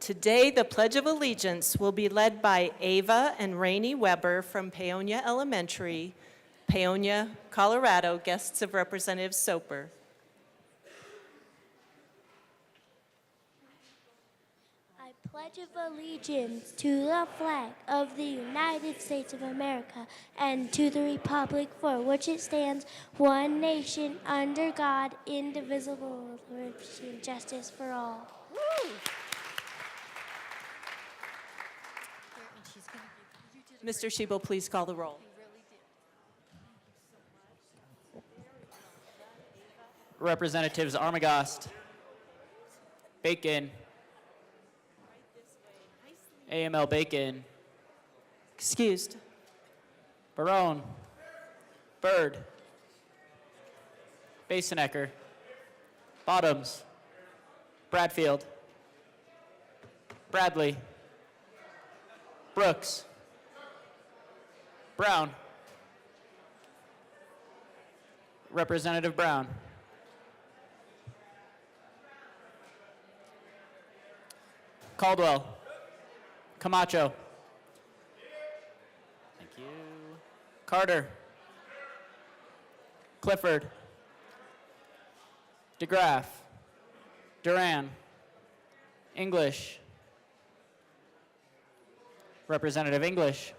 Today, the Pledge of Allegiance will be led by Ava and Rainey Weber from Paonia Elementary, Paonia, Colorado, guests of Representative Soper. I pledge of allegiance to the flag of the United States of America and to the republic for which it stands, one nation, under God, indivisible, with liberty and justice for all. Woo! Mr. Shebo, please call the roll. Representatives Armagost, Bacon, AML Bacon, Excused. Barone, Byrd, Basenecker, Bottoms, Bradfield, Bradley, Brooks, Brown, Representative Brown, Caldwell, Camacho, thank you, Carter, Clifford, DeGraff, Duran, English, Representative English,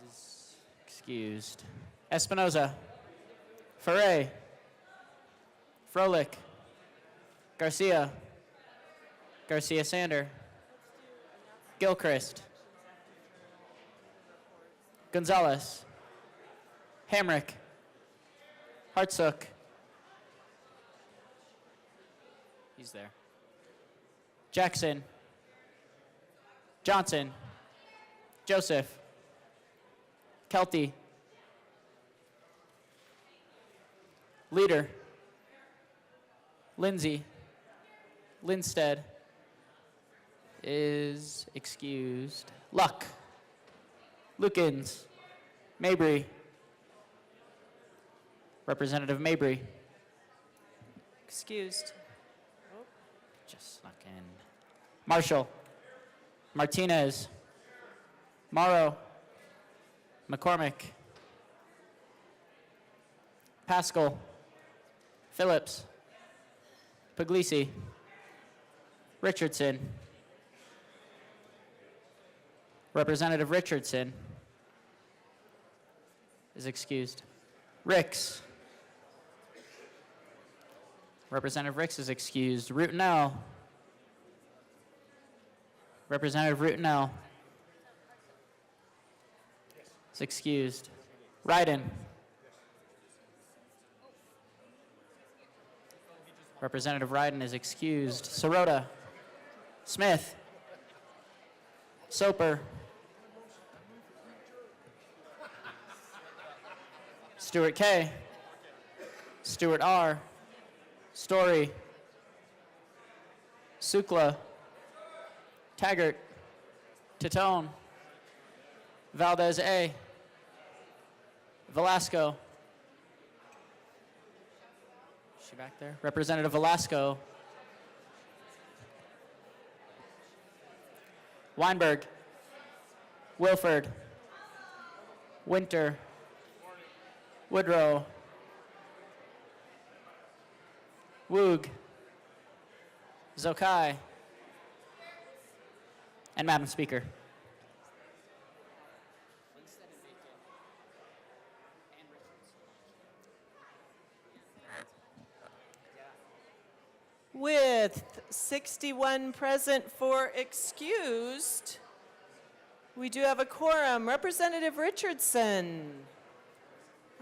is excused, Espinoza, Ferre, Froelich, Garcia, Garcia Sander, Gilchrist, Gonzalez, Hamrick, Hartsook, he's there, Jackson, Johnson, Joseph, Kelty, Leader, Lindsay, Linstead is excused. Luck, Lukens, Mabry, Representative Mabry, Excused. just snuck in. Marshall, Martinez, Morrow, McCormick, Pascal, Phillips, Puglisi, Richardson, Representative Richardson is excused. Ricks, Representative Ricks is excused. Rutinel, Representative Rutinel is excused. Ryden, Representative Ryden is excused. Sirota, Smith, Soper, Stewart K, Stewart R, Story, Sukla, Taggart, Titone, Valdez A, Velasco, is she back there? Representative Velasco, Weinberg, Wilford, Winter, Woodrow, Woog, Zokai, and Madam Speaker. With 61 present for excused, we do have a quorum. Representative Richardson,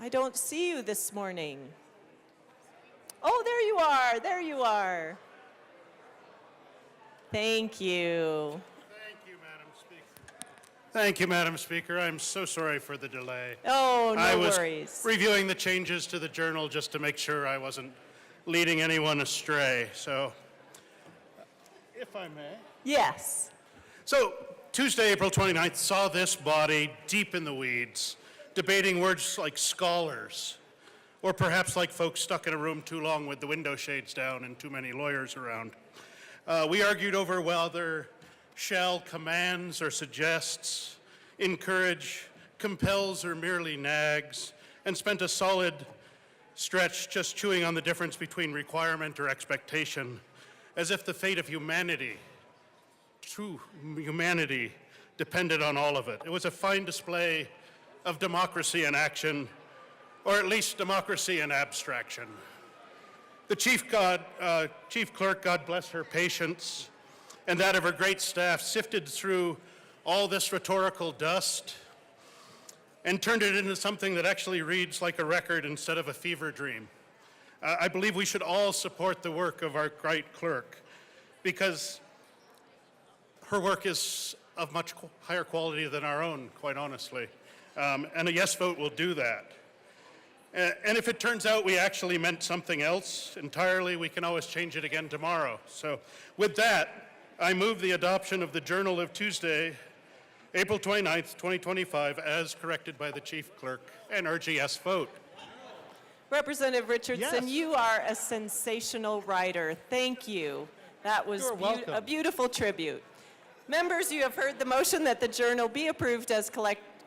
I don't see you this morning. Oh, there you are, there you are. Thank you. Thank you, Madam Speaker. Thank you, Madam Speaker. I'm so sorry for the delay. Oh, no I was worries. reviewing the changes to the journal just to make sure I wasn't leading anyone astray. So, if I may. Yes. So, Tuesday, April 29th, saw this body deep in the weeds, debating words like scholars, or perhaps like folks stuck in a room too long with the window shades down and too many lawyers around. We argued over whether shall commands or suggests, encourage, compels, or merely nags, and spent a solid stretch just chewing on the difference between requirement or expectation, as if the fate of humanity, true humanity, depended on all of it. It was a fine display of democracy in action, or at least democracy in abstraction. The chief clerk, God bless her patience, and that of her great staff, sifted through all this rhetorical dust and turned it into something that actually reads like a record instead of a fever dream. I believe we should all support the work of our great clerk, because her work is of much higher quality than our own, quite honestly. And a yes vote will do that. And if it turns out we actually meant something else entirely, we can always change it again tomorrow. So with that, I move the adoption of the Journal of Tuesday, April 29th, 2025, as corrected by the chief clerk, and urge a yes vote. Representative Richardson, Yes. you are a sensational writer. Thank you. That was You're welcome. a beautiful tribute. Members, you have heard the motion that the journal be approved as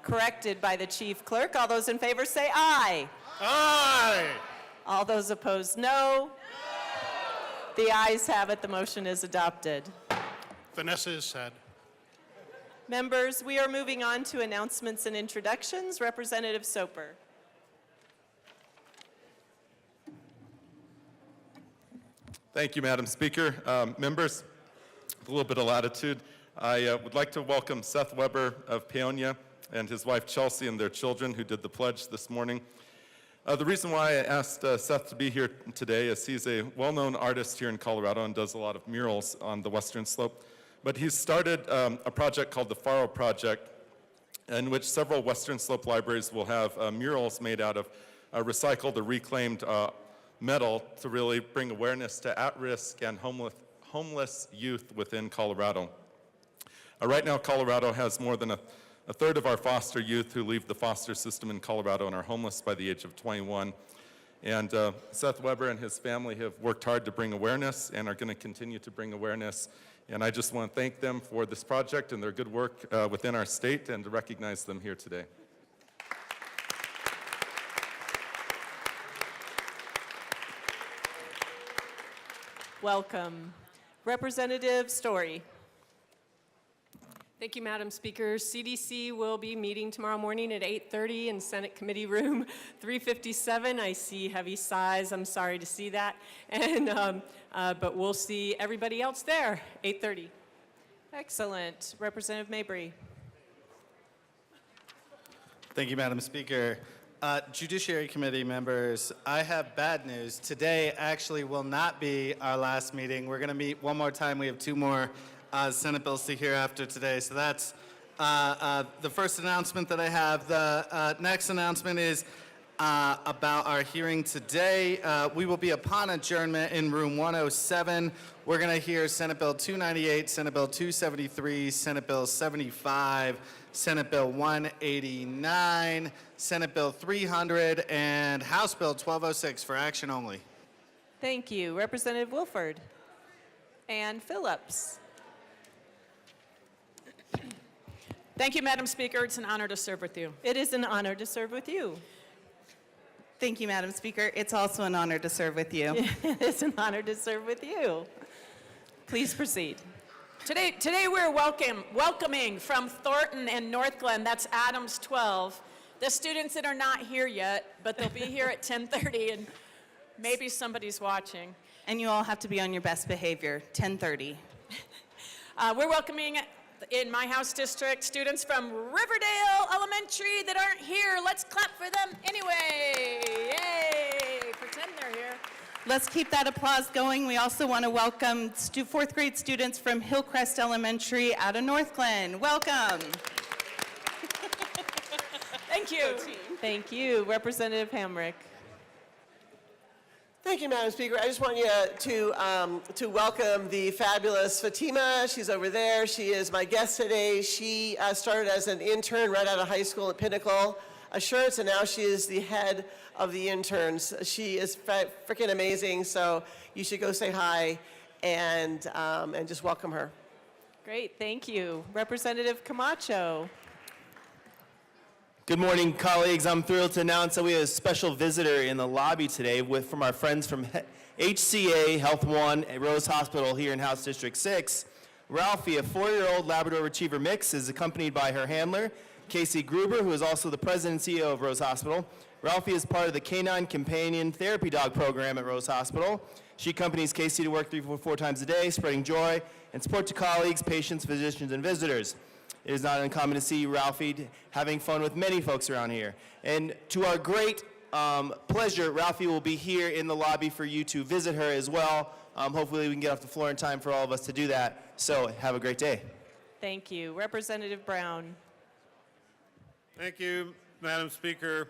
corrected by the chief clerk. All those in favor say aye. Aye! All those opposed, no. The ayes have it. The motion is adopted. Vanessa is said. Members, we are moving on to announcements and introductions. Representative Soper. Thank you, Madam Speaker. Members, with a little bit of latitude, I would like to welcome Seth Weber of Peonia and his wife Chelsea and their children who did the pledge this morning. The reason why I asked Seth to be here today is he's a well-known artist here in Colorado and does a lot of murals on the Western Slope. But he's started a project called the Faro Project, in which several Western Slope libraries will have murals made out of recycled or reclaimed metal to really bring awareness to at-risk and homeless youth within Colorado. Right now, Colorado has more than a third of our foster youth who leave the foster system in Colorado and are homeless by the age of 21. And Seth Weber and his family have worked hard to bring awareness and are going to continue to bring awareness. And I just want to thank them for this project and their good work within our state and to recognize them here today. Welcome. Representative Story. Thank you, Madam Speaker. CDC will be meeting tomorrow morning at 8:30 in Senate Committee Room 357. I see heavy sighs. I'm sorry to see that. And, but we'll see everybody else there, 8:30. Excellent. Representative Mabry. Thank you, Madam Speaker. Judiciary Committee members, I have bad news. Today actually will not be our last meeting. We're going to meet one more time. We have two more Senate bills to hear after today. So that's the first announcement that I have. The next announcement is about our hearing today. We will be upon adjournment in room 107. We're going to hear Senate Bill 298, Senate Bill 273, Senate Bill 75, Senate Bill 189, Senate Bill 300, and House Bill 1206 for action only. Thank you. Representative Wilford. And Phillips. Thank you, Madam Speaker. It's an honor to serve with you. It is an honor to serve with you. Thank you, Madam Speaker. It's also an honor to serve with you. It is an honor to serve with you. Please proceed. Today we're welcoming from Thornton and Northglenn, that's Adams 12, the students that are not here yet, but they'll be here at 10:30, and maybe somebody's watching. And you all have to be on your best behavior, 10:30. We're welcoming in my house district students from Riverdale Elementary that aren't here. Let's clap for them anyway. Yay! Pretend they're here. Let's keep that applause going. We also want to welcome fourth grade students from Hillcrest Elementary out of Northglenn. Welcome. Thank you. Thank you. Representative Hamrick. Thank you, Madam Speaker. I just want you to welcome the fabulous Fatima. She's over there. She is my guest today. She started as an intern right out of high school at Pinnacle. assurance, and now she is the head of the interns. She is freaking amazing, so you should go say hi and just welcome her. Great, thank you. Representative Camacho. Good morning, colleagues. I'm thrilled to announce that we have a special visitor in the lobby today from our friends from HCA Health One at Rose Hospital here in House District 6. Ralphie, a 4-year-old Labrador Retriever mix, is accompanied by her handler, Casey Gruber, who is also the president and CEO of Rose Hospital. Ralphie is part of the Canine Companion Therapy Dog program at Rose Hospital. She accompanies Casey to work 3-4 times a day, spreading joy and support to colleagues, patients, physicians, and visitors. It is not uncommon to see Ralphie having fun with many folks around here. And to our great pleasure, Ralphie will be here in the lobby for you to visit her as well. Hopefully we can get off the floor in time for all of us to do that. So have a great day. Thank you. Representative Brown. Thank you, Madam Speaker.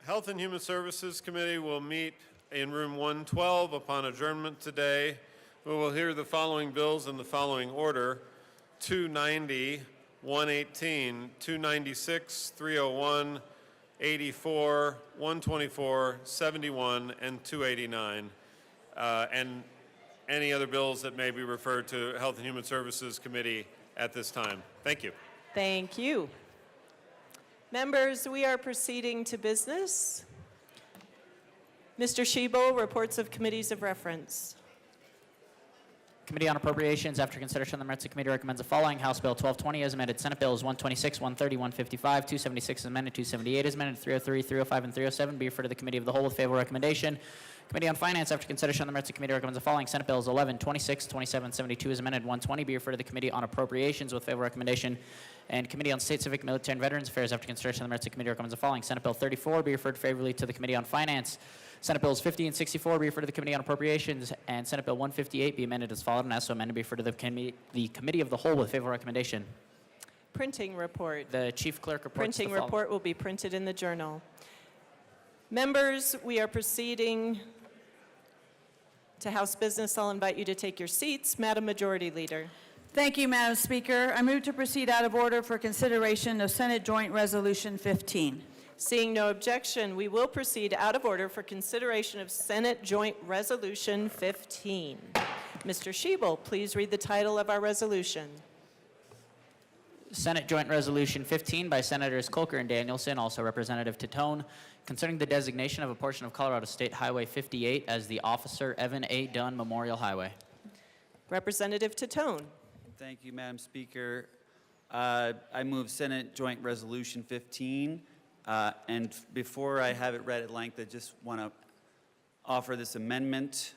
Health and Human Services Committee will meet in room 112 upon adjournment today. We will hear the following bills in the following order: 290, 118, 296, 301, 84, 124, 71, and 289. And any other bills that may be referred to Health and Human Services Committee at this time. Thank you. Thank you. Members, we are proceeding to business. Mr. Schiebel, reports of committees of reference. Committee on Appropriations, after consideration of the merits, the committee recommends the following: House Bill 1220 as amended, Senate Bills 126, 130, 155, 276 as amended, 278 as amended, 303, 305, and 307 be referred to the Committee of the Whole with favorable recommendation. Committee on Finance, after consideration of the merits, the committee recommends the following: Senate Bills 11, 26, 27, 72 as amended, 120 be referred to the Committee on Appropriations with favorable recommendation. And Committee on State, Civic, Military, and Veterans Affairs, after consideration of the merits, the committee recommends the following: Senate Bill 34 be referred favorably to the Committee on Finance. Senate Bills 50 and 64 be referred to the Committee on Appropriations, and Senate Bill 158 be amended as followed, and as so amended be referred to the Committee of the Whole with favorable recommendation. Printing report. The Chief Clerk reports Printing the following. report will be printed in the journal. Members, we are proceeding to House business. I'll invite you to take your seats. Madam Majority Leader. Thank you, Madam Speaker. I move to proceed out of order for consideration of Senate Joint Resolution 15. Seeing no objection, we will proceed out of order for consideration of Senate Joint Resolution 15. Mr. Schiebel, please read the title of our resolution. Senate Joint Resolution 15 by Senators Colker and Danielson, also Representative Titone, concerning the designation of a portion of Colorado State Highway 58 as the Officer Evan A. Dunn Memorial Highway. Representative Titone. Thank you, Madam Speaker. I move Senate Joint Resolution 15. And before I have it read at length, I just want to offer this amendment.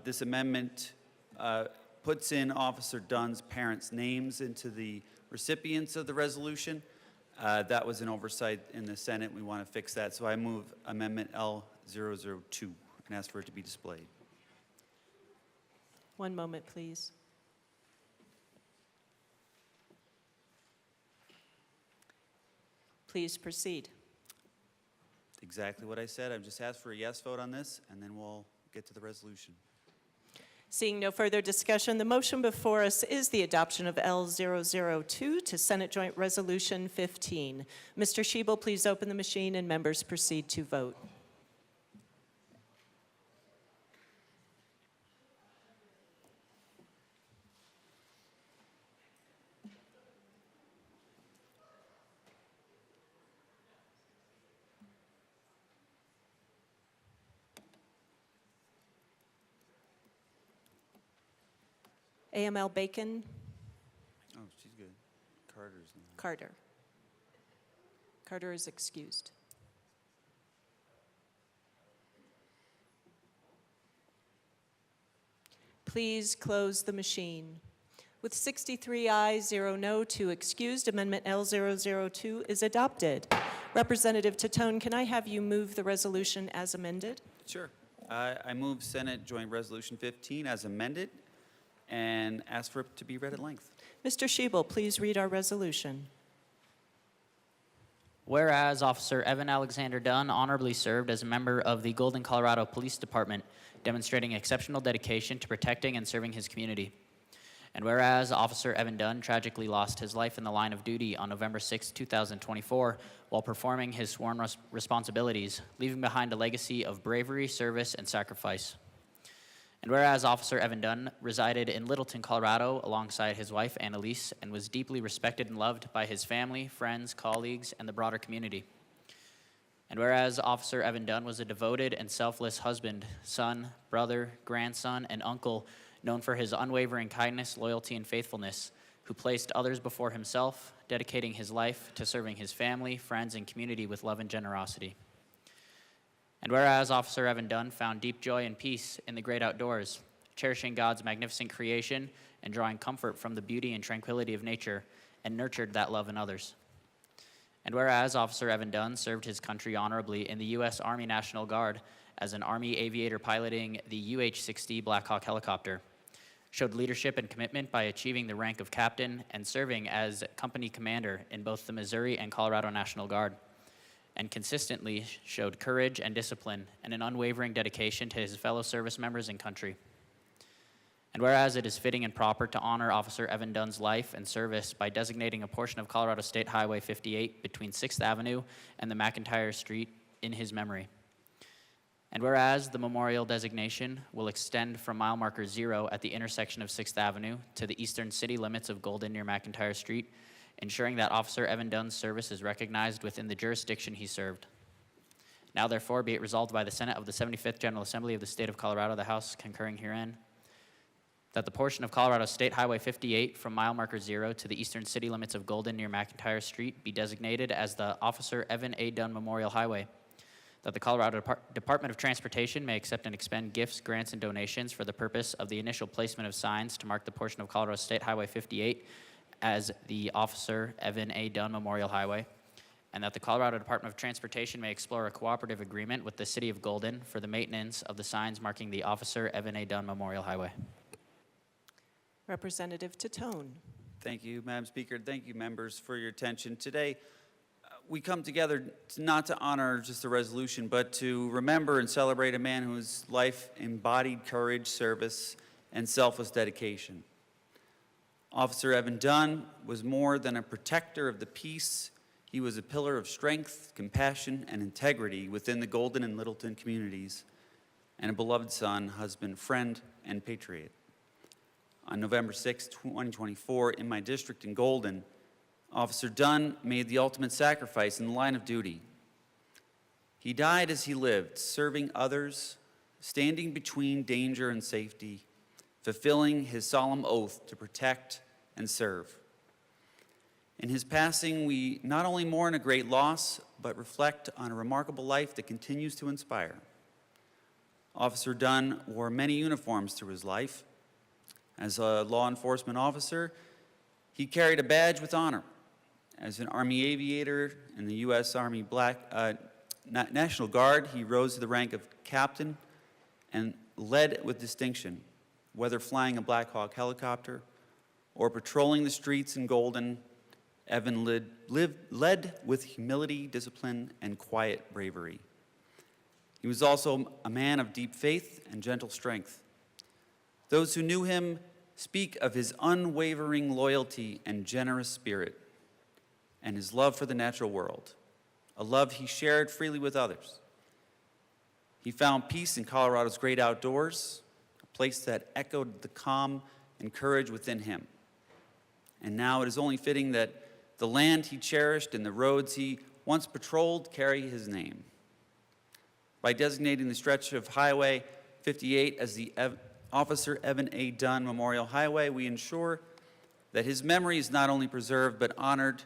This amendment puts in Officer Dunn's parents' names into the recipients of the resolution. That was an oversight in the Senate. We want to fix that. So I move Amendment L002 and ask for it to be displayed. One moment, please. Please proceed. Exactly what I said. I've just asked for a yes vote on this, and then we'll get to the resolution. Seeing no further discussion, the motion before us is the adoption of L002 to Senate Joint Resolution 15. Mr. Schiebel, please open the machine and members proceed to vote. AML Bacon. Oh, she's good. Carter's not. Carter. Carter is excused. Please close the machine. With 63 ayes, 0 no, 2 excused, Amendment L002 is adopted. Representative Titone, can I have you move the resolution as amended? Sure. I move Senate Joint Resolution 15 as amended and ask for it to be read at length. Mr. Schiebel, please read our resolution. Whereas Officer Evan Alexander Dunn honorably served as a member of the Golden, Colorado Police Department, demonstrating exceptional dedication to protecting and serving his community. And whereas Officer Evan Dunn tragically lost his life in the line of duty on November 6, 2024, while performing his sworn responsibilities, leaving behind a legacy of bravery, service, and sacrifice. And whereas Officer Evan Dunn resided in Littleton, Colorado, alongside his wife, Annalise, and was deeply respected and loved by his family, friends, colleagues, and the broader community. And whereas Officer Evan Dunn was a devoted and selfless husband, son, brother, grandson, and uncle, known for his unwavering kindness, loyalty, and faithfulness, who placed others before himself, dedicating his life to serving his family, friends, and community with love and generosity. And whereas Officer Evan Dunn found deep joy and peace in the great outdoors, cherishing God's magnificent creation and drawing comfort from the beauty and tranquility of nature, and nurtured that love in others. And whereas Officer Evan Dunn served his country honorably in the U.S. Army National Guard as an Army aviator piloting the UH-60 Black Hawk helicopter, showed leadership and commitment by achieving the rank of captain and serving as company commander in both the Missouri and Colorado National Guard, and consistently showed courage and discipline and an unwavering dedication to his fellow service members and country. And whereas it is fitting and proper to honor Officer Evan Dunn's life and service by designating a portion of Colorado State Highway 58 between 6th Avenue and the McIntyre Street in his memory. And whereas the memorial designation will extend from mile marker 0 at the intersection of 6th Avenue to the eastern city limits of Golden near McIntyre Street, ensuring that Officer Evan Dunn's service is recognized within the jurisdiction he served. Now therefore be it resolved by the Senate of the 75th General Assembly of the State of Colorado, the House concurring herein, that the portion of Colorado State Highway 58 from mile marker 0 to the eastern city limits of Golden near McIntyre Street be designated as the Officer Evan A. Dunn Memorial Highway, that the Colorado Department of Transportation may accept and expend gifts, grants, and donations for the purpose of the initial placement of signs to mark the portion of Colorado State Highway 58 as the Officer Evan A. Dunn Memorial Highway, and that the Colorado Department of Transportation may explore a cooperative agreement with the City of Golden for the maintenance of the signs marking the Officer Evan A. Dunn Memorial Highway. Representative Tatone. Thank you, Madam Speaker. Thank you, members, for your attention. Today, we come together not to honor just a resolution, but to remember and celebrate a man whose life embodied courage, service, and selfless dedication. Officer Evan Dunn was more than a protector of the peace. He was a pillar of strength, compassion, and integrity within the Golden and Littleton communities, and a beloved son, husband, friend, and patriot. On November 6, 2024, in my district in Golden, Officer Dunn made the ultimate sacrifice in the line of duty. He died as he lived, serving others, standing between danger and safety, fulfilling his solemn oath to protect and serve. In his passing, we not only mourn a great loss, but reflect on a remarkable life that continues to inspire. Officer Dunn wore many uniforms through his life. As a law enforcement officer, he carried a badge with honor. As an Army aviator in the U.S. Army National Guard, he rose to the rank of captain and led with distinction, whether flying a Black Hawk helicopter or patrolling the streets in Golden. Evan led with humility, discipline, and quiet bravery. He was also a man of deep faith and gentle strength. Those who knew him speak of his unwavering loyalty and generous spirit, and his love for the natural world, a love he shared freely with others. He found peace in Colorado's great outdoors, a place that echoed the calm and courage within him. And now it is only fitting that the land he cherished and the roads he once patrolled carry his name. By designating the stretch of Highway 58 as the Officer Evan A. Dunn Memorial Highway, we ensure that his memory is not only preserved but honored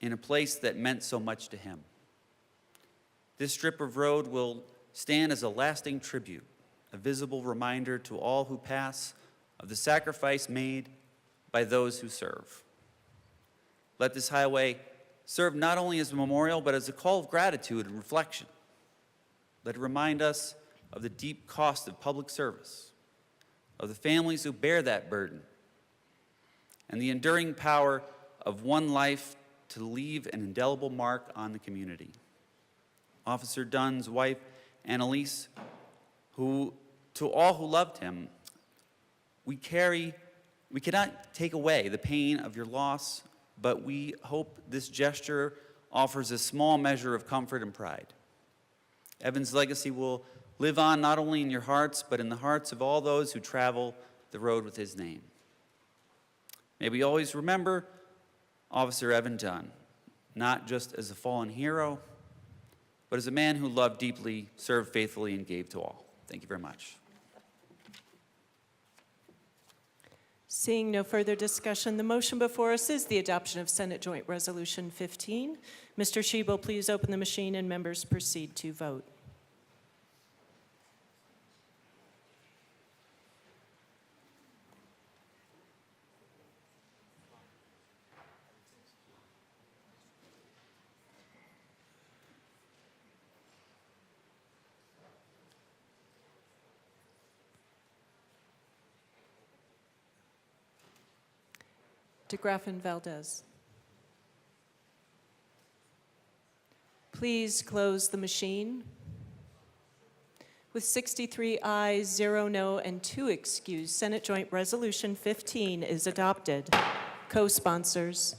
in a place that meant so much to him. This strip of road will stand as a lasting tribute, a visible reminder to all who pass of the sacrifice made by those who serve. Let this highway serve not only as a memorial, but as a call of gratitude and reflection. Let it remind us of the deep cost of public service, of the families who bear that burden, and the enduring power of one life to leave an indelible mark on the community. Officer Dunn's wife, Annalise, who, to all who loved him, we carry We cannot take away the pain of your loss, but we hope this gesture offers a small measure of comfort and pride. Evan's legacy will live on not only in your hearts, but in the hearts of all those who travel the road with his name. May we always remember Officer Evan Dunn, not just as a fallen hero, but as a man who loved deeply, served faithfully, and gave to all. Thank you very much. Seeing no further discussion, the motion before us is the adoption of Senate Joint Resolution 15. Mr. Shebo, please open the machine and members proceed to vote. DeGraff and Valdez. Please close the machine. With 63 ayes, 0 no, and 2 excused, Senate Joint Resolution 15 is adopted. Co-sponsors.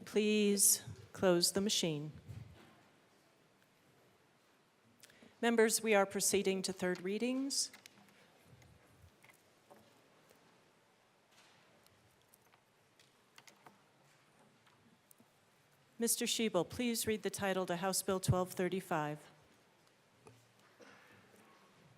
Please close the machine. Members, we are proceeding to third readings. Mr. Shebel, please read the title to House Bill 1235.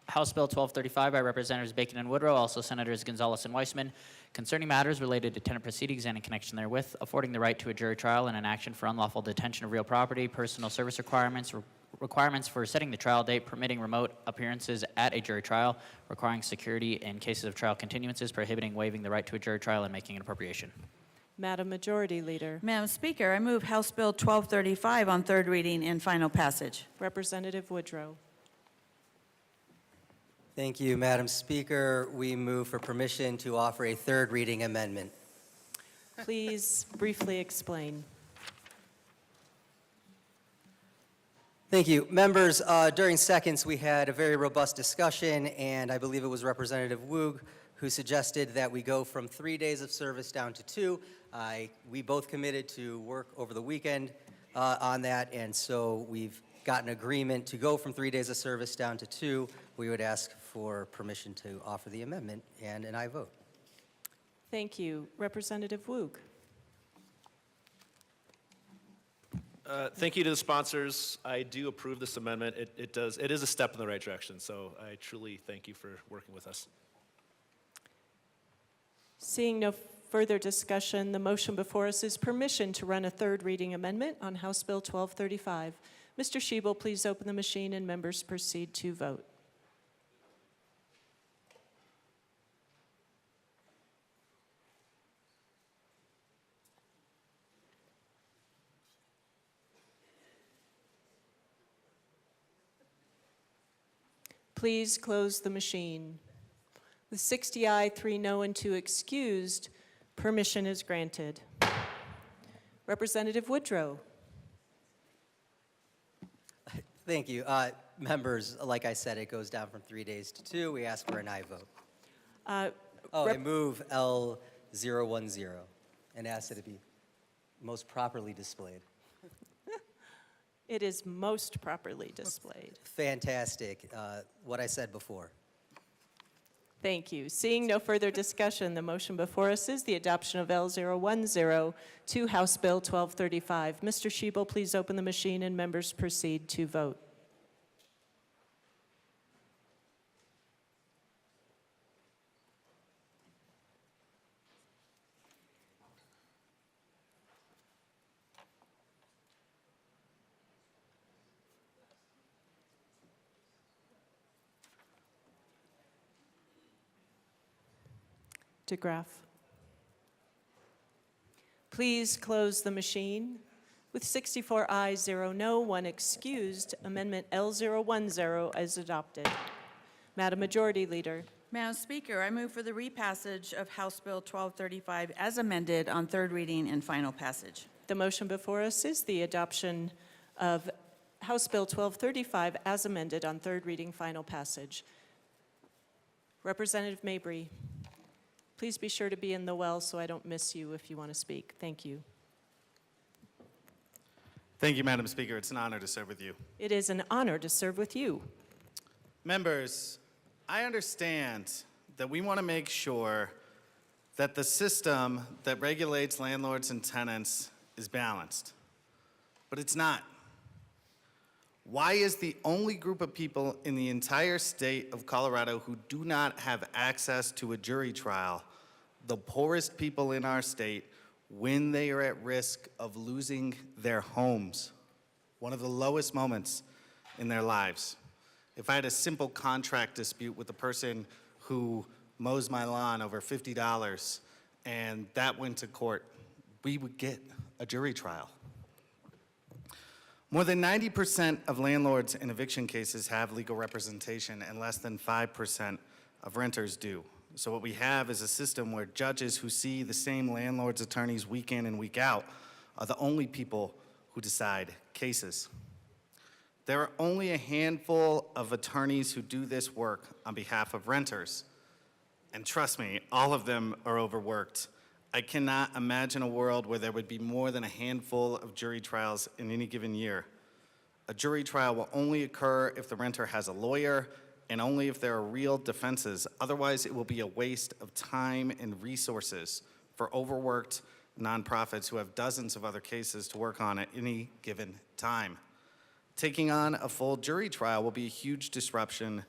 House Bill 1235 by Representatives Bacon and Woodrow, also Senators Gonzalez and Weissman, concerning matters related to tenant proceedings and in connection therewith, affording the right to a jury trial and an action for unlawful detention of real property, personal service requirements, requirements for setting the trial date, permitting remote appearances at a jury trial, requiring security in cases of trial continuances, prohibiting waiving the right to a jury trial, and making an appropriation. Madam Majority Leader. Madam Speaker, I move House Bill 1235 on third reading and final passage. Representative Woodrow. Thank you, Madam Speaker. We move for permission to offer a third reading amendment. Please briefly explain. Thank you. Members, during seconds we had a very robust discussion, and I believe it was Representative Woog who suggested that we go from 3 days of service down to 2. We both committed to work over the weekend on that, and so we've got an agreement to go from 3 days of service down to 2. We would ask for permission to offer the amendment, and an aye vote. Thank you. Representative Woog. Thank you to the sponsors. I do approve this amendment. It is a step in the right direction, so I truly thank you for working with us. Seeing no further discussion, the motion before us is permission to run a third reading amendment on House Bill 1235. Mr. Shebel, please open the machine and members proceed to vote. Please close the machine. With 60 aye, 3 no, and 2 excused, permission is granted. Representative Woodrow. Thank you. Members, like I said, it goes down from 3 days to 2. We ask for an aye vote. I move L010 and ask that it be most properly displayed. It is most properly displayed. Fantastic. What I said before. Thank you. Seeing no further discussion, the motion before us is the adoption of L010 to House Bill 1235. Mr. Shebel, please open the machine and members proceed to vote. DeGraff. Please close the machine. With 64 ayes, 0 no, 1 excused, Amendment L010 is adopted. Madam Majority Leader. Madam Speaker, I move for the repassage of House Bill 1235 as amended on third reading and final passage. The motion before us is the adoption of House Bill 1235 as amended on third reading, final passage. Representative Mabry, please be sure to be in the well so I don't miss you if you want to speak. Thank you. Thank you, Madam Speaker. It's an honor to serve with you. It is an honor to serve with you. Members, I understand that we want to make sure that the system that regulates landlords and tenants is balanced, but it's not. Why is the only group of people in the entire state of Colorado who do not have access to a jury trial the poorest people in our state when they are at risk of losing their homes? One of the lowest moments in their lives. If I had a simple contract dispute with the person who mows my lawn over $50 and that went to court, we would get a jury trial. More than 90% of landlords in eviction cases have legal representation, and less than 5% of renters do. So what we have is a system where judges who see the same landlord's attorneys week in and week out are the only people who decide cases. There are only a handful of attorneys who do this work on behalf of renters. And trust me, all of them are overworked. I cannot imagine a world where there would be more than a handful of jury trials in any given year. A jury trial will only occur if the renter has a lawyer and only if there are real defenses. Otherwise, it will be a waste of time and resources for overworked nonprofits who have dozens of other cases to work on at any given time. Taking on a full jury trial will be a huge disruption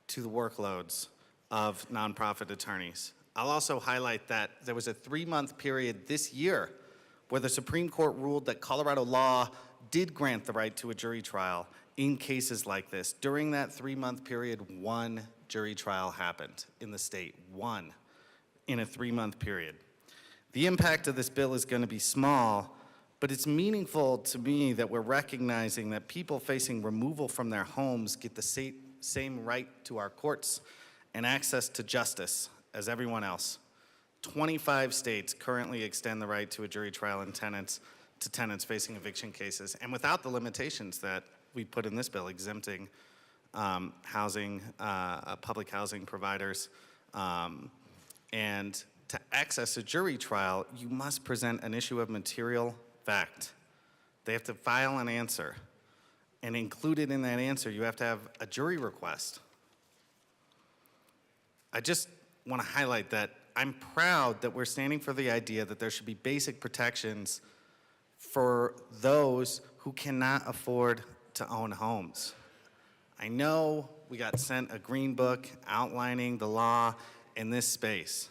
to the workloads of nonprofit attorneys. I'll also highlight that there was a 3-month period this year where the Supreme Court ruled that Colorado law did grant the right to a jury trial in cases like this. During that 3-month period, 1 jury trial happened in the state, 1 in a 3-month period. The impact of this bill is going to be small, but it's meaningful to me that we're recognizing that people facing removal from their homes get the same right to our courts and access to justice as everyone else. 25 states currently extend the right to a jury trial in tenants facing eviction cases, and without the limitations that we put in this bill, exempting public housing providers. And to access a jury trial, you must present an issue of material fact. They have to file an answer, and included in that answer, you have to have a jury request. I just want to highlight that I'm proud that we're standing for the idea that there should be basic protections for those who cannot afford to own homes. I know we got sent a green book outlining the law in this space,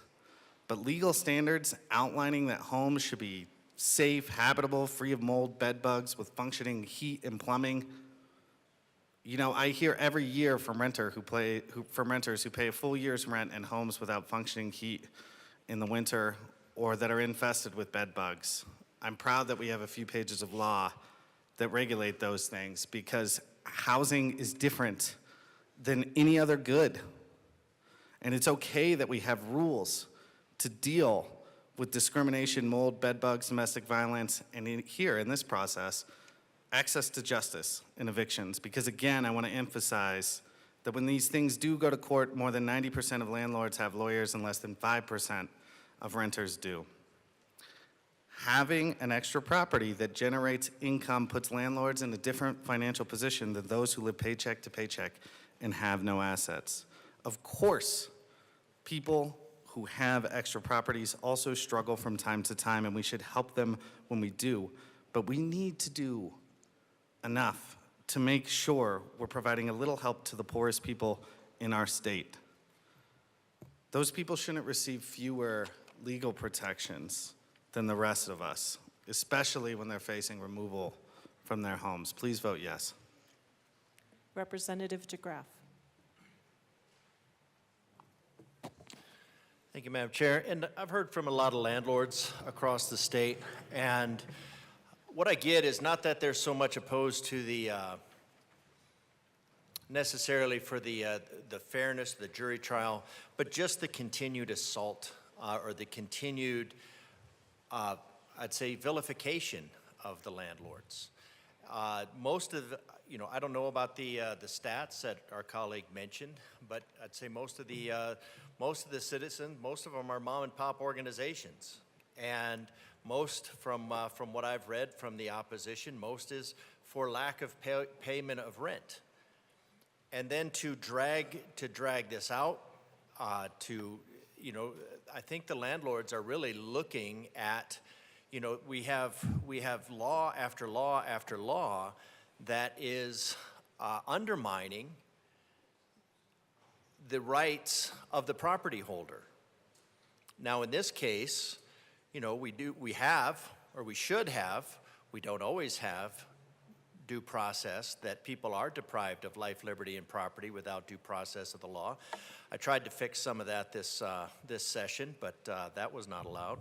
but legal standards outlining that homes should be safe, habitable, free of mold, bed bugs, with functioning heat and plumbing. You know, I hear every year from renters who pay a full year's rent in homes without functioning heat in the winter or that are infested with bed bugs. I'm proud that we have a few pages of law that regulate those things, because housing is different than any other good. And it's okay that we have rules to deal with discrimination, mold, bed bugs, domestic violence, and here in this process, access to justice in evictions. Because again, I want to emphasize that when these things do go to court, more than 90% of landlords have lawyers and less than 5% of renters do. Having an extra property that generates income puts landlords in a different financial position than those who live paycheck to paycheck and have no assets. Of course, people who have extra properties also struggle from time to time, and we should help them when we do. But we need to do enough to make sure we're providing a little help to the poorest people in our state. Those people shouldn't receive fewer legal protections than the rest of us, especially when they're facing removal from their homes. Please vote yes. Representative DeGraff. Thank you, Madam Chair. And I've heard from a lot of landlords across the state, and what I get is not that they're so much opposed to the necessarily for the fairness of the jury trial, but just the continued assault or the continued, I'd say, vilification of the landlords. Most of, I don't know about the stats that our colleague mentioned, but I'd say most of the citizens, most of them are mom and pop organizations, and most from what I've read from the opposition, most is for lack of payment of rent. And then to drag this out, I think the landlords are really looking at, we have law after law after law that is undermining the rights of the property holder. Now, in this case, we have, or we should have, we don't always have due process, that people are deprived of life, liberty, and property without due process of the law. I tried to fix some of that this session, but that was not allowed.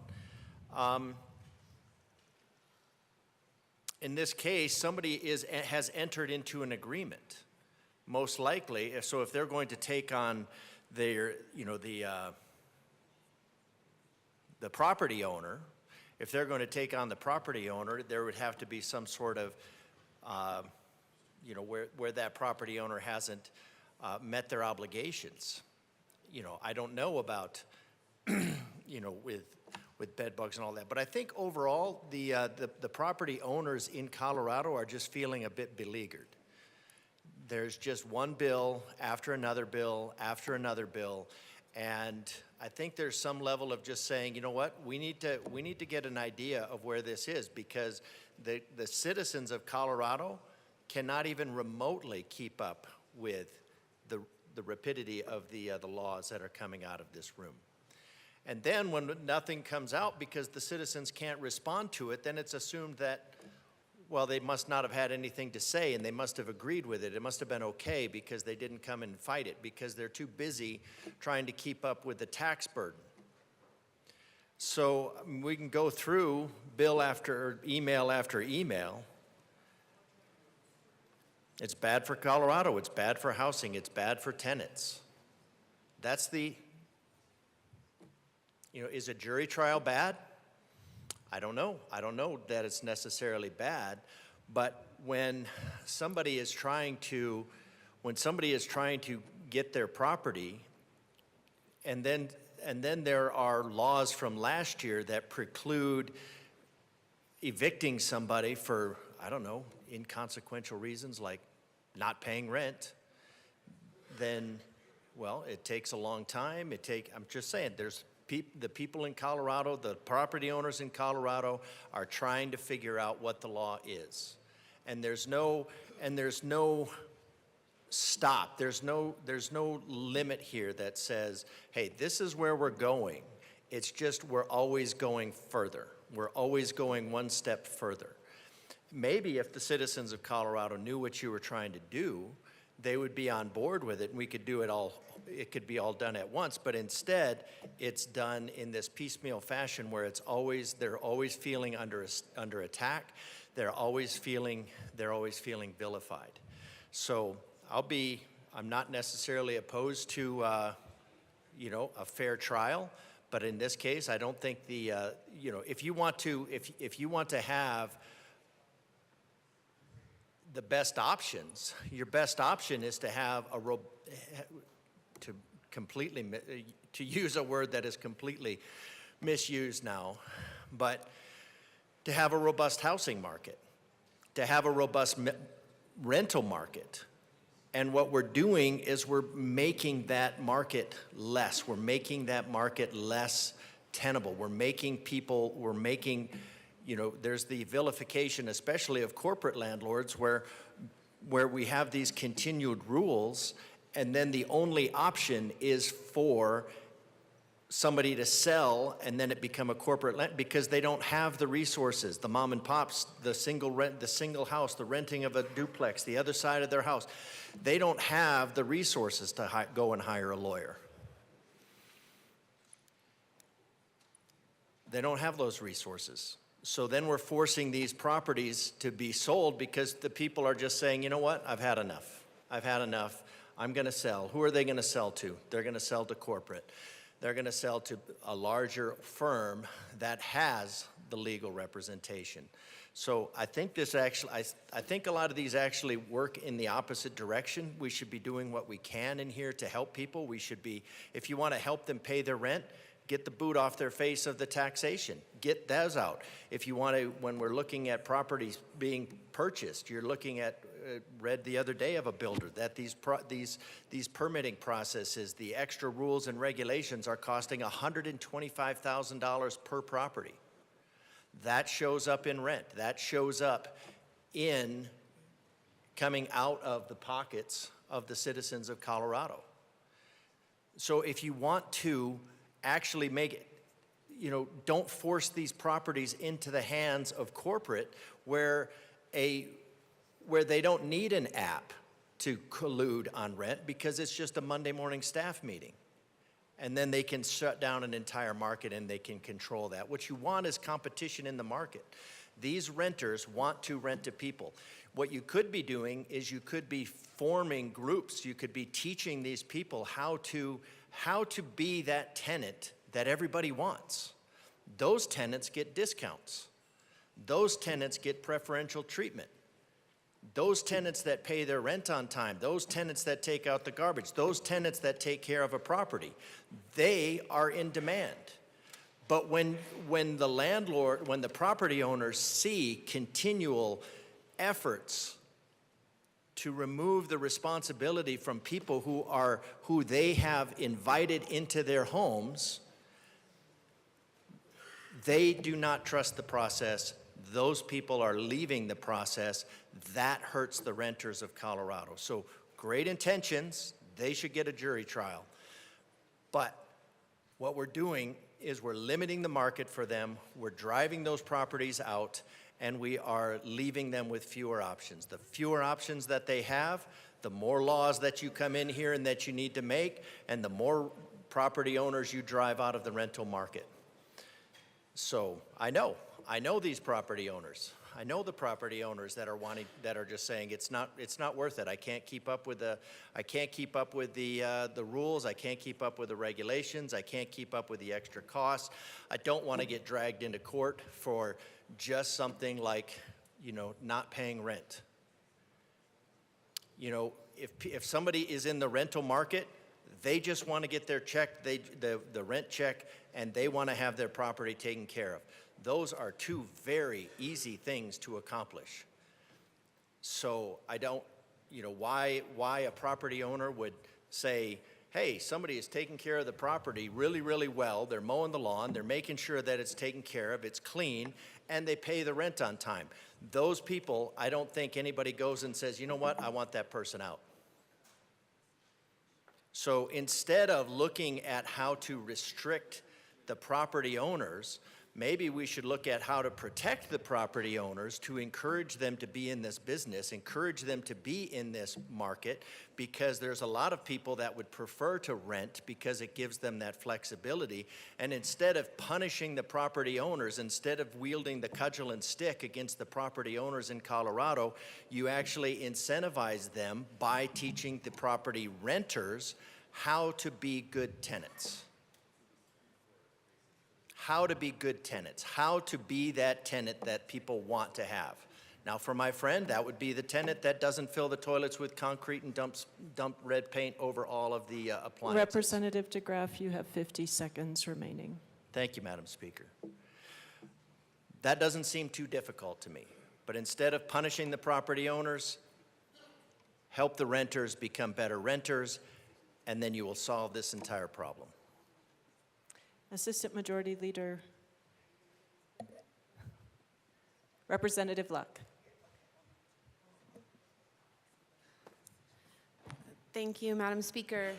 In this case, somebody has entered into an agreement, most likely. So if they're going to take on their, the property owner, if they're going to take on the property owner, there would have to be some sort of, where that property owner hasn't met their obligations. I don't know about, with bed bugs and all that, but I think overall the property owners in Colorado are just feeling a bit beleaguered. There's just one bill after another bill after another bill, and I think there's some level of just saying, you know what, we need to get an idea of where this is, because the citizens of Colorado cannot even remotely keep up with the rapidity of the laws that are coming out of this room. And then when nothing comes out because the citizens can't respond to it, then it's assumed that, well, they must not have had anything to say and they must have agreed with it. It must have been okay because they didn't come and fight it, because they're too busy trying to keep up with the tax burden. So we can go through bill after email after email. It's bad for Colorado, it's bad for housing, it's bad for tenants. That's the, is a jury trial bad? I don't know. I don't know that it's necessarily bad, but when somebody is trying to get their property, and then there are laws from last year that preclude evicting somebody for, I don't know, inconsequential reasons like not paying rent, then, well, it takes a long time. I'm just saying, there's the people in Colorado, the property owners in Colorado are trying to figure out what the law is. And there's no stop. There's no limit here that says, hey, this is where we're going. It's just we're always going further. We're always going one step further. Maybe if the citizens of Colorado knew what you were trying to do, they would be on board with it and we could do it all. It could be all done at once, but instead it's done in this piecemeal fashion where they're always feeling under attack. They're always feeling vilified. So I'm not necessarily opposed to a fair trial, but in this case, I don't think if you want to have the best options, your best option is to have to use a word that is completely misused now, but to have a robust housing market, to have a robust rental market. And what we're doing is we're making that market less. We're making that market less tenable. There's the vilification, especially of corporate landlords, where we have these continued rules, and then the only option is for somebody to sell and then it become a corporate land because they don't have the resources. The mom and pops, the single house, the renting of a duplex, the other side of their house, they don't have the resources to go and hire a lawyer. They don't have those resources. So then we're forcing these properties to be sold because the people are just saying, you know what, I've had enough. I've had enough. I'm going to sell. Who are they going to sell to? They're going to sell to corporate. They're going to sell to a larger firm that has the legal representation. So I think this actually, I think a lot of these actually work in the opposite direction. We should be doing what we can in here to help people. We should be, if you want to help them pay their rent, get the boot off their face of the taxation. Get those out. If you want to, when we're looking at properties being purchased, you're looking at, read the other day of a builder, that these permitting processes, the extra rules and regulations are costing $125,000 per property. That shows up in rent. That shows up in coming out of the pockets of the citizens of Colorado. So if you want to actually make it, you know, don't force these properties into the hands of corporate where they don't need an app to collude on rent because it's just a Monday morning staff meeting. And then they can shut down an entire market and they can control that. What you want is competition in the market. These renters want to rent to people. What you could be doing is you could be forming groups. You could be teaching these people how to be that tenant that everybody wants. Those tenants get discounts. Those tenants get preferential treatment. Those tenants that pay their rent on time, those tenants that take out the garbage, those tenants that take care of a property, they are in demand. But when the landlord, when the property owners see continual efforts to remove the responsibility from people who they have invited into their homes, they do not trust the process. Those people are leaving the process. That hurts the renters of Colorado. So great intentions, they should get a jury trial. But what we're doing is we're limiting the market for them, we're driving those properties out, and we are leaving them with fewer options. The fewer options that they have, the more laws that you come in here and that you need to make, and the more property owners you drive out of the rental market. So I know these property owners. I know the property owners that are just saying it's not worth it. I can't keep up with the rules. I can't keep up with the regulations. I can't keep up with the extra costs. I don't want to get dragged into court for just something like, you know, not paying rent. You know, if somebody is in the rental market, they just want to get their check, the rent check, and they want to have their property taken care of. Those are two very easy things to accomplish. So I don't, you know, why a property owner would say, hey, somebody is taking care of the property really, really well. They're mowing the lawn. They're making sure that it's taken care of, it's clean, and they pay the rent on time. Those people, I don't think anybody goes and says, you know what, I want that person out. So instead of looking at how to restrict the property owners, maybe we should look at how to protect the property owners to encourage them to be in this business, encourage them to be in this market, because there's a lot of people that would prefer to rent because it gives them that flexibility. And instead of punishing the property owners, instead of wielding the cudgel and stick against the property owners in Colorado, you actually incentivize them by teaching the property renters how to be good tenants. How to be good tenants, how to be that tenant that people want to have. Now for my friend, that would be the tenant that doesn't fill the toilets with concrete and dump red paint over all of the appliances. Representative DeGraff, you have 50 seconds remaining. Thank you, Madam Speaker. That doesn't seem too difficult to me. But instead of punishing the property owners, help the renters become better renters, and then you will solve this entire problem. Assistant Majority Leader, Representative Luck. Thank you, Madam Speaker.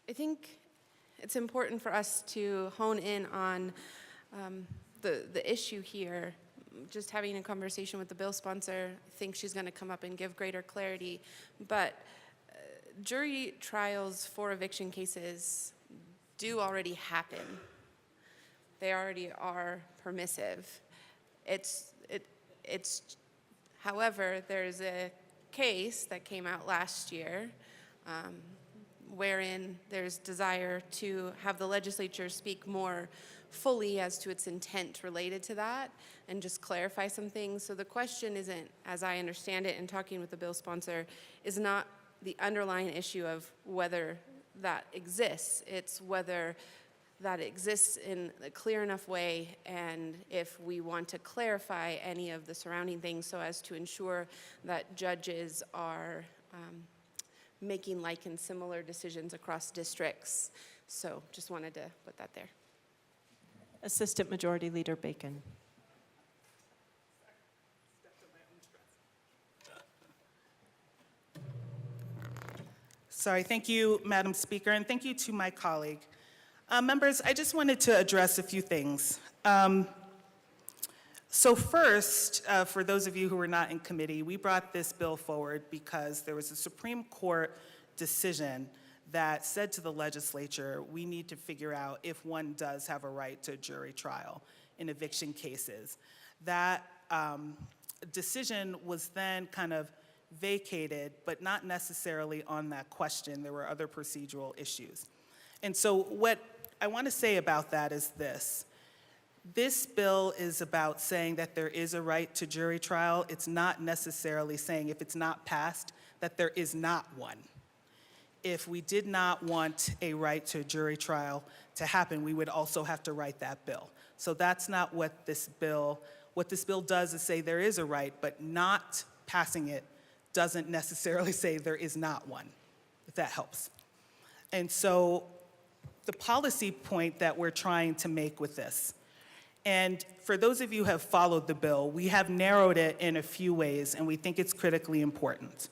I think it's important for us to hone in on the issue here. Just having a conversation with the bill sponsor, I think she's going to come up and give greater clarity. But jury trials for eviction cases do already happen. They already are permissive. However, there's a case that came out last year, wherein there's desire to have the legislature speak more fully as to its intent related to that and just clarify some things. So the question isn't, as I understand it in talking with the bill sponsor, is not the underlying issue of whether that exists. It's whether that exists in a clear enough way, and if we want to clarify any of the surrounding things so as to ensure that judges are making like and similar decisions across districts. So just wanted to put that there. Assistant Majority Leader Bacon. Sorry, thank you, Madam Speaker, and thank you to my colleague. Members, I just wanted to address a few things. So first, for those of you who were not in committee, we brought this bill forward because there was a Supreme Court decision that said to the legislature, we need to figure out if one does have a right to a jury trial in eviction cases. That decision was then kind of vacated, but not necessarily on that question. There were other procedural issues. And so what I want to say about that is this. This bill is about saying that there is a right to jury trial. It's not necessarily saying if it's not passed that there is not one. If we did not want a right to a jury trial to happen, we would also have to write that bill. So that's not what this bill does is say there is a right, but not passing it doesn't necessarily say there is not one, if that helps. And so the policy point that we're trying to make with this, and for those of you who have followed the bill, we have narrowed it in a few ways, and we think it's critically important.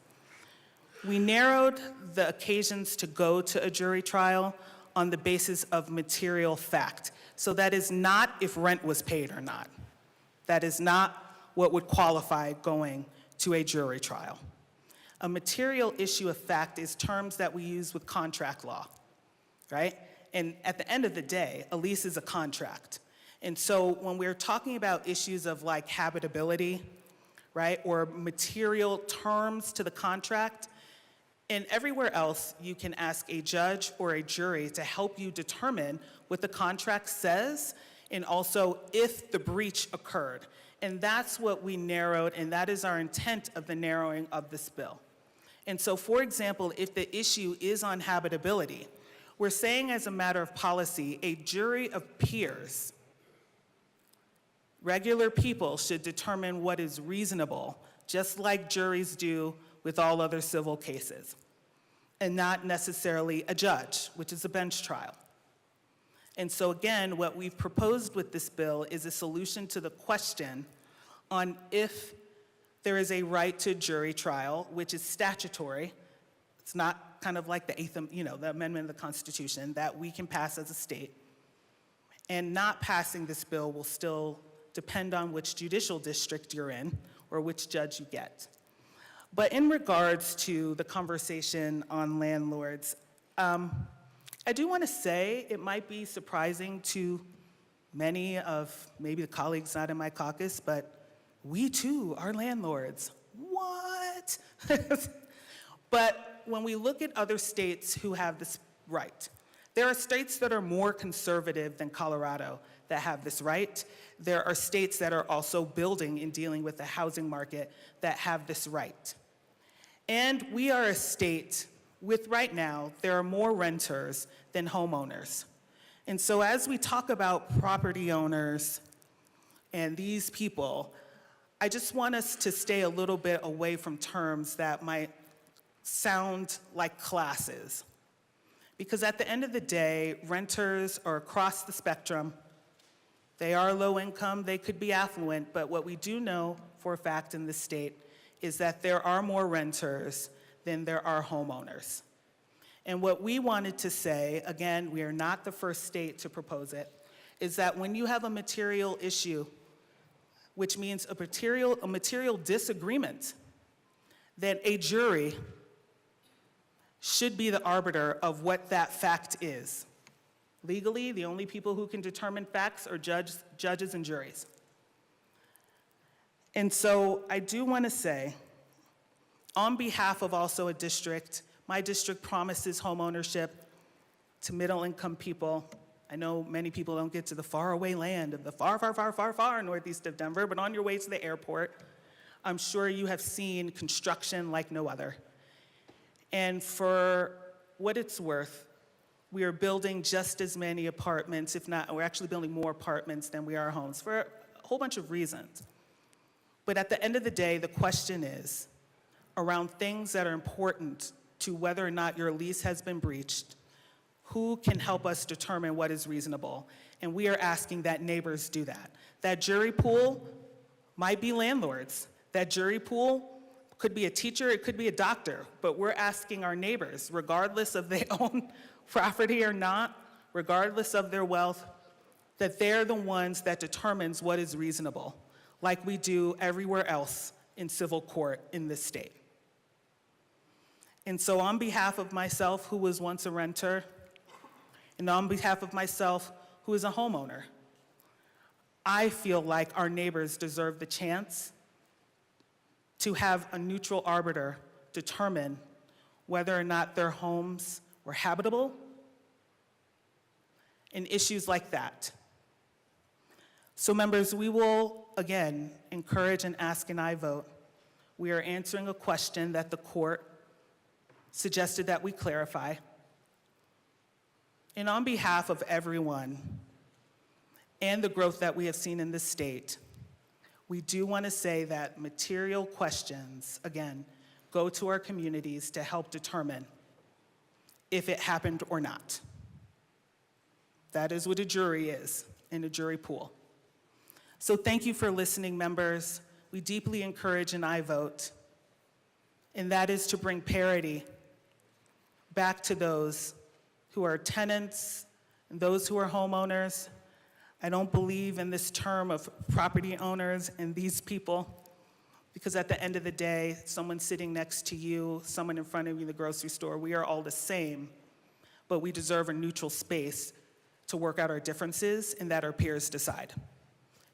We narrowed the occasions to go to a jury trial on the basis of material fact. So that is not if rent was paid or not. That is not what would qualify going to a jury trial. A material issue of fact is terms that we use with contract law, right? And at the end of the day, a lease is a contract. And so when we're talking about issues of like habitability, right, or material terms to the contract, and everywhere else, you can ask a judge or a jury to help you determine what the contract says and also if the breach occurred. And that's what we narrowed, and that is our intent of the narrowing of this bill. And so, for example, if the issue is on habitability, we're saying as a matter of policy, a jury of peers, regular people, should determine what is reasonable, just like juries do with all other civil cases, and not necessarily a judge, which is a bench trial. And so again, what we've proposed with this bill is a solution to the question on if there is a right to jury trial, which is statutory. It's not kind of like the the amendment of the Constitution that we can pass as a state. And not passing this bill will still depend on which judicial district you're in or which judge you get. But in regards to the conversation on landlords, I do want to say it might be surprising to many of maybe the colleagues not in my caucus, but we too are landlords. What? But when we look at other states who have this right, there are states that are more conservative than Colorado that have this right. There are states that are also building and dealing with the housing market that have this right. And we are a state with, right now, there are more renters than homeowners. And so as we talk about property owners and these people, I just want us to stay a little bit away from terms that might sound like classes. Because at the end of the day, renters are across the spectrum. They are low income, they could be affluent, but what we do know for a fact in this state is that there are more renters than there are homeowners. And what we wanted to say, again, we are not the first state to propose it, is that when you have a material issue, which means a material disagreement, that a jury should be the arbiter of what that fact is. Legally, the only people who can determine facts are judges and juries. And so I do want to say, On behalf of also a district, my district promises home ownership to middle-income people. I know many people don't get to the faraway land of the far, far, far, far, far northeast of Denver, but on your way to the airport, I'm sure you have seen construction like no other. And for what it's worth, we are building just as many apartments, if not, we're actually building more apartments than we are homes for a whole bunch of reasons. But at the end of the day, the question is around things that are important to whether or not your lease has been breached. Who can help us determine what is reasonable? And we are asking that neighbors do that. That jury pool might be landlords. That jury pool could be a teacher, it could be a doctor, but we're asking our neighbors, regardless of they own property or not, regardless of their wealth, that they're the ones that determines what is reasonable, like we do everywhere else in civil court in this state. And so on behalf of myself, who was once a renter, and on behalf of myself, who is a homeowner, I feel like our neighbors deserve the chance to have a neutral arbiter determine whether or not their homes were habitable and issues like that. So members, we will, again, encourage and ask an aye vote. We are answering a question that the court suggested that we clarify. And on behalf of everyone and the growth that we have seen in this state, we do want to say that material questions, again, go to our communities to help determine if it happened or not. That is what a jury is in a jury pool. So thank you for listening, members. We deeply encourage an aye vote, and that is to bring parity back to those who are tenants and those who are homeowners. I don't believe in this term of property owners and these people, because at the end of the day, someone sitting next to you, someone in front of you in the grocery store, we are all the same, but we deserve a neutral space to work out our differences and that our peers decide.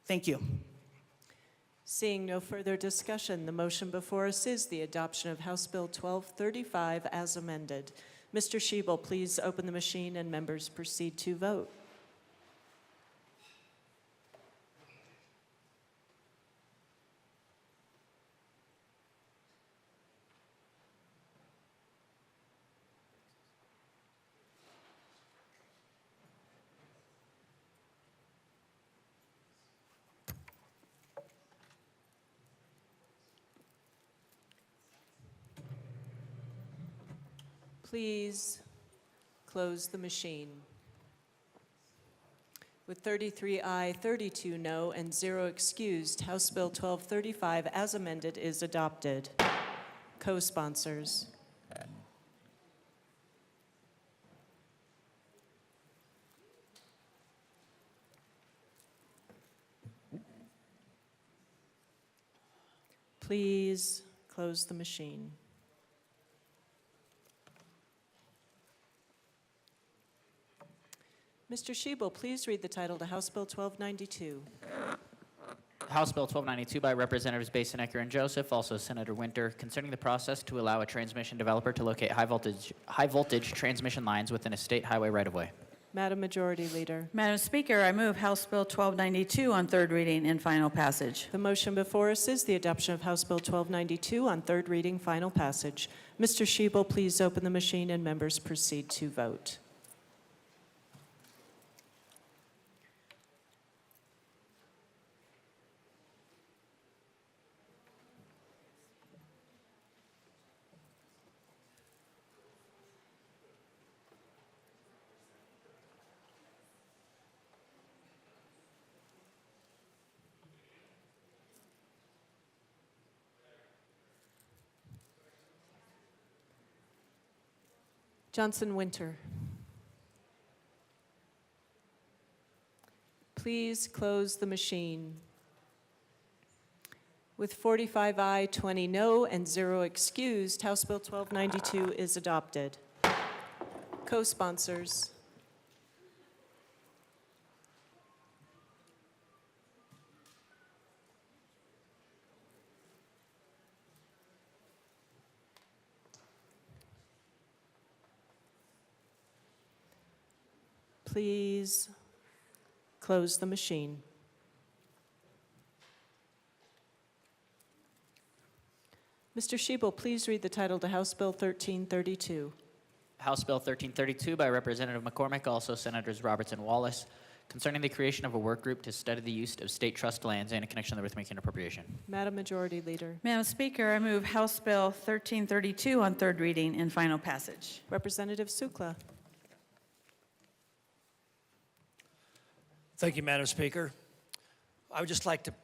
Thank you. Seeing no further discussion, the motion before us is the adoption of House Bill 1235 as amended. Mr. Schiebel, please open the machine and members proceed to vote. Please close the machine. With 33 aye, 32 no, and 0 excused, House Bill 1235 as amended is adopted. Co-sponsors. Please close the machine. Mr. Schiebel, please read the title to House Bill 1292. House Bill 1292 by Representatives Basenecker and Joseph, also Senator Winter, concerning the process to allow a transmission developer to locate high voltage transmission lines within a state highway right-of-way. Madam Majority Leader. Madam Speaker, I move House Bill 1292 on third reading and final passage. The motion before us is the adoption of House Bill 1292 on third reading, final passage. Mr. Schiebel, please open the machine and members proceed to vote. Johnson Winter. Please close the machine. With 45 aye, 20 no, and 0 excused, House Bill 1292 is adopted. Co-sponsors. Please close the machine. Mr. Shebel, please read the title to House Bill 1332. House Bill 1332 by Representative McCormick, also Senators Roberts and Wallace, concerning the creation of a work group to study the use of state trust lands and in connection with making appropriation. Madam Majority Leader. Madam Speaker, I move House Bill 1332 on third reading and final passage. Representative Sukla. Thank you, Madam Speaker. I would just like to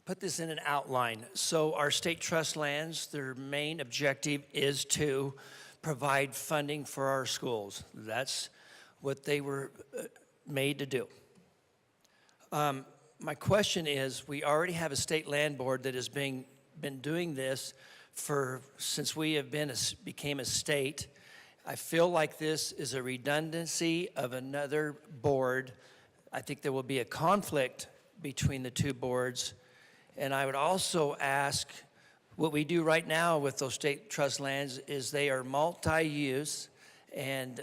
put this in an outline. So our state trust lands, their main objective is to provide funding for our schools. That's what they were made to do. My question is, we already have a state land board that has been doing this since we have became a state. I feel like this is a redundancy of another board. I think there will be a conflict between the two boards. And I would also ask, what we do right now with those state trust lands is they are multi-use, and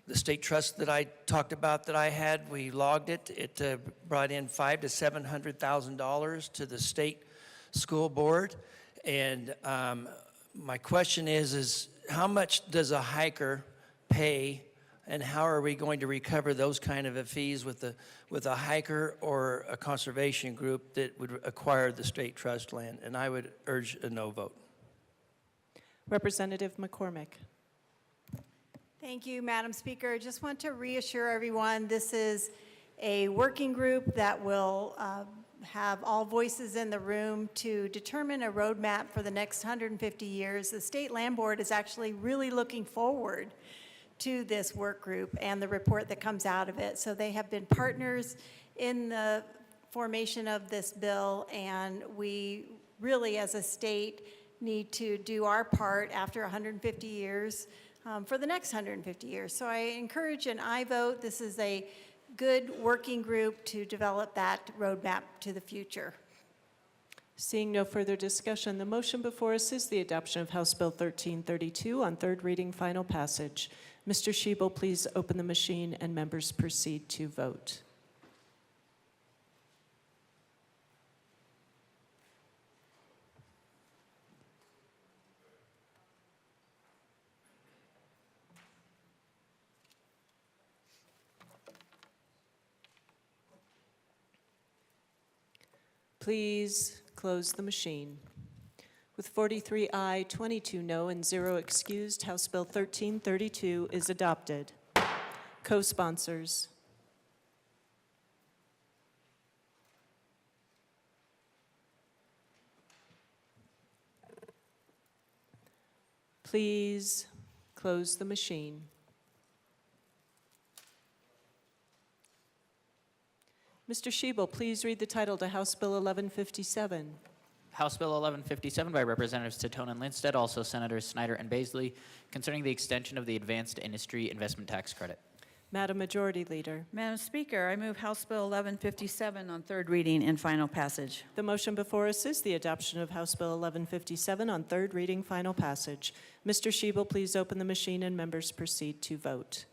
the state trust that I talked about that I had, we logged it. It brought in $500,000 to $700,000 to the state school board. And my question is how much does a hiker pay, and how are we going to recover those kind of fees with a hiker or a conservation group that would acquire the state trust land? And I would urge a no vote. Representative McCormick. Thank you, Madam Speaker. I just want to reassure everyone this is a working group that will have all voices in the room to determine a roadmap for the next 150 years. The State Land Board is actually really looking forward to this work group and the report that comes out of it. So they have been partners in the formation of this bill, and we really, as a state, need to do our part after 150 years for the next 150 years. So I encourage an aye vote. This is a good working group to develop that roadmap to the future. Seeing no further discussion, the motion before us is the adoption of House Bill 1332 on third reading, final passage. Mr. Shebel, please open the machine and members proceed to vote. Please close the machine. With 43 aye, 22 no, and 0 excused, House Bill 1332 is adopted. Co-sponsors. Please close the machine. Mr. Shebel, please read the title to House Bill 1157. House Bill 1157 by Representatives Titone and Linstead, also Senators Snyder and Baisley, concerning the extension of the Advanced Industry Investment Tax Credit. Madam Majority Leader. Madam Speaker, I move House Bill 1157 on third reading and final passage. The motion before us is the adoption of House Bill 1157 on third reading, final passage. Mr. Shebel, please open the machine and members proceed to vote.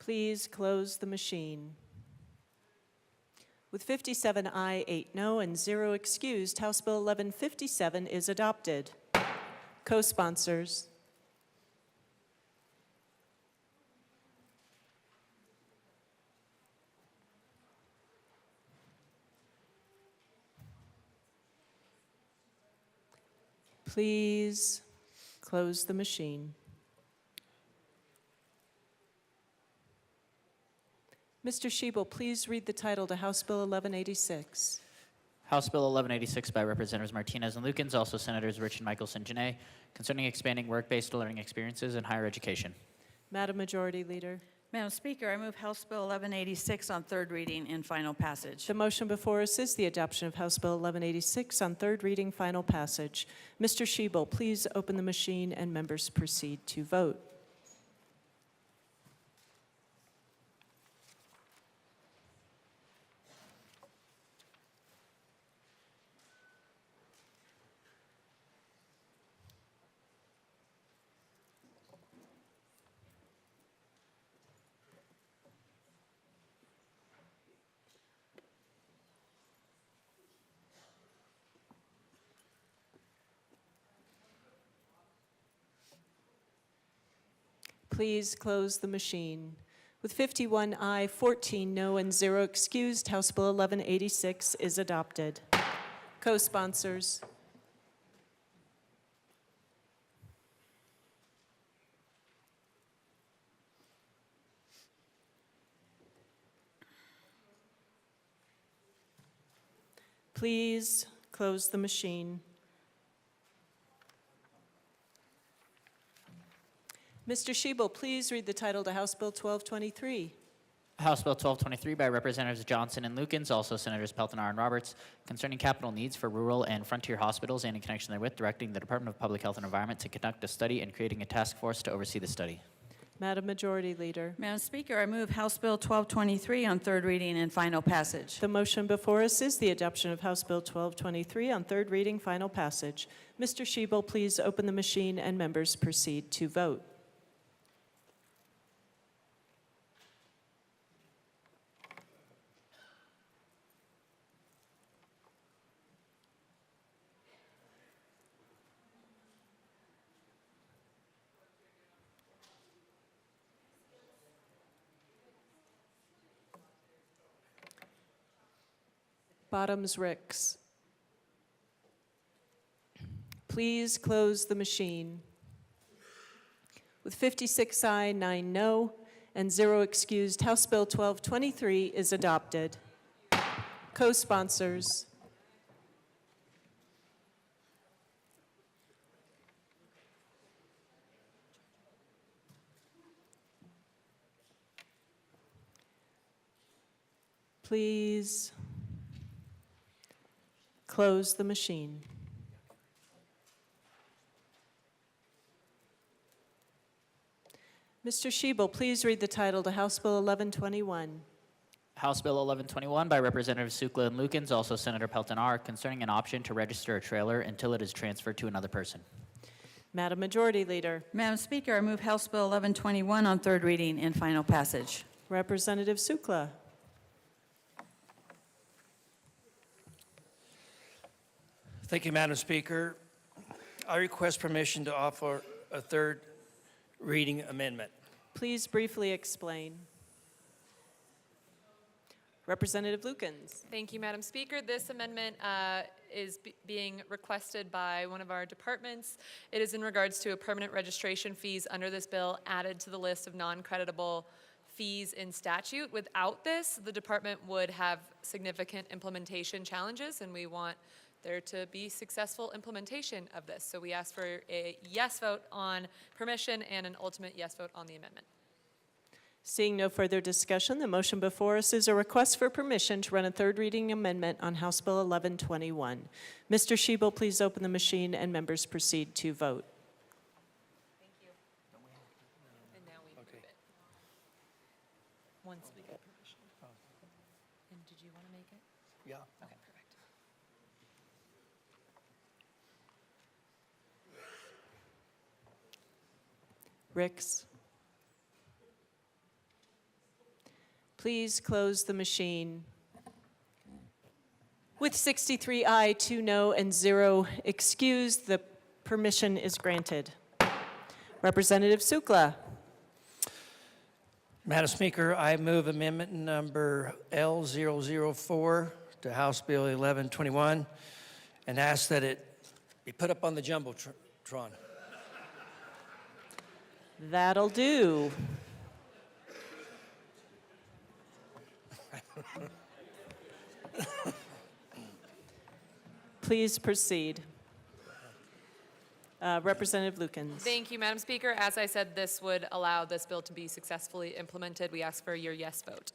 Please close the machine. With 57 aye, 8 no, and 0 excused, House Bill 1157 is adopted. Co-sponsors. Please close the machine. Mr. Shebel, please read the title to House Bill 1186. House Bill 1186 by Representatives Martinez and Lukens, also Senators Rich and Michelson-Janae, concerning expanding work-based learning experiences in higher education. Madam Majority Leader. Madam Speaker, I move House Bill 1186 on third reading and final passage. The motion before us is the adoption of House Bill 1186 on third reading, final passage. Mr. Schiebel, please open the machine and members proceed to vote. Please close the machine. With 51 aye, 14 no, and 0 excused, House Bill 1186 is adopted. Co-sponsors. Please close the machine. Mr. Schiebel, please read the title to House Bill 1223. House Bill 1223 by Representatives Johnson and Lukens, also Senators Peltonar and Roberts, concerning capital needs for rural and frontier hospitals and in connection therewith, directing the Department of Public Health and Environment to conduct a study and creating a task force to oversee the study. Madam Majority Leader. Madam Speaker, I move House Bill 1223 on third reading and final passage. The motion before us is the adoption of House Bill 1223 on third reading, final passage. Mr. Schiebel, please open the machine and members proceed to vote. Bottoms Ricks. Please close the machine. With 56 aye, 9 no, and 0 excused, House Bill 1223 is adopted. Co-sponsors. Please close the machine. Mr. Schiebel, please read the title to House Bill 1121. House Bill 1121 by Representatives Sukla and Lukens, also Senator Peltonar, concerning an option to register a trailer until it is transferred to another person. Madam Majority Leader. Madam Speaker, I move House Bill 1121 on third reading and final passage. Representative Sukla. Thank you, Madam Speaker. I request permission to offer a third reading amendment. Please briefly explain. Representative Lukens. Thank you, Madam Speaker. This amendment is being requested by one of our departments. It is in regards to a permanent registration fees under this bill added to the list of non-creditable fees in statute. Without this, the department would have significant implementation challenges, and we want there to be successful implementation of this. So we ask for a yes vote on permission and an ultimate yes vote on the amendment. Seeing no further discussion, the motion before us is a request for permission to run a third reading amendment on House Bill 1121. Mr. Schiebel, please open the machine and members proceed to vote. Thank you. And now we move it. Once we get permission. And did you want to make it? Yeah. Okay, perfect. Ricks. Please close the machine. With 63 aye, 2 no, and 0 excused, the permission is granted. Representative Sukla. Madam Speaker, I move amendment number L004 to House Bill 1121 and ask that it be put up on the Jumbotron. That'll do. Please proceed. Representative Lukens. Thank you, Madam Speaker. As I said, this would allow this bill to be successfully implemented. We ask for your yes vote.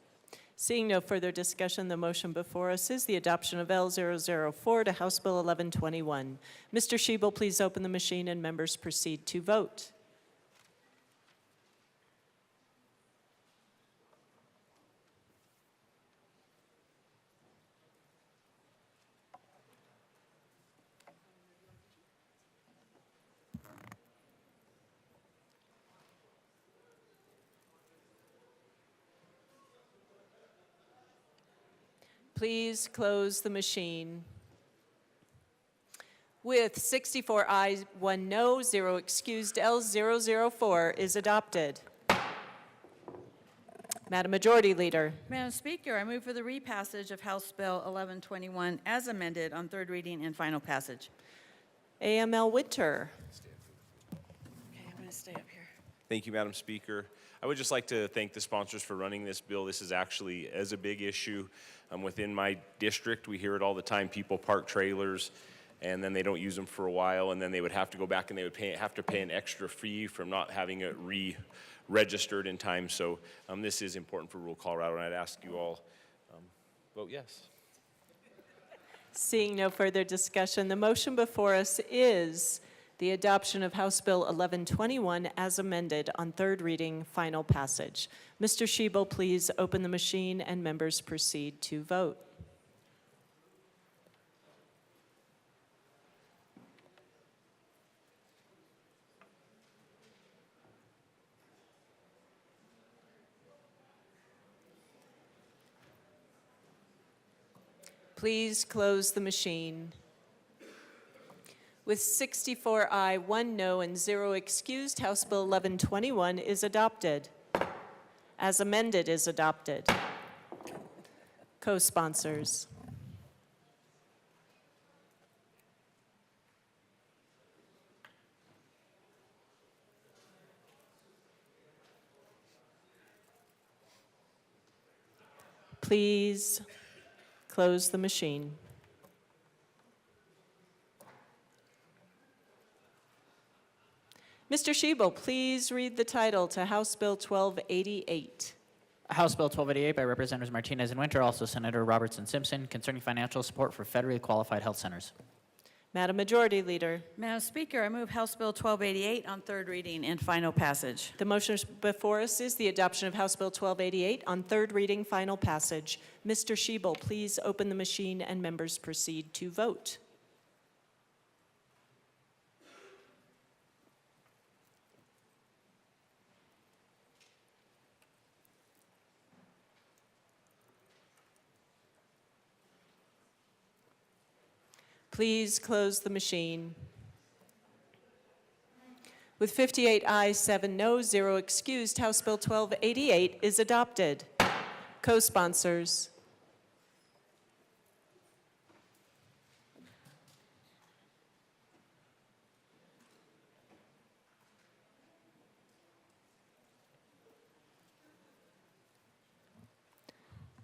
Seeing no further discussion, the motion before us is the adoption of L004 to House Bill 1121. Mr. Shebel, please open the machine and members proceed to vote. Please close the machine. With 64 ayes, 1 no, 0 excused, L004 is adopted. Madam Majority Leader. Madam Speaker, I move for the repassage of House Bill 1121 as amended on third reading and final passage. AML Winter. Okay, I'm going to stay up here. Thank you, Madam Speaker. I would just like to thank the sponsors for running this bill. This is actually a big issue within my district. We hear it all the time. People park trailers and then they don't use them for a while, and then they would have to go back and they would have to pay an extra fee from not having it re-registered in time. So this is important for rural Colorado, and I'd ask you all vote yes. Seeing no further discussion, the motion before us is the adoption of House Bill 1121 as amended on third reading, final passage. Mr. Shebel, please open the machine and members proceed to vote. Please close the machine. With 64 aye, 1 no, and 0 excused, House Bill 1121 is adopted. As amended is adopted. Co-sponsors. Please close the machine. Mr. Shebel, please read the title to House Bill 1288. House Bill 1288 by Representatives Martinez and Winter, also Senator Robertson Simpson, concerning financial support for federally qualified health centers. Madam Majority Leader. Madam Speaker, I move House Bill 1288 on third reading and final passage. The motion before us is the adoption of House Bill 1288 on third reading, final passage. Mr. Shebel, please open the machine and members proceed to vote. Please close the machine. With 58 ayes, 7 no, 0 excused, House Bill 1288 is adopted. Co-sponsors.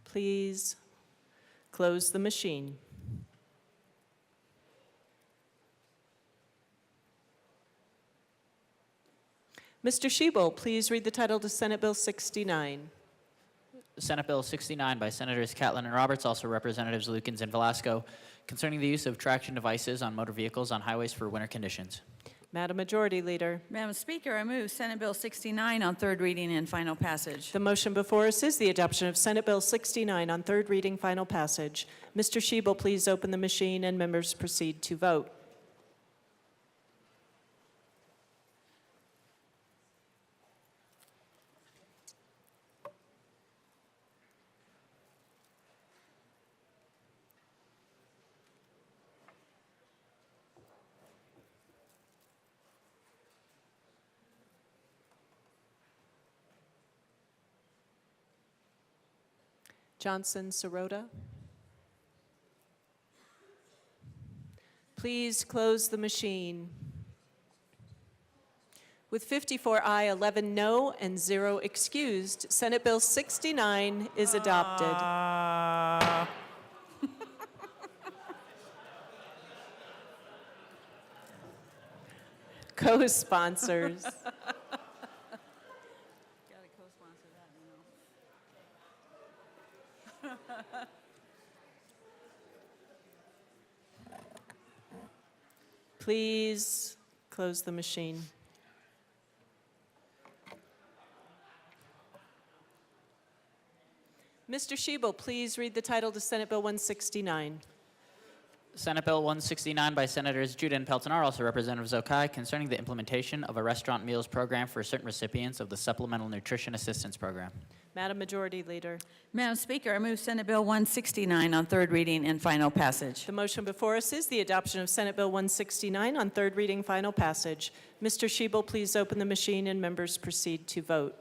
Please close the machine. Mr. Shebel, please read the title to Senate Bill 69. Senate Bill 69 by Senators Catlin and Roberts, also Representatives Lukens and Velasco, concerning the use of traction devices on motor vehicles on highways for winter conditions. Madam Majority Leader. Madam Speaker, I move Senate Bill 69 on third reading and final passage. The motion before us is the adoption of Senate Bill 69 on third reading, final passage. Mr. Shebel, please open the machine and members proceed to vote. Johnson Sirota. Please close the machine. With 54 aye, 11 no, and 0 excused, Senate Bill 69 is adopted. co-sponsors. Gotta co-sponsor that, you know. Please close the machine. Mr. Shebel, please read the title to Senate Bill 169. Senate Bill 169 by Senators Judah and Peltonar, also Representative Zokai, concerning the implementation of a restaurant meals program for certain recipients of the Supplemental Nutrition Assistance Program. Madam Majority Leader. Madam Speaker, I move Senate Bill 169 on third reading and final passage. The motion before us is the adoption of Senate Bill 169 on third reading, final passage. Mr. Shebel, please open the machine and members proceed to vote.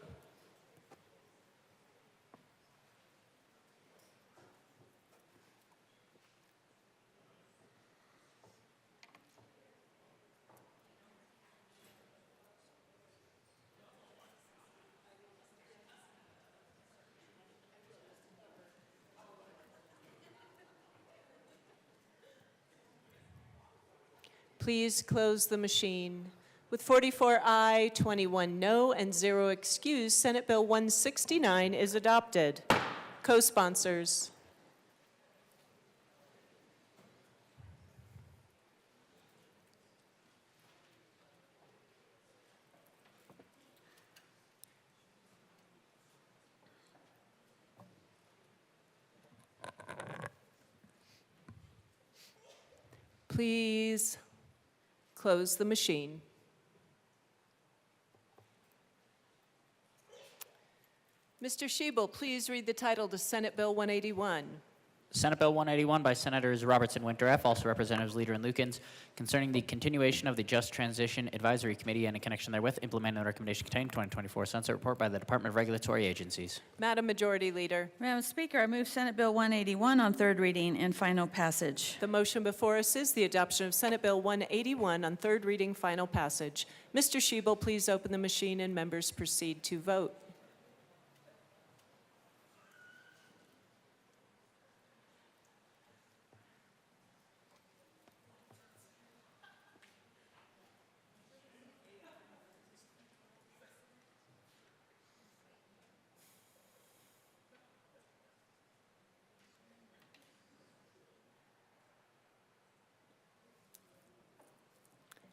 Please close the machine. With 44 aye, 21 no, and 0 excused, Senate Bill 169 is adopted. Co-sponsors. Please close the machine. Mr. Shebel, please read the title to Senate Bill 181. Senate Bill 181 by Senators Robertson, Winter F., also Representatives Leader and Lukens, concerning the continuation of the Just Transition Advisory Committee and in connection therewith, implementing the recommendation contained in 2024 Sunset Report by the Department of Regulatory Agencies. Madam Majority Leader. Madam Speaker, I move Senate Bill 181 on third reading and final passage. The motion before us is the adoption of Senate Bill 181 on third reading, final passage. Mr. Shebel, please open the machine and members proceed to vote.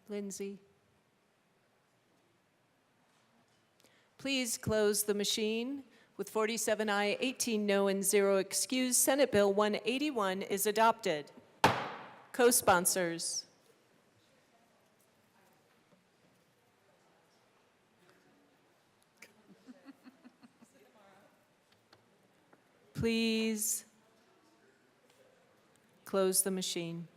Lindsay. Please close the machine. With 47 aye, 18 no, and 0 excused, Senate Bill 181 is adopted. Co-sponsors. Please close the machine.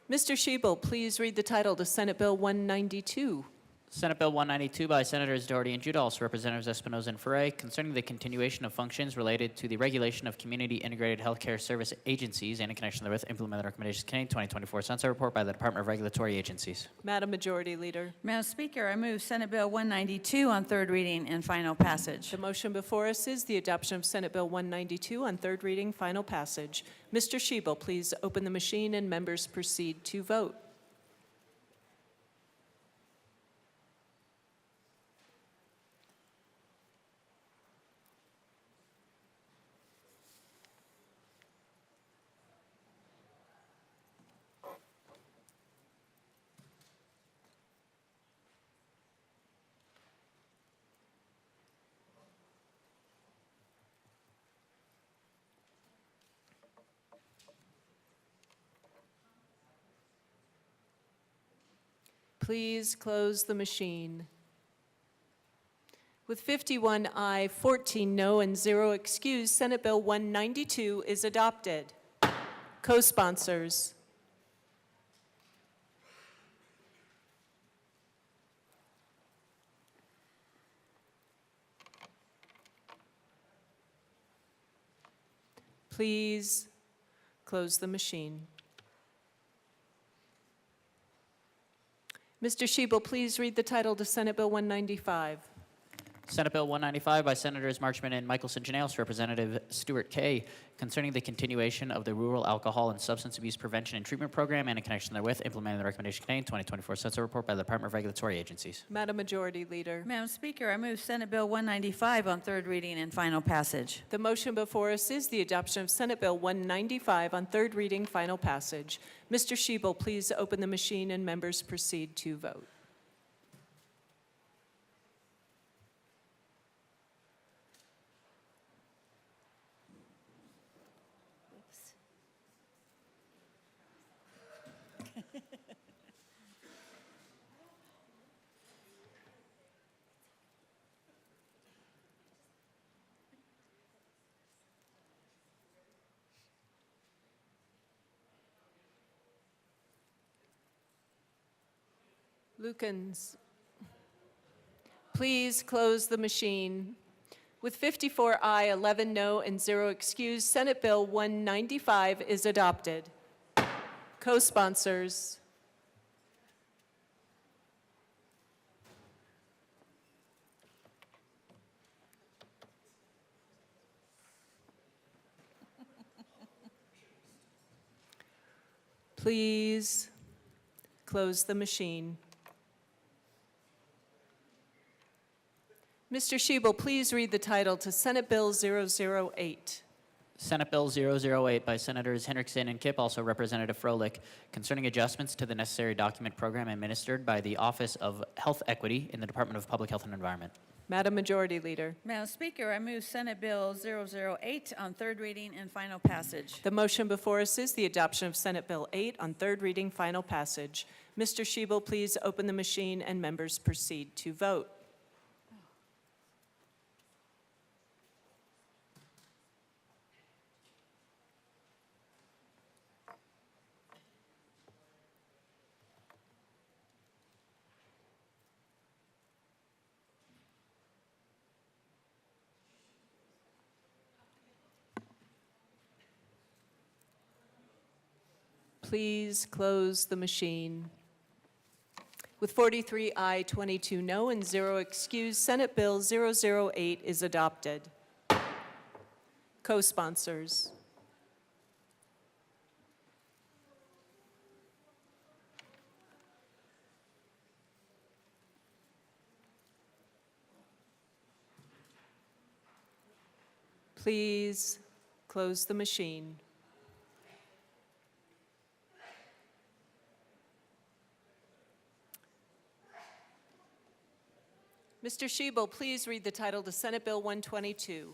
Mr. Shebel, please read the title to Senate Bill 192. Senate Bill 192 by Senators Doherty and Judah, also Representatives Espinoza and Ferre, concerning the continuation of functions related to the regulation of community integrated healthcare service agencies and in connection therewith, implement the recommendations contained in 2024 Sunset Report by the Department of Regulatory Agencies. Madam Majority Leader. Madam Speaker, I move Senate Bill 192 on third reading and final passage. The motion before us is the adoption of Senate Bill 192 on third reading, final passage. Mr. Shebel, please open the machine and members proceed to vote. Please close the machine. With 51 aye, 14 no, and 0 excused, Senate Bill 192 is adopted. Co-sponsors. Please close the machine. Mr. Shebel, please read the title to Senate Bill 195. Senate Bill 195 by Senators Marchman and Michelson Janales, Representative Stuart Kay, concerning the continuation of the Rural Alcohol and Substance Abuse Prevention and Treatment Program and in connection therewith, implementing the recommendation contained 2024 Census Report by the Department of Regulatory Agencies. Madam Majority Leader. Madam Speaker, I move Senate Bill 195 on third reading and final passage. The motion before us is the adoption of Senate Bill 195 on third reading, final passage. Mr. Schiebel, please open the machine and members proceed to vote. Lukens, please close the machine. With 54 aye, 11 no, and 0 excused, Senate Bill 195 is adopted. Co-sponsors. Please close the machine. Mr. Schiebel, please read the title to Senate Bill 008. Senate Bill 008 by Senators Hendrickson and Kipp, also Representative Froelich, concerning adjustments to the necessary document program administered by the Office of Health Equity in the Department of Public Health and Environment. Madam Majority Leader. Madam Speaker, I move Senate Bill 008 on third reading and final passage. The motion before us is the adoption of Senate Bill 8 on third reading, final passage. Mr. Schiebel, please open the machine and members proceed to vote. Please close the machine. With 43 aye, 22 no, and 0 excused, Senate Bill 008 is adopted. Co-sponsors. Please close the machine. Mr. Schiebel, please read the title to Senate Bill 122.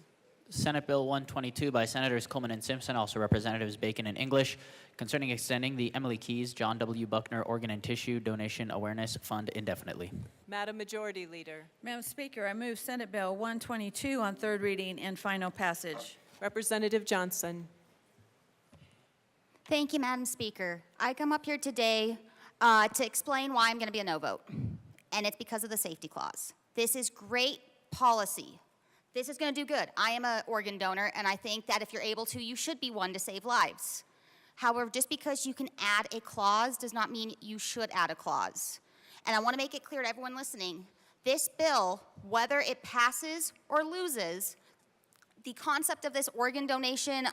Senate Bill 122 by Senators Coleman and Simpson, also Representatives Bacon and English, concerning extending the Emily Keyes, John W. Buckner Organ and Tissue Donation Awareness Fund indefinitely. Madam Majority Leader. Madam Speaker, I move Senate Bill 122 on third reading and final passage. Representative Johnson. Thank you, Madam Speaker. I come up here today to explain why I'm going to be a no vote, and it's because of the safety clause. This is great policy. This is going to do good. I am an organ donor, and I think that if you're able to, you should be one to save lives. However, just because you can add a clause does not mean you should add a clause. And I want to make it clear to everyone listening, this bill, whether it passes or loses, the concept of this organ donation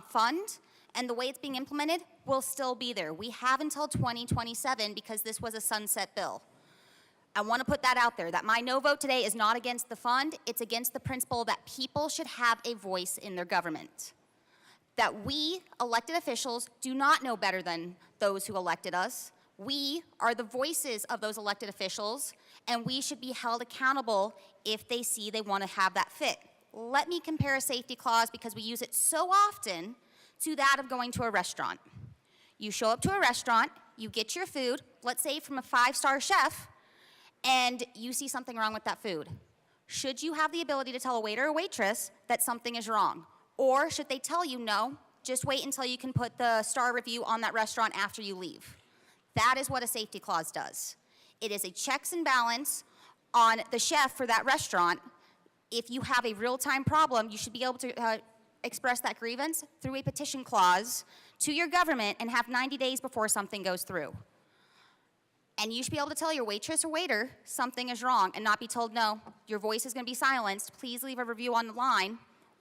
fund and the way it's being implemented will still be there. We have until 2027 because this was a sunset bill. I want to put that out there, that my no vote today is not against the fund, it's against the principle that people should have a voice in their government. That we, elected officials, do not know better than those who elected us. We are the voices of those elected officials, and we should be held accountable if they see they want to have that fit. Let me compare a safety clause, because we use it so often, to that of going to a restaurant. You show up to a restaurant, you get your food, let's say from a 5-star chef, and you see something wrong with that food. Should you have the ability to tell a waiter or waitress that something is wrong? Or should they tell you, no, just wait until you can put the star review on that restaurant after you leave? That is what a safety clause does. It is a checks and balance on the chef for that restaurant. If you have a real-time problem, you should be able to express that grievance through a petition clause to your government and have 90 days before something goes through. And you should be able to tell your waitress or waiter something is wrong and not be told, no, your voice is going to be silenced. Please leave a review online.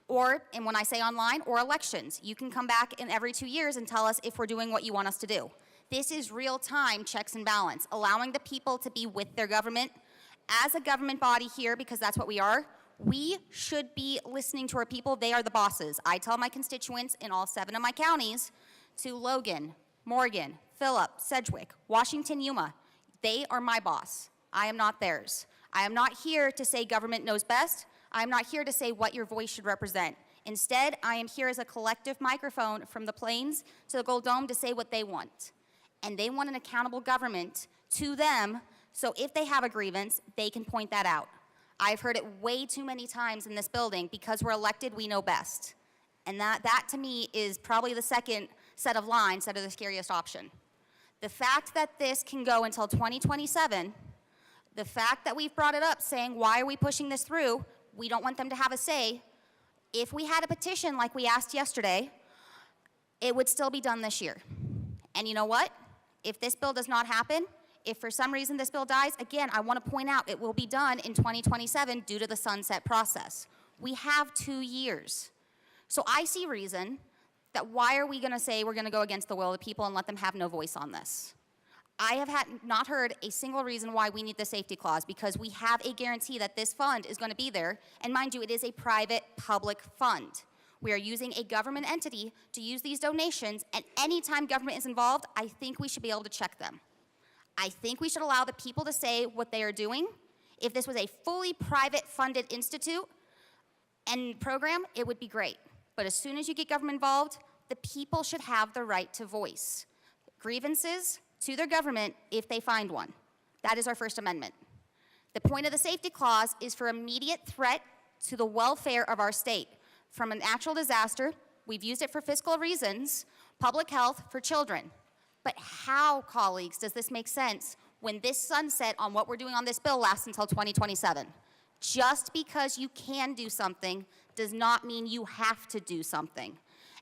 Or, and when I say online, or elections. You can come back in every 2 years and tell us if we're doing what you want us to do. This is real-time checks and balance, allowing the people to be with their government. As a government body here, because that's what we are, we should be listening to our people. They are the bosses. I tell my constituents in all 7 of my counties, to Logan, Morgan, Phillip, Sedgwick, Washington, Yuma, they are my boss. I am not theirs. I am not here to say government knows best. I am not here to say what your voice should represent. Instead, I am here as a collective microphone from the Plains to the Gold Dome to say what they want. And they want an accountable government to them, so if they have a grievance, they can point that out. I've heard it way too many times in this building, because we're elected, we know best. And that to me is probably the second set of lines that are the scariest option. The fact that this can go until 2027, the fact that we've brought it up saying, why are we pushing this through? We don't want them to have a say. If we had a petition like we asked yesterday, it would still be done this year. And you know what? If this bill does not happen, if for some reason this bill dies, again, I want to point out it will be done in 2027 due to the sunset process. We have 2 years. So I see reason that why are we going to say we're going to go against the will of the people and let them have no voice on this? I have not heard a single reason why we need the safety clause, because we have a guarantee that this fund is going to be there. And mind you, it is a private-public fund. We are using a government entity to use these donations, and anytime government is involved, I think we should be able to check them. I think we should allow the people to say what they are doing. If this was a fully private-funded institute and program, it would be great. But as soon as you get government involved, the people should have the right to voice grievances to their government if they find one. That is our First Amendment. The point of the safety clause is for immediate threat to the welfare of our state. From a natural disaster, we've used it for fiscal reasons, public health, for children. But how, colleagues, does this make sense when this sunset on what we're doing on this bill lasts until 2027? Just because you can do something does not mean you have to do something.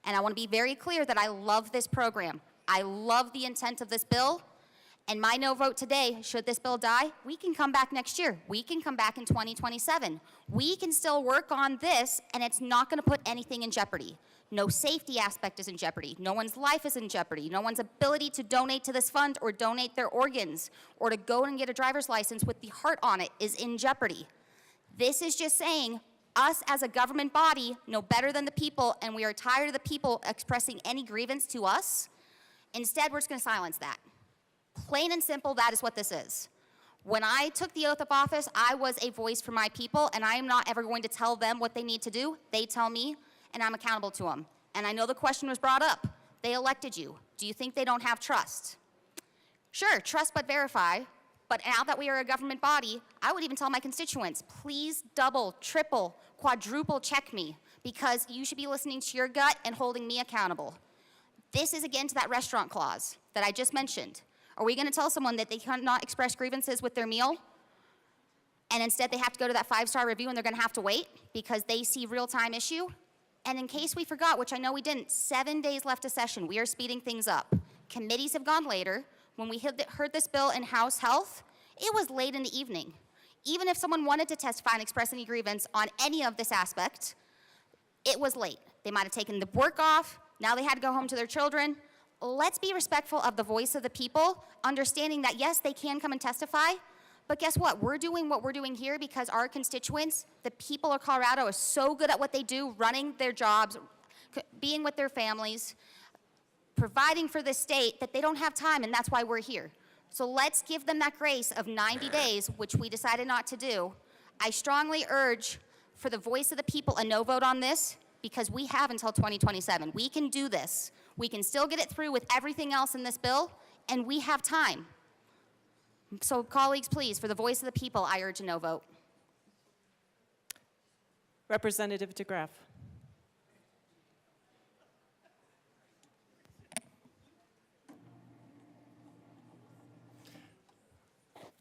And I want to be very clear that I love this program. I love the intent of this bill. And my no vote today, should this bill die, we can come back next year. We can come back in 2027. We can still work on this, and it's not going to put anything in jeopardy. No safety aspect is in jeopardy. No one's life is in jeopardy. No one's ability to donate to this fund or donate their organs or to go and get a driver's license with the heart on it is in jeopardy. This is just saying us as a government body know better than the people, and we are tired of the people expressing any grievance to us. Instead, we're just going to silence that. Plain and simple, that is what this is. When I took the oath of office, I was a voice for my people, and I am not ever going to tell them what they need to do. They tell me, and I'm accountable to them. And I know the question was brought up. They elected you. Do you think they don't have trust? Sure, trust but verify. But now that we are a government body, I would even tell my constituents, please double, triple, quadruple check me, because you should be listening to your gut and holding me accountable. This is again to that restaurant clause that I just mentioned. Are we going to tell someone that they cannot express grievances with their meal, and instead they have to go to that 5-star review and they're going to have to wait because they see real-time issue? And in case we forgot, which I know we didn't, 7 days left of session. We are speeding things up. Committees have gone later. When we heard this bill in House Health, it was late in the evening. Even if someone wanted to testify and express any grievance on any of this aspect, it was late. They might have taken the work off. Now they had to go home to their children. Let's be respectful of the voice of the people, understanding that, yes, they can come and testify, but guess what? We're doing what we're doing here because our constituents, the people of Colorado, are so good at what they do, running their jobs, being with their families, providing for the state, that they don't have time, and that's why we're here. So let's give them that grace of 90 days, which we decided not to do. I strongly urge for the voice of the people a no vote on this, because we have until 2027. We can do this. We can still get it through with everything else in this bill, and we have time. So colleagues, please, for the voice of the people, I urge a no vote. Representative DeGraff.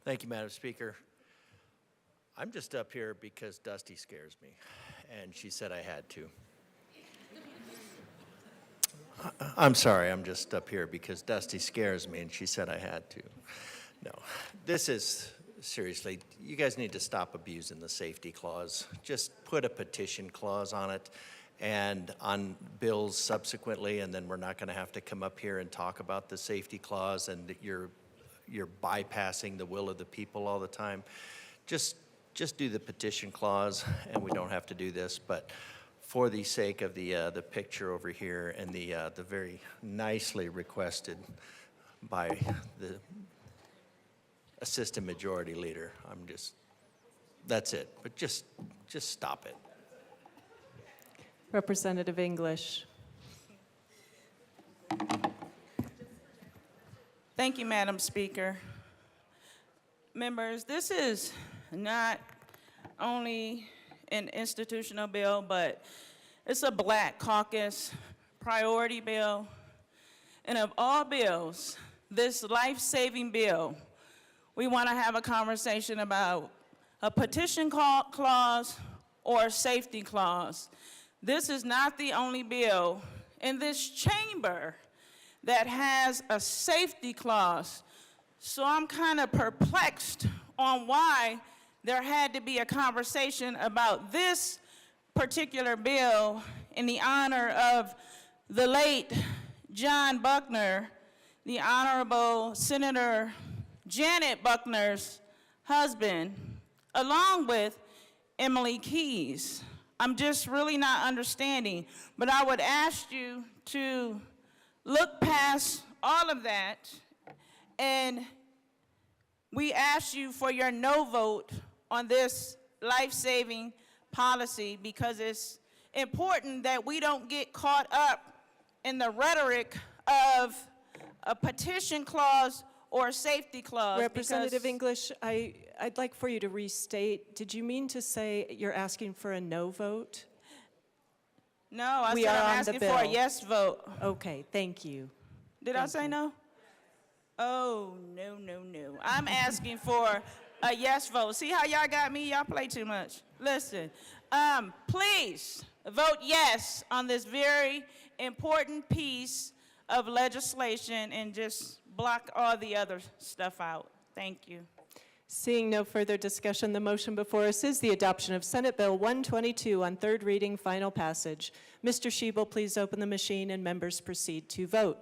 Thank you, Madam Speaker. I'm just up here because Dusty scares me, and she said I had to. I'm sorry, I'm just up here because Dusty scares me, and she said I had to. No, this is, seriously, you guys need to stop abusing the safety clause. Just put a petition clause on it and on bills subsequently, and then we're not going to have to come up here and talk about the safety clause and that you're bypassing the will of the people all the time. Just do the petition clause, and we don't have to do this. But for the sake of the picture over here and the very nicely requested by the Assistant Majority Leader, that's it. But just stop it. Representative English. Thank you, Madam Speaker. Members, this is not only an institutional bill, but it's a Black Caucus priority bill. And of all bills, this life-saving bill, we want to have a conversation about a petition clause or a safety clause. This is not the only bill in this chamber that has a safety clause. So I'm kind of perplexed on why there had to be a conversation about this particular bill in the honor of the late John Buckner, the Honorable Senator Janet Buckner's husband, along with Emily Keyes. I'm just really not understanding, but I would ask you to look past all of that, and we ask you for your no vote on this life-saving policy, because it's important that we don't get caught up in the rhetoric of a petition clause or a safety clause. Representative English, I'd like for you to restate. Did you mean to say you're asking for a no vote? No, I said I'm asking for a yes vote. Okay, thank you. Did I say no? Oh, no, no, no. I'm asking for a yes vote. See how y'all got me? Y'all play too much. Listen, please vote yes on this very important piece of legislation and just block all the other stuff out. Thank you. Seeing no further discussion, the motion before us is the adoption of Senate Bill 122 on third reading, final passage. Mr. Schiebel, please open the machine and members proceed to vote.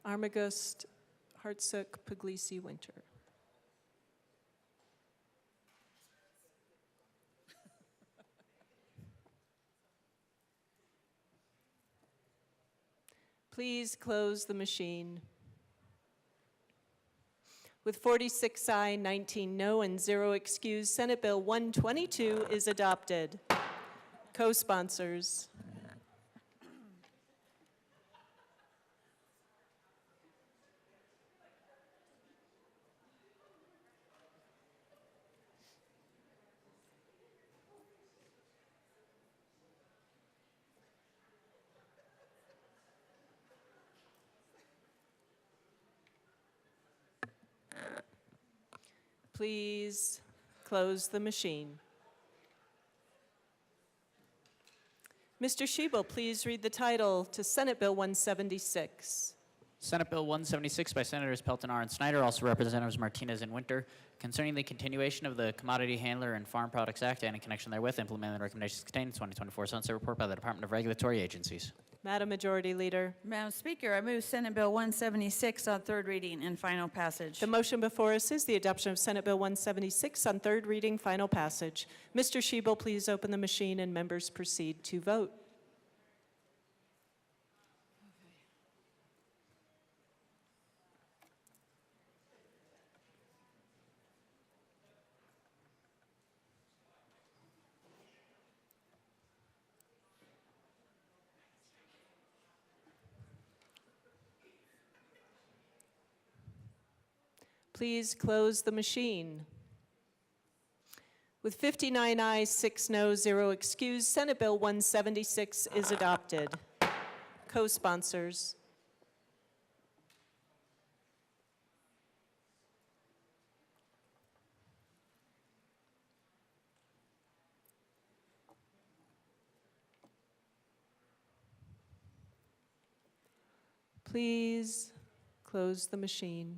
Armagust, Hartsook, Puglisi, Winter. Please close the machine. With 46 aye, 19 no, and 0 excused, Senate Bill 122 is adopted. Co-sponsors. Please close the machine. Mr. Schiebel, please read the title to Senate Bill 176. Senate Bill 176 by Senators Pelton, R. and Snyder, also Representatives Martinez and Winter, concerning the continuation of the Commodity Handler and Farm Products Act and in connection therewith, implementing the recommendations contained in the 2024 Sunset Report by the Department of Regulatory Agencies. Madam Majority Leader. Madam Speaker, I move Senate Bill 176 on third reading and final passage. The motion before us is the adoption of Senate Bill 176 on third reading, final passage. Mr. Schiebel, please open the machine and members proceed to vote. Please close the machine. With 59 ayes, 6 noes, 0 excused, Senate Bill 176 is adopted. Co-sponsors. Please close the machine.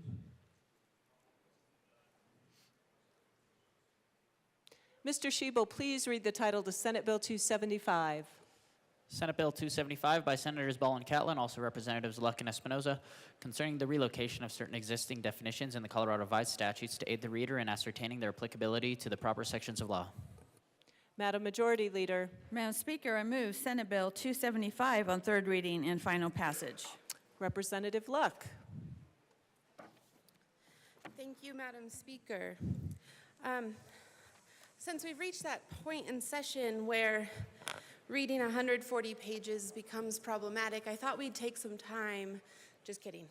Mr. Shebel, please read the title to Senate Bill 275. Senate Bill 275 by Senators Ball and Catlin, also Representatives Luck and Espinoza, concerning the relocation of certain existing definitions in the Colorado Revised Statutes to aid the reader in ascertaining their applicability to the proper sections of law. Madam Majority Leader. Madam Speaker, I move Senate Bill 275 on third reading and final passage. Representative Luck. Thank you, Madam Speaker. Since we've reached that point in session where reading 140 pages becomes problematic, I thought we'd take some time. Just kidding.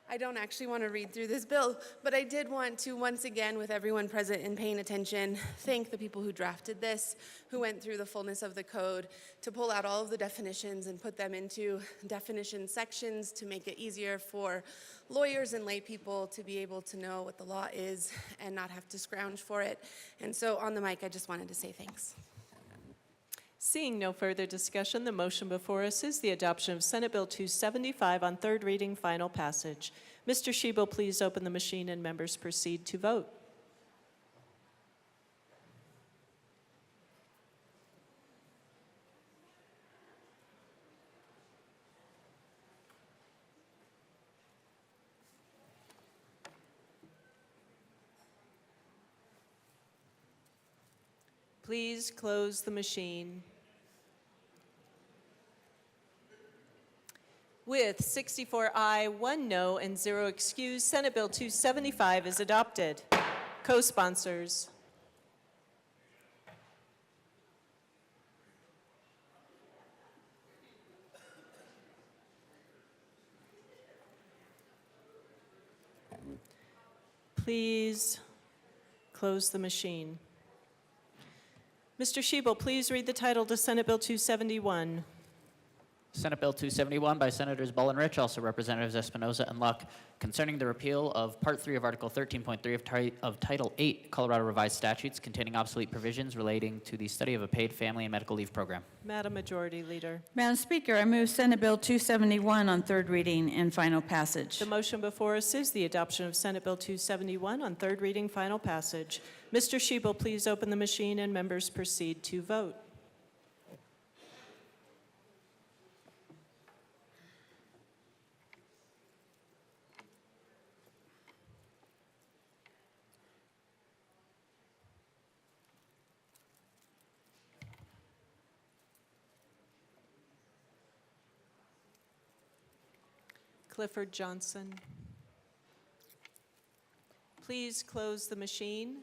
I don't actually want to read through this bill, but I did want to, once again, with everyone present and paying attention, thank the people who drafted this, who went through the fullness of the code to pull out all of the definitions and put them into definition sections to make it easier for lawyers and lay people to be able to know what the law is and not have to scrounge for it. And so on the mic, I just wanted to say thanks. Seeing no further discussion, the motion before us is the adoption of Senate Bill 275 on third reading, final passage. Mr. Shebel, please open the machine and members proceed to vote. Please close the machine. With 64 aye, 1 no, and 0 excused, Senate Bill 275 is adopted. Co-sponsors. Please close the machine. Mr. Shebel, please read the title to Senate Bill 271. Senate Bill 271 by Senators Ball and Rich, also Representatives Espinoza and Luck, concerning the repeal of Part 3 of Article 13.3 of Title 8 Colorado Revised Statutes containing obsolete provisions relating to the study of a paid family and medical leave program. Madam Majority Leader. Madam Speaker, I move Senate Bill 271 on third reading and final passage. The motion before us is the adoption of Senate Bill 271 on third reading, final passage. Mr. Shebel, please open the machine and members proceed to vote. Clifford Johnson. Please close the machine.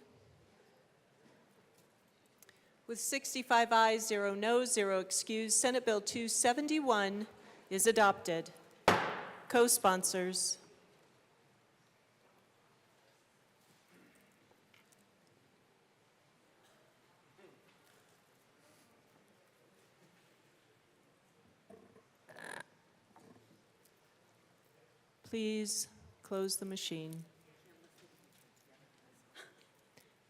With 65 ayes, 0 noes, 0 excused, Senate Bill 271 is adopted. Co-sponsors. Please close the machine.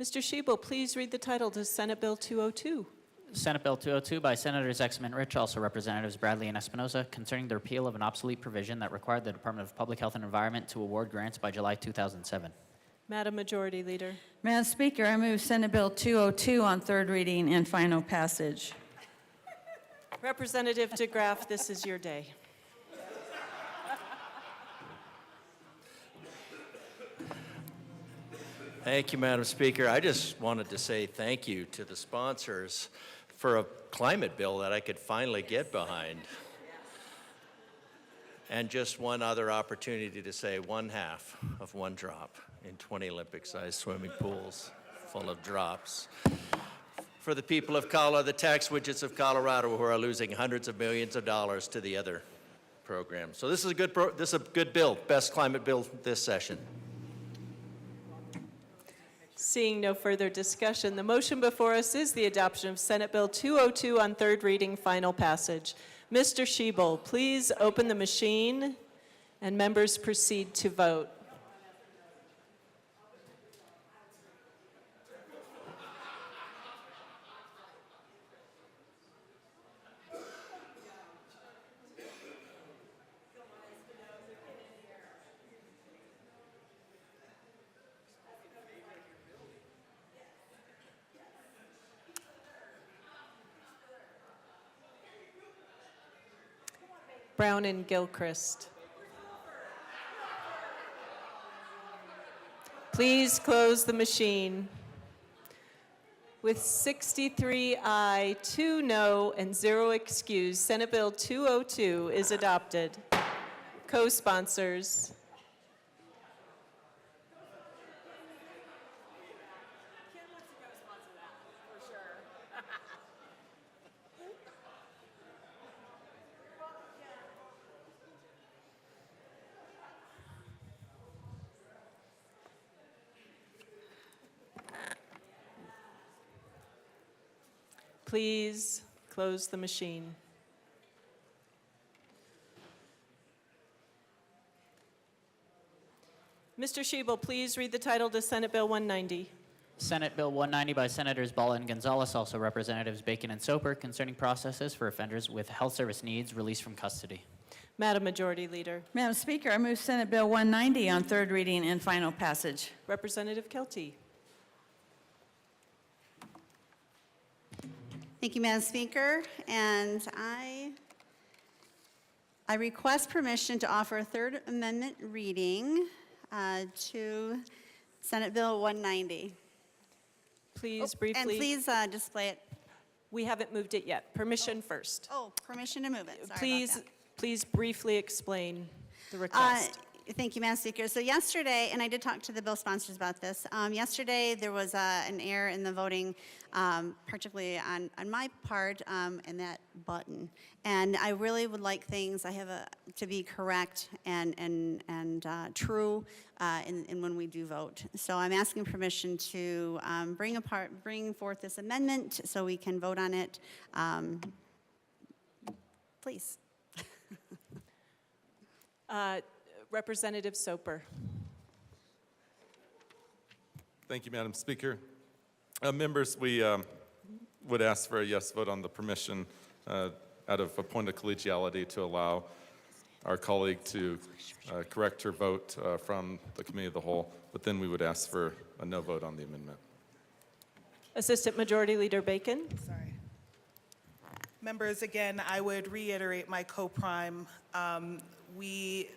Mr. Shebel, please read the title to Senate Bill 202. Senate Bill 202 by Senators Exum and Rich, also Representatives Bradley and Espinoza, concerning the repeal of an obsolete provision that required the Department of Public Health and Environment to award grants by July 2007. Madam Majority Leader. Madam Speaker, I move Senate Bill 202 on third reading and final passage. Representative DeGraff, this is your day. Thank you, Madam Speaker. I just wanted to say thank you to the sponsors for a climate bill that I could finally get behind. And just one other opportunity to say 1/2 of one drop in 20 Olympic-sized swimming pools full of drops. For the people of Colorado, the tax widgets of Colorado who are losing hundreds of millions of dollars to the other programs. So this is a good bill, best climate bill this session. Seeing no further discussion, the motion before us is the adoption of Senate Bill 202 on third reading, final passage. Mr. Schiebel, please open the machine and members proceed to vote. Brown and Gilchrist. Please close the machine. With 63 aye, 2 no, and 0 excused, Senate Bill 202 is adopted. Co-sponsors. Please close the machine. Mr. Schiebel, please read the title to Senate Bill 190. Senate Bill 190 by Senators Bala and Gonzalez, also Representatives Bacon and Soper, concerning processes for offenders with health service needs released from custody. Madam Majority Leader. Madam Speaker, I move Senate Bill 190 on third reading and final passage. Representative Kelty. Thank you, Madam Speaker. And I request permission to offer a third amendment reading to Senate Bill 190. Please briefly. And please display it. We haven't moved it yet. Permission first. Oh, permission to move it. Sorry Please, about that. please briefly explain the request. Thank you, Madam Speaker. So yesterday, and I did talk to the bill sponsors about this, yesterday there was an error in the voting, particularly on my part, in that button. And I really would like things, to be correct and true in when we do vote. So I'm asking permission to bring forth this amendment so we can vote on it. Please. Representative Soper. Thank you, Madam Speaker. Members, we would ask for a yes vote on the permission out of a point of collegiality to allow our colleague to correct her vote from the Committee of the Whole, but then we would ask for a no vote on the amendment. Assistant Majority Leader Bacon. Sorry. Members, again, I would reiterate my co-prime. We,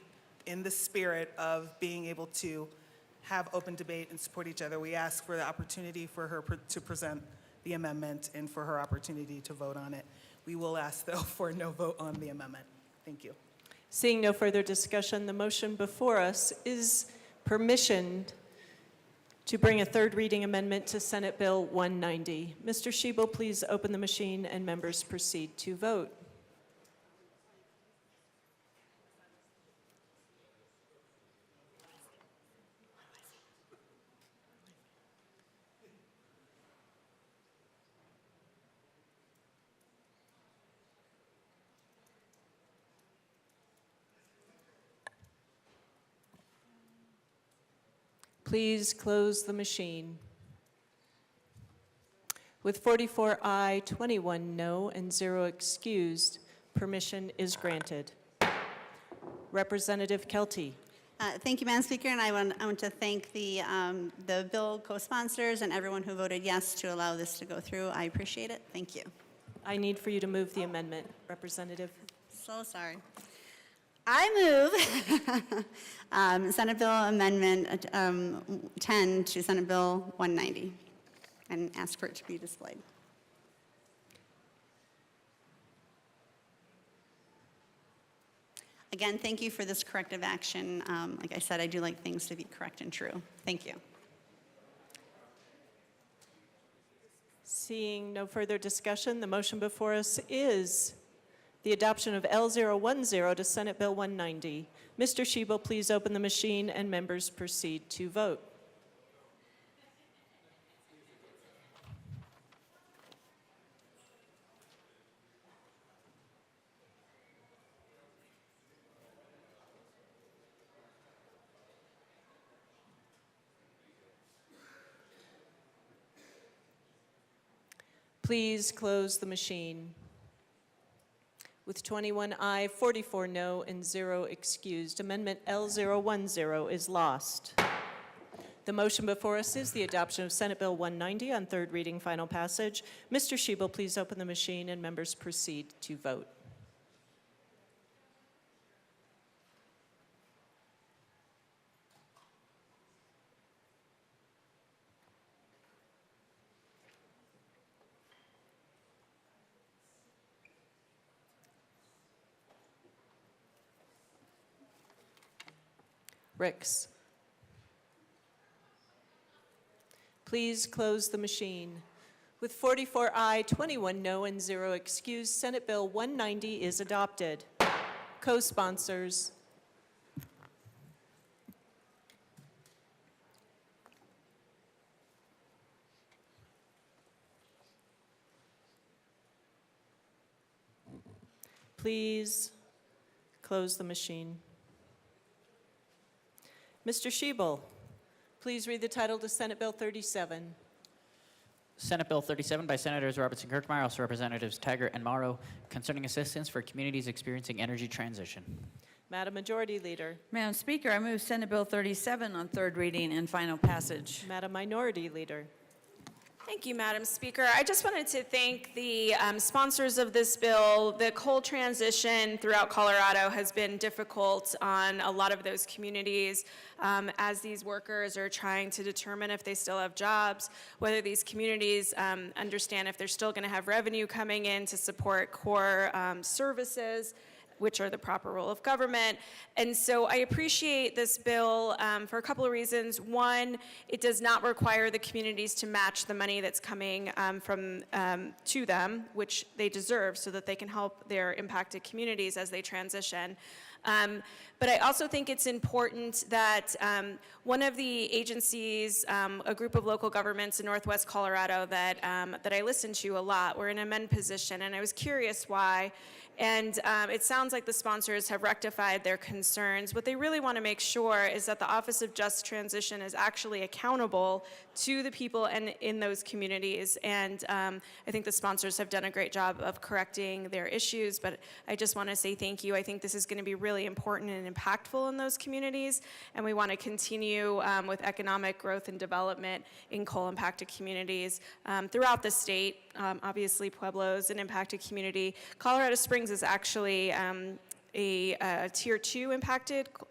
in the spirit of being able to have open debate and support each other, we ask for the opportunity for her to present the amendment and for her opportunity to vote on it. We will ask, though, for a no vote on the amendment. Thank you. Seeing no further discussion, the motion before us is permission to bring a third reading amendment to Senate Bill 190. Mr. Schiebel, please open the machine and members proceed to vote. Please close the machine. With 44 aye, 21 no, and 0 excused, permission is granted. Representative Kelty. Thank you, Madam Speaker, and I want to thank the bill co-sponsors and everyone who voted yes to allow this to go through. I appreciate it. Thank you. I need for you to move the amendment, Representative. So sorry. I move Senate Bill Amendment 10 to Senate Bill 190 and ask for it to be displayed. Again, thank you for this corrective action. Like I said, I do like things to be correct and true. Thank you. Seeing no further discussion, the motion before us is the adoption of L010 to Senate Bill 190. Mr. Schiebel, please open the machine and members proceed to vote. Please close the machine. With 21 aye, 44 no, and 0 excused, Amendment L010 is lost. The motion before us is the adoption of Senate Bill 190 on third reading, final passage. Mr. Schiebel, please open the machine and members proceed to vote. Ricks. Please close the machine. With 44 aye, 21 no, and 0 excused, Senate Bill 190 is adopted. Co-sponsors. Please close the machine. Mr. Schiebel, please read the title to Senate Bill 37. Senate Bill 37 by Senators Robertson Kirkmeyer, also Representatives Taggart and Morrow, concerning assistance for communities experiencing energy transition. Madam Majority Leader. Madam Speaker, I move Senate Bill 37 on third reading and final passage. Madam Minority Leader. Thank you, Madam Speaker. I just wanted to thank the sponsors of this bill. The coal transition throughout Colorado has been difficult on a lot of those communities as these workers are trying to determine if they still have jobs, whether these communities understand if they're still going to have revenue coming in to support core services, which are the proper role of government. And so I appreciate this bill for a couple of reasons. One, it does not require the communities to match the money that's coming to them, which they deserve, so that they can help their impacted communities as they transition. But I also think it's important that one of the agencies, a group of local governments in Northwest Colorado that I listen to a lot, were in a men position, and I was curious why. And it sounds like the sponsors have rectified their concerns. What they really want to make sure is that the Office of Just Transition is actually accountable to the people in those communities. And I think the sponsors have done a great job of correcting their issues, but I just want to say thank you. I think this is going to be really important and impactful in those communities, and we want to continue with economic growth and development in coal-impacted communities throughout the state. Obviously, Pueblo's an impacted community. Colorado Springs is actually a tier 2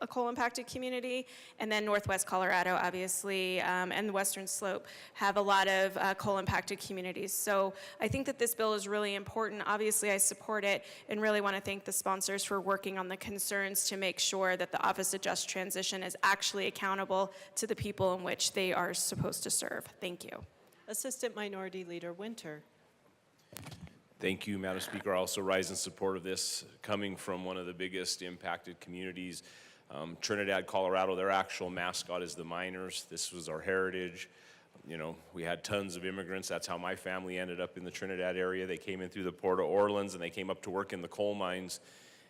coal-impacted community, and then Northwest Colorado, obviously, and the Western Slope have a lot of coal-impacted communities. So I think that this bill is really important. Obviously, I support it and really want to thank the sponsors for working on the concerns to make sure that the Office of Just Transition is actually accountable to the people in which they are supposed to serve. Thank you. Assistant Minority Leader Winter. Thank you, Madam Speaker. I also rise in support of this, coming from one of the biggest impacted communities, Trinidad, Colorado. Their actual mascot is the miners. This was our heritage. You know, we had tons of immigrants. That's how my family ended up in the Trinidad area. They came in through the Port of Orleans, and they came up to work in the coal mines.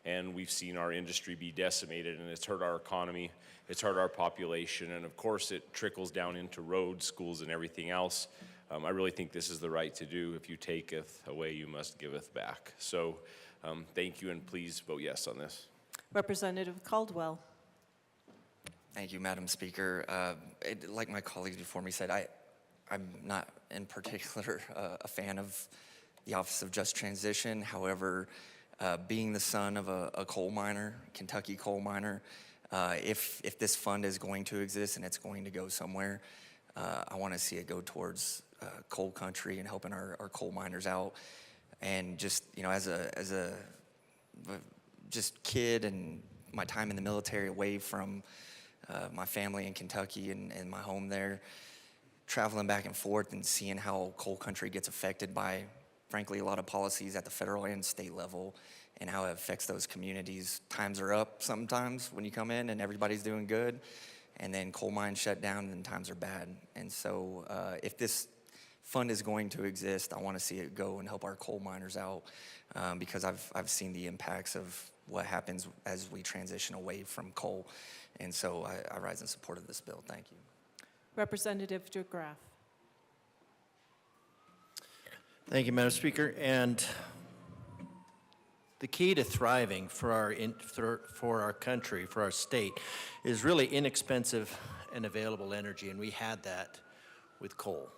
And we've seen our industry be decimated, and it's hurt our economy. It's hurt our population. And of course, it trickles down into roads, schools, and everything else. I really think this is the right to do. If you taketh away, you must giveth back. So thank you, and please vote yes on this. Representative Caldwell. Thank you, Madam Speaker. Like my colleagues before me said, I'm not in particular a fan of the Office of Just Transition. However, being the son of a coal miner, Kentucky coal miner, if this fund is going to exist and it's going to go somewhere, I want to see it go towards coal country and helping our coal miners out. And just, you know, as a just kid and my time in the military away from my family in Kentucky and my home there, traveling back and forth and seeing how coal country gets affected by, frankly, a lot of policies at the federal and state level, and how it affects those communities. Times are up sometimes when you come in and everybody's doing good, and then coal mines shut down and times are bad. And so if this fund is going to exist, I want to see it go and help our coal miners out, because I've seen the impacts of what happens as we transition away from coal. And so I rise in support of this bill. Thank you. Representative DeGraff. Thank you, Madam Speaker. And the key to thriving for our country, for our state, is really inexpensive and available energy, and we had that with coal.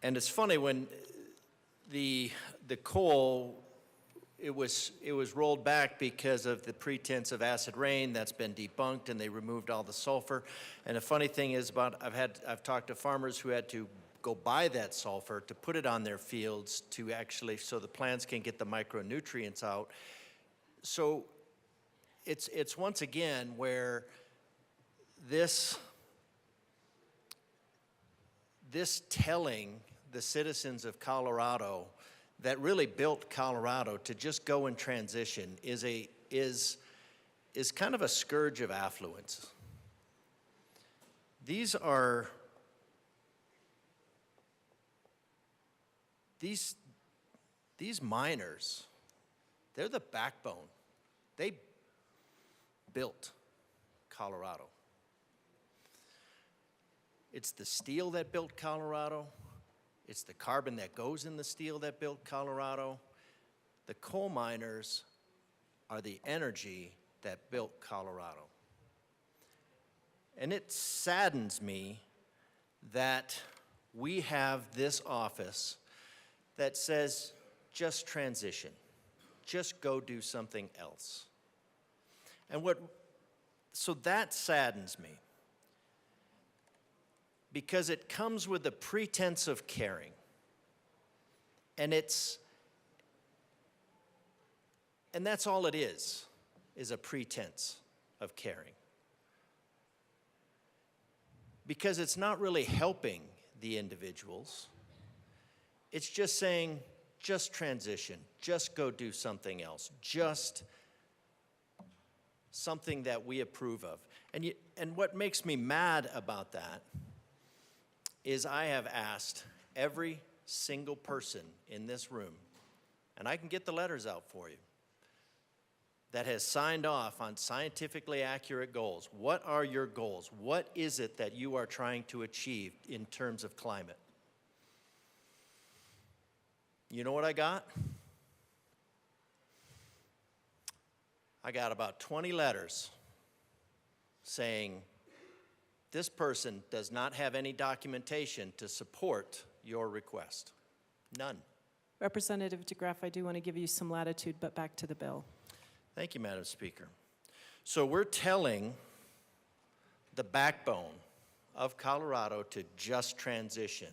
And it's funny, when the coal, it was rolled back because of the pretense of acid rain. That's been debunked, and they removed all the sulfur. And the funny thing is, I've talked to farmers who had to go buy that sulfur to put it on their fields to actually, so the plants can get the micronutrients out. So it's once again where this telling the citizens of Colorado that really built Colorado to just go and transition is kind of a scourge of affluence. These miners, they're the backbone. They built Colorado. It's the steel that built Colorado. It's the carbon that goes in the steel that built Colorado. The coal miners are the energy that built Colorado. And it saddens me that we have this office that says, just transition, just go do something else. So that saddens me, because it comes with the pretense of caring. And that's all it is a pretense of caring. Because it's not really helping the individuals. It's just saying, just transition, just go do something else, just something that we approve of. And what makes me mad about that is I have asked every single person in this room, and I can get the letters out for you, that has signed off on scientifically accurate goals. What are your goals? What is it that you are trying to achieve in terms of climate? You know what I got? I got about 20 letters saying, this person does not have any documentation to support your request. None. Representative DeGraff, I do want to give you some latitude, but back to the bill. Thank you, Madam Speaker. So we're telling the backbone of Colorado to just transition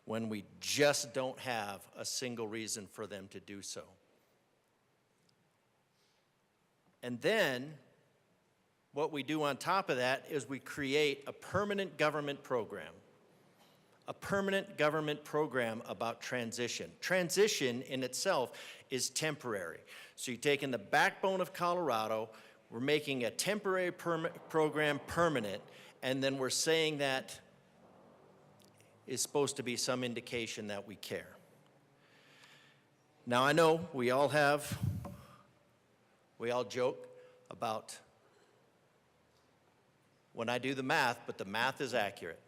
when we just don't have a single reason for them to do so. And then what we do on top of that is we create a permanent government program about transition. Transition in itself is temporary. So you're taking the backbone of Colorado, we're making a temporary program permanent, and then we're saying that is supposed to be some indication that we care. Now I know we all joke about when I do the math, but the math is accurate.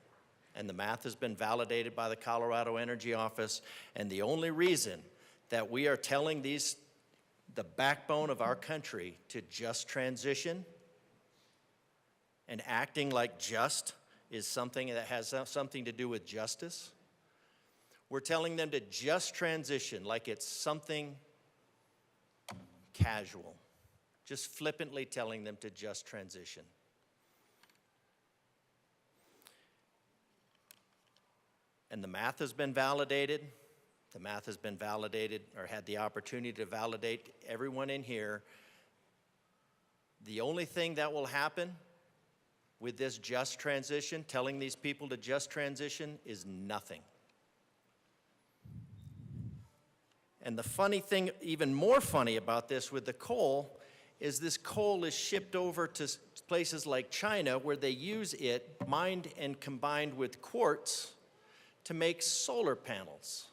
And the math has been validated by the Colorado Energy Office. And the only reason that we are telling the backbone of our country to just transition and acting like just is something that has something to do with justice. We're telling them to just transition like it's something casual. Just flippantly telling them to just transition. And the math has been validated. The math has been validated, or had the opportunity to validate everyone in here. The only thing that will happen with this just transition, telling these people to just transition, is nothing. And the funny thing, even more funny about this with the coal, is this coal is shipped over to places like China, where they use it mined and combined with quartz to make solar panels.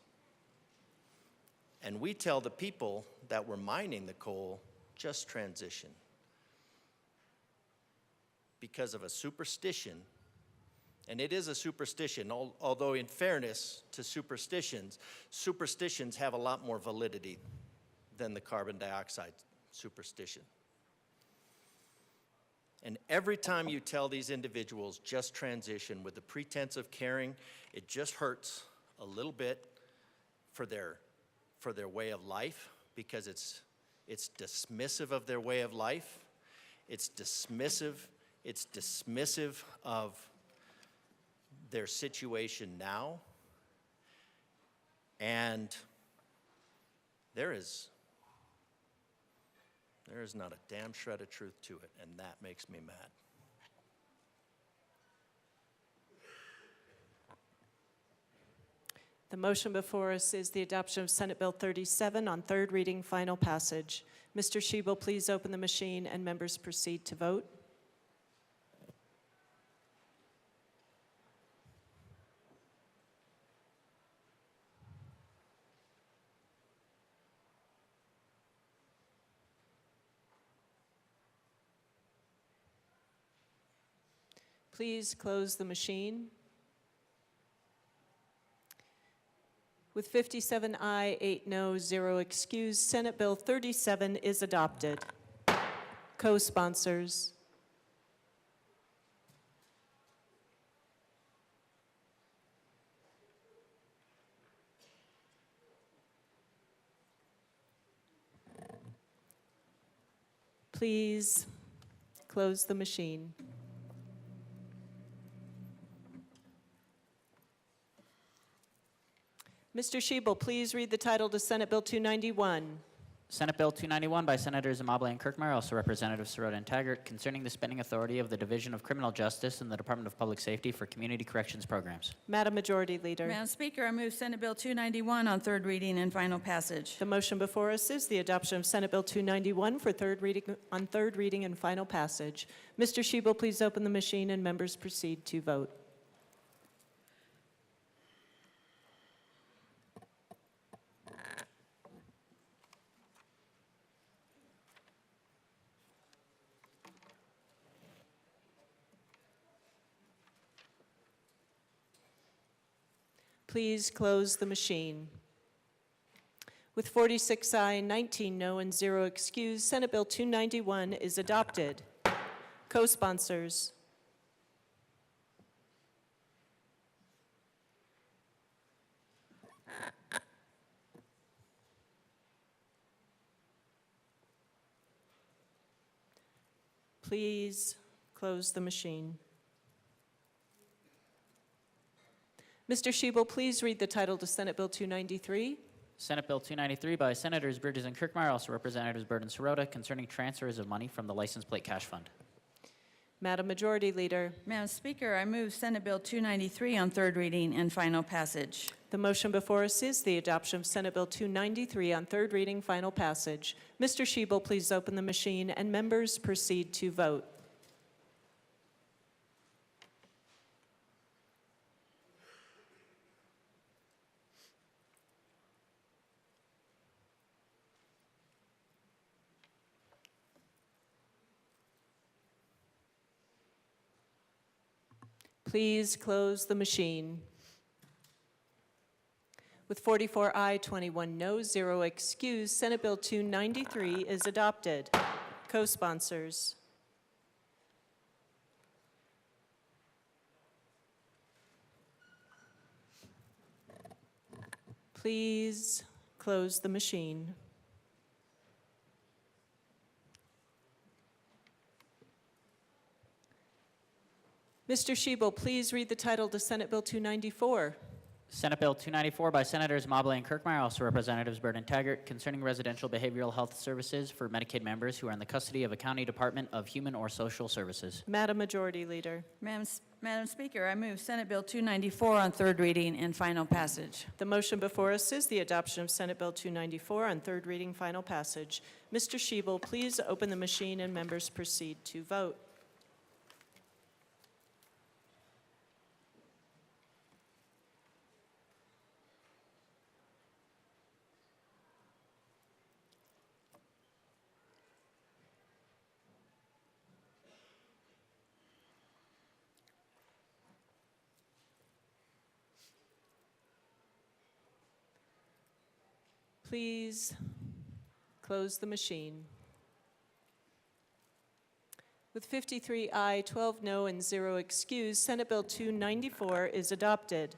And we tell the people that we're mining the coal, just transition. Because of a superstition And it is a superstition, although in fairness to superstitions, superstitions have a lot more validity than the carbon dioxide superstition. And every time you tell these individuals just transition with the pretense of caring, it just hurts a little bit for their way of life, because it's dismissive of their way of life. It's dismissive of their situation now. And there is not a damn shred of truth to it, and that makes me mad. The motion before us is the adoption of Senate Bill 37 on third reading, final passage. Mr. Schiebel, please open the machine and members proceed to vote. Please close the machine. With 57 aye, 8 no, 0 excused, Senate Bill 37 is adopted. Co-sponsors. Please close the machine. Mr. Schiebel, please read the title to Senate Bill 291. Senate Bill 291 by Senators Amabile and Kirkmeyer, also Representatives Sirota and Taggart, concerning the spending authority of the Division of Criminal Justice and the Department of Public Safety for community corrections programs. Madam Majority Leader. Madam Speaker, I move Senate Bill 291 on third reading and final passage. The motion before us is the adoption of Senate Bill 291 for third reading and final passage. Mr. Schiebel, please open the machine and members proceed to vote. Please close the machine. With 46 aye, 19 no, and 0 excused, Senate Bill 291 is adopted. Co-sponsors. Please close the machine. Mr. Schiebel, please read the title to Senate Bill 293. Senate Bill 293 by Senators Bridges and Kirkmeyer, also Representatives Byrd and Sirota, concerning transfers of money from the License Plate Cash Fund. Madam Majority Leader. Madam Speaker, I move Senate Bill 293 on third reading and final passage. The motion before us is the adoption of Senate Bill 293 on third reading, final passage. Mr. Schiebel, please open the machine and members proceed to vote. Please close the machine. With 44 aye, 21 no, 0 excused, Senate Bill 293 is adopted. Co-sponsors. Please close the machine. Mr. Schiebel, please read the title to Senate Bill 294. Senate Bill 294 by Senators Amabile and Kirkmeyer, also Representatives Byrd and Taggart, concerning residential behavioral health services for Medicaid members who are in the custody of a county Department of Human or Social Services. Madam Majority Leader. Madam Speaker, I move Senate Bill 294 on third reading and final passage. The motion before us is the adoption of Senate Bill 294 on third reading, final passage. Mr. Schiebel, please open the machine and members proceed to vote. Please close the machine. With 53 aye, 12 no, and 0 excused, Senate Bill 294 is adopted.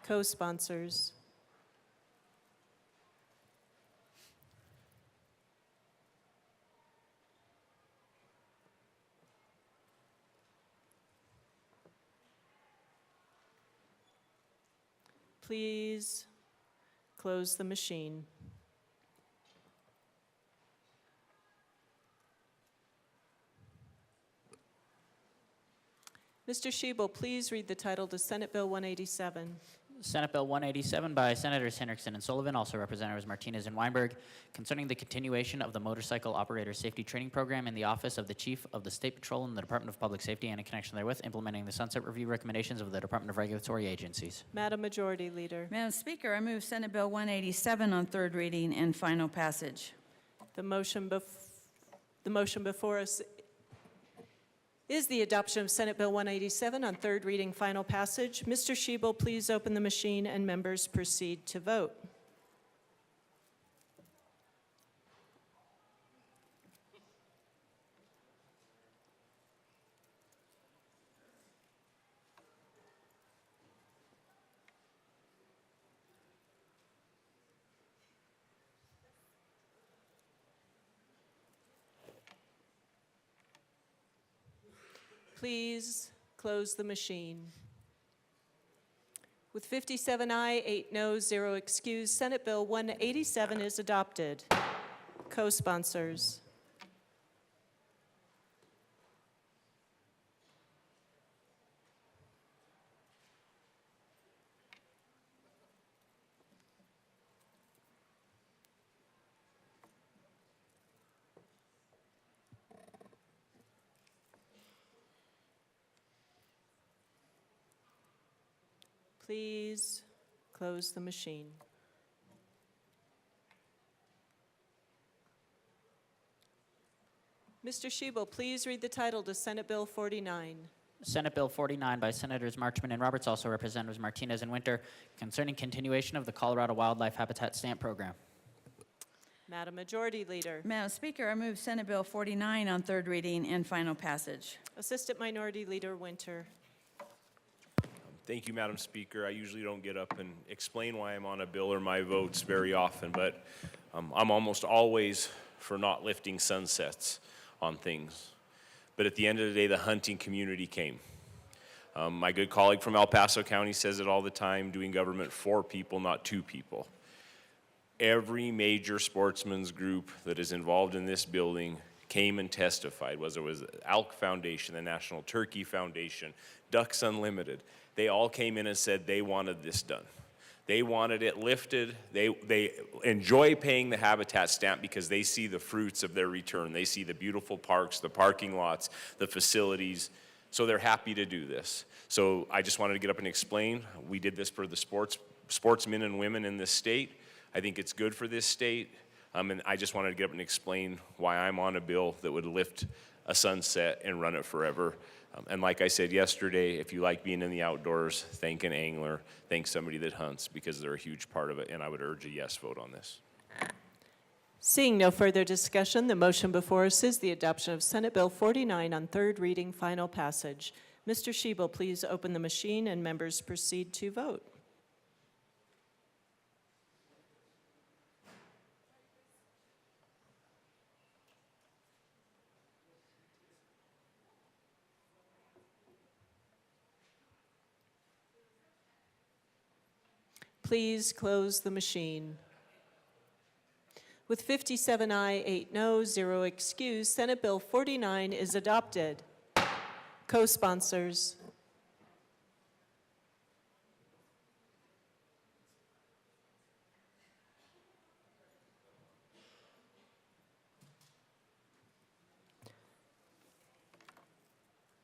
Co-sponsors. Please close the machine. Mr. Shebel, please read the title to Senate Bill 187. Senate Bill 187 by Senators Hendrickson and Sullivan, also Representatives Martinez and Weinberg, concerning the continuation of the Motorcycle Operator Safety Training Program in the Office of the Chief of the State Patrol in the Department of Public Safety and in connection therewith, implementing the sunset review recommendations of the Department of Regulatory Agencies. Madam Majority Leader. Madam Speaker, I move Senate Bill 187 on third reading and final passage. The motion before us is the adoption of Senate Bill 187 on third reading, final passage. Mr. Shebel, please open the machine and members proceed to vote. Please close the machine. With 57 aye, 8 no, 0 excused, Senate Bill 187 is adopted. Co-sponsors. Please close the machine. Mr. Shebel, please read the title to Senate Bill 49. Senate Bill 49 by Senators Marchman and Roberts, also Representatives Martinez and Winter, concerning continuation of the Colorado Wildlife Habitat Stamp Program. Madam Majority Leader. Madam Speaker, I move Senate Bill 49 on third reading and final passage. Assistant Minority Leader Winter. Thank you, Madam Speaker. I usually don't get up and explain why I'm on a bill or my votes very often, but I'm almost always for not lifting sunsets on things. But at the end of the day, the hunting community came. My good colleague from El Paso County says it all the time, doing government for people, not to people. Every major sportsman's group that is involved in this building came and testified, whether it was the Elk Foundation, the National Turkey Foundation, Ducks Unlimited. They all came in and said they wanted this done. They wanted it lifted. They enjoy paying the habitat stamp because they see the fruits of their return. They see the beautiful parks, the parking lots, the facilities. So they're happy to do this. So I just wanted to get up and explain. We did this for the sportsmen and women in this state. I think it's good for this state. And I just wanted to get up and explain why I'm on a bill that would lift a sunset and run it forever. And like I said yesterday, if you like being in the outdoors, thank an angler, thank somebody that hunts, because they're a huge part of it, and I would urge a yes vote on this. Seeing no further discussion, the motion before us is the adoption of Senate Bill 49 on third reading, final passage. Mr. Shebel, please open the machine and members proceed to vote. Please close the machine. With 57 aye, 8 no, 0 excused, Senate Bill 49 is adopted. Co-sponsors.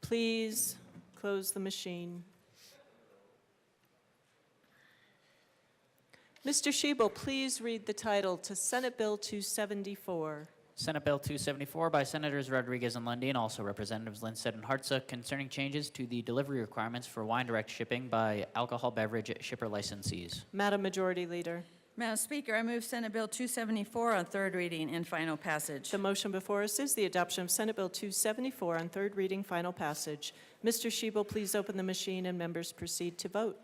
Please close the machine. Mr. Shebel, please read the title to Senate Bill 274. Senate Bill 274 by Senators Rodriguez and Lundy and also Representatives Lindstedt and Hartza, concerning changes to the delivery requirements for wine direct shipping by alcohol beverage shipper licensees. Madam Majority Leader. Madam Speaker, I move Senate Bill 274 on third reading and final passage. The motion before us is the adoption of Senate Bill 274 on third reading, final passage. Mr. Shebel, please open the machine and members proceed to vote.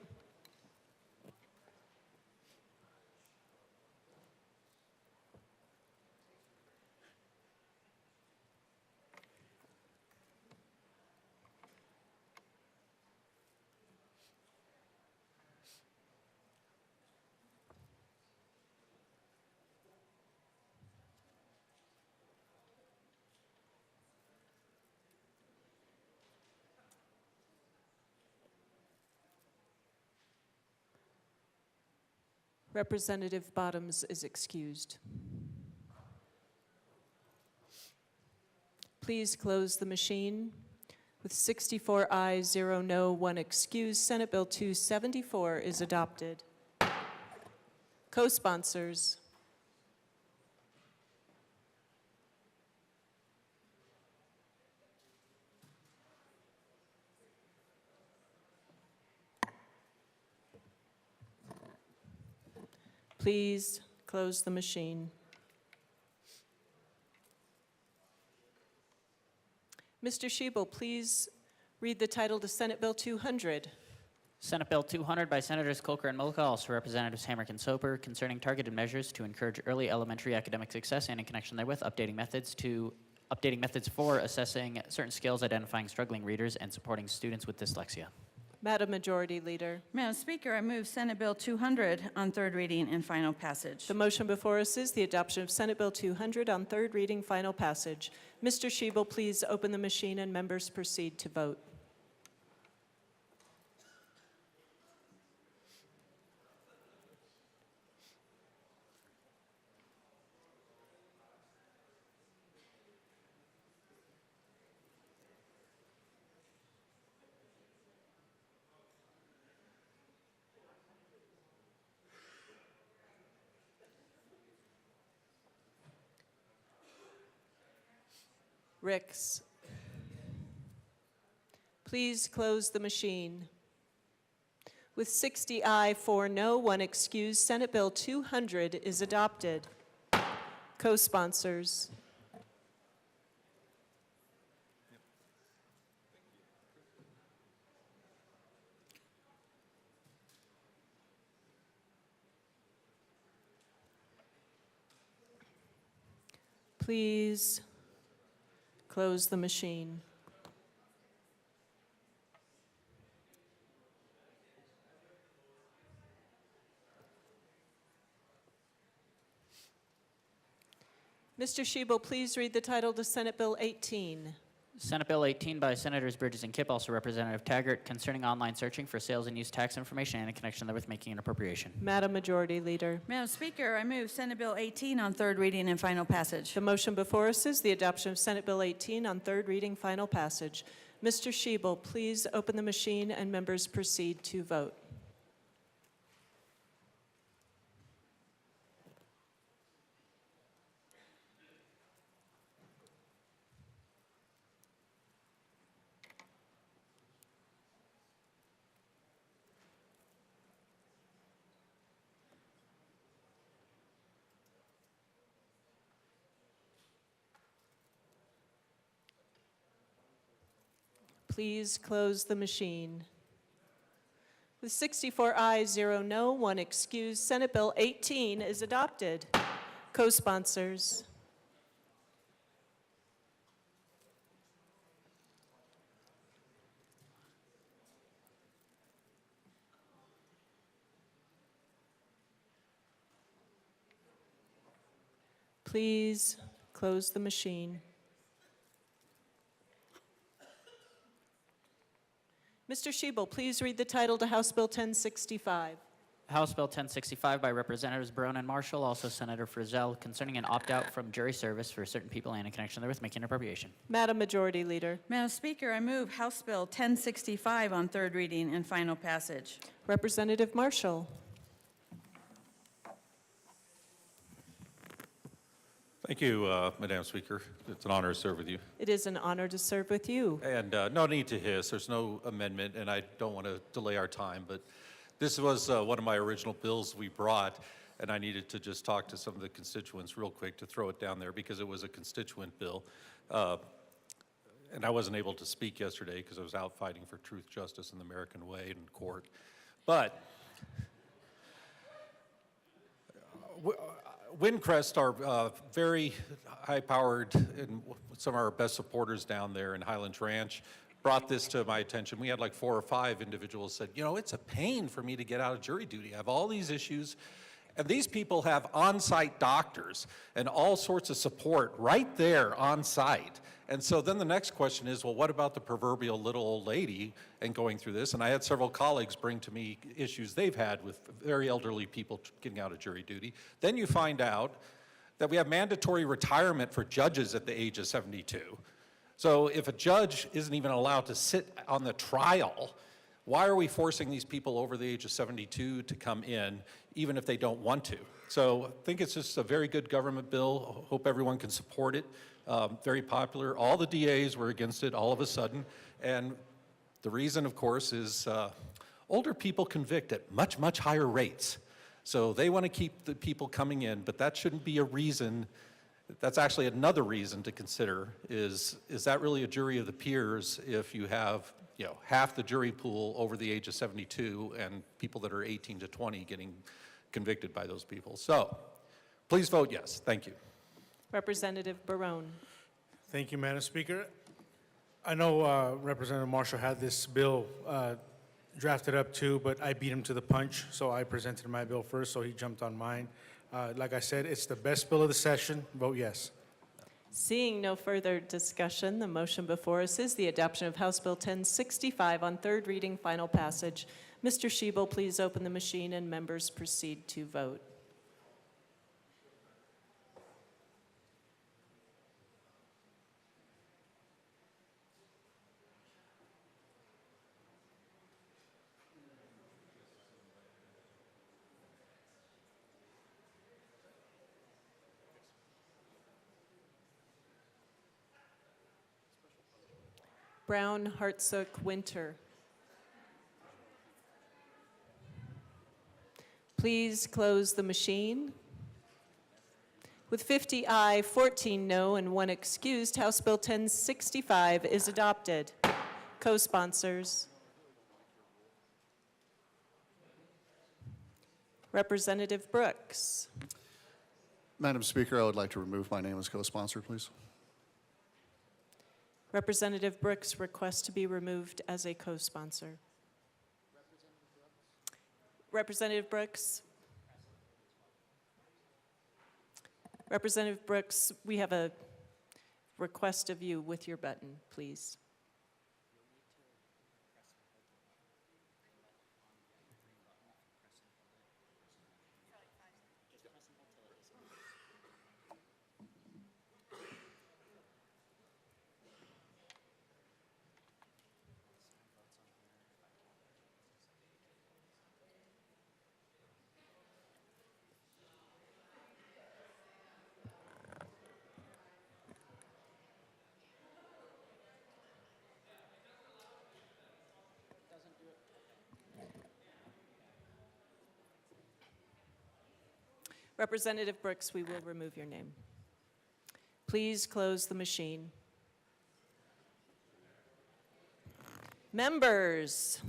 Representative Bottoms is excused. Please close the machine. With 64 ayes, 0 no, 1 excused, Senate Bill 274 is adopted. Co-sponsors. Please close the machine. Mr. Shebel, please read the title to Senate Bill 200. Senate Bill 200 by Senators Colker and Mullica, also Representatives Hamrick and Soper, concerning targeted measures to encourage early elementary academic success and in connection therewith updating methods for assessing certain skills, identifying struggling readers, and supporting students with dyslexia. Madam Majority Leader. Madam Speaker, I move Senate Bill 200 on third reading and final passage. The motion before us is the adoption of Senate Bill 200 on third reading, final passage. Mr. Shebel, please open the machine and members proceed to vote. Ricks. Please close the machine. With 60 aye, 4 no, 1 excused, Senate Bill 200 is adopted. Co-sponsors. Please close the machine. Mr. Shebel, please read the title to Senate Bill 18. Senate Bill 18 by Senators Bridges and Kipp, also Representative Taggart, concerning online searching for sales and use tax information and in connection therewith making an appropriation. Madam Majority Leader. Madam Speaker, I move Senate Bill 18 on third reading and final passage. The motion before us is the adoption of Senate Bill 18 on third reading, final passage. Mr. Shebel, please open the machine and members proceed to vote. Please close the machine. With 64 ayes, 0 no, 1 excused, Senate Bill 18 is adopted. Co-sponsors. Please close the machine. Mr. Shebel, please read the title to House Bill 1065. House Bill 1065 by Representatives Barone and Marshall, also Senator Frizzell, concerning an opt-out from jury service for certain people and in connection therewith making an appropriation. Madam Majority Leader. Madam Speaker, I move House Bill 1065 on third reading and final passage. Representative Marshall. Thank you, Madam Speaker. It's an honor to serve with you. It is an honor to serve with you. And no need to hiss. There's no amendment, and I don't want to delay our time, but this was one of my original bills we brought and I needed to just talk to some of the constituents real quick to throw it down there because it was a constituent bill. And I wasn't able to speak yesterday because I was out fighting for truth, justice, and the American way in court. But Windcrest are very high-powered, and some of our best supporters down there in Highlands Ranch brought this to my attention. We had like 4 or 5 individuals said, you know, it's a pain for me to get out of jury duty. I have all these issues, and these people have on-site doctors and all sorts of support right there on-site. And so then the next question is, well, what about the proverbial little old lady and going through this? And I had several colleagues bring to me issues they've had with very elderly people getting out of jury duty. Then you find out that we have mandatory retirement for judges at the age of 72. So if a judge isn't even allowed to sit on the trial, why are we forcing these people over the age of 72 to come in, even if they don't want to? So I think it's just a very good government bill. Hope everyone can support it. Very popular. All the DAs were against it all of a sudden. And the reason, of course, is older people convict at much, much higher rates. So they want to keep the people coming in, but that shouldn't be a reason. That's actually another reason to consider is that really a jury of the peers if you have, you know, half the jury pool over the age of 72 and people that are 18 to 20 getting convicted by those people. So please vote yes. Thank you. Representative Barone. Thank you, Madam Speaker. I know Representative Marshall had this bill drafted up too, but I beat him to the punch, so I presented my bill first, so he jumped on mine. Like I said, it's the best bill of the session. Vote yes. Seeing no further discussion, the motion before us is the adoption of House Bill 1065 on third reading, final passage. Mr. Schiebel, please open the machine and members proceed to vote. Brown, Hartsook, Winter. Please close the machine. With 50 aye, 14 no, and 1 excused, House Bill 1065 is adopted. Co-sponsors. Representative Brooks. Madam Speaker, I would like to remove my name as co-sponsor, please. Representative Brooks requests to be removed as a co-sponsor. Representative Brooks. Representative Brooks, we have a request of you with your button, please. Representative Brooks, we will remove your name. Please close the machine. Members,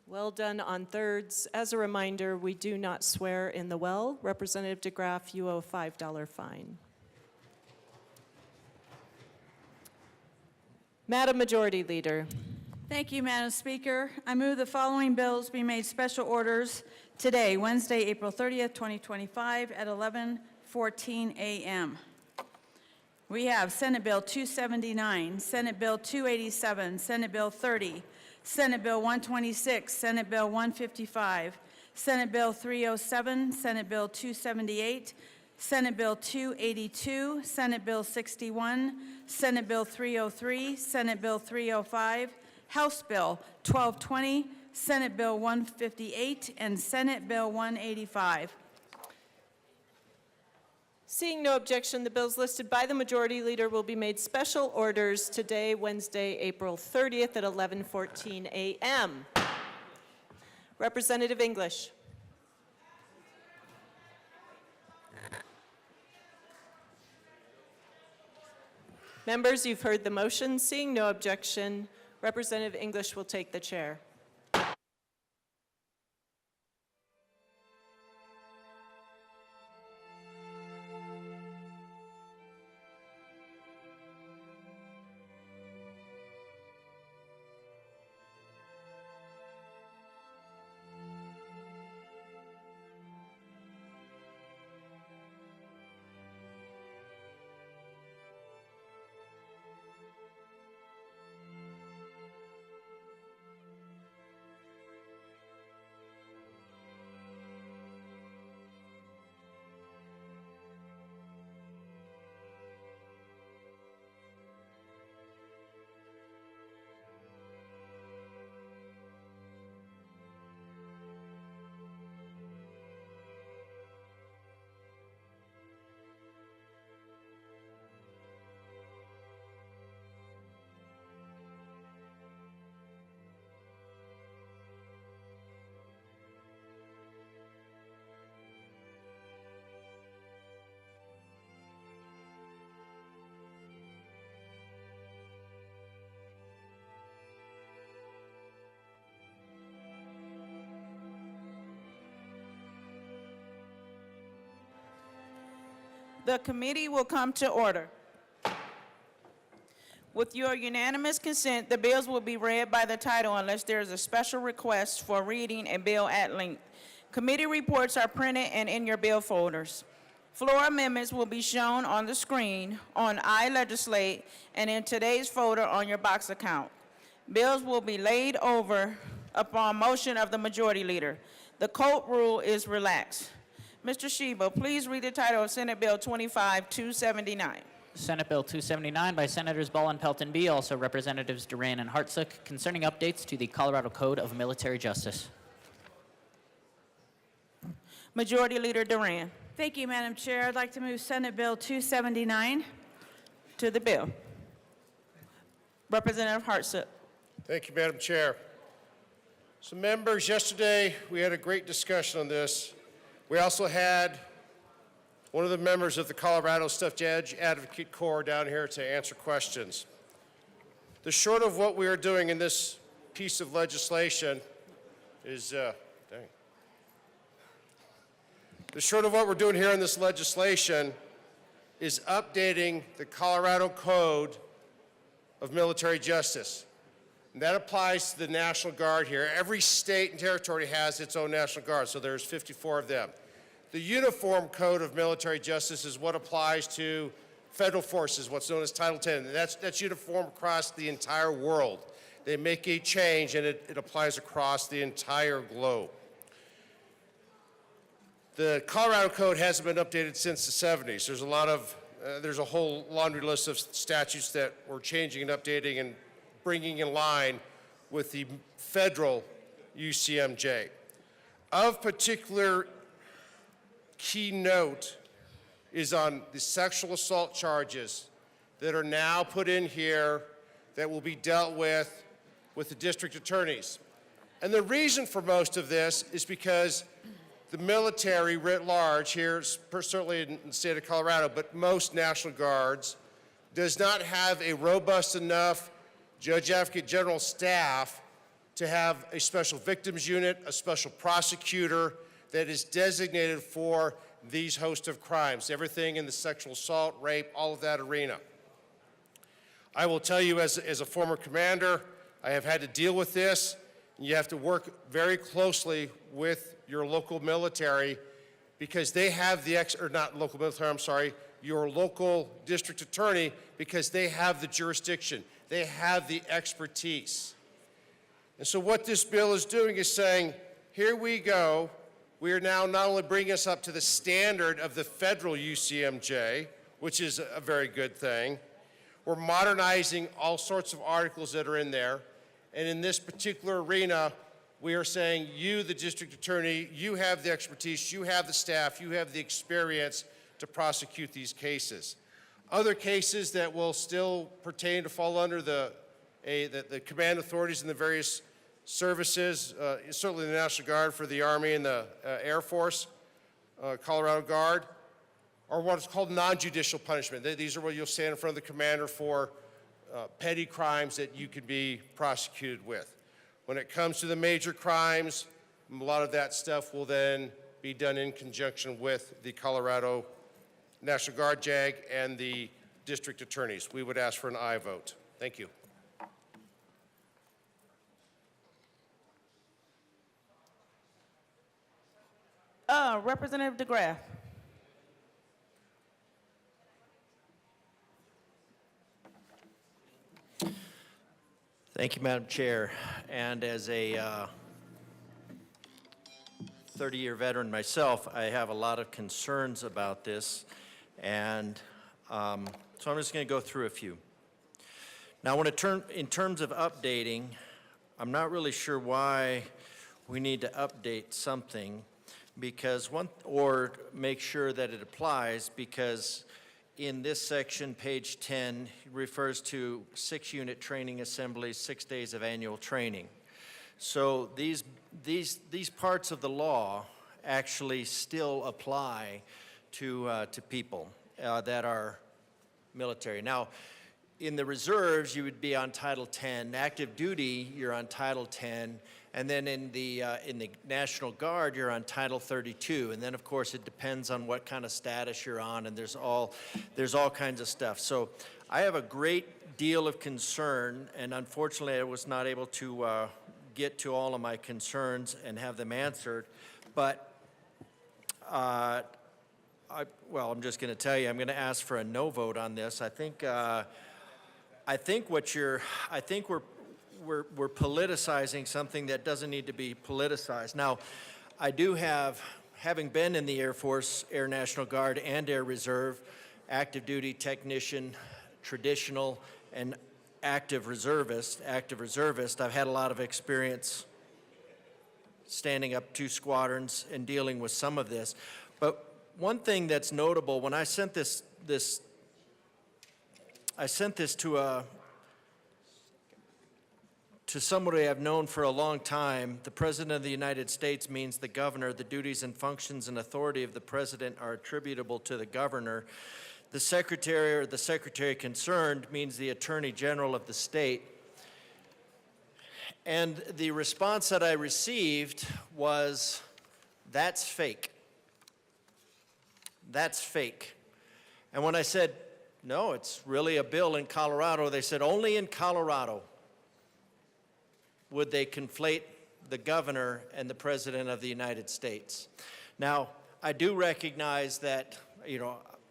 well done on thirds. As a reminder, we do not swear in the well. Representative DeGraff, you owe a $5 fine. Madam Majority Leader. Thank you, Madam Speaker. I move the following bills be made special orders today, Wednesday, April 30th, 2025 at 11:14 a.m. We have Senate Bill 279, Senate Bill 287, Senate Bill 30, Senate Bill 126, Senate Bill 155, Senate Bill 307, Senate Bill 278, Senate Bill 282, Senate Bill 61, Senate Bill 303, Senate Bill 305, House Bill 1220, Senate Bill 158, and Senate Bill 185. Seeing no objection, the bills listed by the Majority Leader will be made special orders today, Wednesday, April 30th at 11:14 a.m. Representative English. Members, you've heard the motion. Seeing no objection, Representative English will take the chair. The committee will come to order. With your unanimous consent, the bills will be read by the title unless there is a special request for reading a bill at length. Committee reports are printed and in your bill folders. Floor amendments will be shown on the screen on iLegislate and in today's folder on your box account. Bills will be laid over upon motion of the majority leader. The code rule is relaxed. Mr. Sheba, please read the title of Senate Bill 25-279. Senate Bill 279 by Senators Ball and Pelton B., also Representatives Duran and Hartsook, concerning updates to the Colorado Code of Military Justice. Majority Leader Duran. Thank you, Madam Chair. I'd like to move Senate Bill 279. To the bill. Representative Hartsook. Thank you, Madam Chair. So members, yesterday we had a great discussion on this. We also had one of the members of the Colorado Staff Judge Advocate Corps down here to answer questions. The short of what we are doing in this piece of legislation is, the short of what we're doing here in this legislation is updating the Colorado Code of Military Justice. And that applies to the National Guard here. Every state and territory has its own National Guard, so there's 54 of them. The Uniform Code of Military Justice is what applies to federal forces, what's known as Title 10. And that's uniform across the entire world. They make a change and it applies across the entire globe. The Colorado Code hasn't been updated since the 70s. There's a whole laundry list of statutes that we're changing and updating and bringing in line with the federal UCMJ. Of particular key note is on the sexual assault charges that are now put in here that will be dealt with the district attorneys. And the reason for most of this is because the military writ large here, certainly in the state of Colorado, but most National Guards, does not have a robust enough Judge Advocate General staff to have a special victims unit, a special prosecutor that is designated for these host of crimes, everything in the sexual assault, rape, all of that arena. I will tell you as a former commander, I have had to deal with this. You have to work very closely with your local military because they have your local district attorney, because they have the jurisdiction. They have the expertise. And so what this bill is doing is saying, here we go. We are now not only bringing us up to the standard of the federal UCMJ, which is a very good thing. We're modernizing all sorts of articles that are in there. And in this particular arena, we are saying, you, the district attorney, you have the expertise, you have the staff, you have the experience to prosecute these cases. Other cases that will still pertain to fall under the command authorities in the various services, certainly the National Guard for the Army and the Air Force, Colorado Guard. are what's called non-judicial punishment. These are where you'll stand in front of the commander for petty crimes that you can be prosecuted with. When it comes to the major crimes, a lot of that stuff will then be done in conjunction with the Colorado National Guard JAG and the district attorneys. We would ask for an aye vote. Thank you. Representative DeGraff. Thank you, Madam Chair. And as a 30-year veteran myself, I have a lot of concerns about this, and so I'm just going to go through a few. Now, in terms of updating, I'm not really sure why we need to update something, because or make sure that it applies, because in this section, page 10, it refers to 6-unit training assemblies, 6 days of annual training. So these parts of the law actually still apply to people that are military. Now, in the reserves, you would be on Title 10. Active duty, you're on Title 10. And then in the National Guard, you're on Title 32. And then, of course, it depends on what kind of status you're on, and there's all kinds of stuff. So I have a great deal of concern, and unfortunately, I was not able to get to all of my concerns and have them answered. But I'm just going to tell you, I'm going to ask for a no vote on this. I think we're politicizing something that doesn't need to be politicized. Now, I do have, having been in the Air Force, Air National Guard, and Air Reserve, active duty technician, traditional, and active reservist, I've had a lot of experience standing up 2 squadrons and dealing with some of this. But one thing that's notable, when I sent this to somebody I've known for a long time. The President of the United States means the governor. The duties and functions and authority of the President are attributable to the governor. The Secretary or the Secretary concerned means the Attorney General of the state. And the response that I received was, that's fake. That's fake. And when I said, no, it's really a bill in Colorado, they said, only in Colorado would they conflate the governor and the President of the United States. Now, I do recognize that,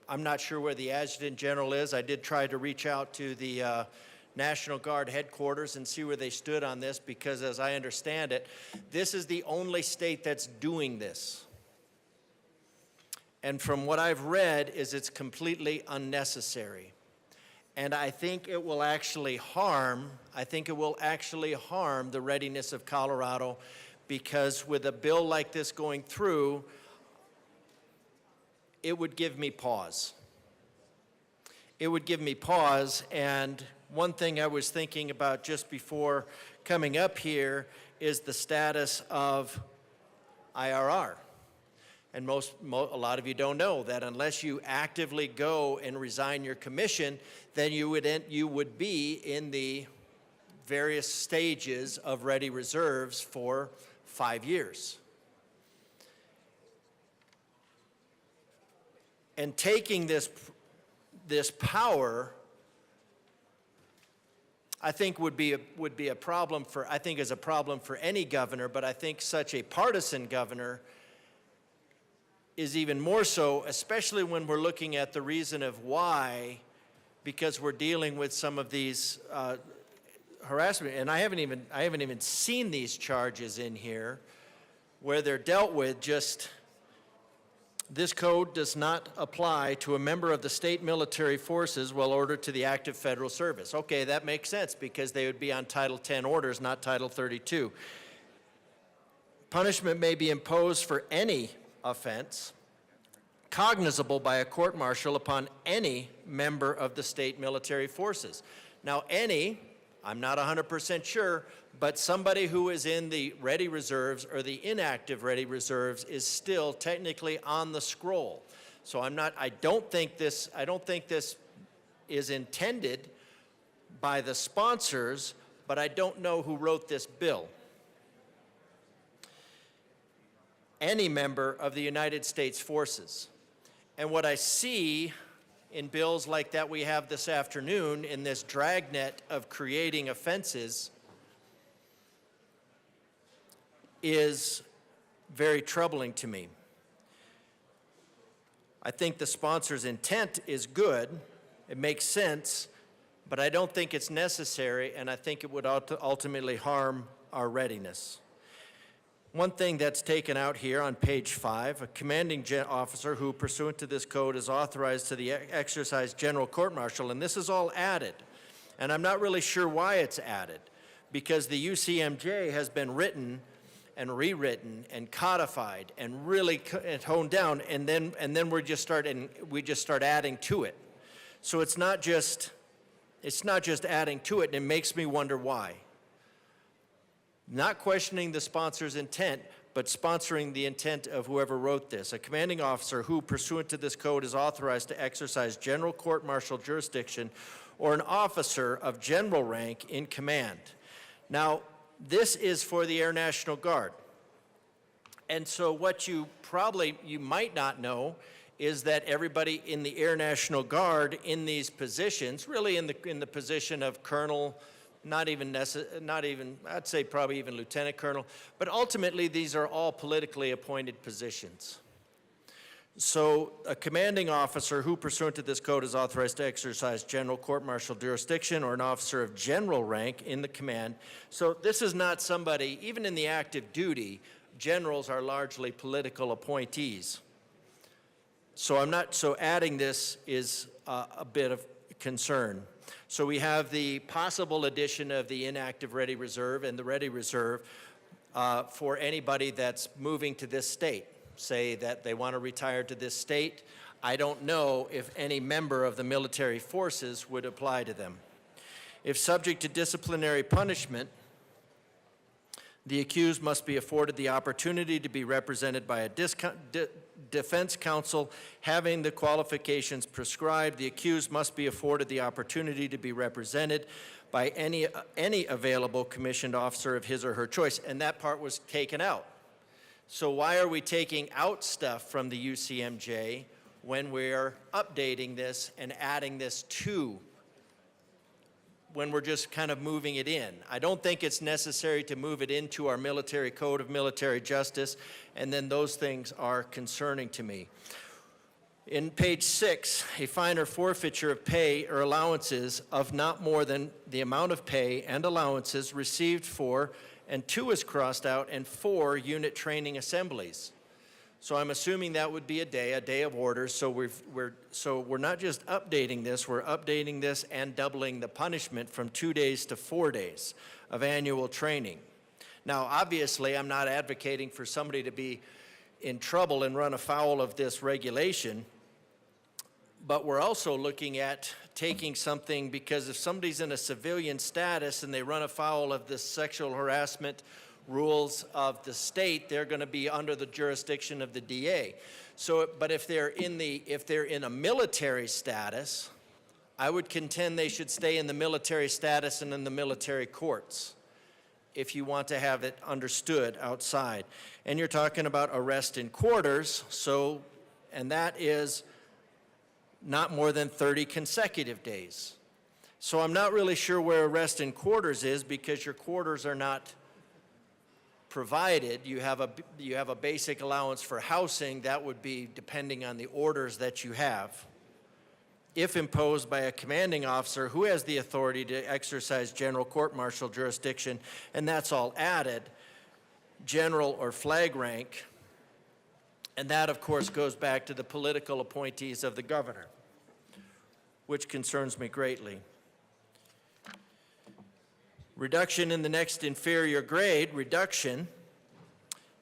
I'm not sure where the Adjutant General is. I did try to reach out to the National Guard headquarters and see where they stood on this, because as I understand it, this is the only state that's doing this. And from what I've read is it's completely unnecessary. And I think it will actually harm the readiness of Colorado, because with a bill like this going through, it would give me pause. It would give me pause, and one thing I was thinking about just before coming up here is the status of IRR. And a lot of you don't know that unless you actively go and resign your commission, then you would be in the various stages of ready reserves for 5 years. And taking this power, I think would be a problem for, I think is a problem for any governor, but I think such a partisan governor is even more so, especially when we're looking at the reason of why, because we're dealing with some of these harassment, and I haven't even seen these charges in here, where they're dealt with just, this code does not apply to a member of the state military forces while ordered to the active federal service. Okay, that makes sense, because they would be on Title 10 orders, not Title 32. Punishment may be imposed for any offense cognizable by a court-martial upon any member of the state military forces. Now, any, I'm not 100% sure, but somebody who is in the ready reserves or the inactive ready reserves is still technically on the scroll. So I don't think this is intended by the sponsors, but I don't know who wrote this bill. Any member of the United States forces. And what I see in bills like that we have this afternoon in this dragnet of creating offenses is very troubling to me. I think the sponsor's intent is good, it makes sense, but I don't think it's necessary, and I think it would ultimately harm our readiness. One thing that's taken out here on page 5, a commanding officer who, pursuant to this code, is authorized to exercise general court-martial, and this is all added. And I'm not really sure why it's added, because the UCMJ has been written and rewritten and codified and really honed down, and then we just start adding to it. So it's not just adding to it, and it makes me wonder why. Not questioning the sponsor's intent, but sponsoring the intent of whoever wrote this. A commanding officer who, pursuant to this code, is authorized to exercise general court-martial jurisdiction, or an officer of general rank in command. Now, this is for the Air National Guard. And so what you might not know is that everybody in the Air National Guard in these positions, really in the position of colonel, not even, I'd say probably even lieutenant colonel, but ultimately these are all politically appointed positions. So a commanding officer who, pursuant to this code, is authorized to exercise general court-martial jurisdiction, or an officer of general rank in the command. So this is not somebody, even in the active duty, generals are largely political appointees. So adding this is a bit of concern. So we have the possible addition of the inactive ready reserve and the ready reserve for anybody that's moving to this state. Say that they want to retire to this state. I don't know if any member of the military forces would apply to them. If subject to disciplinary punishment, the accused must be afforded the opportunity to be represented by a defense counsel having the qualifications prescribed. The accused must be afforded the opportunity to be represented by any available commissioned officer of his or her choice. And that part was taken out. So why are we taking out stuff from the UCMJ when we're updating this and adding this to, when we're just kind of moving it in? I don't think it's necessary to move it into our military code of military justice, and then those things are concerning to me. In page 6, a fine or forfeiture of pay or allowances of not more than the amount of pay and allowances received for, and 2 is crossed out, and 4 unit training assemblies. So I'm assuming that would be a day of orders. So we're not just updating this, we're updating this and doubling the punishment from 2 days to 4 days of annual training. Now, obviously, I'm not advocating for somebody to be in trouble and run afoul of this regulation, but we're also looking at taking something, because if somebody's in a civilian status and they run afoul of the sexual harassment rules of the state, they're going to be under the jurisdiction of the DA. So, but if they're in a military status, I would contend they should stay in the military status and in the military courts, if you want to have it understood outside. And you're talking about arrest in quarters, and that is not more than 30 consecutive days. So I'm not really sure where arrest in quarters is, because your quarters are not provided. You have a basic allowance for housing. That would be depending on the orders that you have, if imposed by a commanding officer who has the authority to exercise general court-martial jurisdiction, and that's all added, general or flag rank. And that, of course, goes back to the political appointees of the governor, which concerns me greatly. Reduction in the next inferior grade, reduction.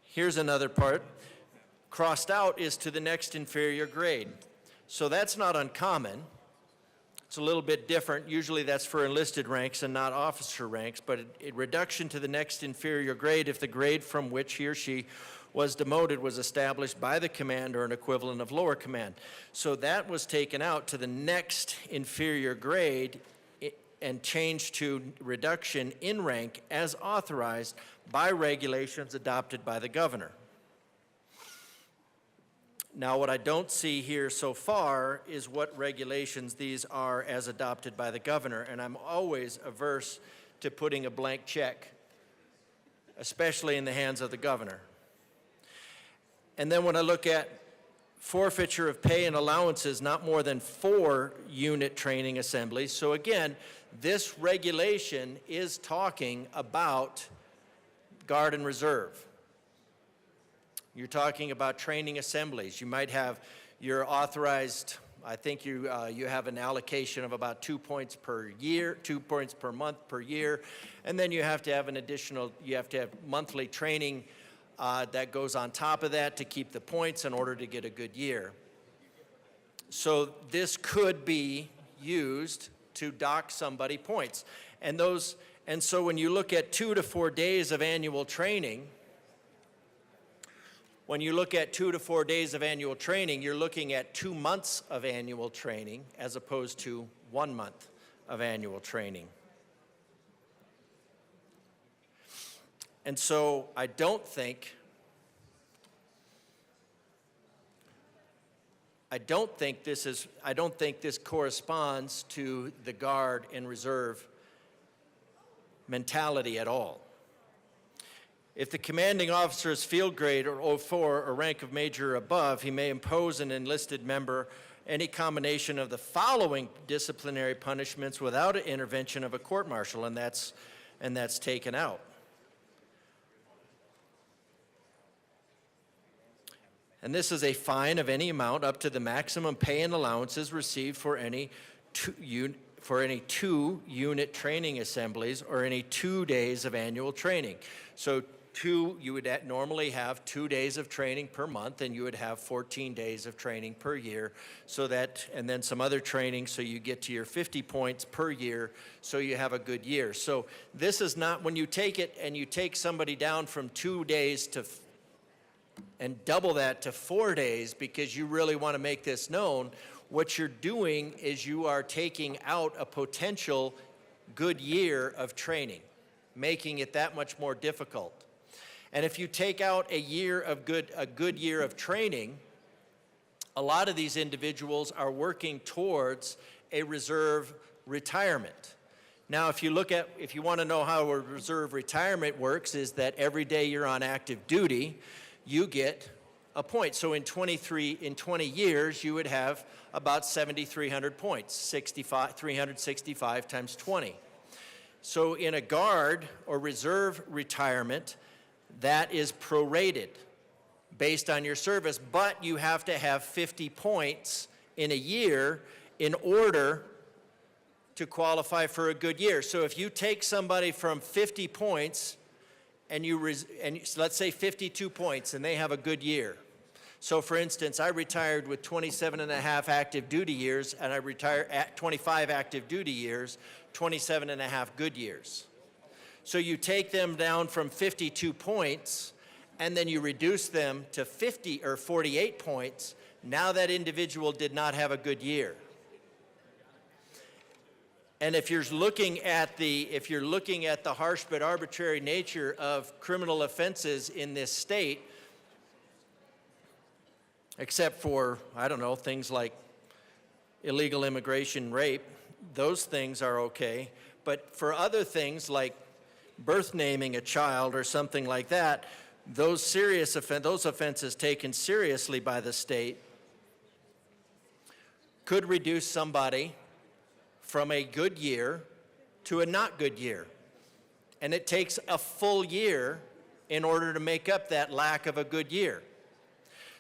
Here's another part. Crossed out is to the next inferior grade. So that's not uncommon. It's a little bit different. Usually that's for enlisted ranks and not officer ranks, but a reduction to the next inferior grade if the grade from which he or she was demoted was established by the command or an equivalent of lower command. So that was taken out to the next inferior grade and changed to reduction in rank as authorized by regulations adopted by the governor. Now, what I don't see here so far is what regulations these are as adopted by the governor, and I'm always averse to putting a blank check, especially in the hands of the governor. And then when I look at forfeiture of pay and allowances, not more than 4 unit training assemblies. So again, this regulation is talking about guard and reserve. You're talking about training assemblies. You might have your authorized, I think you have an allocation of about 2 points per year, 2 points per month per year, and then you have to have an additional, you have to have monthly training that goes on top of that to keep the points in order to get a good year. So this could be used to dock somebody points. And so when you look at 2 to 4 days of annual training, when you look at 2 to 4 days of annual training, you're looking at 2 months of annual training as opposed to 1 month of annual training. And so I don't think this corresponds to the guard and reserve mentality at all. If the commanding officer is field grade or 04 or rank of major or above, he may impose an enlisted member any combination of the following disciplinary punishments without an intervention of a court-martial, and that's taken out. And this is a fine of any amount up to the maximum pay and allowances received for any 2 unit training assemblies or any 2 days of annual training. So you would normally have 2 days of training per month, and you would have 14 days of training per year, and then some other training, so you get to your 50 points per year, so you have a good year. So this is not, when you take it and you take somebody down from 2 days and double that to 4 days because you really want to make this known, what you're doing is you are taking out a potential good year of training, making it that much more difficult. And if you take out a good year of training, a lot of these individuals are working towards a reserve retirement. Now, if you want to know how a reserve retirement works, is that every day you're on active duty, you get a point. So in 20 years, you would have about 7,300 points, 365 times 20. So in a guard or reserve retirement, that is prorated based on your service, but you have to have 50 points in a year in order to qualify for a good year. So if you take somebody from 50 points and let's say 52 points and they have a good year. So for instance, I retired with 27 and a half active duty years, and I retired at 25 active duty years, 27 and a half good years. So you take them down from 52 points, and then you reduce them to 50 or 48 points. Now that individual did not have a good year. And if you're looking at the harsh but arbitrary nature of criminal offenses in this state, except for, I don't know, things like illegal immigration, rape, those things are okay. But for other things like birth naming a child or something like that, those offenses taken seriously by the state could reduce somebody from a good year to a not good year. And it takes a full year in order to make up that lack of a good year.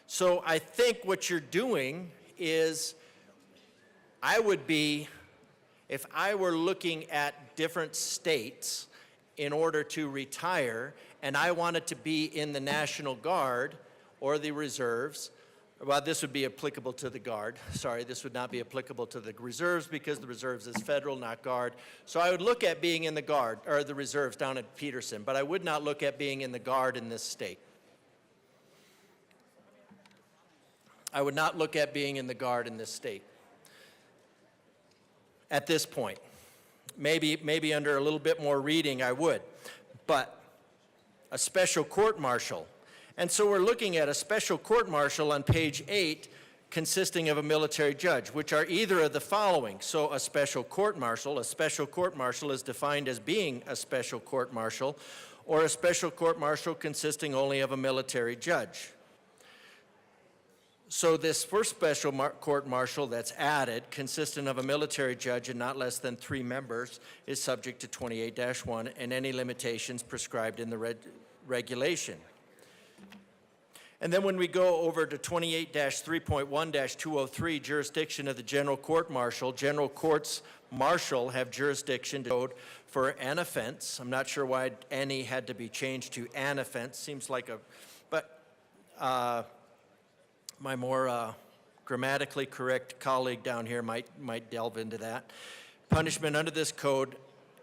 So I think what you're doing is, if I were looking at different states in order to retire, and I wanted to be in the National Guard or the reserves, well, this would be applicable to the Guard. Sorry, this would not be applicable to the reserves because the reserves is federal, not Guard. So I would look at being in the Guard, or the reserves down at Peterson, but I would not look at being in the Guard in this state. I would not look at being in the Guard in this state at this point. Maybe under a little bit more reading I would, but a special court-martial. And so we're looking at a special court-martial on page 8 consisting of a military judge, which are either of the following. So a special court-martial is defined as being a special court-martial, or a special court-martial consisting only of a military judge. So this first special court-martial that's added, consisting of a military judge and not less than 3 members, is subject to 28-1 and any limitations prescribed in the regulation. And then when we go over to 28-3.1-203, jurisdiction of the general court-martial, general courts-martial have jurisdiction to code for an offense. I'm not sure why any had to be changed to an offense. Seems like a, but my more grammatically correct colleague down here might delve into that. Punishment under this code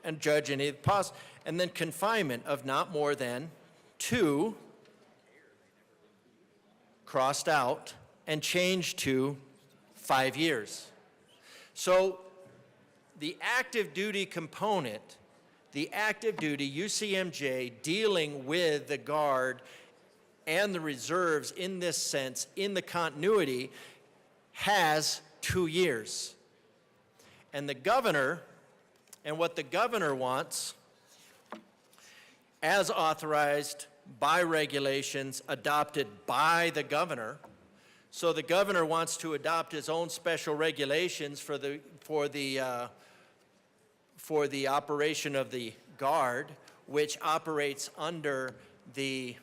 and judge any pause, and then confinement of not more than 2 crossed out and changed to 5 years. So the active duty component, the active duty UCMJ dealing with the Guard and the reserves in this sense, in the continuity, has 2 years. And the governor, and what the governor wants, as authorized by regulations adopted by the governor. So the governor wants to adopt his own special regulations for the operation of the Guard, which operates under the,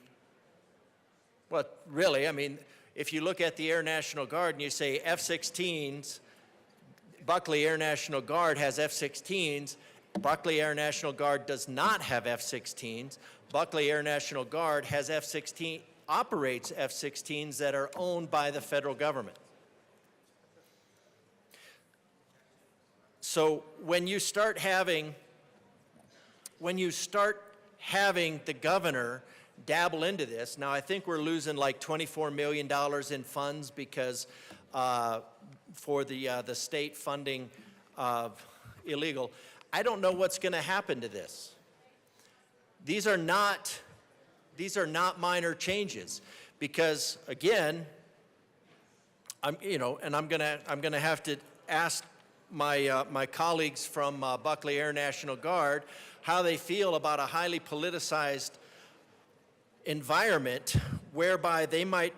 well, really, I mean, if you look at the Air National Guard and you say F-16s, Buckley Air National Guard has F-16s, Buckley Air National Guard does not have F-16s. Buckley Air National Guard has F-16, operates F-16s that are owned by the federal government. So when you start having the governor dabble into this, now I think we're losing like $24 million in funds because for the state funding of illegal. I don't know what's going to happen to this. These are not minor changes, because again, I'm gonna have to ask my colleagues from Buckley Air National Guard how they feel about a highly politicized environment whereby they might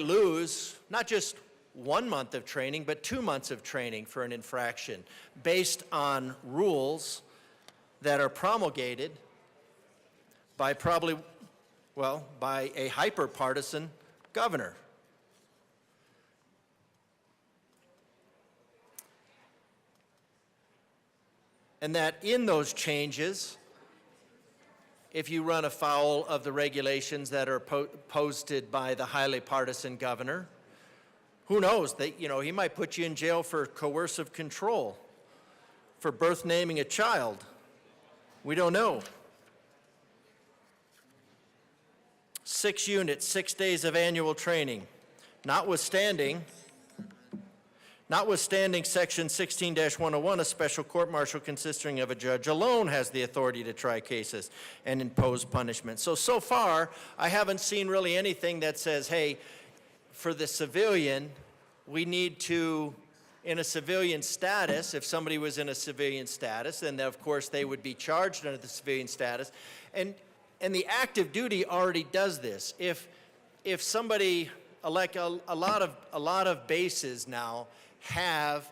lose not just 1 month of training, but 2 months of training for an infraction based on rules that are promulgated by by a hyper-partisan governor. And that in those changes, if you run afoul of the regulations that are posted by the highly partisan governor, who knows, he might put you in jail for coercive control, for birth naming a child. We don't know. 6 units, 6 days of annual training. Notwithstanding section 16-101, a special court-martial consisting of a judge alone has the authority to try cases and impose punishment. So far, I haven't seen really anything that says, hey, for the civilian, we need to, in a civilian status, if somebody was in a civilian status, then of course they would be charged under the civilian status. And the active duty already does this. If somebody, like a lot of bases now have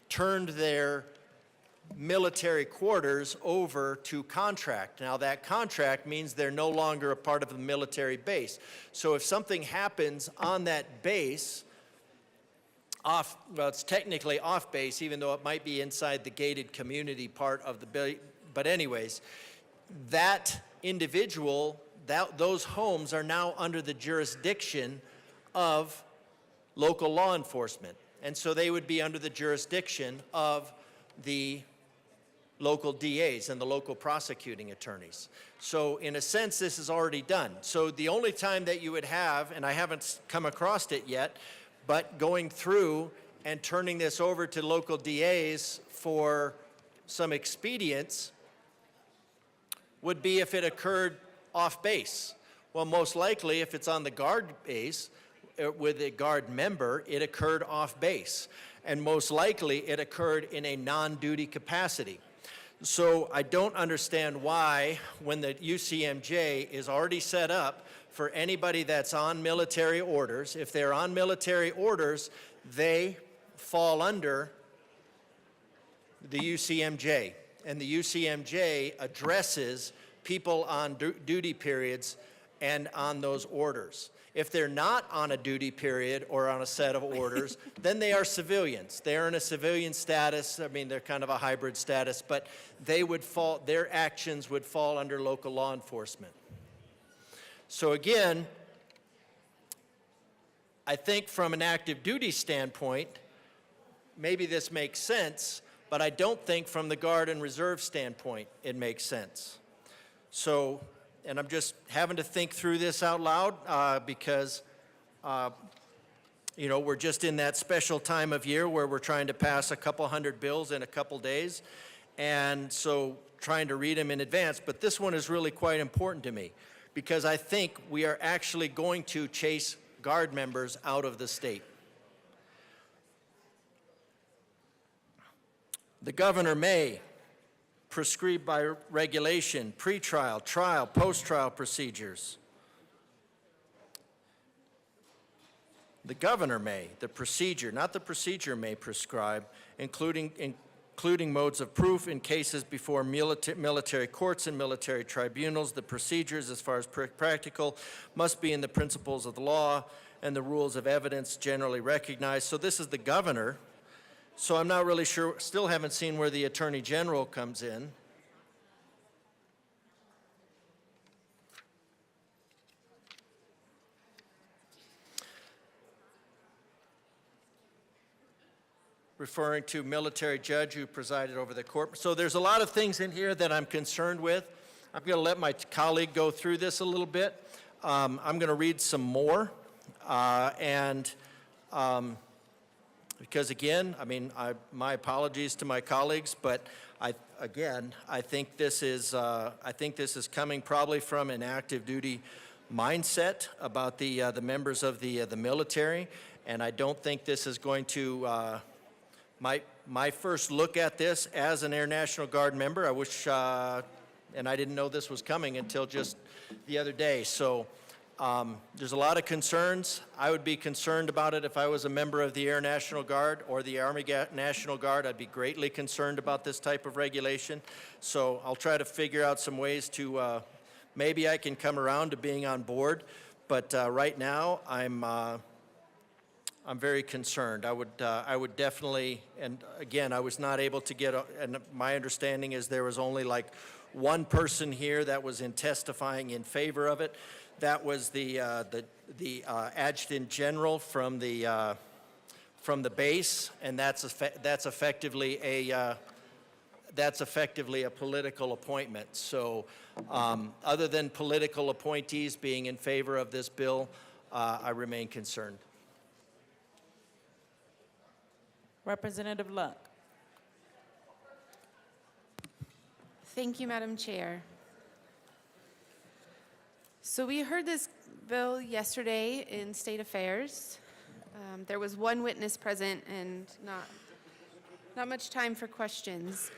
turned their military quarters over to contract. Now that contract means they're no longer a part of the military base. So if something happens on that base, it's technically off base, even though it might be inside the gated community part of the, but anyways, that individual, those homes are now under the jurisdiction of local law enforcement. And so they would be under the jurisdiction of the local DAs and the local prosecuting attorneys. So in a sense, this is already done. So the only time that you would have, and I haven't come across it yet, but going through and turning this over to local DAs for some expedience would be if it occurred off base. Well, most likely, if it's on the guard base with a guard member, it occurred off base. And most likely, it occurred in a non-duty capacity. So I don't understand why, when the UCMJ is already set up for anybody that's on military orders, if they're on military orders, they fall under the UCMJ. And the UCMJ addresses people on duty periods and on those orders. If they're not on a duty period or on a set of orders, then they are civilians. They're in a civilian status. I mean, they're kind of a hybrid status, but they would fall, their actions would fall under local law enforcement. So again, I think from an active duty standpoint, maybe this makes sense, but I don't think from the Guard and Reserve standpoint it makes sense. So, and I'm just having to think through this out loud because, you know, we're just in that special time of year where we're trying to pass a couple hundred bills in a couple days. And so trying to read them in advance, but this one is really quite important to me because I think we are actually going to chase Guard members out of the state. The governor may prescribe by regulation, pretrial, trial, post-trial procedures. The governor may, the procedure, not the procedure may prescribe, including modes of proof in cases before military courts and military tribunals. The procedures, as far as practical, must be in the principles of the law and the rules of evidence generally recognized. So this is the governor. So I'm not really sure, still haven't seen where the Attorney General comes in. Referring to military judge who presided over the court. So there's a lot of things in here that I'm concerned with. I'm going to let my colleague go through this a little bit. I'm going to read some more. Because again, I mean, my apologies to my colleagues, but I think this is coming probably from an active duty mindset about the members of the military, and I don't think this is going to. My first look at this as an Air National Guard member, I wish, and I didn't know this was coming until just the other day. So. There's a lot of concerns. I would be concerned about it if I was a member of the Air National Guard or the Army National Guard. I'd be greatly concerned about this type of regulation. So I'll try to figure out some ways to, maybe I can come around to being on board. But right now, I'm very concerned. I would definitely, and again, I was not able to get, and my understanding is there was only like one person here that was testifying in favor of it. That was the Adjutant General from the base, and that's effectively a political appointment. So, other than political appointees being in favor of this bill, I remain concerned. Representative Luck. Thank you, Madam Chair. So we heard this bill yesterday in State Affairs. There was one witness present and not much time for questions.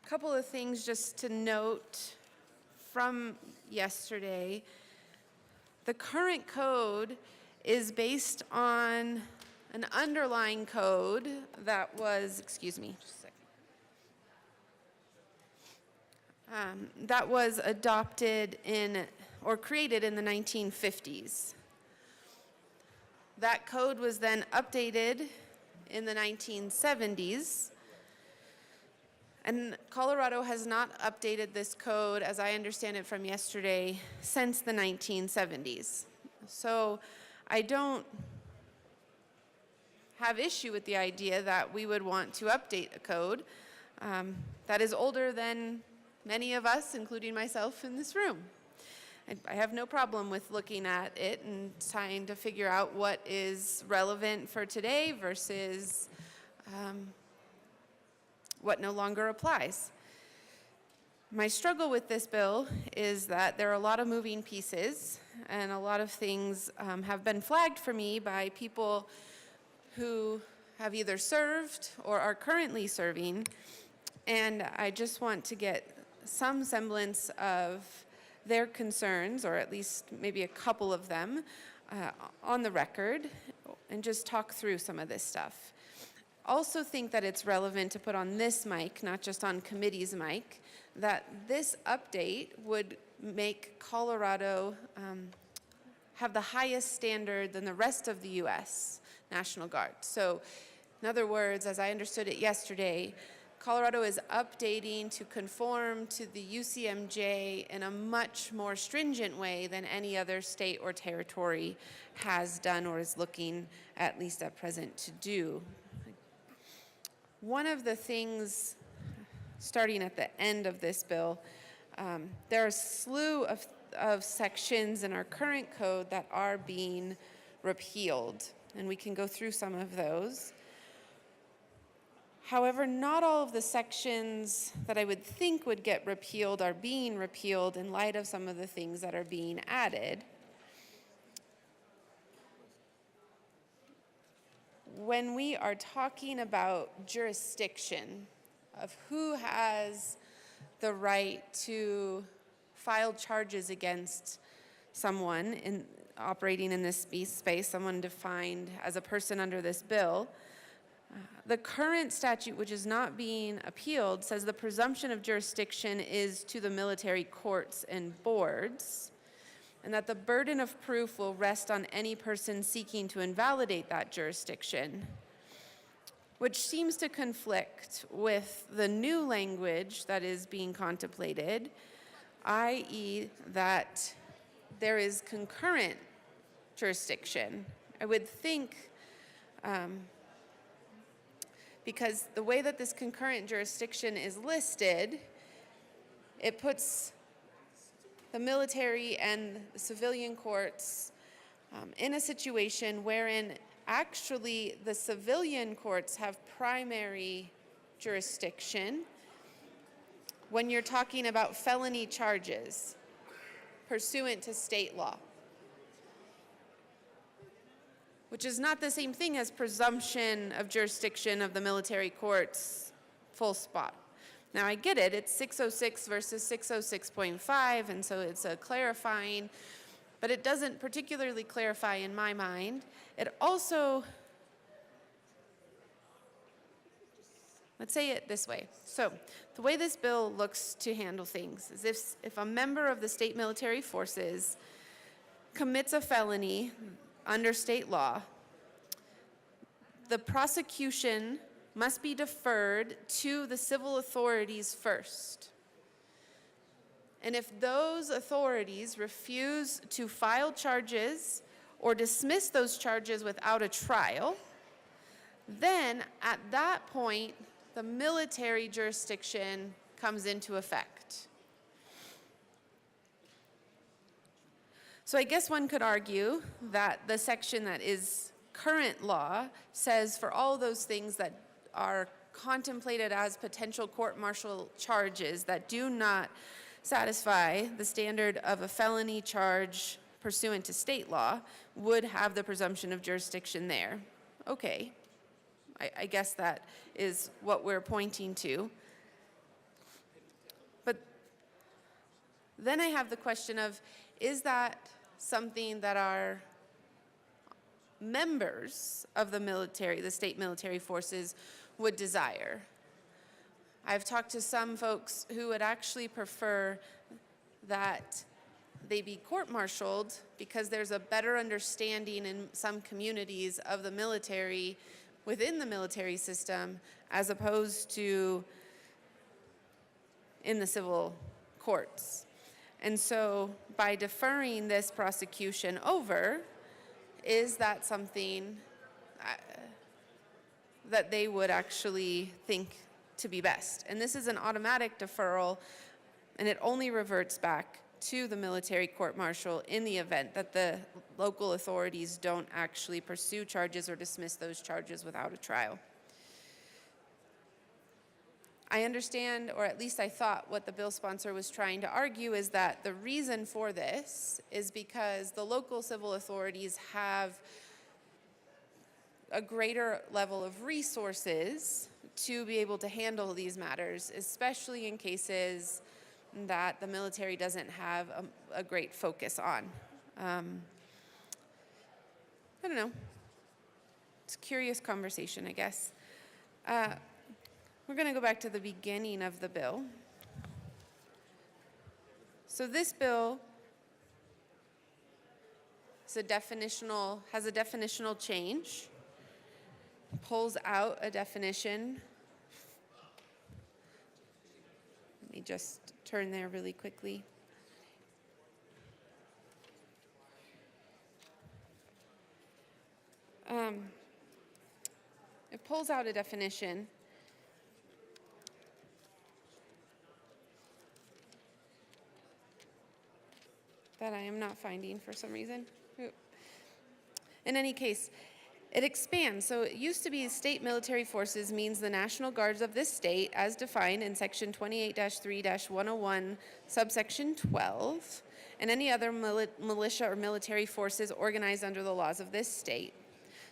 Couple of things just to note from yesterday. The current code is based on an underlying code that was, excuse me, just a second. That was adopted or created in the 1950s. That code was then updated in the 1970s. And Colorado has not updated this code, as I understand it from yesterday, since the 1970s. So I don't have issue with the idea that we would want to update a code that is older than many of us, including myself in this room. I have no problem with looking at it and trying to figure out what is relevant for today versus what no longer applies. My struggle with this bill is that there are a lot of moving pieces, and a lot of things have been flagged for me by people who have either served or are currently serving, and I just want to get some semblance of their concerns, or at least maybe a couple of them, on the record, and just talk through some of this stuff. Also think that it's relevant to put on this mic, not just on committee's mic, that this update would make Colorado have the highest standard than the rest of the U.S. National Guard. So, in other words, as I understood it yesterday, Colorado is updating to conform to the UCMJ in a much more stringent way than any other state or territory has done or is looking, at least at present, to do. One of the things, starting at the end of this bill, there are a slew of sections in our current code that are being repealed, and we can go through some of those. However, not all of the sections that I would think would get repealed are being repealed in light of some of the things that are being added. When we are talking about jurisdiction of who has the right to file charges against someone operating in this space, someone defined as a person under this bill, the current statute, which is not being appealed, says the presumption of jurisdiction is to the military courts and boards, and that the burden of proof will rest on any person seeking to invalidate that jurisdiction, which seems to conflict with the new language that is being contemplated, i.e. that there is concurrent jurisdiction. I would think, because the way that this concurrent jurisdiction is listed, it puts the military and the civilian courts in a situation wherein actually the civilian courts have primary jurisdiction when you're talking about felony charges pursuant to state law, which is not the same thing as presumption of jurisdiction of the military courts, full stop. Now, I get it, it's 606 versus 606.5, and so it's a clarifying, but it doesn't particularly clarify in my mind. It also, let's say it this way. So, the way this bill looks to handle things is if a member of the state military forces commits a felony under state law, the prosecution must be deferred to the civil authorities first. And if those authorities refuse to file charges or dismiss those charges without a trial, then at that point, the military jurisdiction comes into effect. So I guess one could argue that the section that is current law says for all those things that are contemplated as potential court-martial charges that do not satisfy the standard of a felony charge pursuant to state law would have the presumption of jurisdiction there. Okay, I guess that is what we're pointing to. But then I have the question of, is that something that our members of the military, the state military forces, would desire? I've talked to some folks who would actually prefer that they be court-martialed because there's a better understanding in some communities of the military within the military system as opposed to in the civil courts. And so by deferring this prosecution over, is that something that they would actually think to be best. And this is an automatic deferral, and it only reverts back to the military court-martial in the event that the local authorities don't actually pursue charges or dismiss those charges without a trial. I understand, or at least I thought what the bill sponsor was trying to argue is that the reason for this is because the local civil authorities have a greater level of resources to be able to handle these matters, especially in cases that the military doesn't have a great focus on. I don't know. It's a curious conversation, I guess. We're going to go back to the beginning of the bill. So this bill is has a definitional change, pulls out a definition. Let me just turn there really quickly. It pulls out a definition that I am not finding for some reason. In any case, it expands. So it used to be state military forces means the National Guards of this state as defined in section 28-3-101, subsection 12, and any other militia or military forces organized under the laws of this state.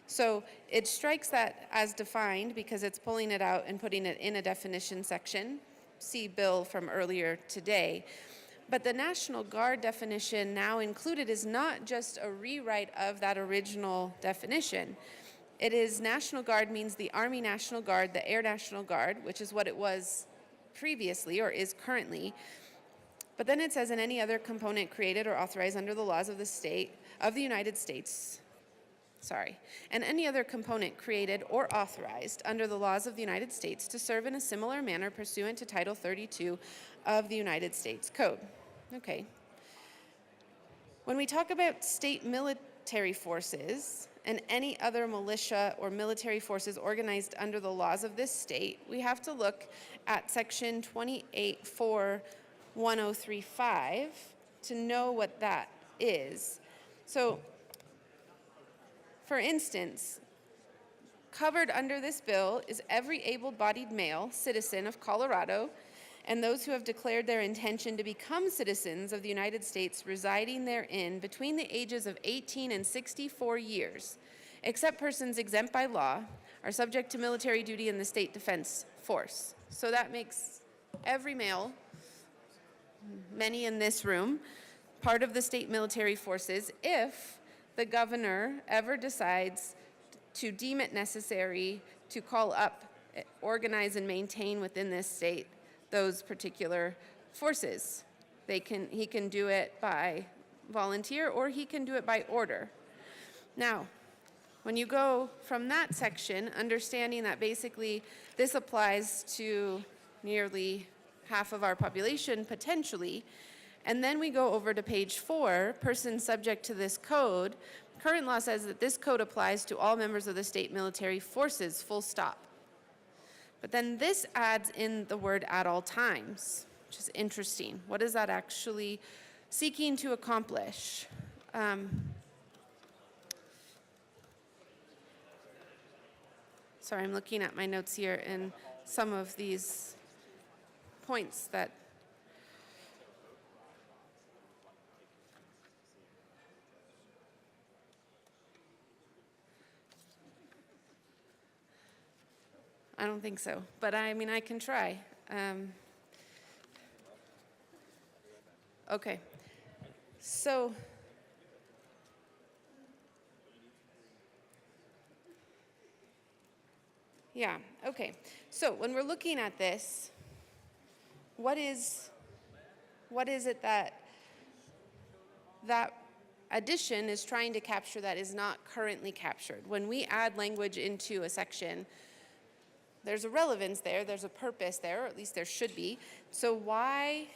So it strikes that as defined because it's pulling it out and putting it in a definition section. See bill from earlier today. But the National Guard definition now included is not just a rewrite of that original definition. It is National Guard means the Army National Guard, the Air National Guard, which is what it was previously or is currently. But then it says in any other component created or authorized under the laws of the state, of the United States, and any other component created or authorized under the laws of the United States to serve in a similar manner pursuant to Title 32 of the United States Code. Okay. When we talk about state military forces and any other militia or military forces organized under the laws of this state, we have to look at section 28.4.1035 to know what that is. So, for instance, covered under this bill is every able-bodied male citizen of Colorado and those who have declared their intention to become citizens of the United States residing therein between the ages of 18 and 64 years, except persons exempt by law, are subject to military duty in the State Defense Force. So that makes every male, many in this room, part of the state military forces if the governor ever decides to deem it necessary to call up, organize, and maintain within this state those particular forces. He can do it by volunteer or he can do it by order. Now, when you go from that section, understanding that basically this applies to nearly half of our population potentially, and then we go over to page 4, persons subject to this code. Current law says that this code applies to all members of the state military forces, full stop. But then this adds in the word at all times, which is interesting. What is that actually seeking to accomplish? Sorry, I'm looking at my notes here and some of these points that I don't think so, but I mean, I can try. Okay, so yeah, okay. So when we're looking at this, what is it that addition is trying to capture that is not currently captured? When we add language into a section, there's a relevance there, there's a purpose there, or at least there should be. So why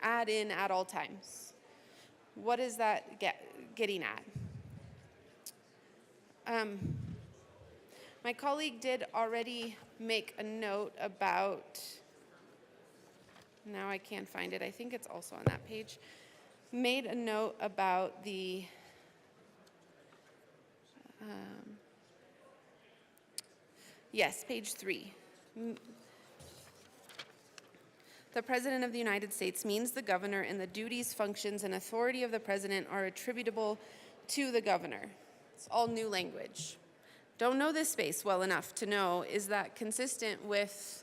add in at all times? What is that getting at? My colleague did already make a note about, now I can't find it, I think it's also on that page, made a note about the yes, page 3. The President of the United States means the governor, and the duties, functions, and authority of the President are attributable to the governor. It's all new language. Don't know this space well enough to know, is that consistent with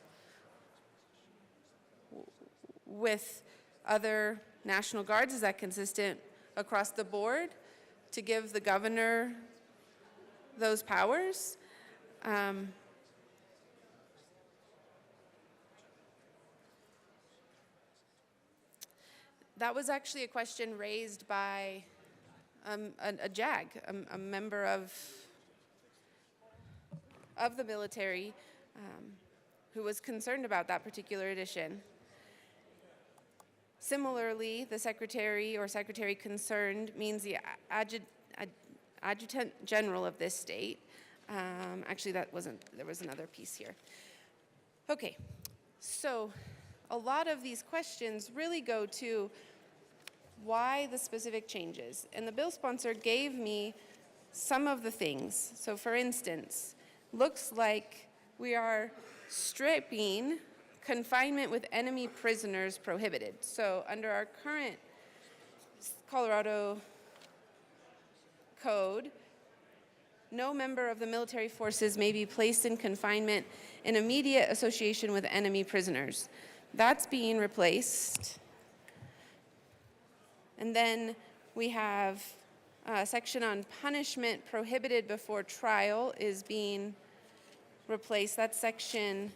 other National Guards? Is that consistent across the board to give the governor those powers? That was actually a question raised by a JAG, a member of the military who was concerned about that particular addition. Similarly, the secretary or secretary concerned means the adjutant general of this state. Actually, that wasn't, there was another piece here. Okay, so a lot of these questions really go to why the specific changes. And the bill sponsor gave me some of the things. So for instance, looks like we are stripping confinement with enemy prisoners prohibited. So under our current Colorado code, no member of the military forces may be placed in confinement in immediate association with enemy prisoners. That's being replaced. And then we have a section on punishment prohibited before trial is being replaced. That's section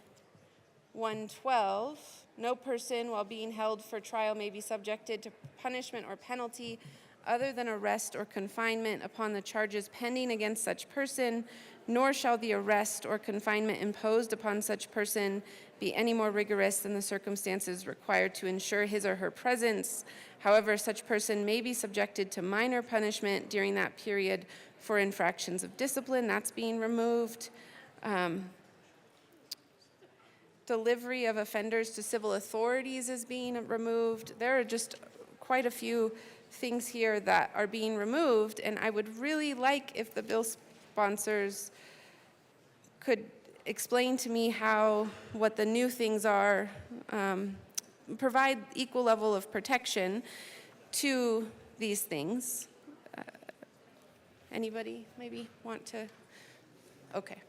112. No person while being held for trial may be subjected to punishment or penalty other than arrest or confinement upon the charges pending against such person, nor shall the arrest or confinement imposed upon such person be any more rigorous than the circumstances required to ensure his or her presence. However, such person may be subjected to minor punishment during that period for infractions of discipline. That's being removed. Delivery of offenders to civil authorities is being removed. There are just quite a few things here that are being removed, and I would really like if the bill sponsors could explain to me how what the new things are, provide equal level of protection to these things. Anybody maybe want to? Okay.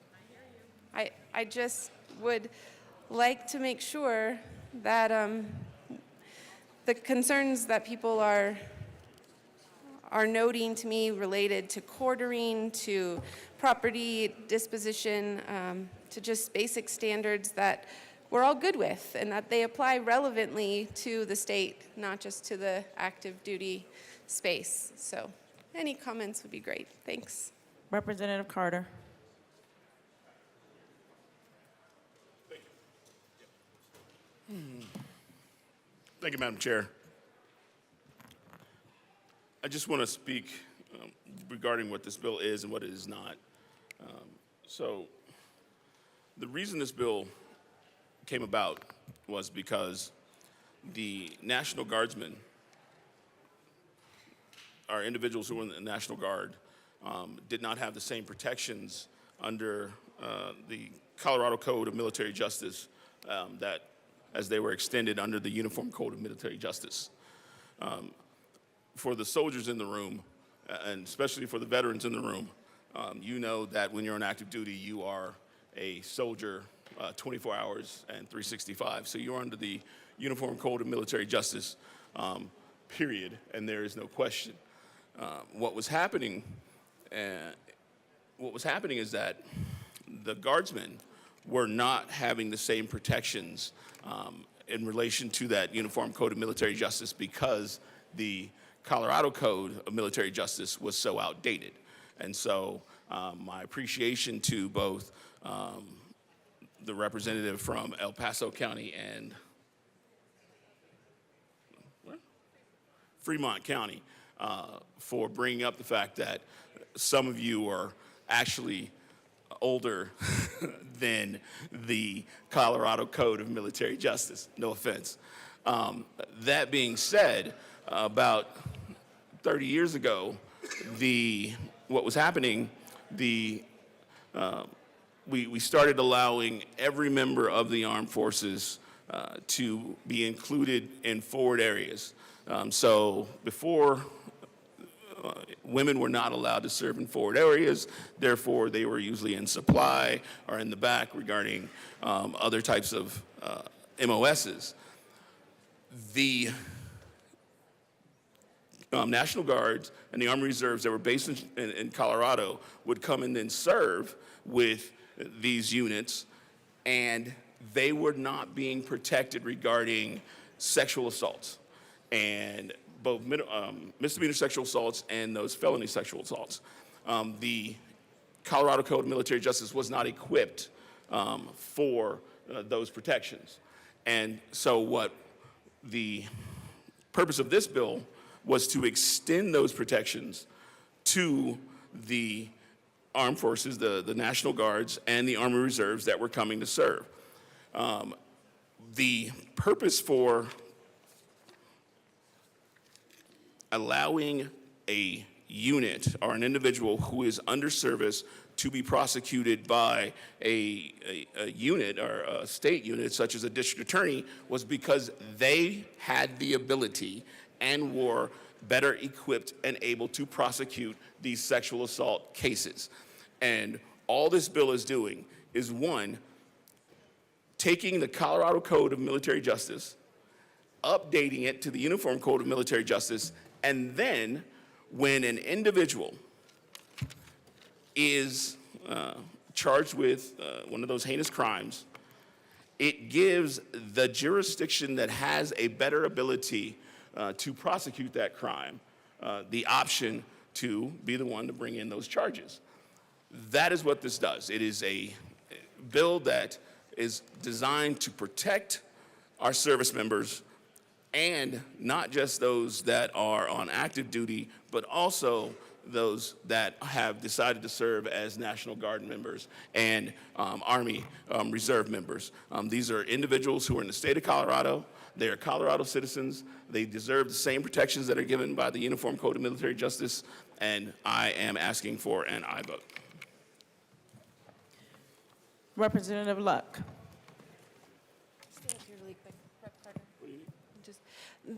I just would like to make sure that the concerns that people are noting to me related to quartering, to property disposition, to just basic standards that we're all good with, and that they apply relevantly to the state, not just to the active duty space. So any comments would be great. Thanks. Representative Carter. Thank you, Madam Chair. I just want to speak regarding what this bill is and what it is not. So the reason this bill came about was because the National Guardsmen, our individuals who were in the National Guard, did not have the same protections under the Colorado Code of Military Justice that as they were extended under the Uniform Code of Military Justice. For the soldiers in the room, and especially for the veterans in the room, you know that when you're on active duty, you are a soldier 24 hours and 365. So you're under the Uniform Code of Military Justice, period, and there is no question. What was happening is that the guardsmen were not having the same protections in relation to that Uniform Code of Military Justice because the Colorado Code of Military Justice was so outdated. And so my appreciation to both the representative from El Paso County and Fremont County for bringing up the fact that some of you are actually older than the Colorado Code of Military Justice. No offense. That being said, about 30 years ago, what was happening, we started allowing every member of the armed forces to be included in forward areas. So before, women were not allowed to serve in forward areas. Therefore, they were usually in supply or in the back regarding other types of MOSs. The National Guards and the Army Reserves that were based in Colorado would come and then serve with these units, and they were not being protected regarding sexual assaults, and both misdemeanor sexual assaults and those felony sexual assaults. The Colorado Code of Military Justice was not equipped for those protections. And so what the purpose of this bill was to extend those protections to the armed forces, the National Guards, and the Army Reserves that were coming to serve. The purpose for allowing a unit or an individual who is under service to be prosecuted by a unit or a state unit such as a district attorney was because they had the ability and were better equipped and able to prosecute these sexual assault cases. And all this bill is doing is, one, taking the Colorado Code of Military Justice, updating it to the Uniform Code of Military Justice, and then when an individual is charged with one of those heinous crimes, it gives the jurisdiction that has a better ability to prosecute that crime the option to be the one to bring in those charges. That is what this does. It is a bill that is designed to protect our service members, and not just those that are on active duty, but also those that have decided to serve as National Guard members and Army Reserve members. These are individuals who are in the state of Colorado. They are Colorado citizens. They deserve the same protections that are given by the Uniform Code of Military Justice, and I am asking for an aye vote. Representative Luck. Stay up here really quick. Rep. Carter.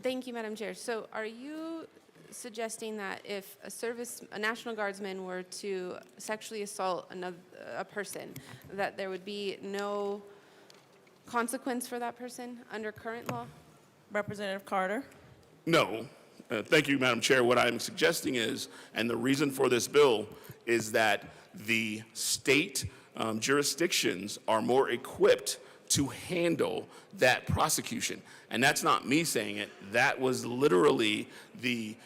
Thank you, Madam Chair. So are you suggesting that if a National Guardsman were to sexually assault a person, that there would be no consequence for that person under current law? Representative Carter. No. Thank you, Madam Chair. What I'm suggesting is, and the reason for this bill is that the state jurisdictions are more equipped to handle that prosecution. And that's not me saying it. That was literally the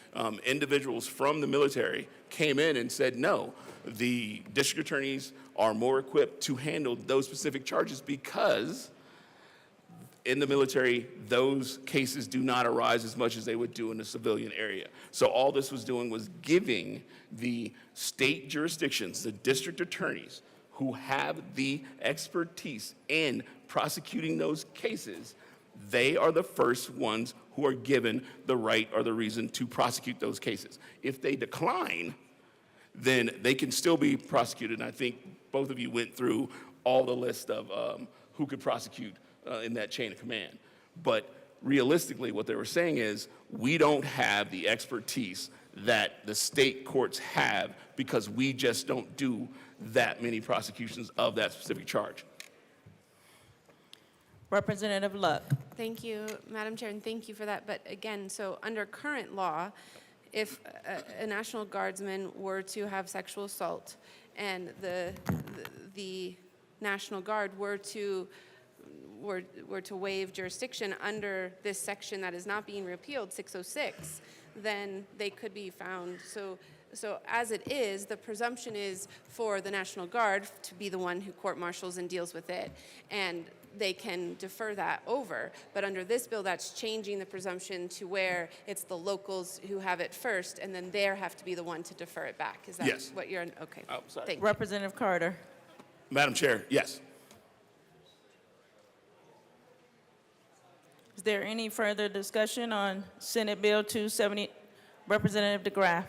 individuals from the military came in and said, no, the district attorneys are more equipped to handle those specific charges because in the military, those cases do not arise as much as they would do in the civilian area. So all this was doing was giving the state jurisdictions, the district attorneys, who have the expertise in prosecuting those cases, they are the first ones who are given the right or the reason to prosecute those cases. If they decline, then they can still be prosecuted. And I think both of you went through all the list of who could prosecute in that chain of command. But realistically, what they were saying is, we don't have the expertise that the state courts have because we just don't do that many prosecutions of that specific charge. Representative Luck. Thank you, Madam Chair, and thank you for that. But again, so under current law, if a National Guardsman were to have sexual assault and the National Guard were to waive jurisdiction under this section that is not being repealed, 606, then they could be found. So as it is, the presumption is for the National Guard to be the one who court-martials and deals with it, and they can defer that over. But under this bill, that's changing the presumption to where it's the locals who have it first, and then they have to be the one to defer it back. Is that Yes. what you're, okay. Oh, sorry. Thank you. Representative Carter. Madam Chair, yes. Is there any further discussion on Senate Bill 270? Representative DeGraff.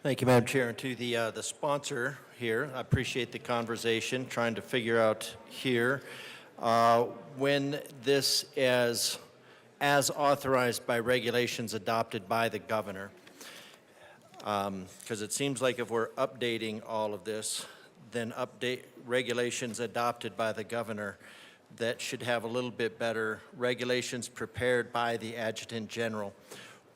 Thank you, Madam Chair. And to the sponsor here, I appreciate the conversation, trying to figure out here when this is as authorized by regulations adopted by the governor. Because it seems like if we're updating all of this, then update regulations adopted by the governor that should have a little bit better regulations prepared by the Adjutant General.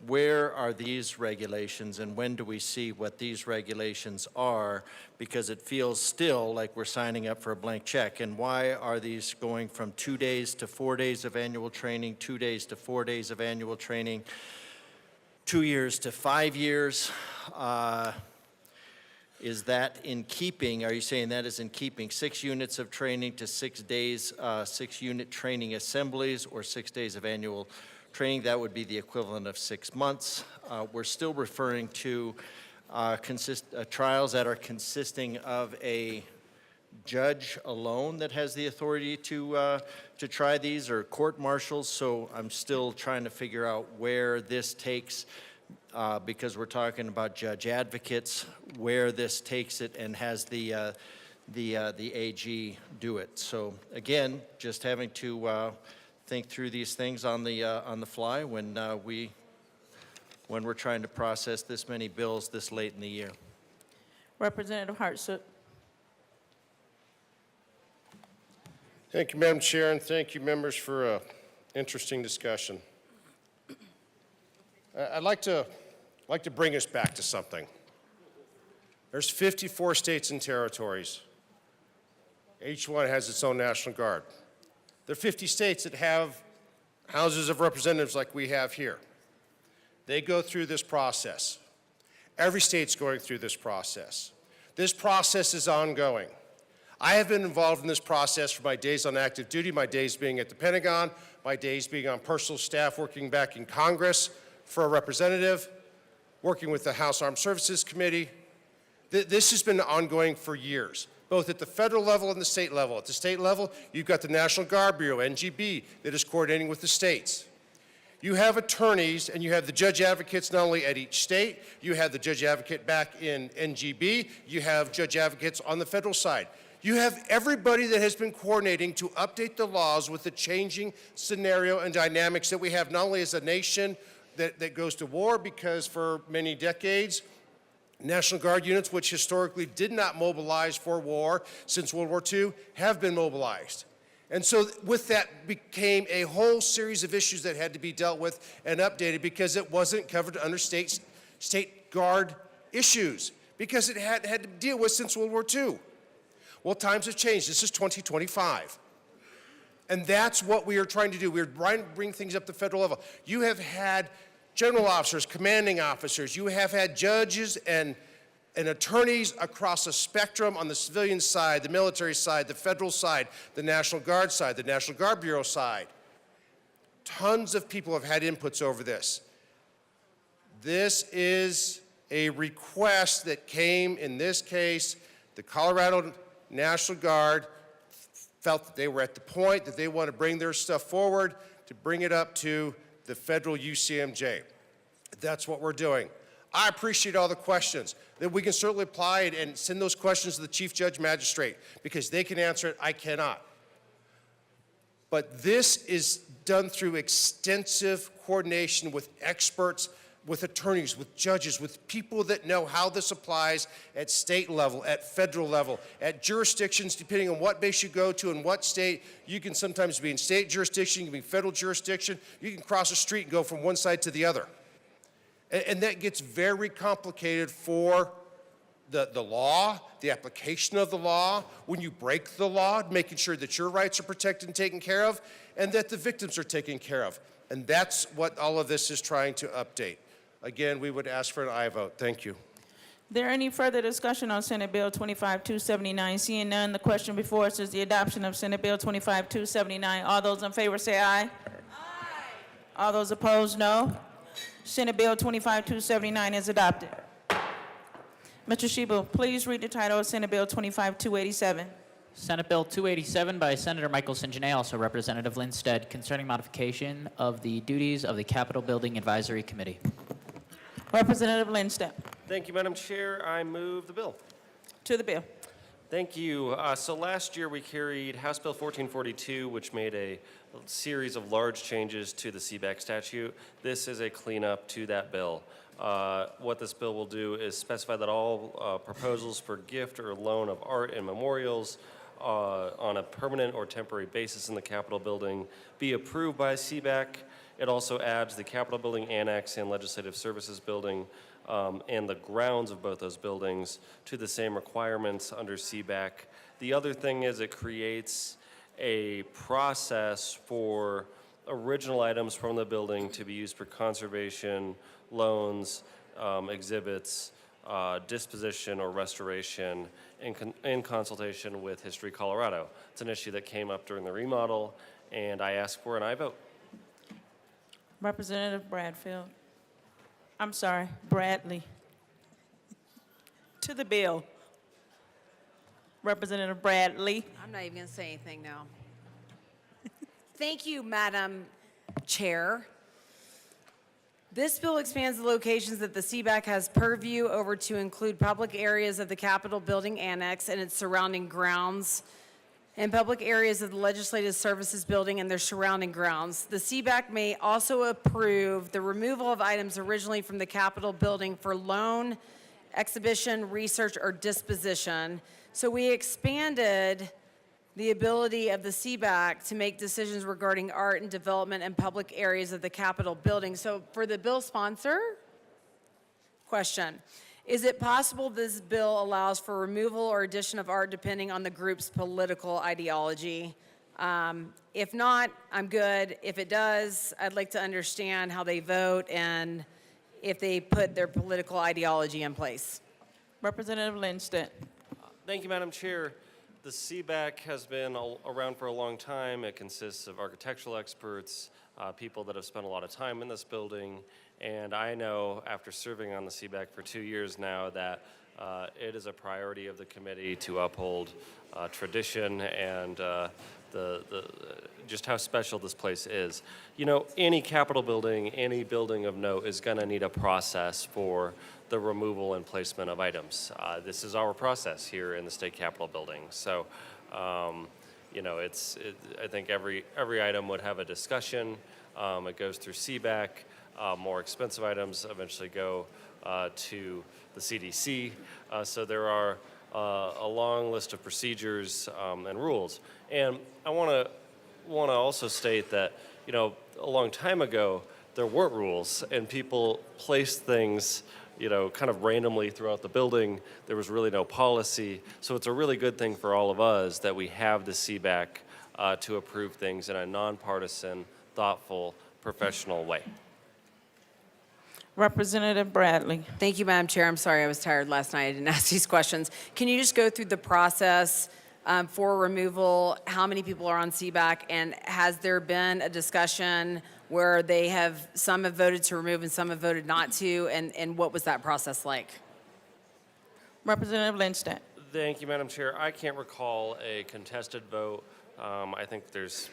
Where are these regulations and when do we see what these regulations are? Because it feels still like we're signing up for a blank check. And why are these going from 2 days to 4 days of annual training, 2 days to 4 days of annual training, 2 years to 5 years? Is that in keeping? Are you saying that is in keeping? 6 units of training to 6 days, 6 unit training assemblies, or 6 days of annual training? That would be the equivalent of 6 months. We're still referring to trials that are consisting of a judge alone that has the authority to try these, or court martials. So I'm still trying to figure out where this takes, because we're talking about judge advocates, where this takes it and has the AG do it. So again, just having to think through these things on the fly when we're trying to process this many bills this late in the year. Representative Hartsook. Thank you, Madam Chair, and thank you, members, for an interesting discussion. I'd like to bring us back to something. There's 54 states and territories. Each one has its own National Guard. There are 50 states that have houses of representatives like we have here. They go through this process. Every state's going through this process. This process is ongoing. I have been involved in this process for my days on active duty, my days being at the Pentagon, my days being on personal staff working back in Congress for a representative, working with the House Armed Services Committee. This has been ongoing for years, both at the federal level and the state level. At the state level, you've got the National Guard Bureau, NGB, that is coordinating with the states. You have attorneys and you have the judge advocates not only at each state, you have the judge advocate back in NGB, you have judge advocates on the federal side. You have everybody that has been coordinating to update the laws with the changing scenario and dynamics that we have, not only as a nation that goes to war, because for many decades, National Guard units, which historically did not mobilize for war since World War II, have been mobilized. And so with that became a whole series of issues that had to be dealt with and updated because it wasn't covered under state guard issues, because it had to deal with since World War II. Well, times have changed. This is 2025. And that's what we are trying to do. We're trying to bring things up to the federal level. You have had general officers, commanding officers. You have had judges and attorneys across a spectrum on the civilian side, the military side, the federal side, the National Guard side, the National Guard Bureau side. Tons of people have had inputs over this. This is a request that came, in this case, the Colorado National Guard felt that they were at the point that they want to bring their stuff forward to bring it up to the federal UCMJ. That's what we're doing. I appreciate all the questions. That we can certainly apply it and send those questions to the Chief Judge Magistrate because they can answer it, I cannot. But this is done through extensive coordination with experts, with attorneys, with judges, with people that know how this applies at state level, at federal level, at jurisdictions, depending on what base you go to and what state. You can sometimes be in state jurisdiction, you can be federal jurisdiction, you can cross a street and go from one side to the other. And that gets very complicated for the law, the application of the law, when you break the law, making sure that your rights are protected and taken care of, and that the victims are taken care of. And that's what all of this is trying to update. Again, we would ask for an aye vote. Thank you. There any further discussion on Senate Bill 25279? Seeing none, the question before us is the adoption of Senate Bill 25279. All those in favor say aye. Aye. All those opposed, no. Senate Bill 25279 is adopted. Mr. Sheba, please read the title of Senate Bill 25287. Senate Bill 287 by Senator Michael Sinjane, also Representative Lindstedt, concerning modification of the duties of the Capitol Building Advisory Committee. Representative Lindstedt. Thank you, Madam Chair. I move the bill. To the bill. Thank you. So last year we carried House Bill 1442, which made a series of large changes to the CBAC statute. This is a cleanup to that bill. What this bill will do is specify that all proposals for gift or loan of art and memorials on a permanent or temporary basis in the Capitol building be approved by CBAC. It also adds the Capitol building annex and legislative services building and the grounds of both those buildings to the same requirements under CBAC. The other thing is it creates a process for original items from the building to be used for conservation, loans, exhibits, disposition or restoration in consultation with History Colorado. It's an issue that came up during the remodel, and I ask for an aye vote. Representative Bradley. To the bill. Representative Bradley. I'm not even going to say anything now. Thank you, Madam Chair. This bill expands the locations that the CBAC has purview over to include public areas of the Capitol Building Annex and its surrounding grounds, and public areas of the Legislative Services Building and their surrounding grounds. The CBAC may also approve the removal of items originally from the Capitol Building for loan, exhibition, research, or disposition. So we expanded the ability of the CBAC to make decisions regarding art and development and public areas of the Capitol building. So for the bill sponsor, question, is it possible this bill allows for removal or addition of art depending on the group's political ideology? If not, I'm good. If it does, I'd like to understand how they vote and if they put their political ideology in place. Representative Lindstedt. Thank you, Madam Chair. The CBAC has been around for a long time. It consists of architectural experts, people that have spent a lot of time in this building, and I know after serving on the CBAC for 2 years now that it is a priority of the committee to uphold tradition and just how special this place is. You know, any Capitol building, any building of note is going to need a process for the removal and placement of items. This is our process here in the State Capitol building. So, you know, I think every item would have a discussion. It goes through CBAC. More expensive items eventually go to the CDC. So there are a long list of procedures and rules. And I want to also state that, you know, a long time ago, there weren't rules, and people placed things, you know, kind of randomly throughout the building. There was really no policy. So it's a really good thing for all of us that we have the CBAC to approve things in a nonpartisan, thoughtful, professional way. Representative Bradley. Thank you, Madam Chair. I'm sorry I was tired last night. I didn't ask these questions. Can you just go through the process for removal, how many people are on CBAC, and has there been a discussion where some have voted to remove and some have voted not to, and what was that process like? Representative Lindstedt. Thank you, Madam Chair. I can't recall a contested vote. I think there's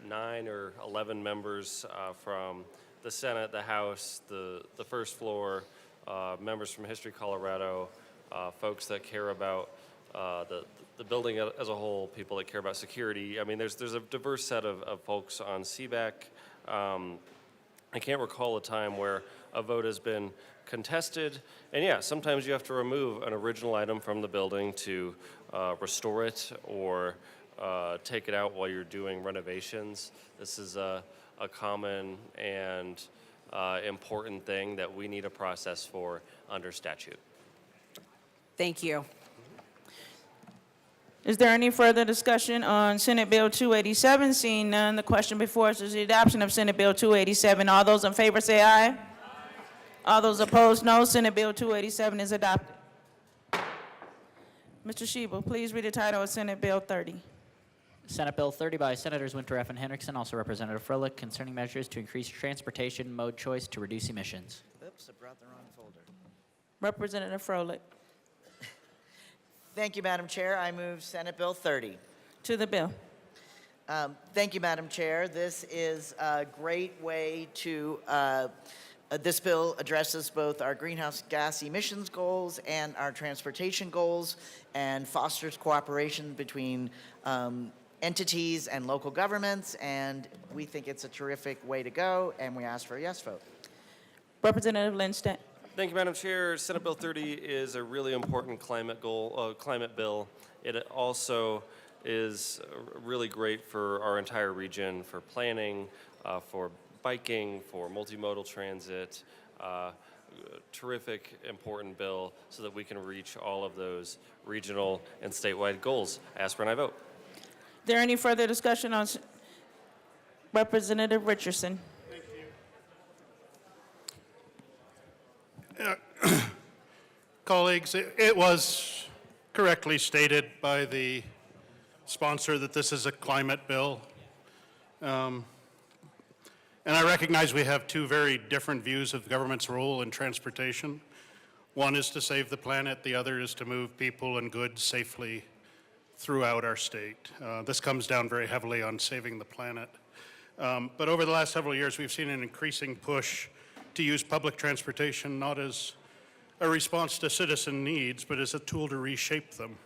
9 or 11 members from the Senate, the House, the first floor, members from History Colorado, folks that care about the building as a whole, people that care about security. I mean, there's a diverse set of folks on CBAC. I can't recall a time where a vote has been contested. And yeah, sometimes you have to remove an original item from the building to restore it or take it out while you're doing renovations. This is a common and important thing that we need a process for under statute. Thank you. Is there any further discussion on Senate Bill 287? Seeing none, the question before us is the adoption of Senate Bill 287. All those in favor say aye. Aye. All those opposed, no. Senate Bill 287 is adopted. Mr. Sheba, please read the title of Senate Bill 30. Senate Bill 30 by Senators Wintrow and Hendrickson, also Representative Froelich, concerning measures to increase transportation mode choice to reduce emissions. Oops, I brought the wrong folder. Representative Froelich. Thank you, Madam Chair. I move Senate Bill 30. To the bill. Thank you, Madam Chair. This is a great way to, this bill addresses both our greenhouse gas emissions goals and our transportation goals and fosters cooperation between entities and local governments, and we think it's a terrific way to go, and we ask for a yes vote. Representative Lindstedt. Thank you, Madam Chair. Senate Bill 30 is a really important climate bill. It also is really great for our entire region, for planning, for biking, for multimodal transit. Terrific, important bill so that we can reach all of those regional and statewide goals. I ask for an aye vote. There any further discussion on Representative Richardson? Colleagues, it was correctly stated by the sponsor that this is a climate bill. And I recognize we have two very different views of the government's role in transportation. One is to save the planet, the other is to move people and goods safely throughout our state. This comes down very heavily on saving the planet. But over the last several years, we've seen an increasing push to use public transportation not as a response to citizen needs, but as a tool to reshape them.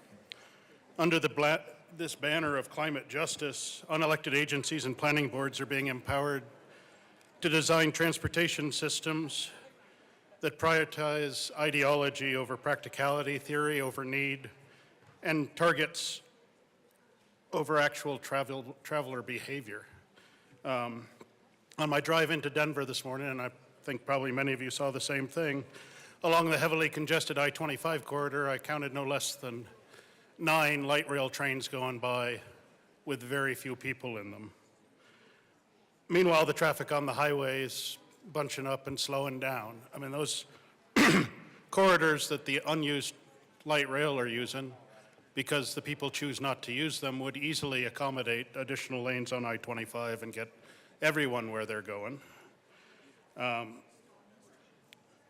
Under this banner of climate justice, unelected agencies and planning boards are being empowered to design transportation systems that prioritize ideology over practicality, theory over need, and targets over actual traveler behavior. On my drive into Denver this morning, and I think probably many of you saw the same thing, along the heavily congested I-25 corridor, I counted no less than 9 light rail trains going by with very few people in them. Meanwhile, the traffic on the highway is bunching up and slowing down. I mean, those corridors that the unused light rail are using, because the people choose not to use them, would easily accommodate additional lanes on I-25 and get everyone where they're going.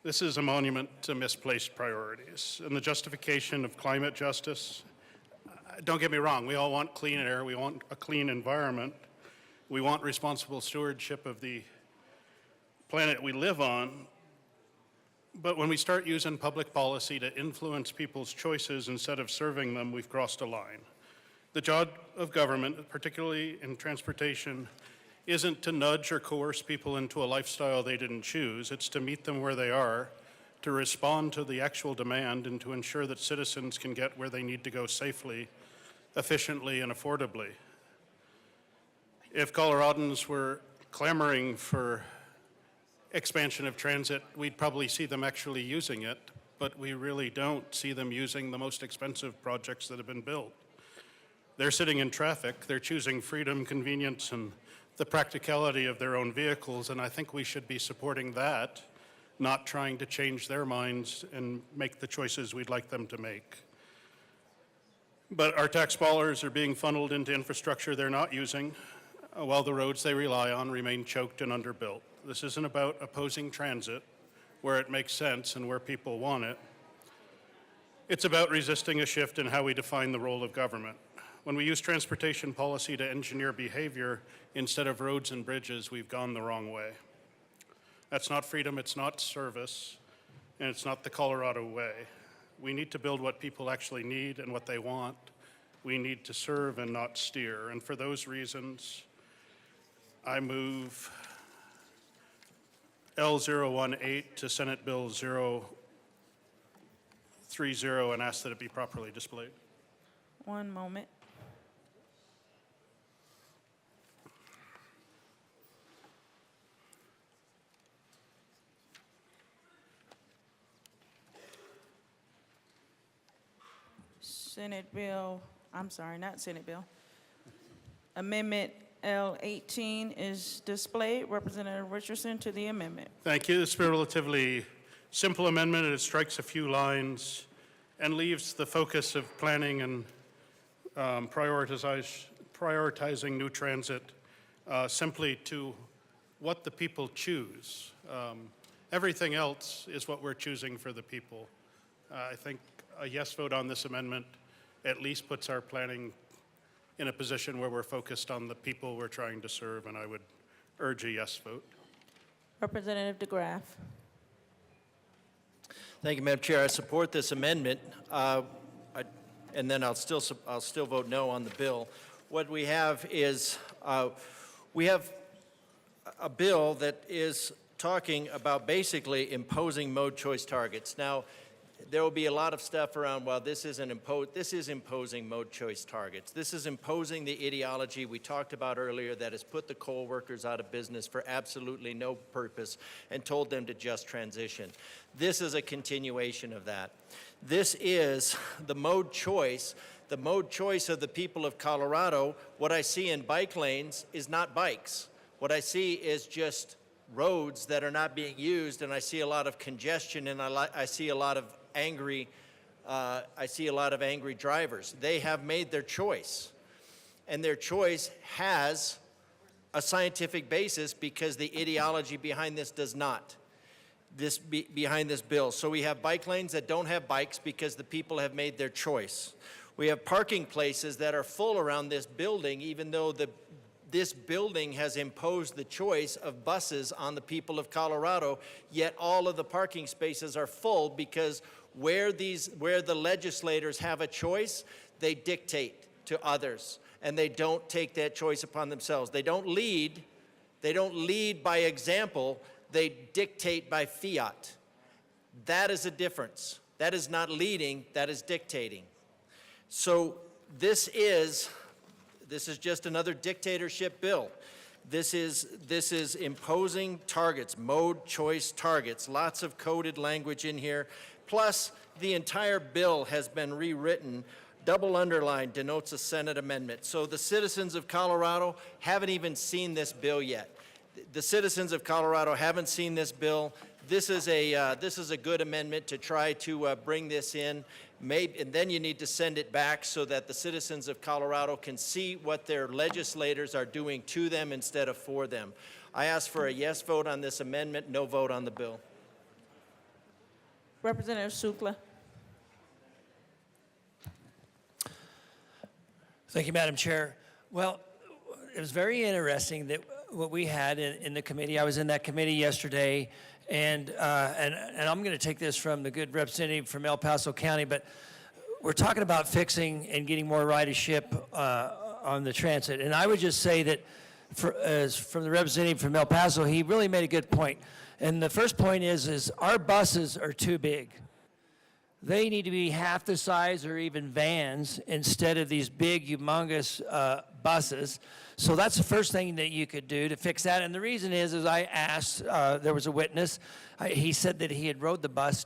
This is a monument to misplaced priorities and the justification of climate justice. Don't get me wrong, we all want clean air, we want a clean environment, we want responsible stewardship of the planet we live on, but when we start using public policy to influence people's choices instead of serving them, we've crossed a line. The job of government, particularly in transportation, isn't to nudge or coerce people into a lifestyle they didn't choose. It's to meet them where they are, to respond to the actual demand, and to ensure that citizens can get where they need to go safely, efficiently, and affordably. If Coloradans were clamoring for expansion of transit, we'd probably see them actually using it, but we really don't see them using the most expensive projects that have been built. They're sitting in traffic, they're choosing freedom, convenience, and the practicality of their own vehicles, and I think we should be supporting that, not trying to change their minds and make the choices we'd like them to make. But our tax dollars are being funneled into infrastructure they're not using, while the roads they rely on remain choked and underbuilt. This isn't about opposing transit where it makes sense and where people want it. It's about resisting a shift in how we define the role of government. When we use transportation policy to engineer behavior instead of roads and bridges, we've gone the wrong way. That's not freedom, it's not service, and it's not the Colorado way. We need to build what people actually need and what they want. We need to serve and not steer. And for those reasons, I move L018 to Senate Bill 030 and ask that it be properly displayed. One moment. Senate Bill, I'm sorry, not Senate Bill. Amendment L18 is displayed. Representative Richardson to the amendment. Thank you. This is a relatively simple amendment. It strikes a few lines and leaves the focus of planning and prioritizing new transit simply to what the people choose. Everything else is what we're choosing for the people. I think a yes vote on this amendment at least puts our planning in a position where we're focused on the people we're trying to serve, and I would urge a yes vote. Representative DeGraff. Thank you, Madam Chair. I support this amendment, and then I'll still vote no on the bill. What we have is we have a bill that is talking about basically imposing mode choice targets. Now, there will be a lot of stuff around, well, this is imposing mode choice targets. This is imposing the ideology we talked about earlier that has put the coal workers out of business for absolutely no purpose and told them to just transition. This is a continuation of that. This is the mode choice of the people of Colorado. What I see in bike lanes is not bikes. What I see is just roads that are not being used, and I see a lot of congestion, and I see a lot of angry drivers. They have made their choice, and their choice has a scientific basis because the ideology behind this does not. Behind this bill. So we have bike lanes that don't have bikes because the people have made their choice. We have parking places that are full around this building, even though this building has imposed the choice of buses on the people of Colorado, yet all of the parking spaces are full because where the legislators have a choice, they dictate to others, and they don't take that choice upon themselves. They don't lead by example, they dictate by fiat. That is a difference. That is not leading, that is dictating. So this is just another dictatorship bill. This is imposing targets, mode choice targets, lots of coded language in here. Plus, the entire bill has been rewritten. Double underline denotes a Senate amendment. So the citizens of Colorado haven't even seen this bill yet. The citizens of Colorado haven't seen this bill. This is a good amendment to try to bring this in. And then you need to send it back so that the citizens of Colorado can see what their legislators are doing to them instead of for them. I ask for a yes vote on this amendment, no vote on the bill. Representative Shukla. Thank you, Madam Chair. Well, it was very interesting that what we had in the committee. I was in that committee yesterday, and I'm going to take this from the good representative from El Paso County, but we're talking about fixing and getting more ridership on the transit. And I would just say that from the representative from El Paso, he really made a good point. And the first point is our buses are too big. They need to be half the size or even vans instead of these big, humongous buses. So that's the first thing that you could do to fix that. And the reason is I asked, there was a witness. He said that he had rode the bus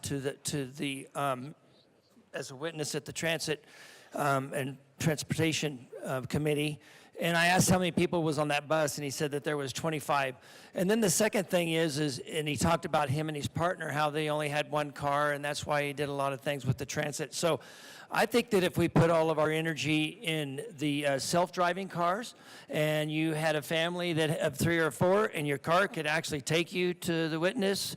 as a witness at the Transit and Transportation Committee. And I asked how many people was on that bus, and he said that there was 25. And then the second thing is and he talked about him and his partner, how they only had one car, and that's why he did a lot of things with the transit. So I think that if we put all of our energy in the self-driving cars, and you had a family of 3 or 4, and your car could actually take you to the witness,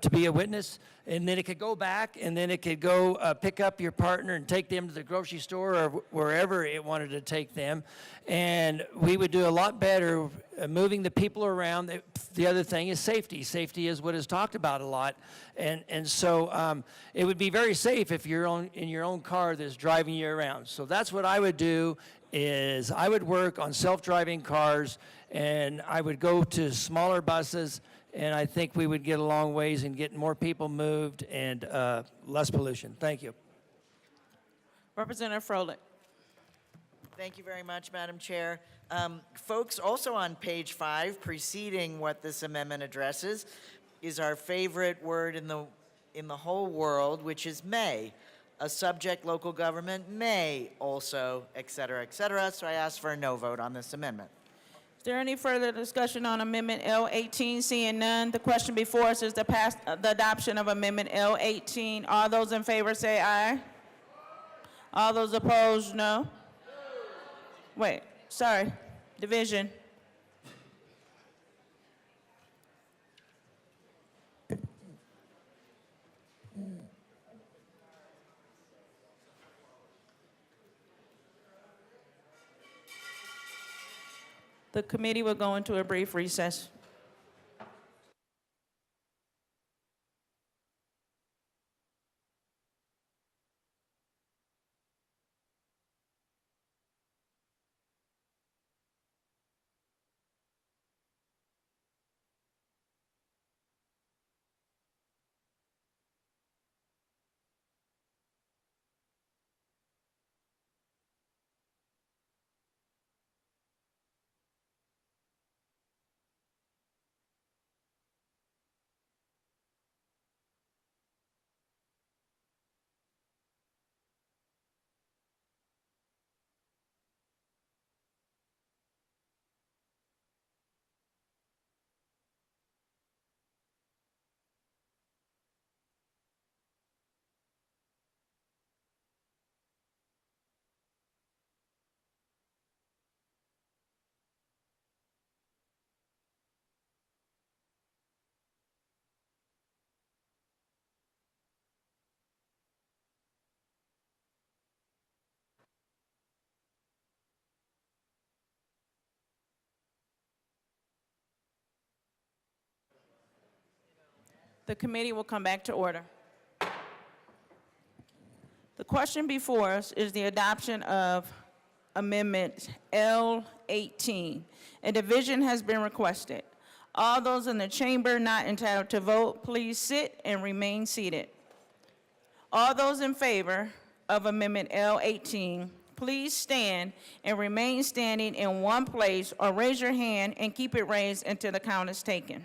to be a witness, and then it could go back, and then it could go pick up your partner and take them to the grocery store or wherever it wanted to take them. And we would do a lot better moving the people around. The other thing is safety. Safety is what is talked about a lot. And so it would be very safe if you're in your own car that's driving you around. So that's what I would do is I would work on self-driving cars, and I would go to smaller buses, and I think we would get a long ways in getting more people moved and less pollution. Thank you. Representative Froelich. Thank you very much, Madam Chair. Folks, also on page 5, preceding what this amendment addresses, is our favorite word in the whole world, which is may. A subject local government may also, et cetera, et cetera. So I ask for a no vote on this amendment. Is there any further discussion on Amendment L18? Seeing none, the question before us is the adoption of Amendment L18. All those in favor say aye. All those opposed, no. Wait, sorry, division. The committee will go into a brief recess. The committee will come back to order. The question before us is the adoption of Amendment L18. A division has been requested. All those in the chamber not entitled to vote, please sit and remain seated. All those in favor of Amendment L18, please stand and remain standing in one place or raise your hand and keep it raised until the count is taken.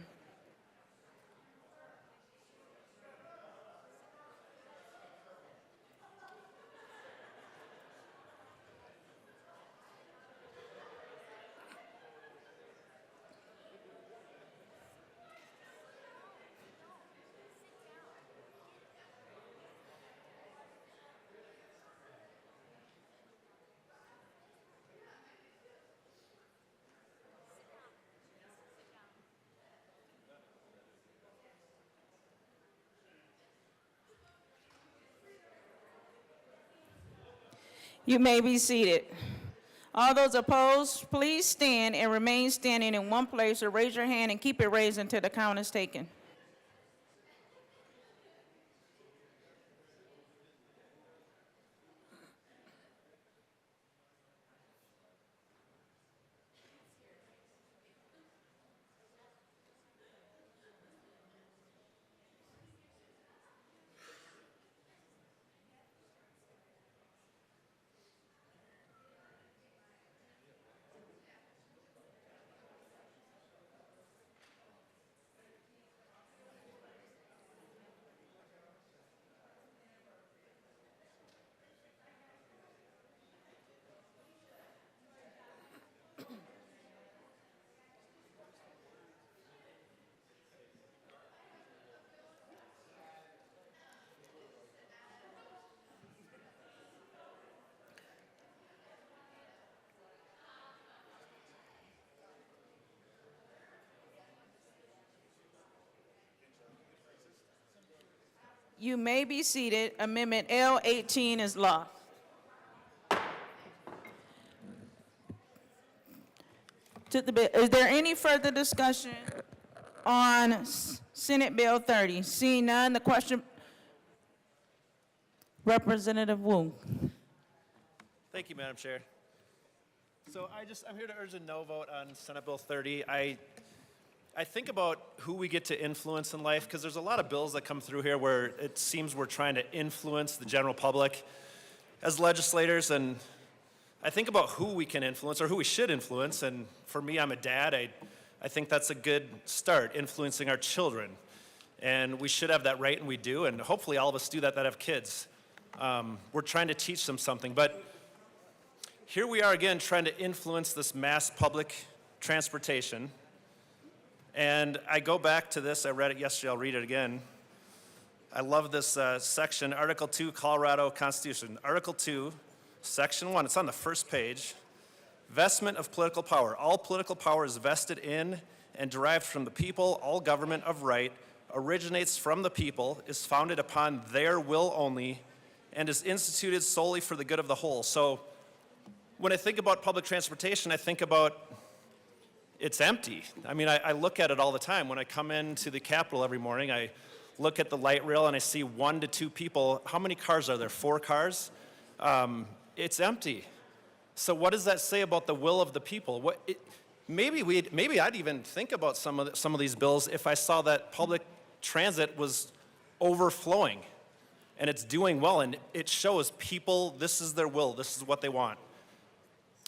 You may be seated. All those opposed, please stand and remain standing in one place or raise your hand and keep it raised until the count is taken. You may be seated. Amendment L18 is law. Is there any further discussion on Senate Bill 30? Seeing none, the question, Representative Wu. Thank you, Madam Chair. So I'm here to urge a no vote on Senate Bill 30. I think about who we get to influence in life, because there's a lot of bills that come through here where it seems we're trying to influence the general public as legislators, and I think about who we can influence or who we should influence, and for me, I'm a dad. I think that's a good start, influencing our children, and we should have that right, and we do, and hopefully all of us do that have kids. We're trying to teach them something, but here we are again trying to influence this mass public transportation. And I go back to this, I read it yesterday, I'll read it again. I love this section, Article 2, Colorado Constitution. Article 2, Section 1, it's on the first page. Vestment of political power. All political power is vested in and derived from the people. All government of right originates from the people, is founded upon their will only, and is instituted solely for the good of the whole. So when I think about public transportation, I think about it's empty. I mean, I look at it all the time. When I come into the Capitol every morning, I look at the light rail and I see 1 to 2 people. How many cars are there? 4 cars? It's empty. So what does that say about the will of the people? Maybe I'd even think about some of these bills if I saw that public transit was overflowing and it's doing well and it shows people this is their will, this is what they want.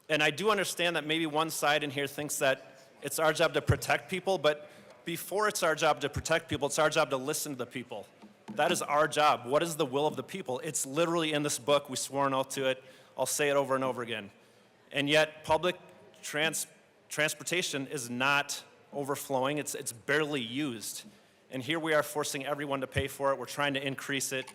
And I do understand that maybe one side in here thinks that it's our job to protect people, but before it's our job to protect people, it's our job to listen to the people. That is our job. What is the will of the people? It's literally in this book. We swore an oath to it. I'll say it over and over again. And yet public transportation is not overflowing. It's barely used. And here we are forcing everyone to pay for it. We're trying to increase it.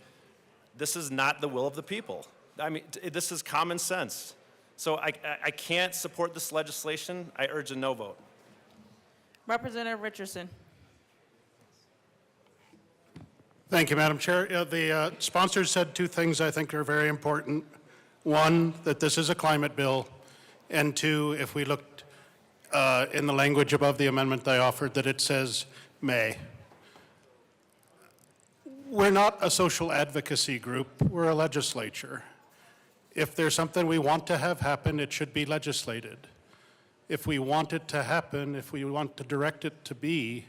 This is not the will of the people. I mean, this is common sense. So I can't support this legislation. I urge a no vote. Representative Richardson. Thank you, Madam Chair. The sponsors said 2 things I think are very important. 1, that this is a climate bill, and 2, if we looked in the language above the amendment they offered, that it says may. We're not a social advocacy group, we're a legislature. If there's something we want to have happen, it should be legislated. If we want it to happen, if we want to direct it to be,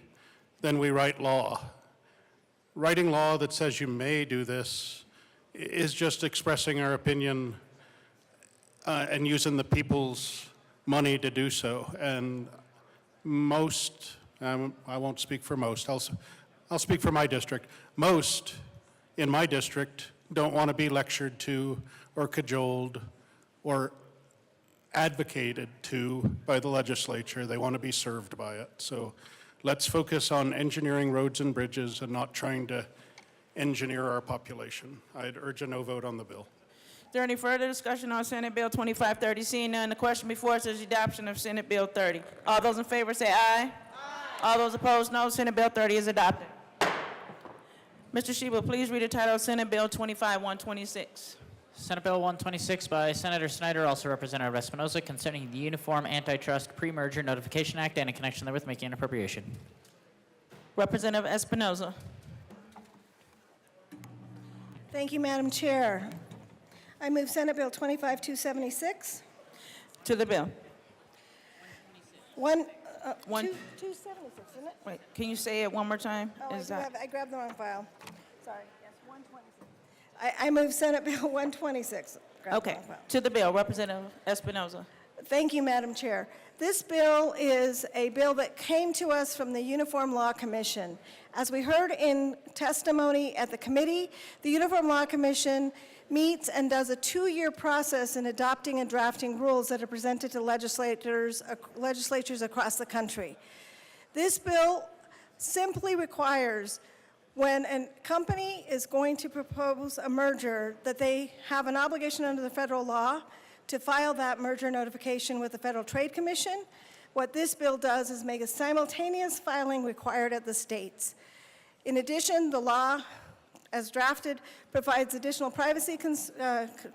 then we write law. Writing law that says you may do this is just expressing our opinion and using the people's money to do so. And most, I won't speak for most, I'll speak for my district. Most in my district don't want to be lectured to or cajoled or advocated to by the legislature. They want to be served by it. So let's focus on engineering roads and bridges and not trying to engineer our population. I'd urge a no vote on the bill. Is there any further discussion on Senate Bill 2530? Seeing none, the question before us is the adoption of Senate Bill 30. All those in favor say aye. Aye. All those opposed, no. Senate Bill 30 is adopted. Mr. Sheba, please read the title of Senate Bill 25126. Senate Bill 126 by Senator Snyder, also Representative Espinoza, concerning the Uniform Antitrust Pre-Merger Notification Act and in connection therewith making an appropriation. Representative Espinoza. Thank you, Madam Chair. I move Senate Bill 25276. To the bill. 276, isn't it? Wait, can you say it one more time? Oh, Is that? I grabbed the wrong file. Sorry, yes, 126. I move Senate Bill 126. Okay, to the bill, Representative Espinoza. Thank you, Madam Chair. This bill is a bill that came to us from the Uniform Law Commission. As we heard in testimony at the committee, the Uniform Law Commission meets and does a 2-year process in adopting and drafting rules that are presented to legislators across the country. This bill simply requires when a company is going to propose a merger that they have an obligation under the federal law to file that merger notification with the Federal Trade Commission. What this bill does is make a simultaneous filing required at the states. In addition, the law, as drafted, provides additional privacy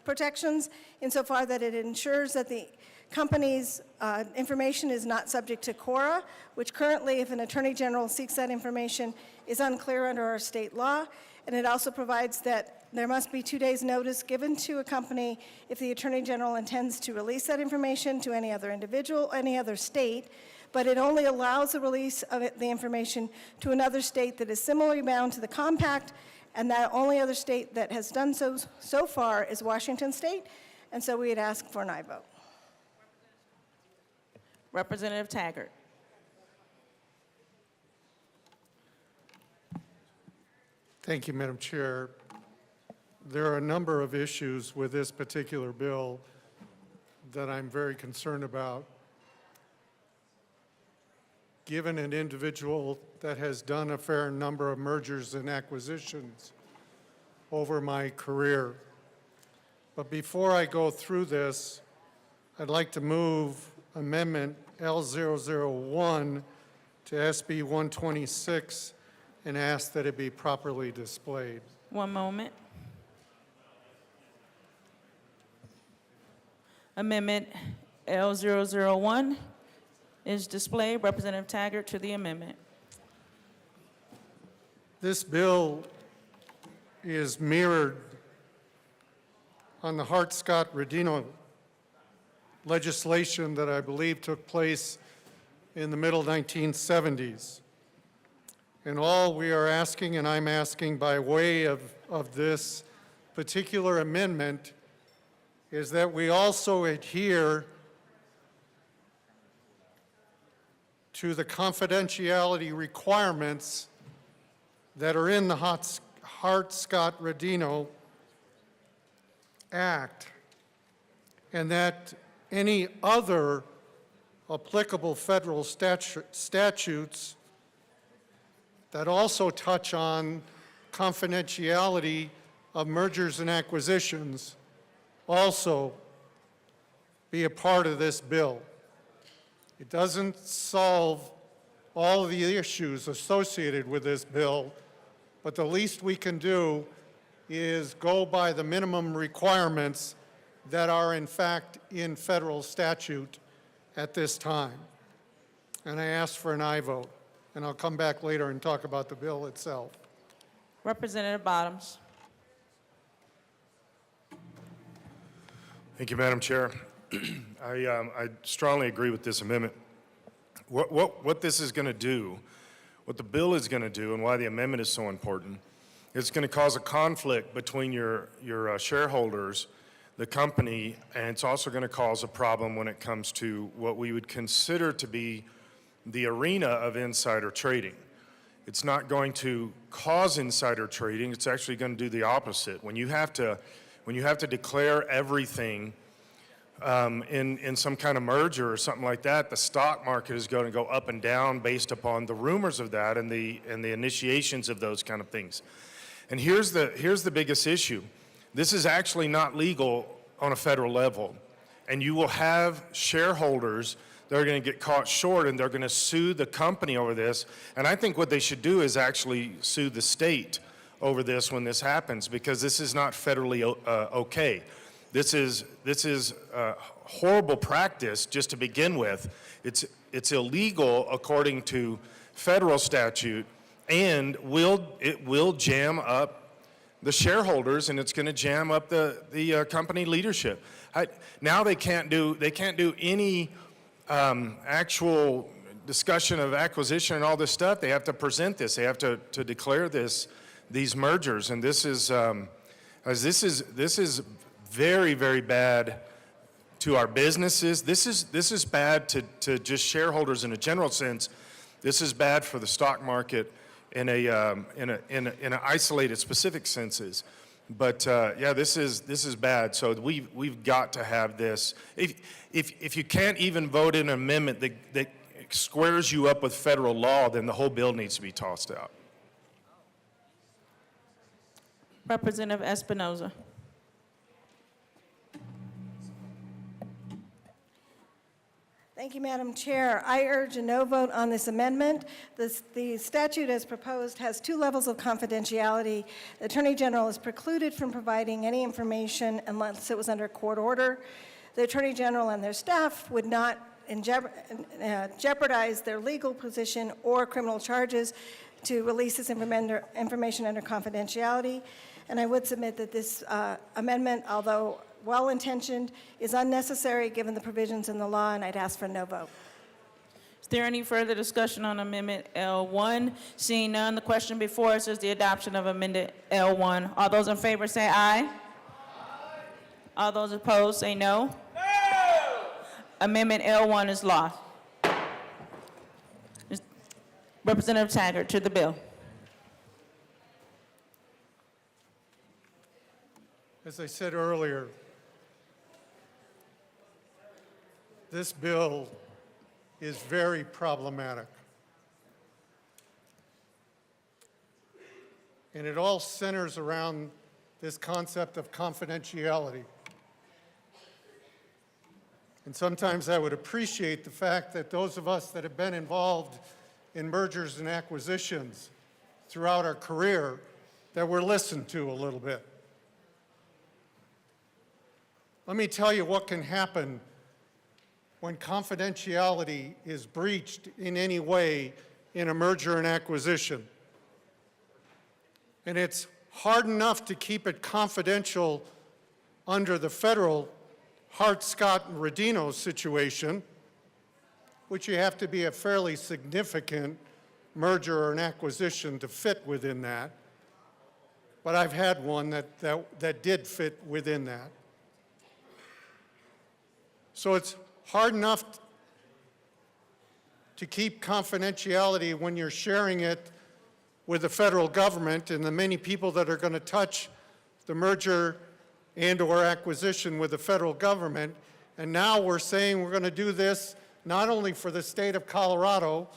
protections insofar that it ensures that the company's information is not subject to CORA, which currently, if an attorney general seeks that information, is unclear under our state law. And it also provides that there must be 2 days' notice given to a company if the attorney general intends to release that information to any other individual, any other state, but it only allows the release of the information to another state that is similarly bound to the compact, and that only other state that has done so far is Washington State, and so we'd ask for an aye vote. Representative Taggart. Thank you, Madam Chair. There are a number of issues with this particular bill that I'm very concerned about. Given an individual that has done a fair number of mergers and acquisitions over my career. But before I go through this, I'd like to move Amendment L001 to SB 126 and ask that it be properly displayed. One moment. Amendment L001. is displayed. Representative Taggart to the amendment. This bill is mirrored on the Hart-Scott-Rodino legislation that I believe took place in the middle 1970s. And all we are asking, and I'm asking by way of this particular amendment, is that we also adhere to the confidentiality requirements that are in the Hart-Scott-Rodino Act, and that any other applicable federal statutes that also touch on confidentiality of mergers and acquisitions also be a part of this bill. It doesn't solve all of the issues associated with this bill, but the least we can do is go by the minimum requirements that are in fact in federal statute at this time. And I ask for an aye vote, and I'll come back later and talk about the bill itself. Representative Bottoms. Thank you, Madam Chair. I strongly agree with this amendment. What this is going to do, what the bill is going to do, and why the amendment is so important, it's going to cause a conflict between your shareholders, the company, and it's also going to cause a problem when it comes to what we would consider to be the arena of insider trading. It's not going to cause insider trading. It's actually going to do the opposite. When you have to declare everything in some kind of merger or something like that, the stock market is going to go up and down based upon the rumors of that and the initiations of those kind of things. And here's the biggest issue. This is actually not legal on a federal level, and you will have shareholders that are going to get caught short, and they're going to sue the company over this. And I think what they should do is actually sue the state over this when this happens, because this is not federally okay. This is horrible practice just to begin with. It's illegal according to federal statute, and it will jam up the shareholders, and it's going to jam up the company leadership. Now they can't do any actual discussion of acquisition and all this stuff. They have to present this. They have to declare these mergers, and this is very, very bad to our businesses. This is bad to just shareholders in a general sense. This is bad for the stock market in an isolated, specific senses. But yeah, this is bad. So we've got to have this. If you can't even vote in an amendment that squares you up with federal law, then the whole bill needs to be tossed out. Representative Espinoza. Thank you, Madam Chair. I urge a no vote on this amendment. The statute as proposed has 2 levels of confidentiality. The Attorney General is precluded from providing any information unless it was under court order. The Attorney General and their staff would not jeopardize their legal position or criminal charges to release this information under confidentiality. And I would submit that this amendment, although well-intentioned, is unnecessary given the provisions in the law, and I'd ask for a no vote. Is there any further discussion on Amendment L1? Seeing none, the question before us is the adoption of Amendment L1. All those in favor say aye. All those opposed say no. No! Amendment L1 is lost. Representative Taggart to the bill. As I said earlier, this bill is very problematic. And it all centers around this concept of confidentiality. And sometimes I would appreciate the fact that those of us that have been involved in mergers and acquisitions throughout our career, that we're listened to a little bit. Let me tell you what can happen when confidentiality is breached in any way in a merger and acquisition. And it's hard enough to keep it confidential under the federal Hart-Scott-Rodino situation, which you have to be a fairly significant merger or an acquisition to fit within that. But I've had one that did fit within that. So it's hard enough to keep confidentiality when you're sharing it with the federal government and the many people that are going to touch the merger and/or acquisition with the federal government. And now we're saying we're going to do this not only for the state of Colorado,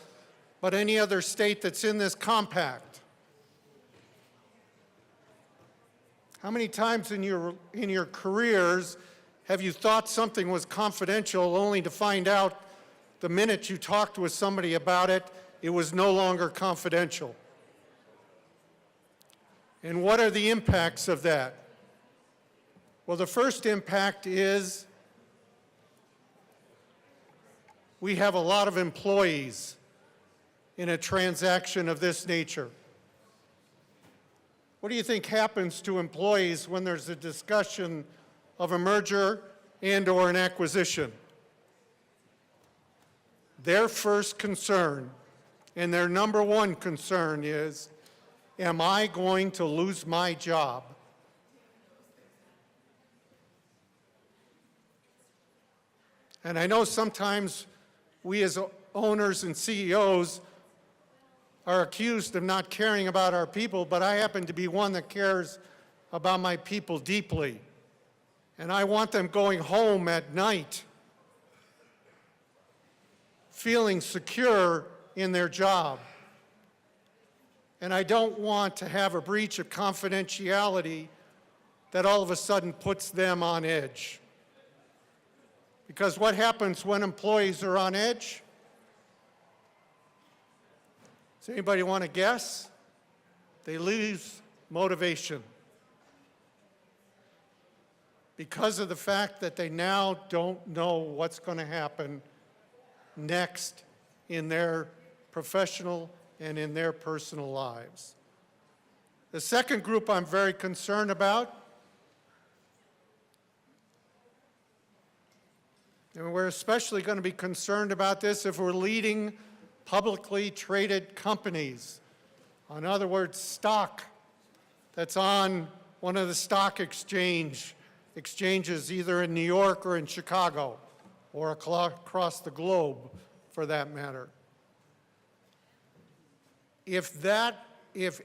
but any other state that's in this compact. How many times in your careers have you thought something was confidential only to find out the minute you talked with somebody about it, it was no longer confidential? And what are the impacts of that? Well, the first impact is we have a lot of employees in a transaction of this nature. What do you think happens to employees when there's a discussion of a merger and/or an acquisition? Their first concern, and their number one concern is, am I going to lose my job? And I know sometimes we as owners and CEOs are accused of not caring about our people, but I happen to be one that cares about my people deeply. And I want them going home at night feeling secure in their job. And I don't want to have a breach of confidentiality that all of a sudden puts them on edge. Because what happens when employees are on edge? Does anybody want to guess? They lose motivation. Because of the fact that they now don't know what's going to happen next in their professional and in their personal lives. The second group I'm very concerned about, and we're especially going to be concerned about this if we're leading publicly traded companies. In other words, stock that's on one of the stock exchanges, either in New York or in Chicago, or across the globe, for that matter. If there is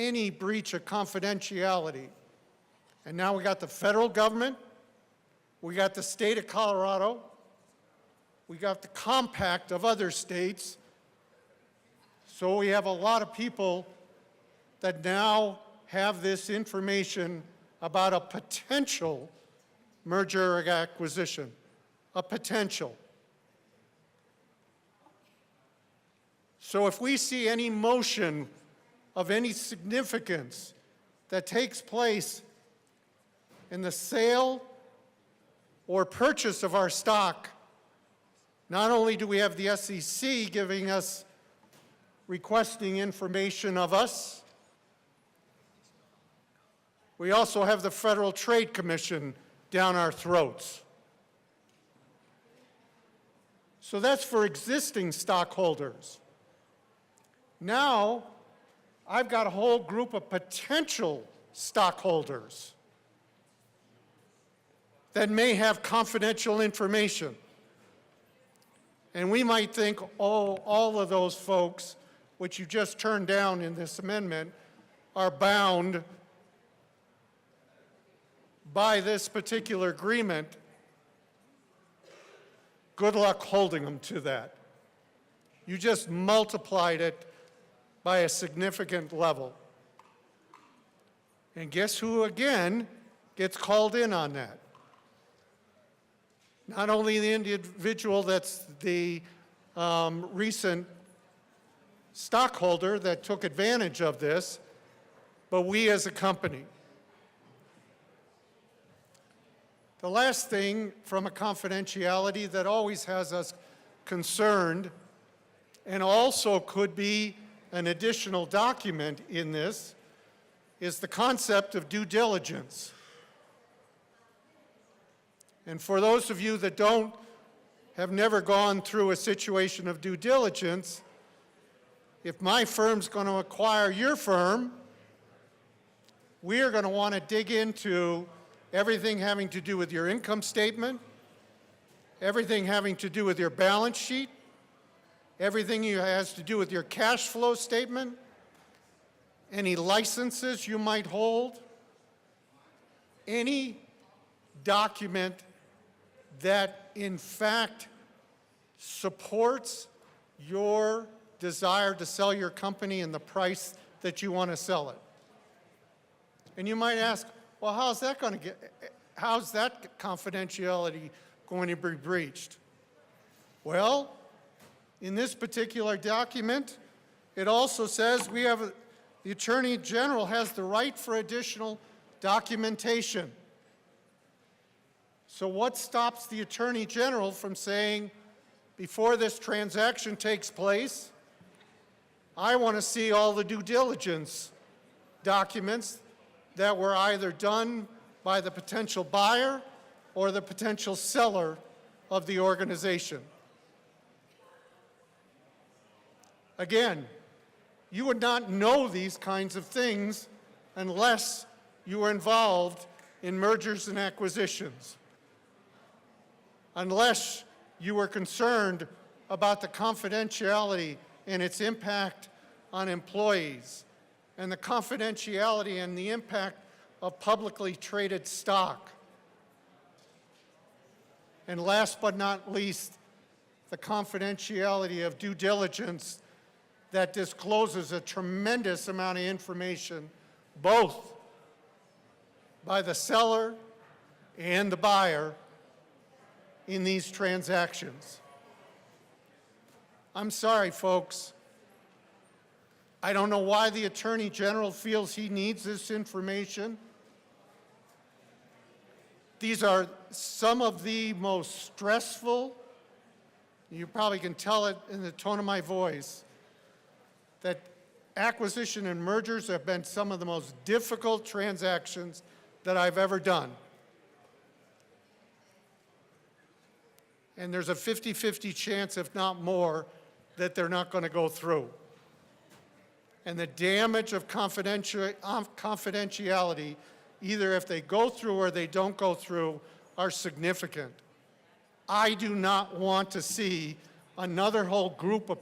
any breach of confidentiality, and now we got the federal government, we got the state of Colorado, we got the compact of other states, so we have a lot of people that now have this information about a potential merger or acquisition, a potential. So if we see any motion of any significance that takes place in the sale or purchase of our stock, not only do we have the SEC giving us, requesting information of us, we also have the Federal Trade Commission down our throats. So that's for existing stockholders. Now, I've got a whole group of potential stockholders that may have confidential information. And we might think, oh, all of those folks, which you just turned down in this amendment, are bound by this particular agreement. Good luck holding them to that. You just multiplied it by a significant level. And guess who, again, gets called in on that? Not only the individual that's the recent stockholder that took advantage of this, but we as a company. The last thing from a confidentiality that always has us concerned, and also could be an additional document in this, is the concept of due diligence. And for those of you that have never gone through a situation of due diligence, if my firm's going to acquire your firm, we are going to want to dig into everything having to do with your income statement, everything having to do with your balance sheet, everything has to do with your cash flow statement, any licenses you might hold, any document that in fact supports your desire to sell your company and the price that you want to sell it. And you might ask, well, how's that confidentiality going to be breached? Well, in this particular document, it also says the Attorney General has the right for additional documentation. So what stops the Attorney General from saying, before this transaction takes place, I want to see all the due diligence documents that were either done by the potential buyer or the potential seller of the organization? Again, you would not know these kinds of things unless you were involved in mergers and acquisitions, unless you were concerned about the confidentiality and its impact on employees, and the confidentiality and the impact of publicly traded stock. And last but not least, the confidentiality of due diligence that discloses a tremendous amount of information, both by the seller and the buyer in these transactions. I'm sorry, folks. I don't know why the Attorney General feels he needs this information. These are some of the most stressful, you probably can tell it in the tone of my voice, that acquisition and mergers have been some of the most difficult transactions that I've ever done. And there's a 50-50 chance, if not more, that they're not going to go through. And the damage of confidentiality, either if they go through or they don't go through, are significant. I do not want to see another whole group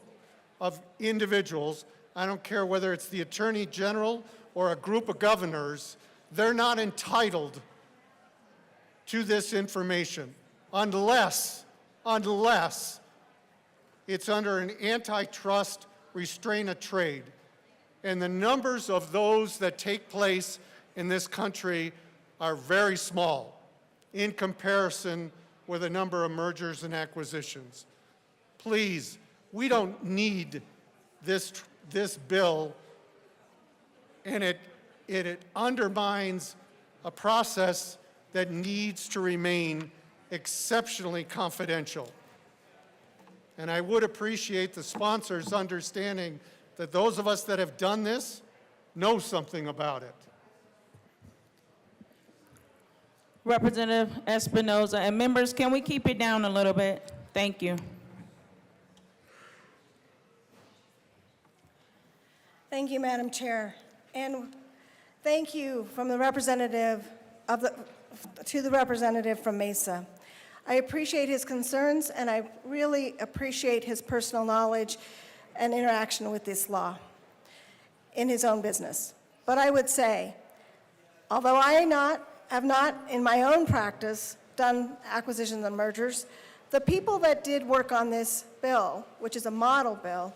of individuals, I don't care whether it's the Attorney General or a group of governors, they're not entitled to this information unless it's under an antitrust restraint of trade. And the numbers of those that take place in this country are very small in comparison with the number of mergers and acquisitions. Please, we don't need this bill, and it undermines a process that needs to remain exceptionally confidential. And I would appreciate the sponsors understanding that those of us that have done this know something about it. Representative Espinoza, and members, can we keep it down a little bit? Thank you. Thank you, Madam Chair. And thank you from the representative to the representative from Mesa. I appreciate his concerns, and I really appreciate his personal knowledge and interaction with this law in his own business. But I would say, although I have not in my own practice done acquisitions and mergers, the people that did work on this bill, which is a model bill,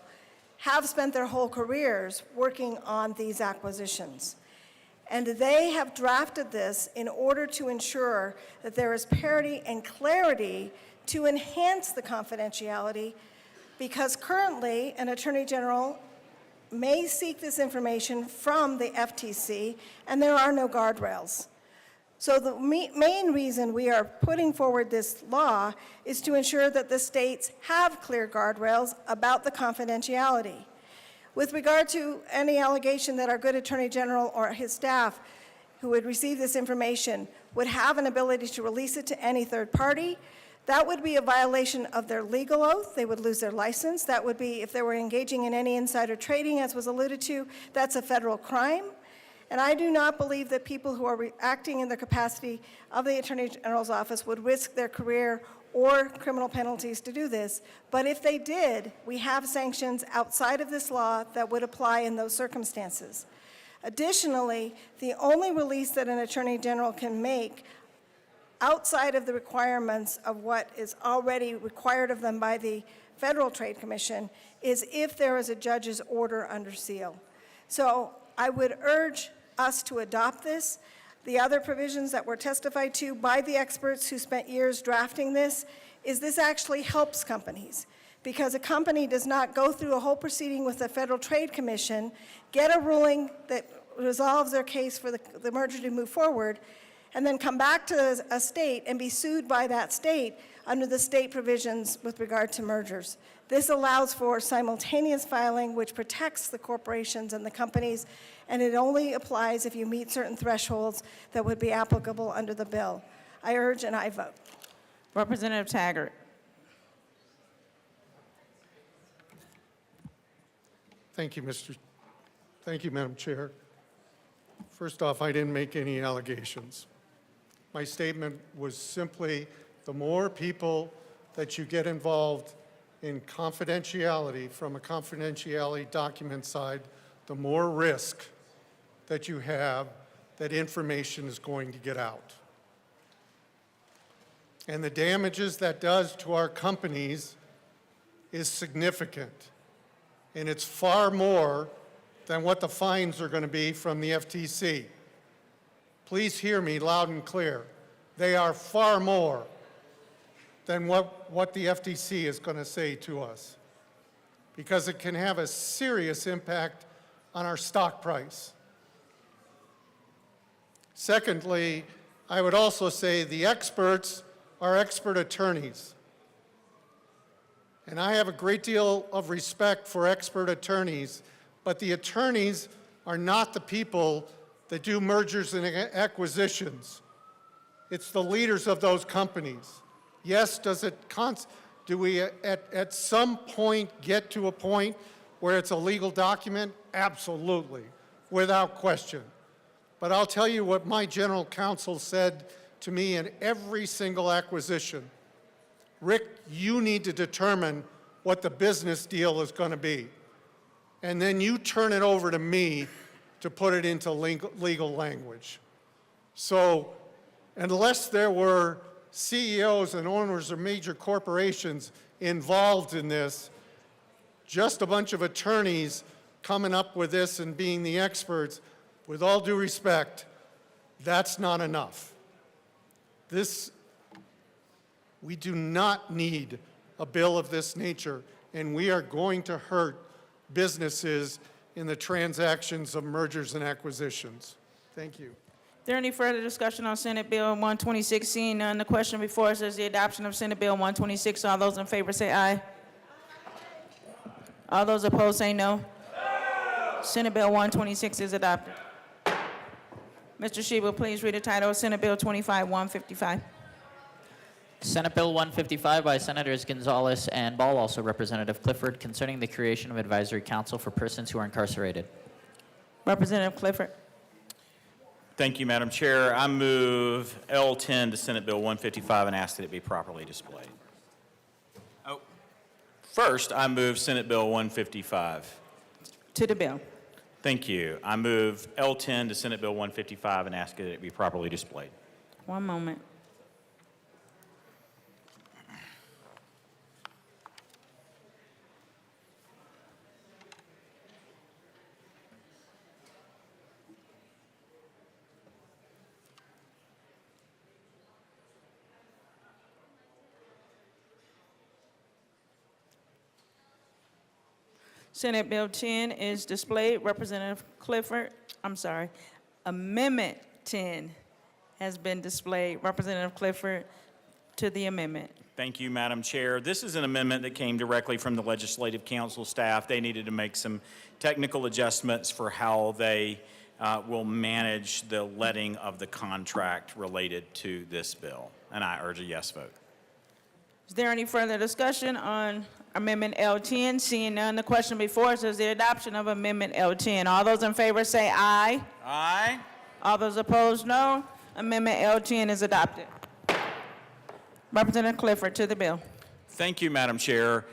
have spent their whole careers working on these acquisitions. And they have drafted this in order to ensure that there is parity and clarity to enhance the confidentiality, because currently an Attorney General may seek this information from the FTC, and there are no guardrails. So the main reason we are putting forward this law is to ensure that the states have clear guardrails about the confidentiality. With regard to any allegation that our good Attorney General or his staff who would receive this information would have an ability to release it to any third party, that would be a violation of their legal oath. They would lose their license. That would be, if they were engaging in any insider trading, as was alluded to, that's a federal crime. And I do not believe that people who are acting in the capacity of the Attorney General's office would risk their career or criminal penalties to do this. But if they did, we have sanctions outside of this law that would apply in those circumstances. Additionally, the only release that an Attorney General can make outside of the requirements of what is already required of them by the Federal Trade Commission is if there is a judge's order under seal. So I would urge us to adopt this. The other provisions that were testified to by the experts who spent years drafting this is this actually helps companies, because a company does not go through a whole proceeding with the Federal Trade Commission, get a ruling that resolves their case for the merger to move forward, and then come back to a state and be sued by that state under the state provisions with regard to mergers. This allows for simultaneous filing, which protects the corporations and the companies, and it only applies if you meet certain thresholds that would be applicable under the bill. I urge and I vote. Representative Taggart. Thank you, Madam Chair. First off, I didn't make any allegations. My statement was simply the more people that you get involved in confidentiality from a confidentiality document side, the more risk that you have that information is going to get out. And the damages that does to our companies is significant. And it's far more than what the fines are going to be from the FTC. Please hear me loud and clear. They are far more than what the FTC is going to say to us, because it can have a serious impact on our stock price. Secondly, I would also say the experts are expert attorneys. And I have a great deal of respect for expert attorneys, but the attorneys are not the people that do mergers and acquisitions. It's the leaders of those companies. Yes, do we at some point get to a point where it's a legal document? Absolutely, without question. But I'll tell you what my general counsel said to me in every single acquisition. Rick, you need to determine what the business deal is going to be. And then you turn it over to me to put it into legal language. So unless there were CEOs and owners of major corporations involved in this, just a bunch of attorneys coming up with this and being the experts, with all due respect, that's not enough. We do not need a bill of this nature, and we are going to hurt businesses in the transactions of mergers and acquisitions. Thank you. Is there any further discussion on Senate Bill 126? Seeing none, the question before us is the adoption of Senate Bill 126. All those in favor say aye. All those opposed say no. Senate Bill 126 is adopted. Mr. Sheba, please read the title of Senate Bill 25-155. Senate Bill 155 by Senators Gonzalez and Ball, also Representative Clifford, concerning the creation of advisory council for persons who are incarcerated. Representative Clifford. Thank you, Madam Chair. I move L10 to Senate Bill 155 and ask that it be properly displayed. First, I move Senate Bill 155. To the bill. Thank you. I move L10 to Senate Bill 155 and ask that it be properly displayed. One moment. Senate Bill 10 is displayed. Representative Clifford, Amendment 10 has been displayed. Representative Clifford to the amendment. Thank you, Madam Chair. This is an amendment that came directly from the Legislative Council staff. They needed to make some technical adjustments for how they will manage the letting of the contract related to this bill. And I urge a yes vote. Is there any further discussion on Amendment L10? Seeing none, the question before us is the adoption of Amendment L10. All those in favor say aye. Aye. All those opposed, no. Amendment L10 is adopted. Representative Clifford to the bill. Thank you, Madam Chair.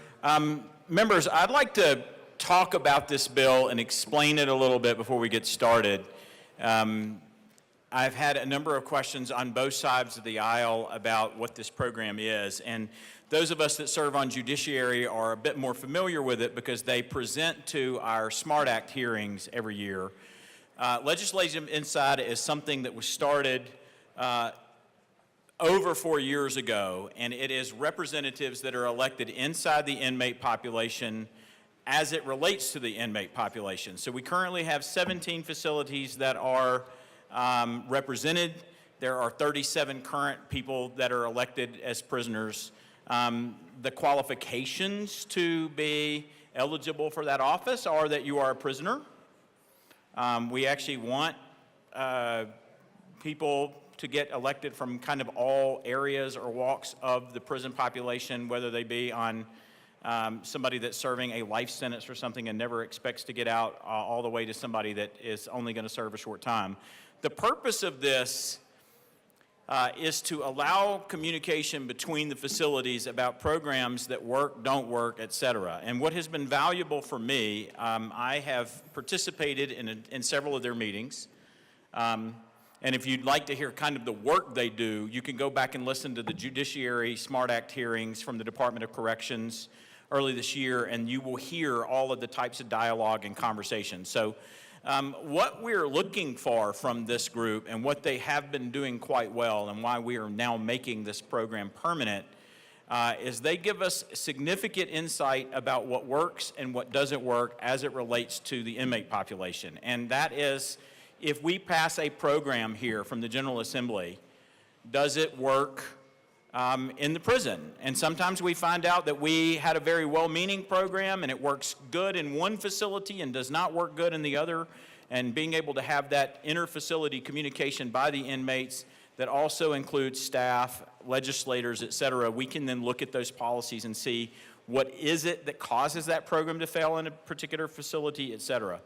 Members, I'd like to talk about this bill and explain it a little bit before we get started. I've had a number of questions on both sides of the aisle about what this program is, and those of us that serve on judiciary are a bit more familiar with it because they present to our SMART Act hearings every year. Legislative Insight is something that was started over 4 years ago, and it is representatives that are elected inside the inmate population as it relates to the inmate population. So we currently have 17 facilities that are represented. There are 37 current people that are elected as prisoners. The qualifications to be eligible for that office are that you are a prisoner. We actually want people to get elected from kind of all areas or walks of the prison population, whether they be on somebody that's serving a life sentence or something and never expects to get out, all the way to somebody that is only going to serve a short time. The purpose of this is to allow communication between the facilities about programs that work, don't work, et cetera. And what has been valuable for me, I have participated in several of their meetings. And if you'd like to hear kind of the work they do, you can go back and listen to the Judiciary SMART Act hearings from the Department of Corrections early this year, and you will hear all of the types of dialogue and conversation. So what we're looking for from this group and what they have been doing quite well and why we are now making this program permanent is they give us significant insight about what works and what doesn't work as it relates to the inmate population. And that is, if we pass a program here from the General Assembly, does it work in the prison? And sometimes we find out that we had a very well-meaning program and it works good in one facility and does not work good in the other. And being able to have that inter-facility communication by the inmates that also includes staff, legislators, et cetera, we can then look at those policies and see what is it that causes that program to fail in a particular facility, et cetera.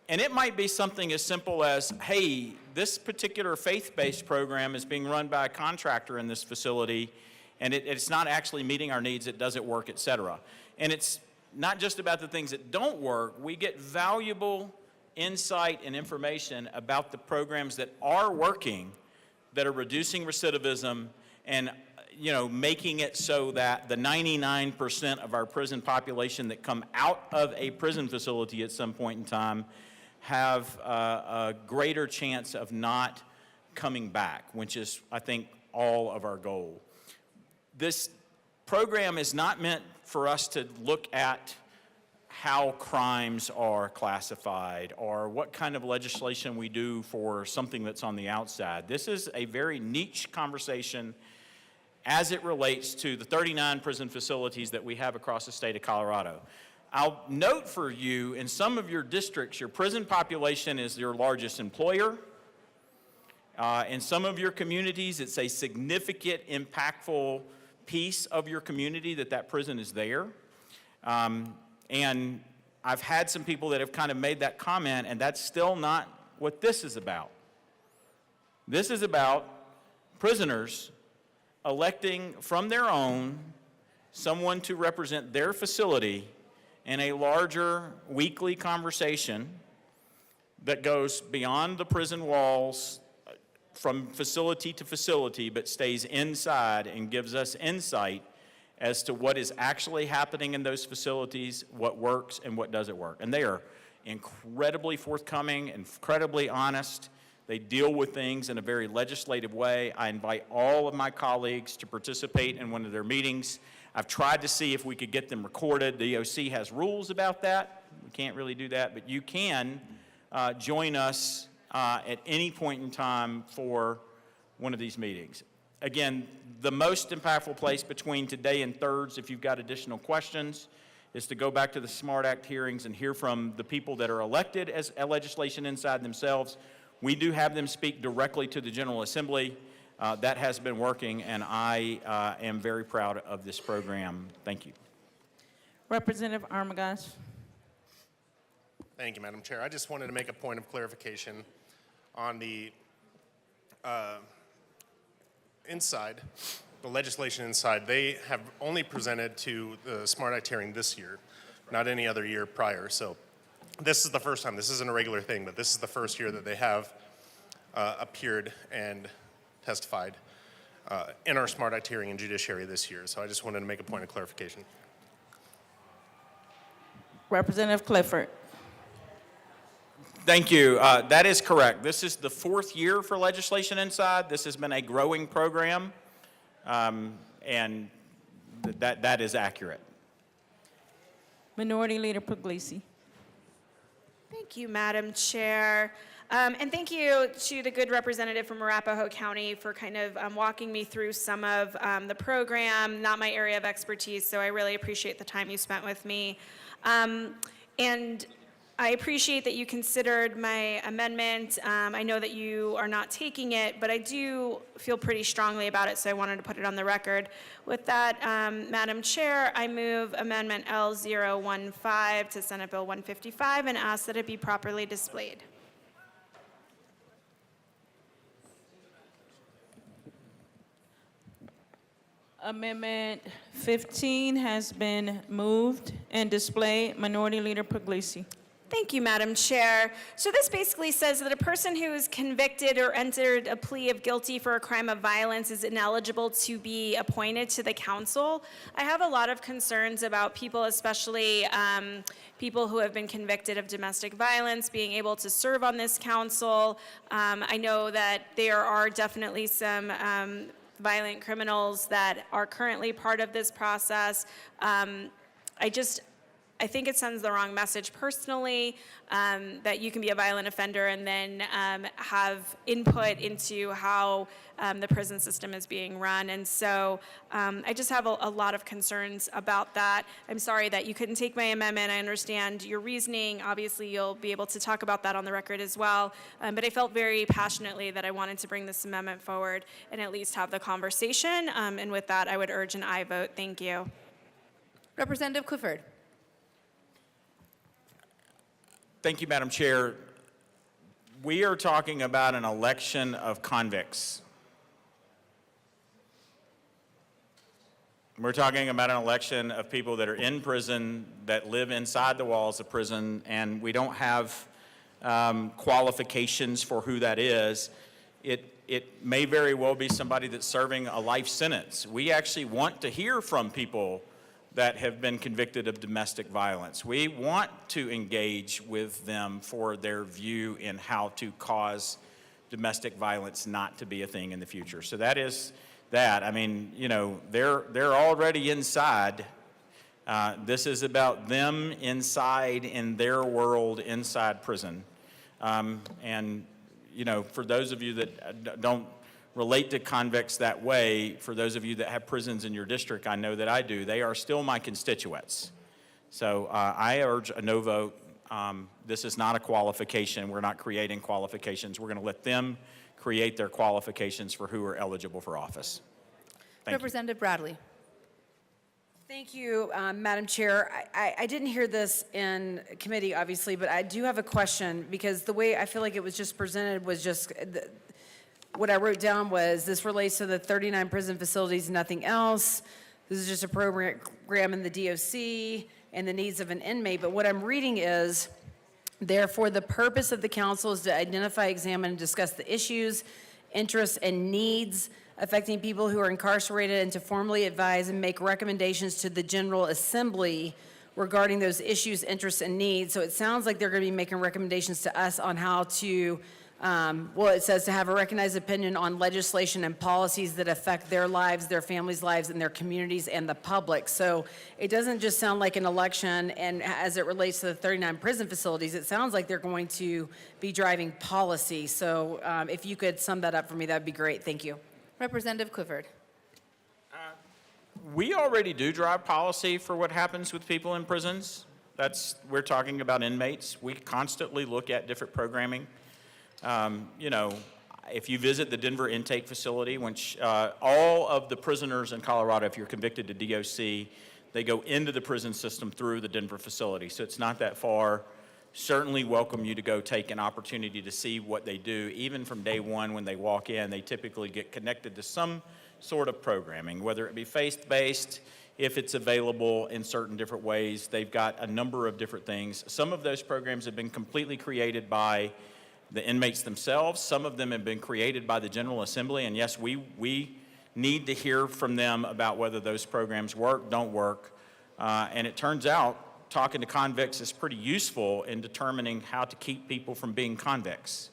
And it might be something as simple as, hey, this particular faith-based program is being run by a contractor in this facility, and it's not actually meeting our needs, it doesn't work, et cetera. And it's not just about the things that don't work. We get valuable insight and information about the programs that are working, that are reducing recidivism, and making it so that the 99% of our prison population that come out of a prison facility at some point in time have a greater chance of not coming back, which is, I think, all of our goal. This program is not meant for us to look at how crimes are classified or what kind of legislation we do for something that's on the outside. This is a very niche conversation as it relates to the 39 prison facilities that we have across the state of Colorado. I'll note for you, in some of your districts, your prison population is your largest employer. In some of your communities, it's a significant, impactful piece of your community that prison is there. And I've had some people that have kind of made that comment, and that's still not what this is about. This is about prisoners electing from their own someone to represent their facility in a larger weekly conversation that goes beyond the prison walls from facility to facility, but stays inside and gives us insight as to what is actually happening in those facilities, what works and what doesn't work. And they are incredibly forthcoming, incredibly honest. They deal with things in a very legislative way. I invite all of my colleagues to participate in one of their meetings. I've tried to see if we could get them recorded. The OC has rules about that. We can't really do that, but you can join us at any point in time for one of these meetings. Again, the most impactful place between today and thirds, if you've got additional questions, is to go back to the SMART Act hearings and hear from the people that are elected as legislation inside themselves. We do have them speak directly to the General Assembly. That has been working, and I am very proud of this program. Thank you. Representative Armagost. Thank you, Madam Chair. I just wanted to make a point of clarification on the inside, the legislation inside. They have only presented to the SMART Act hearing this year, not any other year prior. So this is the first time. This isn't a regular thing, but this is the first year that they have appeared and testified in our SMART Act hearing in judiciary this year. So I just wanted to make a point of clarification. Representative Clifford. Thank you. That is correct. This is the 4th year for legislation inside. This has been a growing program, and that is accurate. Minority Leader Puglisi. Thank you, Madam Chair. And thank you to the good representative from Arapahoe County for kind of walking me through some of the program, not my area of expertise, so I really appreciate the time you spent with me. And I appreciate that you considered my amendment. I know that you are not taking it, but I do feel pretty strongly about it, so I wanted to put it on the record. With that, Madam Chair, I move Amendment L015 to Senate Bill 155 and ask that it be properly displayed. Amendment 15 has been moved and displayed. Minority Leader Puglisi. Thank you, Madam Chair. So this basically says that a person who is convicted or entered a plea of guilty for a crime of violence is ineligible to be appointed to the council. I have a lot of concerns about people, especially people who have been convicted of domestic violence, being able to serve on this council. I know that there are definitely some violent criminals that are currently part of this process. I think it sends the wrong message personally, that you can be a violent offender and then have input into how the prison system is being run. And so I just have a lot of concerns about that. I'm sorry that you couldn't take my amendment. I understand your reasoning. Obviously, you'll be able to talk about that on the record as well. But I felt very passionately that I wanted to bring this amendment forward and at least have the conversation. And with that, I would urge an aye vote. Thank you. Representative Clifford. Thank you, Madam Chair. We are talking about an election of convicts. We're talking about an election of people that are in prison, that live inside the walls of prison, and we don't have qualifications for who that is. It may very well be somebody that's serving a life sentence. We actually want to hear from people that have been convicted of domestic violence. We want to engage with them for their view in how to cause domestic violence not to be a thing in the future. So that is that. I mean, you know, they're already inside. This is about them inside in their world inside prison. And, you know, for those of you that don't relate to convicts that way, for those of you that have prisons in your district, I know that I do, they are still my constituents. So I urge a no vote. This is not a qualification. We're not creating qualifications. We're going to let them create their qualifications for who are eligible for office. Thank Representative Bradley. Thank you, Madam Chair. I didn't hear this in committee, obviously, but I do have a question because the way I feel like it was just presented was just, what I wrote down was this relates to the 39 prison facilities, nothing else. This is just a program in the DOC and the needs of an inmate. But what I'm reading is, therefore, the purpose of the council is to identify, examine, and discuss the issues, interests, and needs affecting people who are incarcerated and to formally advise and make recommendations to the General Assembly regarding those issues, interests, and needs. So it sounds like they're going to be making recommendations to us on how to Well, it says to have a recognized opinion on legislation and policies that affect their lives, their families' lives, and their communities and the public. So it doesn't just sound like an election, and as it relates to the 39 prison facilities, it sounds like they're going to be driving policy. So if you could sum that up for me, that'd be great. Thank you. Representative Clifford. We already do drive policy for what happens with people in prisons. We're talking about inmates. We constantly look at different programming. You know, if you visit the Denver intake facility, which all of the prisoners in Colorado, if you're convicted to DOC, they go into the prison system through the Denver facility. So it's not that far. Certainly welcome you to go take an opportunity to see what they do. Even from day one when they walk in, they typically get connected to some sort of programming, whether it be faith-based, if it's available in certain different ways. They've got a number of different things. Some of those programs have been completely created by the inmates themselves. Some of them have been created by the General Assembly, and yes, we need to hear from them about whether those programs work, don't work. And it turns out talking to convicts is pretty useful in determining how to keep people from being convicts.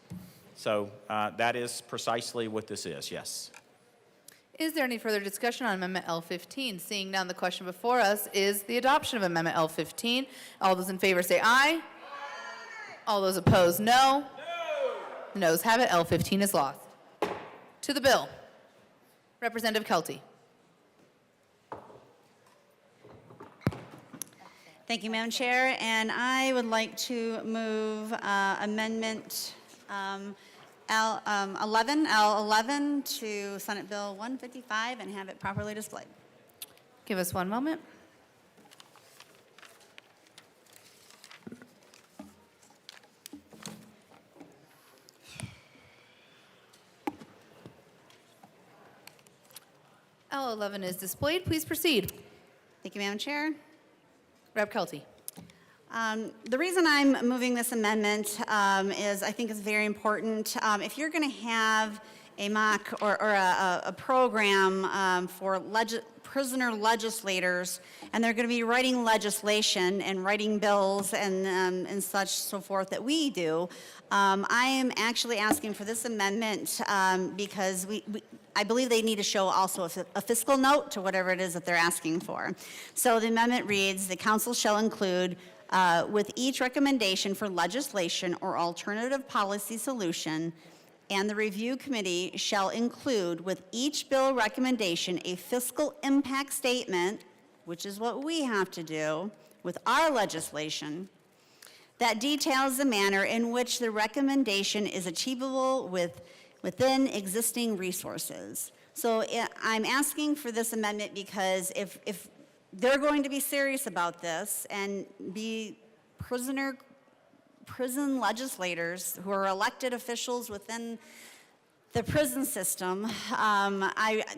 So that is precisely what this is, yes. Is there any further discussion on Amendment L15? Seeing none, the question before us is the adoption of Amendment L15. All those in favor say aye. All those opposed, no. The noes have it. L15 is lost. To the bill. Representative Kelty. Thank you, Madam Chair. And I would like to move Amendment L11 to Senate Bill 155 and have it properly displayed. Give us one moment. L11 is displayed. Please proceed. Thank you, Madam Chair. Rep. Kelty. The reason I'm moving this amendment is I think it's very important. If you're going to have a mock or a program for prisoner legislators, and they're going to be writing legislation and writing bills and such so forth that we do, I am actually asking for this amendment because I believe they need to show also a fiscal note to whatever it is that they're asking for. So the amendment reads, the council shall include with each recommendation for legislation or alternative policy solution, and the review committee shall include with each bill recommendation a fiscal impact statement, which is what we have to do with our legislation, that details the manner in which the recommendation is achievable within existing resources. So I'm asking for this amendment because if they're going to be serious about this and be prison legislators who are elected officials within the prison system,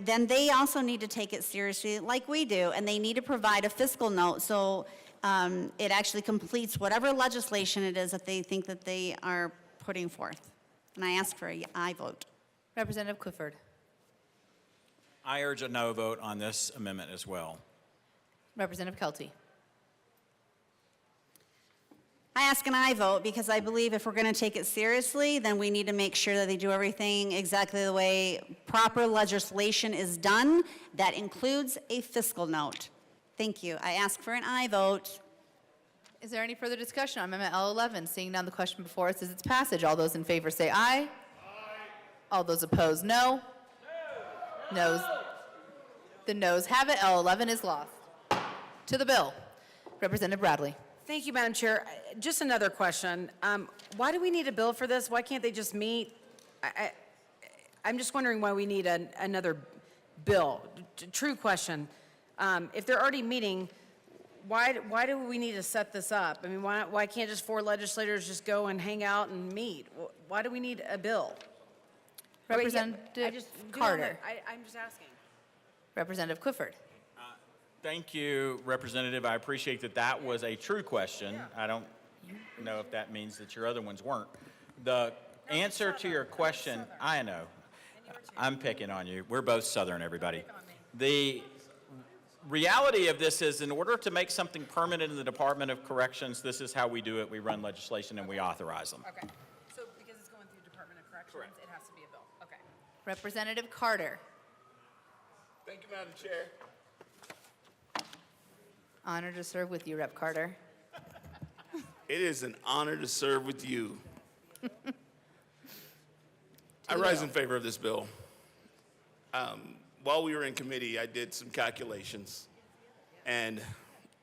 then they also need to take it seriously like we do, and they need to provide a fiscal note so it actually completes whatever legislation it is that they think that they are putting forth. And I ask for an aye vote. Representative Clifford. I urge a no vote on this amendment as well. Representative Kelty. I ask an aye vote because I believe if we're going to take it seriously, then we need to make sure that they do everything exactly the way proper legislation is done. That includes a fiscal note. Thank you. I ask for an aye vote. Is there any further discussion on Amendment L11? Seeing none, the question before us is its passage. All those in favor say aye. Aye. All those opposed, no. Noes. The noes have it. L11 is lost. To the bill. Representative Bradley. Thank you, Madam Chair. Just another question. Why do we need a bill for this? Why can't they just meet? I'm just wondering why we need another bill. True question. If they're already meeting, why do we need to set this up? I mean, why can't just 4 legislators just go and hang out and meet? Why do we need a bill? Representative Carter. I'm just asking. Representative Clifford. Thank you, Representative. I appreciate that that was a true question. I don't know if that means that your other ones weren't. The answer to your question, I know. I'm picking on you. We're both Southern, everybody. The reality of this is in order to make something permanent in the Department of Corrections, this is how we do it. We run legislation and we authorize them. Okay. So because it's going through Department of Representative Carter. Thank you, Madam Chair. Honored to serve with you, Rep. Carter. It is an honor to serve with you. I rise in favor of this bill. While we were in committee, I did some calculations, and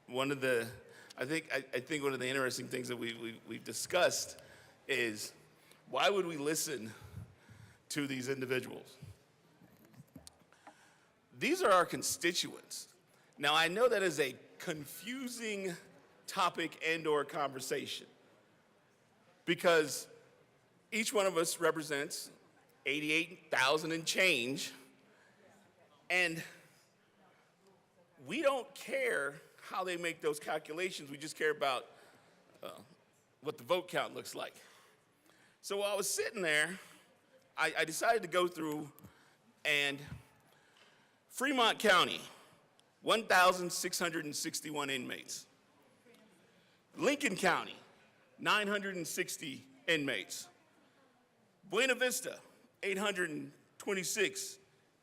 I think one of the interesting things that we've discussed is why would we listen to these individuals? These are our constituents. Now, I know that is a confusing topic and/or conversation because each one of us represents 88,000 and change, and we don't care how they make those calculations. We just care about what the vote count looks like. So while I was sitting there, I decided to go through, and Fremont County, 1,661 inmates. Lincoln County, 960 inmates. Buena Vista, 826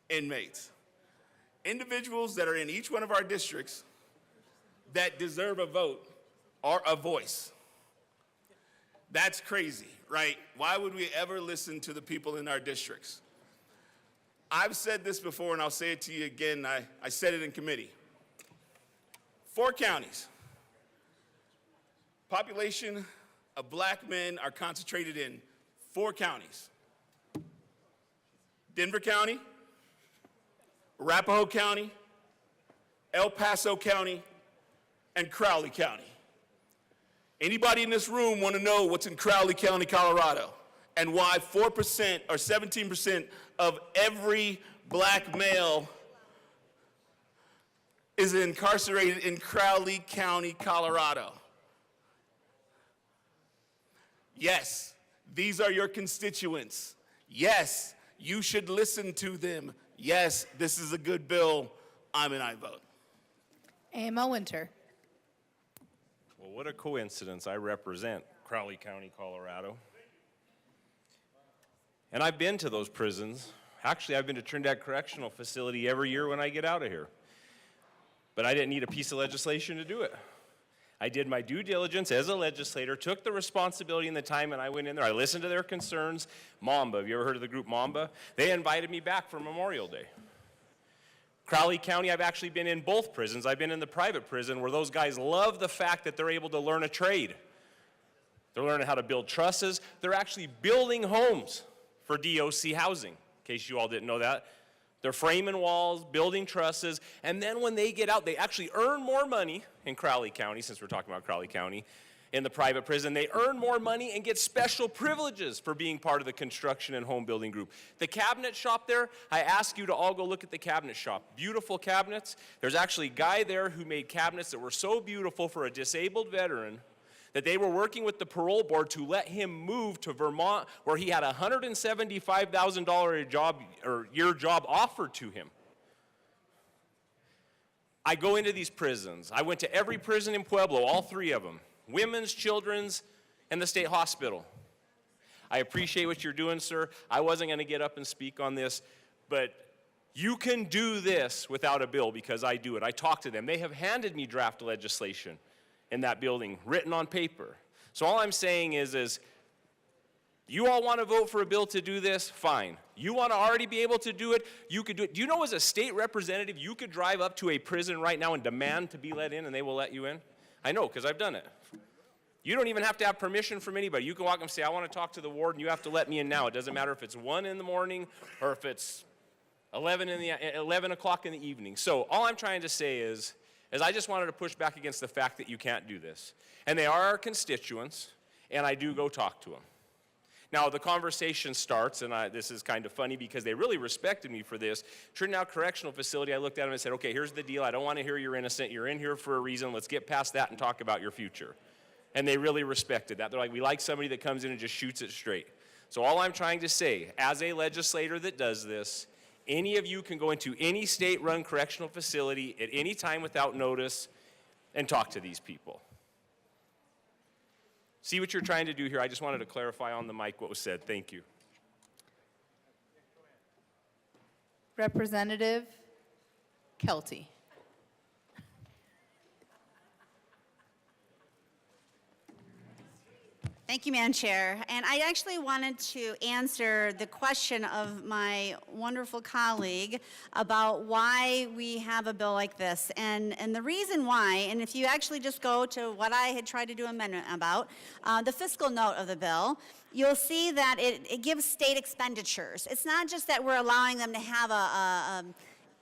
inmates. Individuals that are in each one of our districts that deserve a vote or a voice. That's crazy, right? Why would we ever listen to the people in our districts? I've said this before, and I'll say it to you again. I said it in committee. 4 counties. Population of black men are concentrated in 4 counties. Denver County, Arapahoe County, El Paso County, and Crowley County. Anybody in this room want to know what's in Crowley County, Colorado, and why 4% or 17% of every black male is incarcerated in Crowley County, Colorado? Yes, these are your constituents. Yes, you should listen to them. Yes, this is a good bill. I'm an aye vote. AMO Winter. Well, what a coincidence. I represent Crowley County, Colorado. And I've been to those prisons. Actually, I've been to Trinidad Correctional Facility every year when I get out of here. But I didn't need a piece of legislation to do it. I did my due diligence as a legislator, took the responsibility and the time, and I went in there. I listened to their concerns. Mamba, have you ever heard of the group Mamba? They invited me back for Memorial Day. Crowley County, I've actually been in both prisons. I've been in the private prison where those guys love the fact that they're able to learn a trade. They're learning how to build trusses. They're actually building homes for DOC housing, in case you all didn't know that. They're framing walls, building trusses, and then when they get out, they actually earn more money in Crowley County, since we're talking about Crowley County, in the private prison. They earn more money and get special privileges for being part of the construction and home building group. The cabinet shop there, I ask you to all go look at the cabinet shop. Beautiful cabinets. There's actually a guy there who made cabinets that were so beautiful for a disabled veteran that they were working with the parole board to let him move to Vermont, where he had a $175,000 year job offered to him. I go into these prisons. I went to every prison in Pueblo, all 3 of them, women's, children's, and the state hospital. I appreciate what you're doing, sir. I wasn't going to get up and speak on this, but you can do this without a bill because I do it. I talk to them. They have handed me draft legislation in that building, written on paper. So all I'm saying is you all want to vote for a bill to do this? Fine. You want to already be able to do it? You could do it. Do you know as a state representative, you could drive up to a prison right now and demand to be let in and they will let you in? I know, because I've done it. You don't even have to have permission from anybody. You can walk up and say, I want to talk to the warden. You have to let me in now. It doesn't matter if it's 1 in the morning or if it's 11 o'clock in the evening. So all I'm trying to say is I just wanted to push back against the fact that you can't do this. And they are our constituents, and I do go talk to them. Now, the conversation starts, and this is kind of funny because they really respected me for this. Trinidad Correctional Facility, I looked at them and said, okay, here's the deal. I don't want to hear you're innocent. You're in here for a reason. Let's get past that and talk about your future. And they really respected that. They're like, we like somebody that comes in and just shoots it straight. So all I'm trying to say, as a legislator that does this, any of you can go into any state-run correctional facility at any time without notice and talk to these people. See what you're trying to do here? I just wanted to clarify on the mic what was said. Thank you. Representative Kelty. Thank you, Madam Chair. And I actually wanted to answer the question of my wonderful colleague about why we have a bill like this. And the reason why, and if you actually just go to what I had tried to do amendment about, the fiscal note of the bill, you'll see that it gives state expenditures. It's not just that we're allowing them to have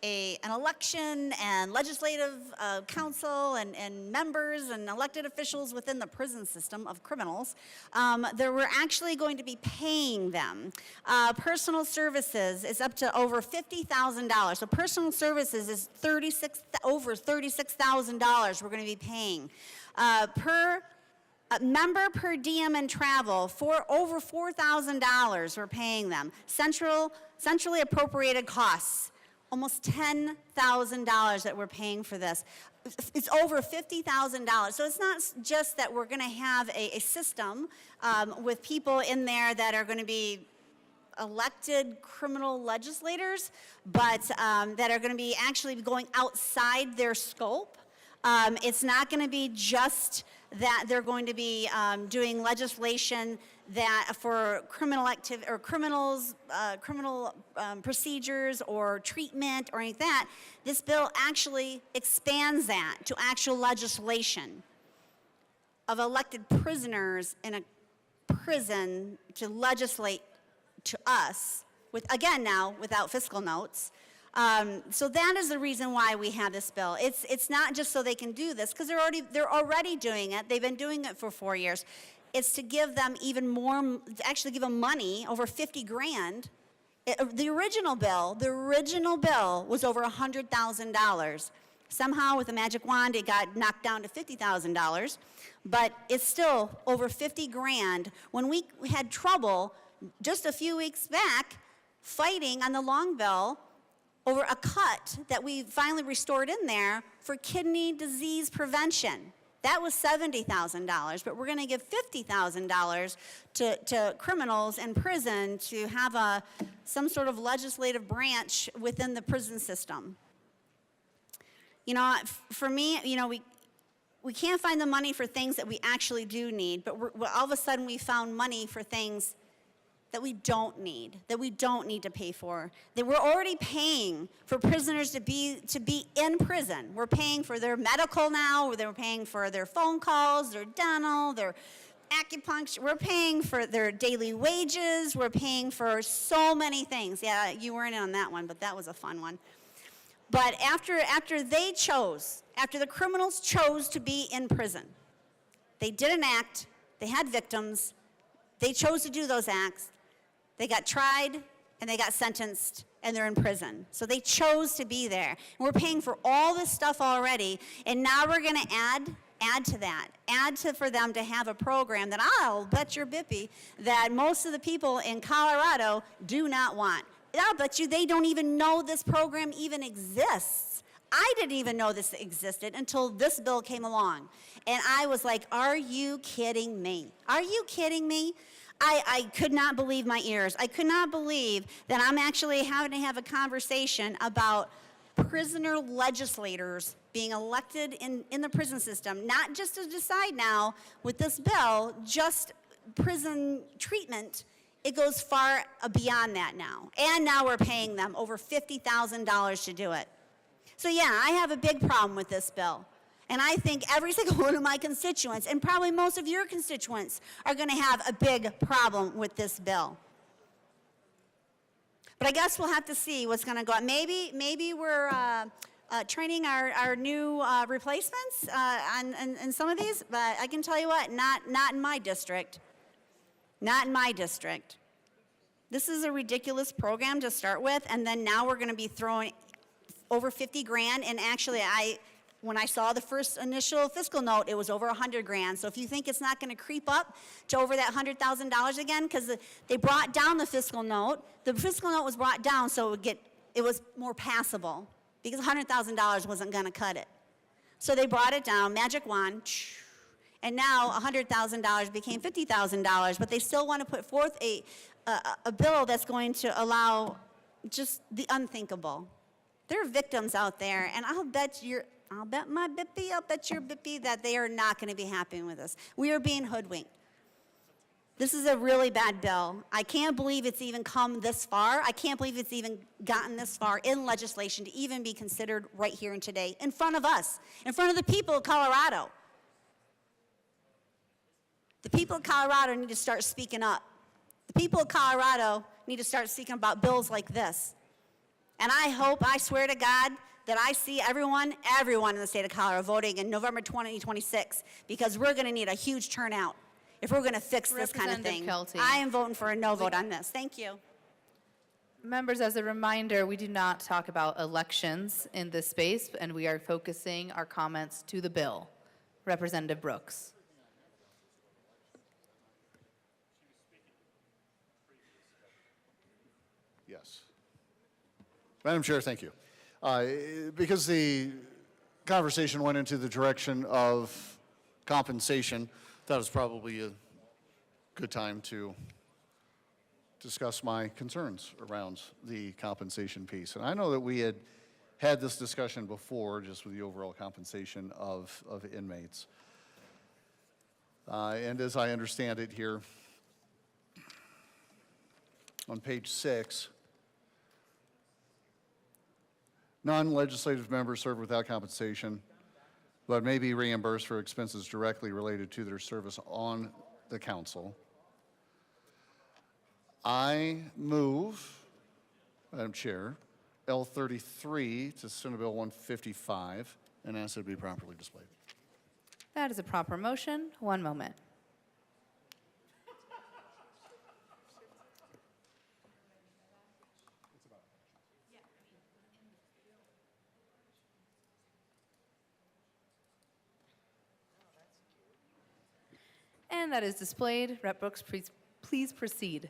an election and legislative council and members and elected officials within the prison system of criminals. We're actually going to be paying them. Personal services is up to over $50,000. So personal services is over $36,000 we're going to be paying. Member per diem and travel, for over $4,000 we're paying them. Centrally appropriated costs, almost $10,000 that we're paying for this. It's over $50,000. So it's not just that we're going to have a system with people in there that are going to be elected criminal legislators, but that are going to be actually going outside their scope. It's not going to be just that they're going to be doing legislation that for criminal activity or criminals, criminal procedures or treatment or anything like that. This bill actually expands that to actual legislation of elected prisoners in a prison to legislate to us, with again now without fiscal notes. So that is the reason why we have this bill. It's not just so they can do this, because they're already doing it. They've been doing it for 4 years. It's to give them even more, to actually give them money, over 50 grand. The original bill was over $100,000. Somehow with a magic wand, it got knocked down to $50,000, but it's still over 50 grand. When we had trouble just a few weeks back fighting on the long bill over a cut that we finally restored in there for kidney disease prevention. That was $70,000, but we're going to give $50,000 to criminals in prison to have some sort of legislative branch within the prison system. You know, for me, you know, we can't find the money for things that we actually do need, but all of a sudden we found money for things that we don't need to pay for. That we're already paying for prisoners to be in prison. We're paying for their medical now, we're paying for their phone calls, their dental, their acupuncture, we're paying for their daily wages, we're paying for so many things. Yeah, you weren't in on that one, but that was a fun one. But after the criminals chose to be in prison, they did an act, they had victims, they chose to do those acts, they got tried, and they got sentenced, and they're in prison. So they chose to be there. And we're paying for all this stuff already, and now we're going to add to that. For them to have a program that I'll bet your bippy that most of the people in Colorado do not want. I'll bet you they don't even know this program even exists. I didn't even know this existed until this bill came along. And I was like, are you kidding me? Are you kidding me? I could not believe my ears. I could not believe that I'm actually having to have a conversation about prisoner legislators being elected in the prison system, not just to decide now with this bill, just prison treatment. It goes far beyond that now. And now we're paying them over $50,000 to do it. So yeah, I have a big problem with this bill. And I think every single one of my constituents, and probably most of your constituents, are going to have a big problem with this bill. But I guess we'll have to see what's going to go on. Maybe we're training our new replacements on some of these, but I can tell you what, not in my district. Not in my district. This is a ridiculous program to start with, and then now we're going to be throwing over 50 grand, and actually when I saw the first initial fiscal note, it was over 100 grand. So if you think it's not going to creep up to over that $100,000 again, because they brought down the fiscal note was brought down so it was more passable, because $100,000 wasn't going to cut it. So they brought it down, magic wand, and now $100,000 became $50,000, but they still want to put forth a bill that's going to allow just the unthinkable. There are victims out there, and I'll bet your bippy that they are not going to be happy with us. We are being hoodwinked. This is a really bad bill. I can't believe it's even come this far. I can't believe it's even gotten this far in legislation to even be considered right here and today in front of us, in front of the people of Colorado. The people of Colorado need to start speaking up. The people of Colorado need to start speaking about bills like this. And I swear to God, that I see everyone in the state of Colorado voting in November 2026, because we're going to need a huge turnout if we're going to fix this kind of thing. Kelty. I am voting for a no vote on this. Thank you. Members, as a reminder, we do not talk about elections in this space, and we are focusing our comments to the bill. Representative Brooks. Yes. Madam Chair, thank you. Because the conversation went into the direction of compensation, that was probably a good time to discuss my concerns around the compensation piece. And I know that we had this discussion before, just with the overall compensation of inmates. And as I understand it here, on page 6, non-legislative members serve without compensation, but may be reimbursed for expenses directly related to their service on the council. I move, Madam Chair, L33 to Senate Bill 155 and ask it be properly displayed. That is a proper motion. One moment. And that is displayed. Rep. Brooks, please proceed.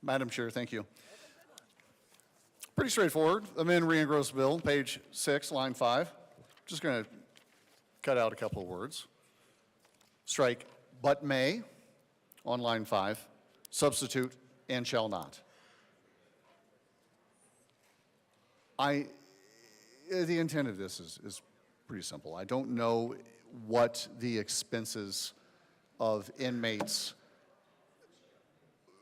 Madam Chair, thank you. Pretty straightforward. Amend re-engross bill, page 6, line 5. Just going to cut out a couple of words. Strike but may on line 5. Substitute and shall not. The intent of this is pretty simple. I don't know what the expenses of inmates,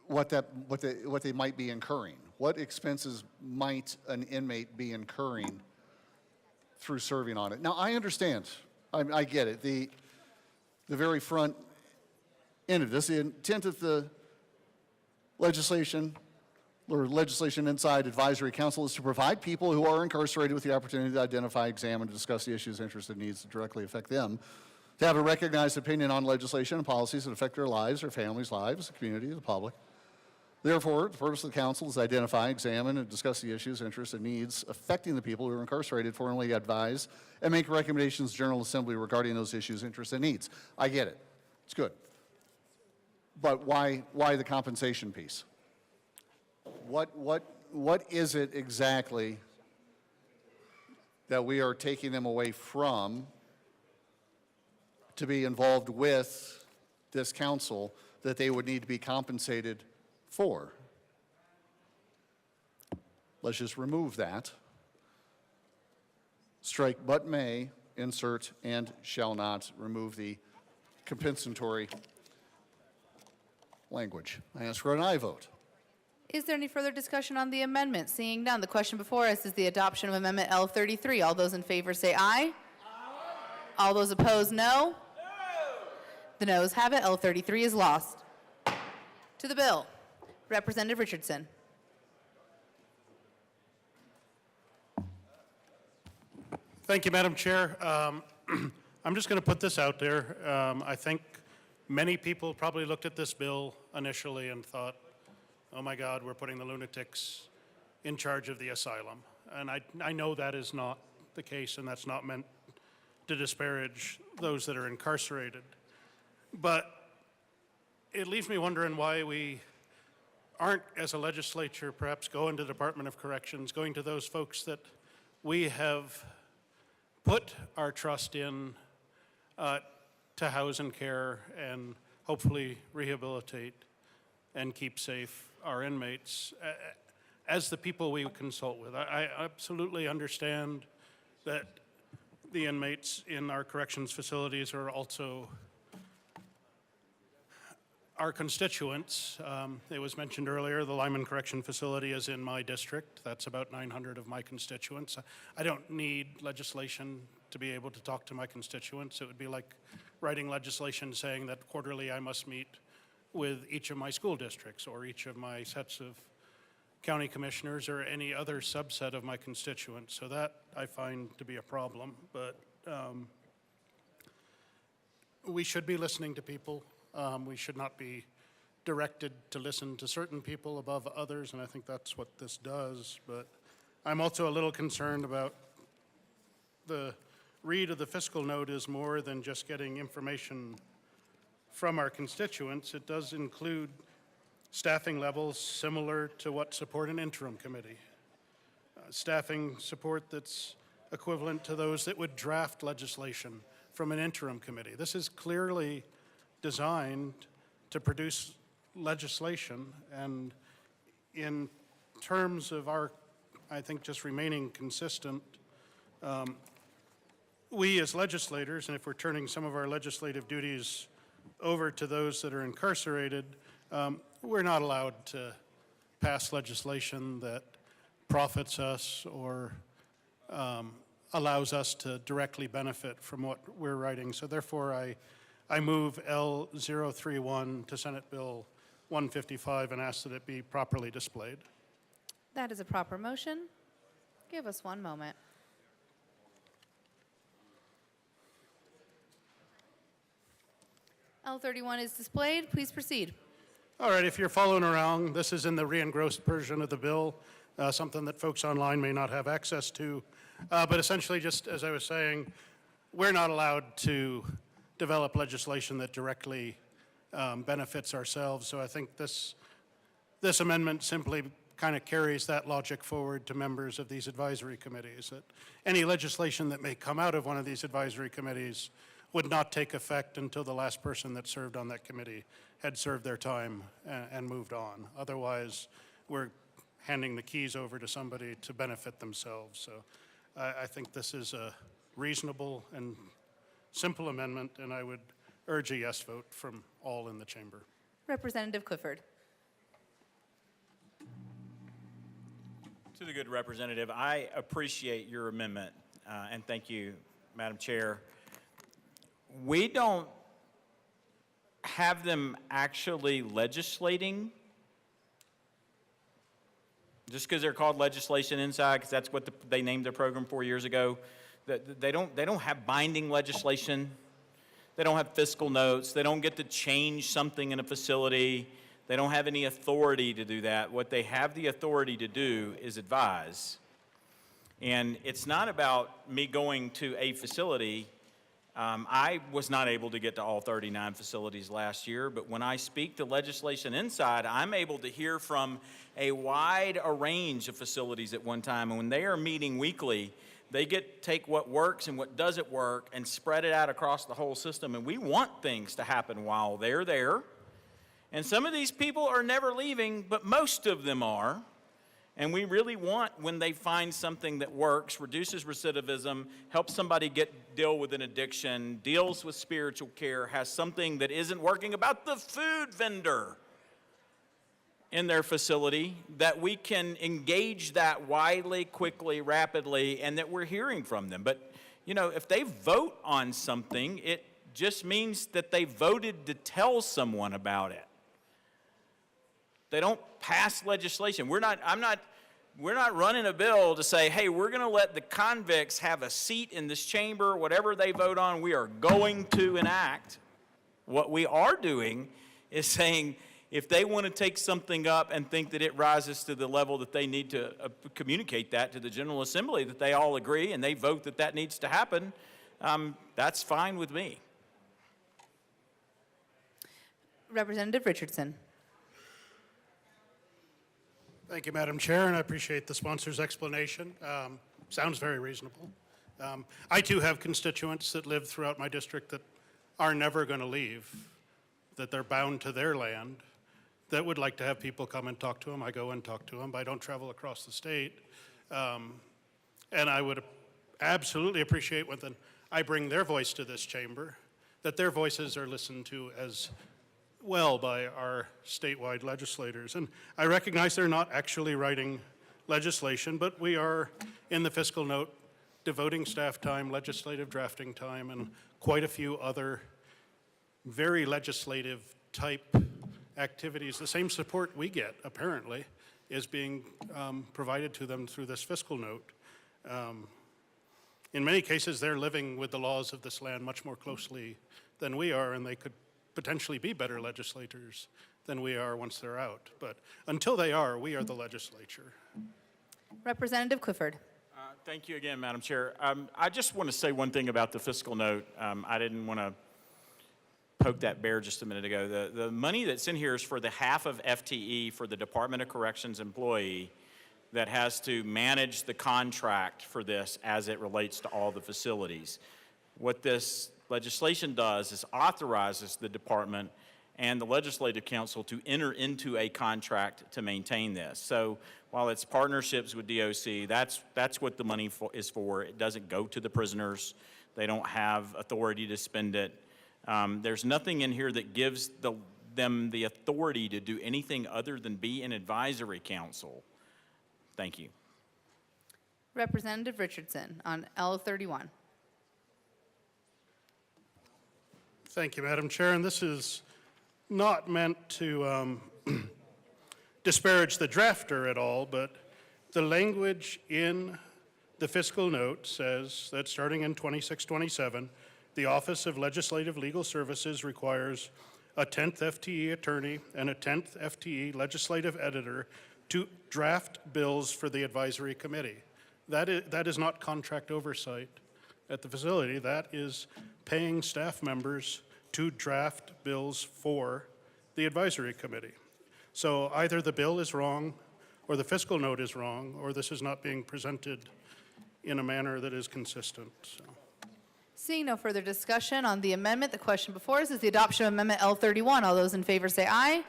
what they might be incurring. What expenses might an inmate be incurring through serving on it? Now, I understand. I get it. The very front end of this, the intent of the legislation inside advisory council is to provide people who are incarcerated with the opportunity to identify, examine, discuss the issues, interests, and needs that directly affect them, to have a recognized opinion on legislation and policies that affect their lives, their families' lives, the community, the public. Therefore, the purpose of the council is to identify, examine, and discuss the issues, interests, and needs affecting the people who are incarcerated, formally advise, and make recommendations to General Assembly regarding those issues, interests, and needs. I get it. It's good. But why the compensation piece? What is it exactly that we are taking them away from to be involved with this council that they would need to be compensated for? Let's just remove that. Strike but may, insert and shall not, remove the compensatory language. I ask for an aye vote. Is there any further discussion on the amendment? Seeing none, the question before us is the adoption of Amendment L33. All those in favor say aye. Aye. All those opposed, no. No. The noes have it. L33 is lost. To the bill. Representative Richardson. Thank you, Madam Chair. I'm just going to put this out there. I think many people probably looked at this bill initially and thought, oh my God, we're putting the lunatics in charge of the asylum. And I know that is not the case, and that's not meant to disparage those that are incarcerated. But it leaves me wondering why we aren't, as a legislature, perhaps going to the Department of Corrections, going to those folks that we have put our trust in to house and care and hopefully rehabilitate and keep safe our inmates, as the people we consult with. I absolutely understand that the inmates in our corrections facilities are also our constituents. It was mentioned earlier, the Lyman Correction Facility is in my district. That's about 900 of my constituents. I don't need legislation to be able to talk to my constituents. It would be like writing legislation saying that quarterly I must meet with each of my school districts or each of my sets of county commissioners or any other subset of my constituents. So that I find to be a problem, but we should be listening to people. We should not be directed to listen to certain people above others, and I think that's what this does. But I'm also a little concerned about the read of the fiscal note is more than just getting information from our constituents. It does include staffing levels similar to what support an interim committee. Staffing support that's equivalent to those that would draft legislation from an interim committee. This is clearly designed to produce legislation, and in terms of our, I think, just remaining consistent, we as legislators, and if we're turning some of our legislative duties over to those that are incarcerated, we're not allowed to pass legislation that profits us or allows us to directly benefit from what we're writing. So therefore, I move L031 to Senate Bill 155 and ask that it be properly displayed. That is a proper motion. Give us one moment. L31 is displayed. Please proceed. All right, if you're following around, this is in the re-engrossed version of the bill, something that folks online may not have access to. But essentially, just as I was saying, we're not allowed to develop legislation that directly benefits ourselves. So I think this amendment simply kind of carries that logic forward to members of these advisory committees, that any legislation that may come out of one of these advisory committees would not take effect until the last person that served on that committee had served their time and moved on. Otherwise, we're handing the keys over to somebody to benefit themselves. So I think this is a reasonable and simple amendment, and I would urge a yes vote from all in the chamber. Representative Clifford. To the good representative, I appreciate your amendment, and thank you, Madam Chair. We don't have them actually legislating just because they're called legislation inside, because that's what they named their program 4 years ago. They don't have binding legislation. They don't have fiscal notes. They don't get to change something in a facility. They don't have any authority to do that. What they have the authority to do is advise. And it's not about me going to a facility. I was not able to get to all 39 facilities last year, but when I speak to legislation inside, I'm able to hear from a wide range of facilities at one time. And when they are meeting weekly, they take what works and what doesn't work and spread it out across the whole system. And we want things to happen while they're there. And some of these people are never leaving, but most of them are. And we really want, when they find something that works, reduces recidivism, helps somebody deal with an addiction, deals with spiritual care, has something that isn't working about the food vendor in their facility, that we can engage that widely, quickly, rapidly, and that we're hearing from them. But, you know, if they vote on something, it just means that they voted to tell someone about it. They don't pass legislation. We're not running a bill to say, hey, we're going to let the convicts have a seat in this chamber. Whatever they vote on, we are going to enact. What we are doing is saying, if they want to take something up and think that it rises to the level that they need to communicate that to the General Assembly, that they all agree and they vote that that needs to happen, that's fine with me. Representative Richardson. Thank you, Madam Chair, and I appreciate the sponsor's explanation. Sounds very reasonable. I too have constituents that live throughout my district that are never going to leave, that they're bound to their land, that would like to have people come and talk to them. I go and talk to them, but I don't travel across the state. And I would absolutely appreciate when I bring their voice to this chamber, that their voices are listened to as well by our statewide legislators. And I recognize they're not actually writing legislation, but we are in the fiscal note devoting staff time, legislative drafting time, and quite a few other very legislative type activities. The same support we get, apparently, is being provided to them through this fiscal note. In many cases, they're living with the laws of this land much more closely than we are, and they could potentially be better legislators than we are once they're out. But until they are, we are the legislature. Representative Clifford. Thank you again, Madam Chair. I just want to say one thing about the fiscal note. I didn't want to poke that bear just a minute ago. The money that's in here is for the half of FTE for the Department of Corrections employee that has to manage the contract for this as it relates to all the facilities. What this legislation does is authorizes the department and the Legislative Council to enter into a contract to maintain this. So while it's partnerships with DOC, that's what the money is for. It doesn't go to the prisoners. They don't have authority to spend it. There's nothing in here that gives them the authority to do anything other than be an advisory council. Thank you. Representative Richardson on L31. Thank you, Madam Chair. And this is not meant to disparage the drafter at all, but the language in the fiscal note says that starting in 26-27, the Office of Legislative Legal Services requires a 10th FTE attorney and a 10th FTE legislative editor to draft bills for the advisory committee. That is not contract oversight at the facility. That is paying staff members to draft bills for the advisory committee. So either the bill is wrong, or the fiscal note is wrong, or this is not being presented in a manner that is consistent. So. Seeing no further discussion on the amendment, the question before us is the adoption of Amendment L31. All those in favor say aye.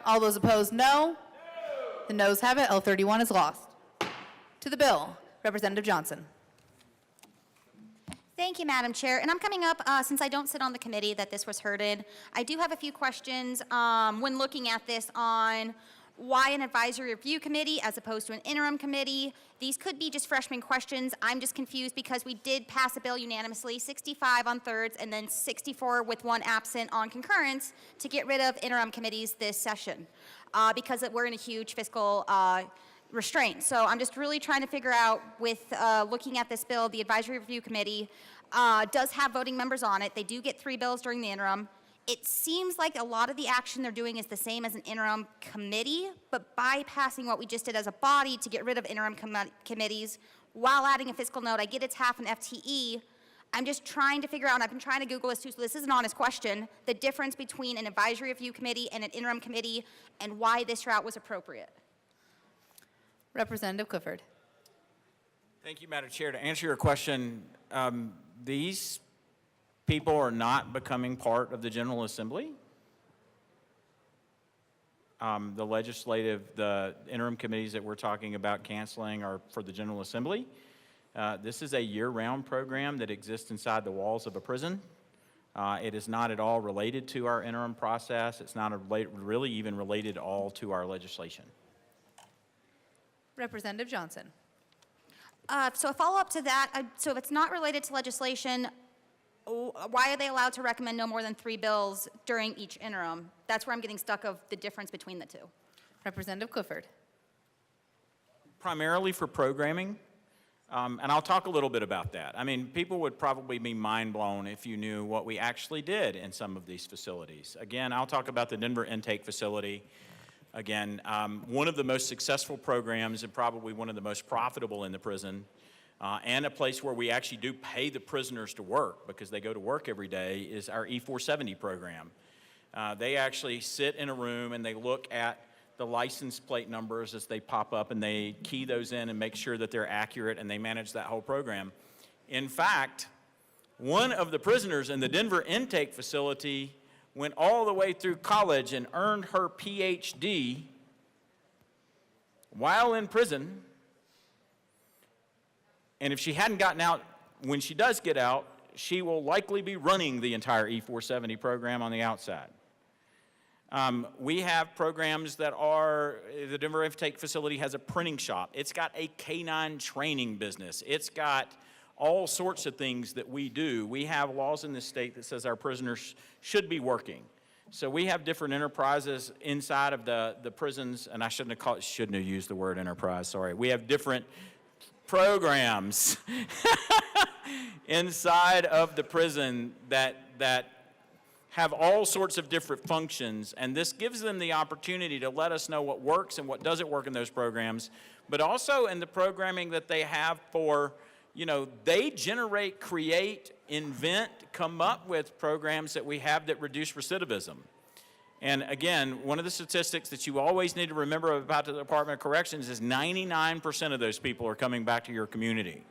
All those opposed, no. The noes have it. L31 is lost. To the bill, Representative Johnson. Thank you, Madam Chair. And I'm coming up, since I don't sit on the committee that this was heard in, I do have a few questions when looking at this on why an advisory review committee as opposed to an interim committee. These could be just freshman questions. I'm just confused because we did pass a bill unanimously, 65 on thirds and then 64 with one absent on concurrence to get rid of interim committees this session because we're in a huge fiscal restraint. So I'm just really trying to figure out with looking at this bill, the advisory review committee does have voting members on it. They do get 3 bills during the interim. It seems like a lot of the action they're doing is the same as an interim committee, but bypassing what we just did as a body to get rid of interim committees while adding a fiscal note. I get it's half an FTE. I'm just trying to figure out, and I've been trying to Google this too, so this is an honest question, the difference between an advisory review committee and an interim committee and why this route was appropriate. Representative Clifford. Thank you, Madam Chair. To answer your question, these people are not becoming part of the General Assembly. The interim committees that we're talking about canceling are for the General Assembly. This is a year-round program that exists inside the walls of a prison. It is not at all related to our interim process. It's not really even related at all to our legislation. Representative Johnson. So a follow-up to that, so if it's not related to legislation, why are they allowed to recommend no more than 3 bills during each interim? That's where I'm getting stuck of the difference between the two. Representative Clifford. Primarily for programming, and I'll talk a little bit about that. I mean, people would probably be mind blown if you knew what we actually did in some of these facilities. Again, I'll talk about the Denver intake facility. Again, one of the most successful programs and probably one of the most profitable in the prison, and a place where we actually do pay the prisoners to work because they go to work every day, is our E470 program. They actually sit in a room and they look at the license plate numbers as they pop up and they key those in and make sure that they're accurate, and they manage that whole program. In fact, one of the prisoners in the Denver intake facility went all the way through college and earned her PhD while in prison. And if she hadn't gotten out, when she does get out, she will likely be running the entire E470 program on the outside. We have programs that are, the Denver Intake Facility has a printing shop. It's got a canine training business. It's got all sorts of things that we do. We have laws in this state that says our prisoners should be working. So we have different enterprises inside of the prisons, and I shouldn't have used the word enterprise, sorry. We have different programs inside of the prison that have all sorts of different functions, and this gives them the opportunity to let us know what works and what doesn't work in those programs, but also in the programming that they have for, you know, they generate, create, invent, come up with programs that we have that reduce recidivism. And again, one of the statistics that you always need to remember about the Department of Corrections is 99% of those people are coming back to your community.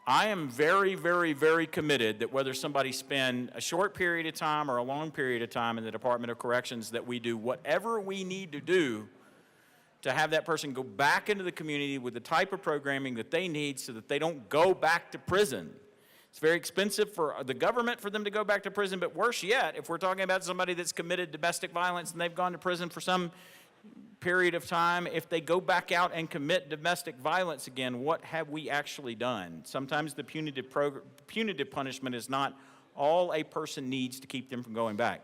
I am very, very, very committed that whether somebody spend a short period of time or a long period of time in the Department of Corrections, that we do whatever we need to do to have that person go back into the community with the type of programming that they need so that they don't go back to prison. It's very expensive for the government for them to go back to prison, but worse yet, if we're talking about somebody that's committed domestic violence and they've gone to prison for some period of time, if they go back out and commit domestic violence again, what have we actually done? Sometimes the punitive punishment is not all a person needs to keep them from going back.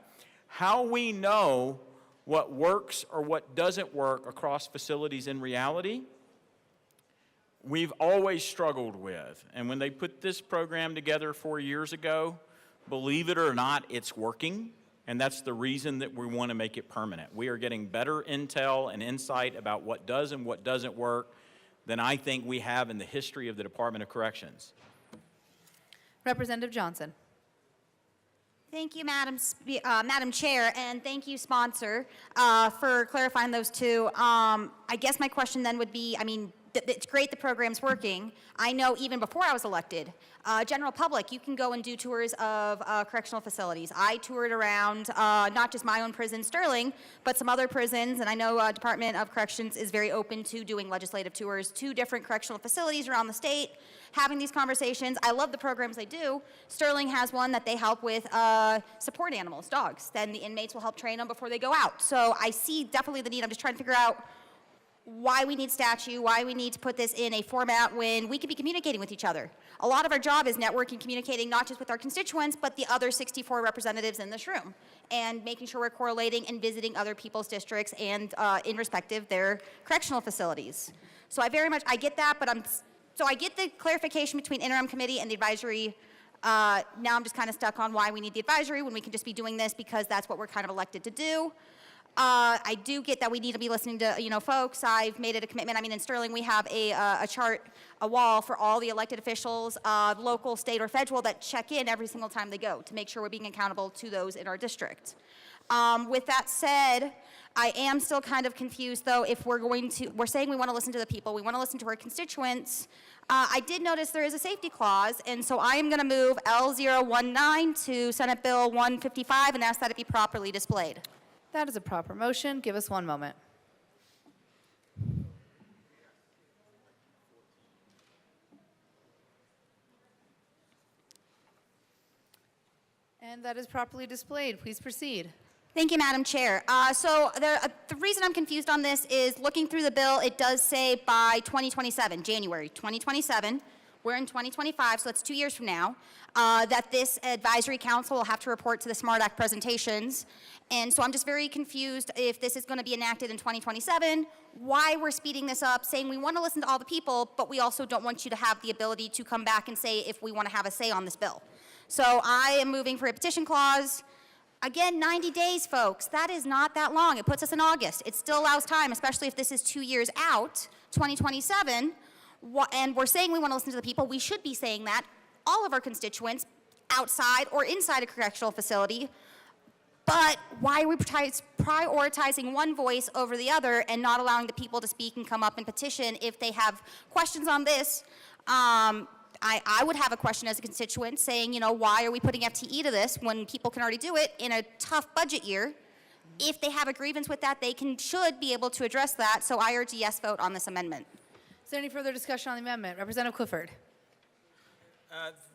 How we know what works or what doesn't work across facilities in reality, we've always struggled with. And when they put this program together 4 years ago, believe it or not, it's working. And that's the reason that we want to make it permanent. We are getting better intel and insight about what does and what doesn't work than I think we have in the history of the Department of Corrections. Representative Johnson. Thank you, Madam Chair, and thank you, sponsor, for clarifying those two. I guess my question then would be, I mean, it's great the program's working. I know even before I was elected, general public, you can go and do tours of correctional facilities. I toured around not just my own prison, Sterling, but some other prisons, and I know Department of Corrections is very open to doing legislative tours to different correctional facilities around the state, having these conversations. I love the programs they do. Sterling has one that they help with support animals, dogs. Then the inmates will help train them before they go out. So I see definitely the need. I'm just trying to figure out why we need statute, why we need to put this in a format when we could be communicating with each other. A lot of our job is networking, communicating not just with our constituents, but the other 64 representatives in this room, and making sure we're correlating and visiting other people's districts and in respective their correctional facilities. So I get that, but I get the clarification between interim committee and the advisory. Now I'm just kind of stuck on why we need the advisory when we can just be doing this because that's what we're kind of elected to do. I do get that we need to be listening to, folks. I've made it a commitment. I mean, in Sterling, we have a chart, a wall for all the elected officials, local, state, or federal, that check in every single time they go to make sure we're being accountable to those in our district. With that said, I am still kind of confused, though, if we're saying we want to listen to the people, we want to listen to our constituents. I did notice there is a safety clause, and so I am going to move L019 to Senate Bill 155 and ask that it be properly displayed. That is a proper motion. Give us one moment. And that is properly displayed. Please proceed. Thank you, Madam Chair. The reason I'm confused on this is looking through the bill, it does say by 2027, January 2027. We're in 2025, so that's 2 years from now, that this advisory council will have to report to the SMART Act presentations. And so I'm just very confused if this is going to be enacted in 2027, why we're speeding this up, saying we want to listen to all the people, but we also don't want you to have the ability to come back and say if we want to have a say on this bill. So I am moving for a petition clause. Again, 90 days, folks. That is not that long. It puts us in August. It still allows time, especially if this is 2 years out, 2027. And we're saying we want to listen to the people. We should be saying that. All of our constituents, outside or inside a correctional facility. But why are we prioritizing one voice over the other and not allowing the people to speak and come up and petition if they have questions on this? I would have a question as a constituent saying, you know, why are we putting FTE to this when people can already do it in a tough budget year? If they have a grievance with that, they should be able to address that. So I urge a yes vote on this amendment. Is there any further discussion on the amendment? Representative Clifford.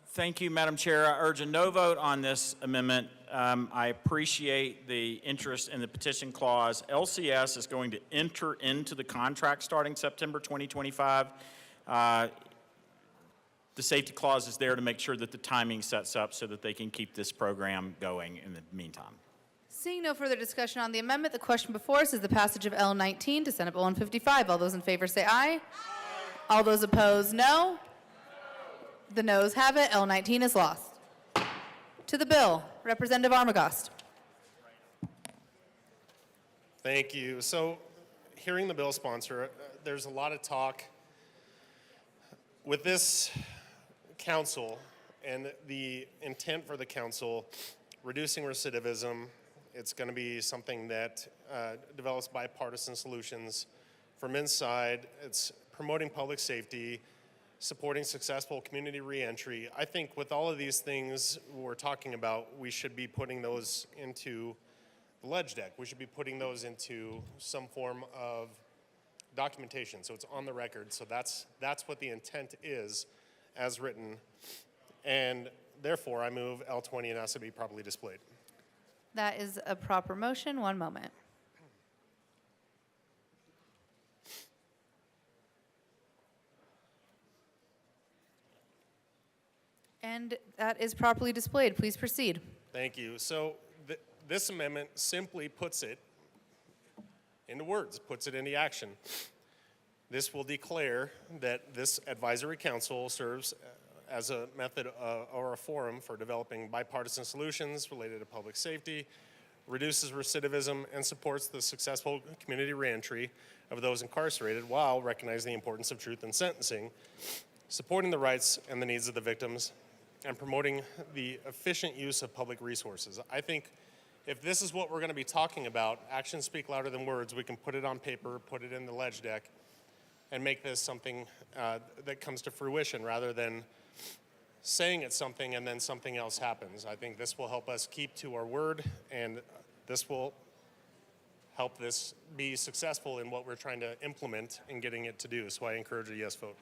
Thank you, Madam Chair. I urge a no vote on this amendment. I appreciate the interest in the petition clause. LCS is going to enter into the contract starting September 2025. The safety clause is there to make sure that the timing sets up so that they can keep this program going in the meantime. Seeing no further discussion on the amendment, the question before us is the passage of L19 to Senate Bill 155. All those in favor say aye. All those opposed, no. The noes have it. L19 is lost. To the bill, Representative Armagost. Thank you. So, hearing the bill sponsor, there's a lot of talk with this council and the intent for the council, reducing recidivism. It's going to be something that develops bipartisan solutions from inside. It's promoting public safety, supporting successful community reentry. I think with all of these things we're talking about, we should be putting those into the ledge deck. We should be putting those into some form of documentation, so it's on the record. So that's what the intent is as written. And therefore, I move L20 and ask to be properly displayed. That is a proper motion. One moment. And that is properly displayed. Please proceed. Thank you. So this amendment simply puts it into words, puts it into action. This will declare that this advisory council serves as a method or a forum for developing bipartisan solutions related to public safety, reduces recidivism, and supports the successful community reentry of those incarcerated while recognizing the importance of truth in sentencing, supporting the rights and the needs of the victims, and promoting the efficient use of public resources. I think if this is what we're going to be talking about, actions speak louder than words. We can put it on paper, put it in the ledge deck, and make this something that comes to fruition rather than saying it's something and then something else happens. I think this will help us keep to our word, and this will help this be successful in what we're trying to implement and getting it to do. So I encourage a yes vote.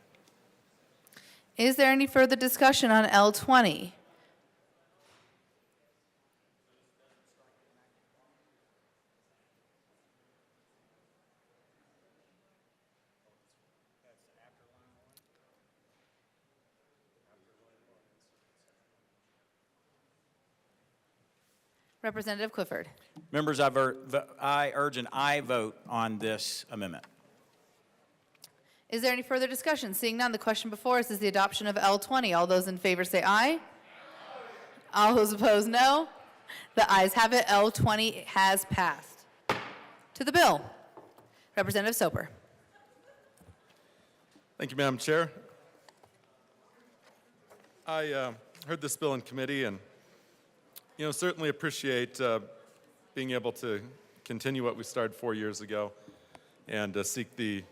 Is there any further discussion on L20? Representative Clifford. Members, I urge an aye vote on this amendment. Is there any further discussion? Seeing none, the question before us is the adoption of L20. All those in favor say aye. All those opposed, no. The ayes have it. L20 has passed. To the bill, Representative Soper. Thank you, Madam Chair. I heard this bill in committee and, certainly appreciate being able to continue what we started 4 years ago and seek the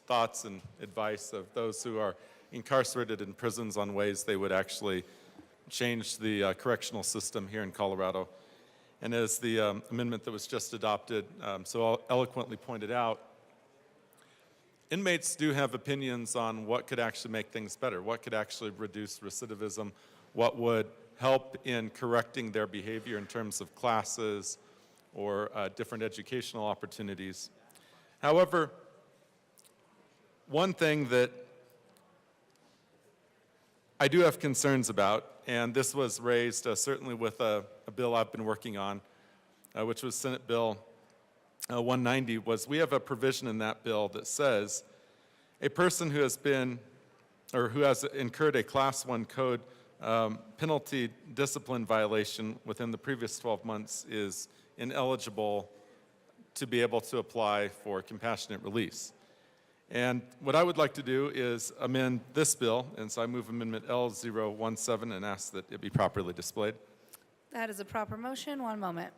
thoughts and advice of those who are incarcerated in prisons on ways they would actually change the correctional system here in Colorado. And as the amendment that was just adopted so eloquently pointed out, inmates do have opinions on what could actually make things better, what could actually reduce recidivism, what would help in correcting their behavior in terms of classes or different educational opportunities. However, one thing that I do have concerns about, and this was raised certainly with a bill I've been working on, which was Senate Bill 190, was we have a provision in that bill that says a person who has been or who has incurred a Class 1 code penalty discipline violation within the previous 12 months is ineligible to be able to apply for compassionate release. And what I would like to do is amend this bill, and so I move Amendment L017 and ask that it be properly displayed. That is a proper motion. One moment.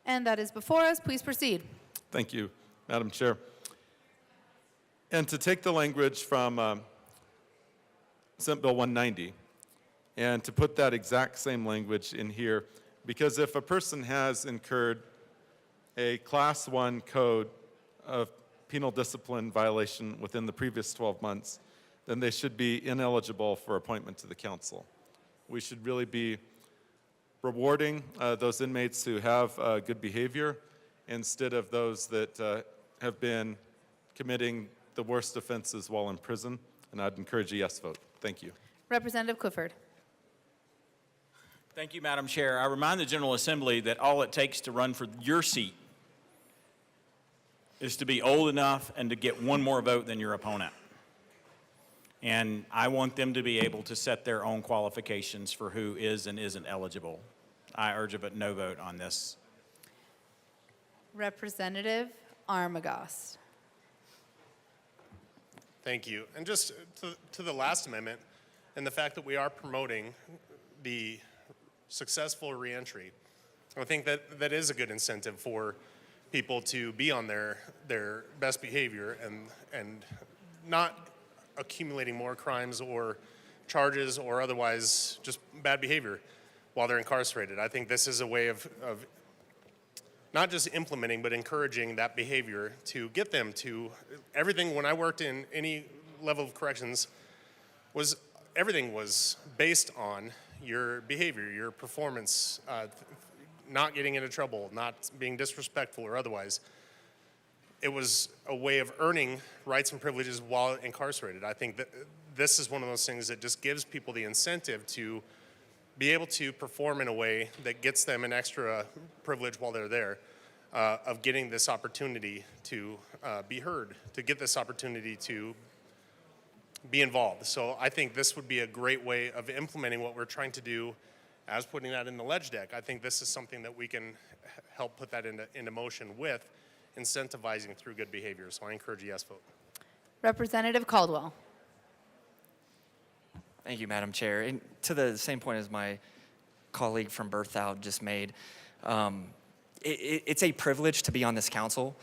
And that is before us. Please proceed. Thank you, Madam Chair. And to take the language from Senate Bill 190 and to put that exact same language in here, because if a person has incurred a Class 1 code of penal discipline violation within the previous 12 months, then they should be ineligible for appointment to the council. We should really be rewarding those inmates who have good behavior instead of those that have been committing the worst offenses while in prison, and I'd encourage a yes vote. Thank you. Representative Clifford. Thank you, Madam Chair. I remind the General Assembly that all it takes to run for your seat is to be old enough and to get one more vote than your opponent. And I want them to be able to set their own qualifications for who is and isn't eligible. I urge a no vote on this. Representative Armagost. Thank you. And just to the last amendment, and the fact that we are promoting the successful reentry, I think that is a good incentive for people to be on their best behavior and not accumulating more crimes or charges or otherwise just bad behavior while they're incarcerated. I think this is a way of not just implementing, but encouraging that behavior to get them to everything. When I worked in any level of corrections, everything was based on your behavior, your performance, not getting into trouble, not being disrespectful or otherwise. It was a way of earning rights and privileges while incarcerated. I think that this is one of those things that just gives people the incentive to be able to perform in a way that gets them an extra privilege while they're there, of getting this opportunity to be heard, to get this opportunity to be involved. So I think this would be a great way of implementing what we're trying to do as putting that in the ledge deck. I think this is something that we can help put that into motion with incentivizing through good behavior. So I encourage a yes vote. Representative Caldwell. Thank you, Madam Chair. And to the same point as my colleague from Berthoud just made, it's a privilege to be on this council.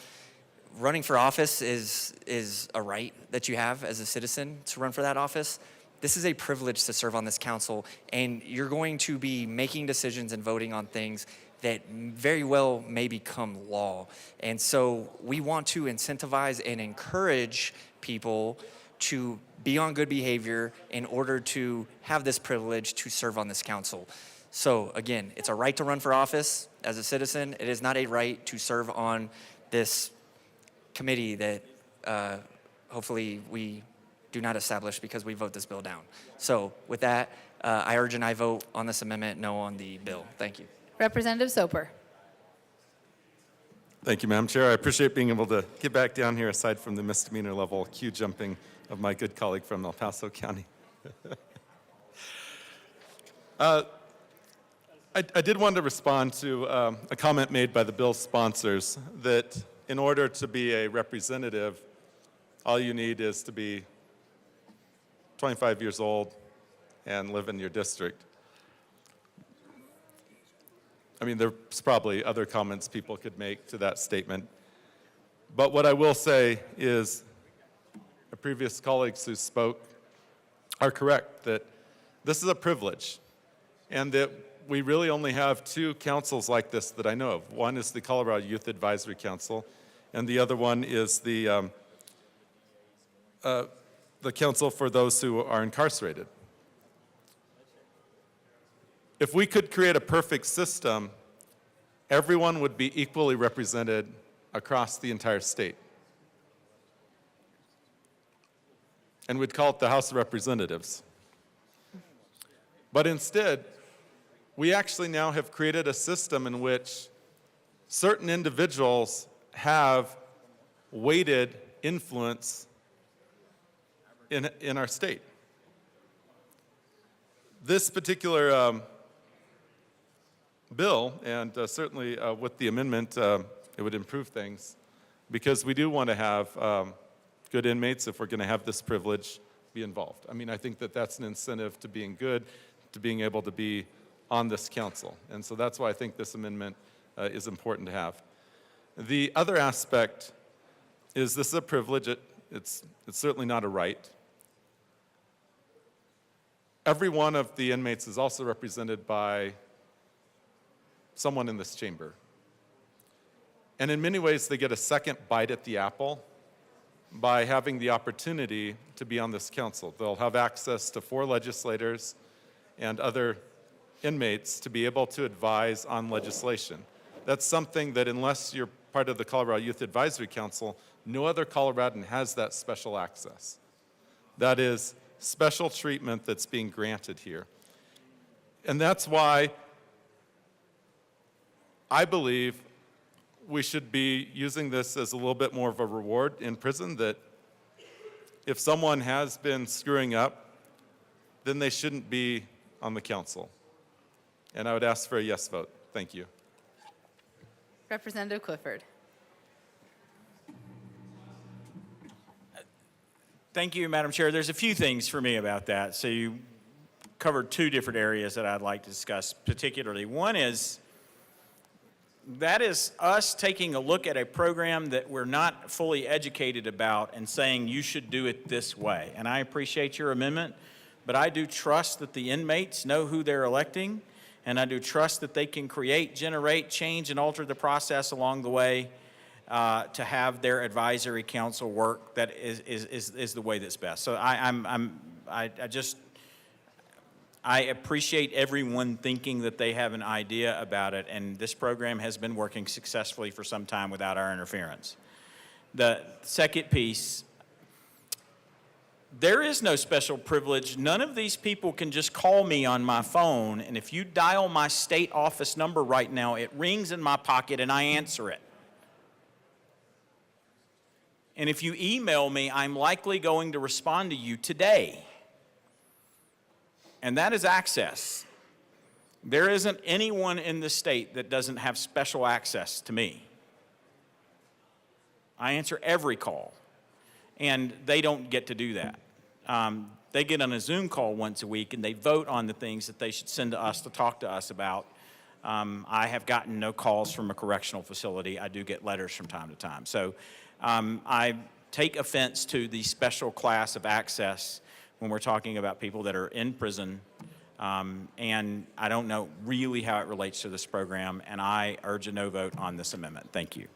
Running for office is a right that you have as a citizen to run for that office. This is a privilege to serve on this council, and you're going to be making decisions and voting on things that very well may become law. And so we want to incentivize and encourage people to be on good behavior in order to have this privilege to serve on this council. So again, it's a right to run for office as a citizen. It is not a right to serve on this committee that hopefully we do not establish because we vote this bill down. So with that, I urge an aye vote on this amendment, no on the bill. Thank you. Representative Soper. Thank you, Madam Chair. I appreciate being able to get back down here aside from the misdemeanor level queue jumping of my good colleague from El Paso County. I did want to respond to a comment made by the bill's sponsors that in order to be a representative, all you need is to be 25 years old and live in your district. I mean, there's probably other comments people could make to that statement. But what I will say is the previous colleagues who spoke are correct, that this is a privilege, and that we really only have two councils like this that I know of. One is the Colorado Youth Advisory Council, and the other one is the council for those who are incarcerated. If we could create a perfect system, everyone would be equally represented across the entire state. And we'd call it the House of Representatives. But instead, we actually now have created a system in which certain individuals have weighted influence in our state. This particular bill, and certainly with the amendment, it would improve things, because we do want to have good inmates, if we're going to have this privilege, be involved. I mean, I think that that's an incentive to being good, to being able to be on this council. And so that's why I think this amendment is important to have. The other aspect is this is a privilege. It's certainly not a right. Every one of the inmates is also represented by someone in this chamber. And in many ways, they get a second bite at the apple by having the opportunity to be on this council. They'll have access to 4 legislators and other inmates to be able to advise on legislation. That's something that unless you're part of the Colorado Youth Advisory Council, no other Coloradan has that special access. That is special treatment that's being granted here. And that's why I believe we should be using this as a little bit more of a reward in prison, that if someone has been screwing up, then they shouldn't be on the council. And I would ask for a yes vote. Thank you. Representative Clifford. Thank you, Madam Chair. There's a few things for me about that. So you covered 2 different areas that I'd like to discuss particularly. One is, that is us taking a look at a program that we're not fully educated about and saying you should do it this way. And I appreciate your amendment, but I do trust that the inmates know who they're electing, and I do trust that they can create, generate, change, and alter the process along the way to have their advisory council work that is the way that's best. So I appreciate everyone thinking that they have an idea about it, and this program has been working successfully for some time without our interference. The second piece, there is no special privilege. None of these people can just call me on my phone, and if you dial my state office number right now, it rings in my pocket and I answer it. And if you email me, I'm likely going to respond to you today. And that is access. There isn't anyone in the state that doesn't have special access to me. I answer every call, and they don't get to do that. They get on a Zoom call once a week, and they vote on the things that they should send to us to talk to us about. I have gotten no calls from a correctional facility. I do get letters from time to time. So I take offense to the special class of access when we're talking about people that are in prison, and I don't know really how it relates to this program, and I urge a no vote on this amendment. Thank you.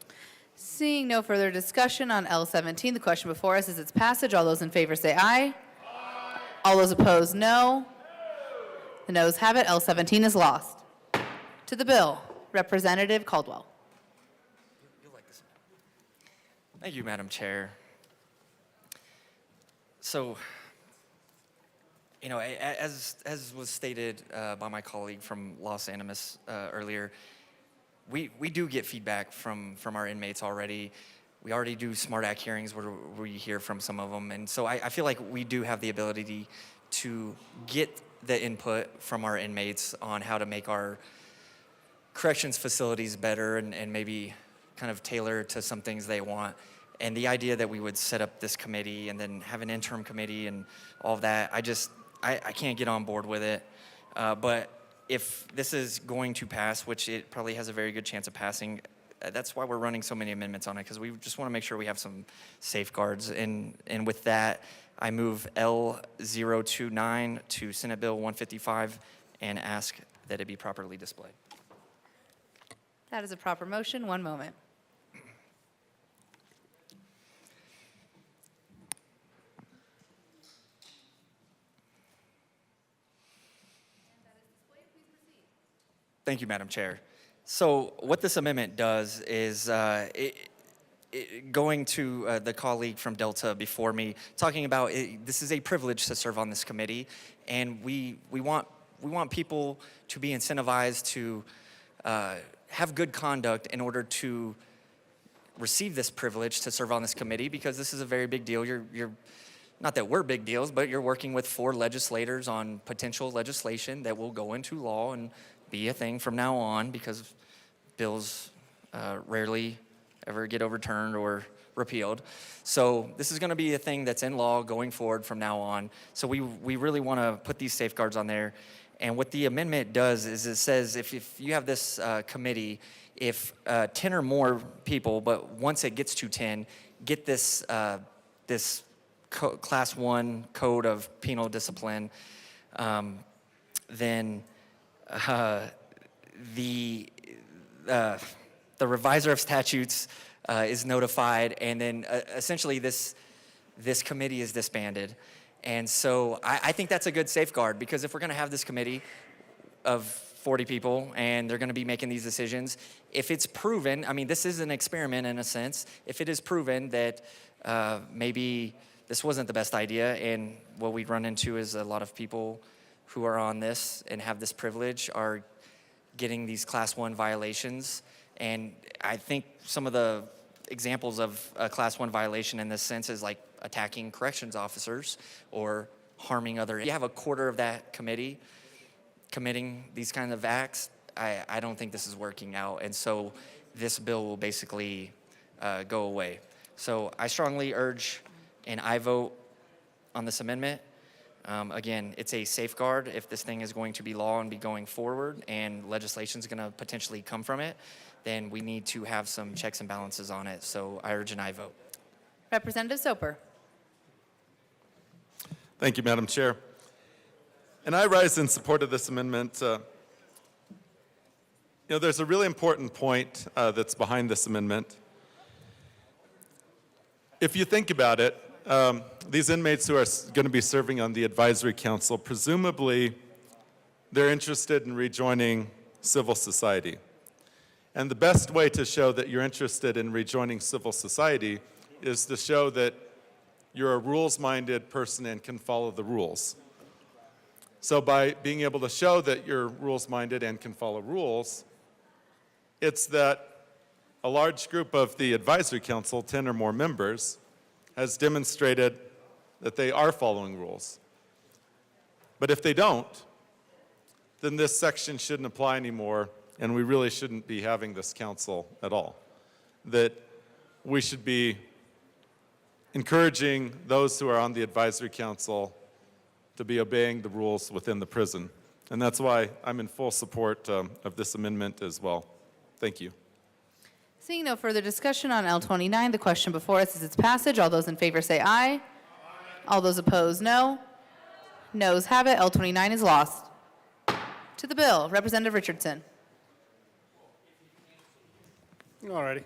Seeing no further discussion on L17, the question before us is its passage. All those in favor say aye. Aye. All those opposed, no. The noes have it. L17 is lost. To the bill, Representative Caldwell. Thank you, Madam Chair. So, you know, as was stated by my colleague from Los Animas earlier, we do get feedback from our inmates already. We already do SMART Act hearings where we hear from some of them. And so I feel like we do have the ability to get the input from our inmates on how to make our corrections facilities better and maybe kind of tailor to some things they want. And the idea that we would set up this committee and then have an interim committee and all of that, I can't get on board with it. But if this is going to pass, which it probably has a very good chance of passing, that's why we're running so many amendments on it, because we just want to make sure we have some safeguards. And with that, I move L029 to Senate Bill 155 and ask that it be properly displayed. That is a proper motion. One moment. Thank you, Madam Chair. So what this amendment does is going to the colleague from Delta before me, talking about this is a privilege to serve on this committee, and we want people to be incentivized to have good conduct in order to receive this privilege to serve on this committee, because this is a very big deal. You're not that we're big deals, but you're working with 4 legislators on potential legislation that will go into law and be a thing from now on, because bills rarely ever get overturned or repealed. So this is going to be a thing that's in law going forward from now on. So we really want to put these safeguards on there. And what the amendment does is it says if you have this committee, if 10 or more people, but once it gets to 10, get this Class 1 Code of Penal Discipline, then the reviser of statutes is notified, and then essentially this committee is disbanded. And so I think that's a good safeguard, because if we're going to have this committee of 40 people and they're going to be making these decisions, if it's proven, I mean, this is an experiment in a sense, if it is proven that maybe this wasn't the best idea, and what we run into is a lot of people who are on this and have this privilege are getting these Class 1 violations. And I think some of the examples of a Class 1 violation in this sense is like attacking corrections officers or harming other. You have a quarter of that committee committing these kind of acts. I don't think this is working out, and so this bill will basically go away. So I strongly urge an aye vote on this amendment. Again, it's a safeguard if this thing is going to be law and be going forward, and legislation is going to potentially come from it, then we need to have some checks and balances on it. So I urge an aye vote. Representative Soper. Thank you, Madam Chair. And I rise in support of this amendment. There's a really important point that's behind this amendment. If you think about it, these inmates who are going to be serving on the advisory council, presumably they're interested in rejoining civil society. And the best way to show that you're interested in rejoining civil society is to show that you're a rules-minded person and can follow the rules. So by being able to show that you're rules-minded and can follow rules, it's that a large group of the advisory council, 10 or more members, has demonstrated that they are following rules. But if they don't, then this section shouldn't apply anymore, and we really shouldn't be having this council at all. That we should be encouraging those who are on the advisory council to be obeying the rules within the prison. And that's why I'm in full support of this amendment as well. Thank you. Seeing no further discussion on L29, the question before us is its passage. All those in favor say aye. All those opposed, no. Noes have it. L29 is lost. To the bill, Representative Richardson. All righty.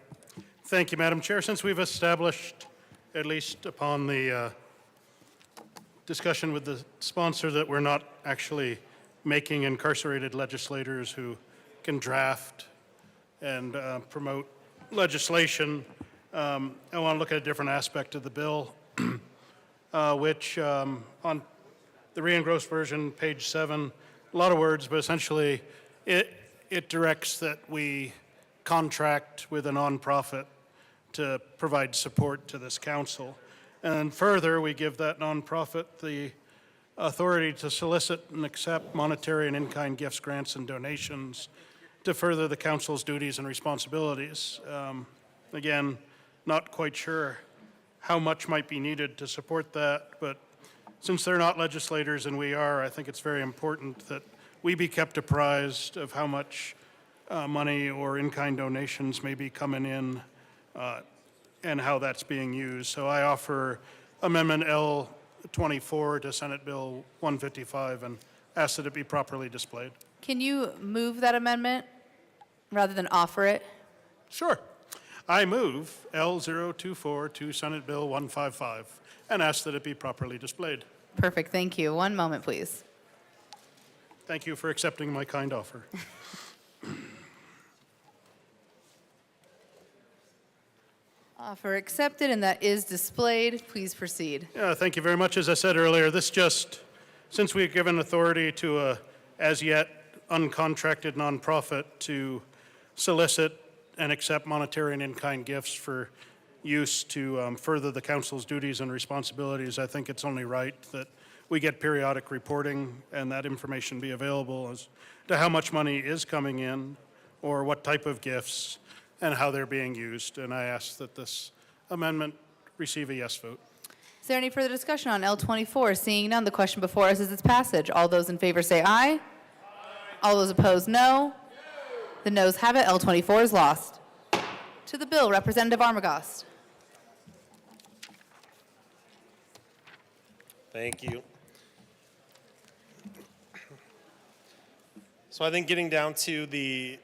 Thank you, Madam Chair. Since we've established, at least upon the discussion with the sponsor, that we're not actually making incarcerated legislators who can draft and promote legislation, I want to look at a different aspect of the bill, which on the re-engrossed version, page 7, a lot of words, but essentially it directs that we contract with a nonprofit to provide support to this council. And further, we give that nonprofit the authority to solicit and accept monetary and in-kind gifts, grants, and donations to further the council's duties and responsibilities. Again, not quite sure how much might be needed to support that, but since they're not legislators and we are, I think it's very important that we be kept apprised of how much money or in-kind donations may be coming in and how that's being used. So I offer Amendment L24 to Senate Bill 155 and ask that it be properly displayed. Can you move that amendment rather than offer it? Sure. I move L024 to Senate Bill 155 and ask that it be properly displayed. Perfect, thank you. One moment, please. Thank you for accepting my kind offer. Offer accepted, and that is displayed. Please proceed. Yeah, thank you very much. As I said earlier, this just, since we've given authority to a as yet uncontracted nonprofit to solicit and accept monetary and in-kind gifts for use to further the council's duties and responsibilities, I think it's only right that we get periodic reporting and that information be available as to how much money is coming in or what type of gifts and how they're being used. And I ask that this amendment receive a yes vote. Is there any further discussion on L24? Seeing none, the question before us is its passage. All those in favor say aye. All those opposed, no. The noes have it. L24 is lost. To the bill, Representative Armagost. Thank you. So I think getting down to the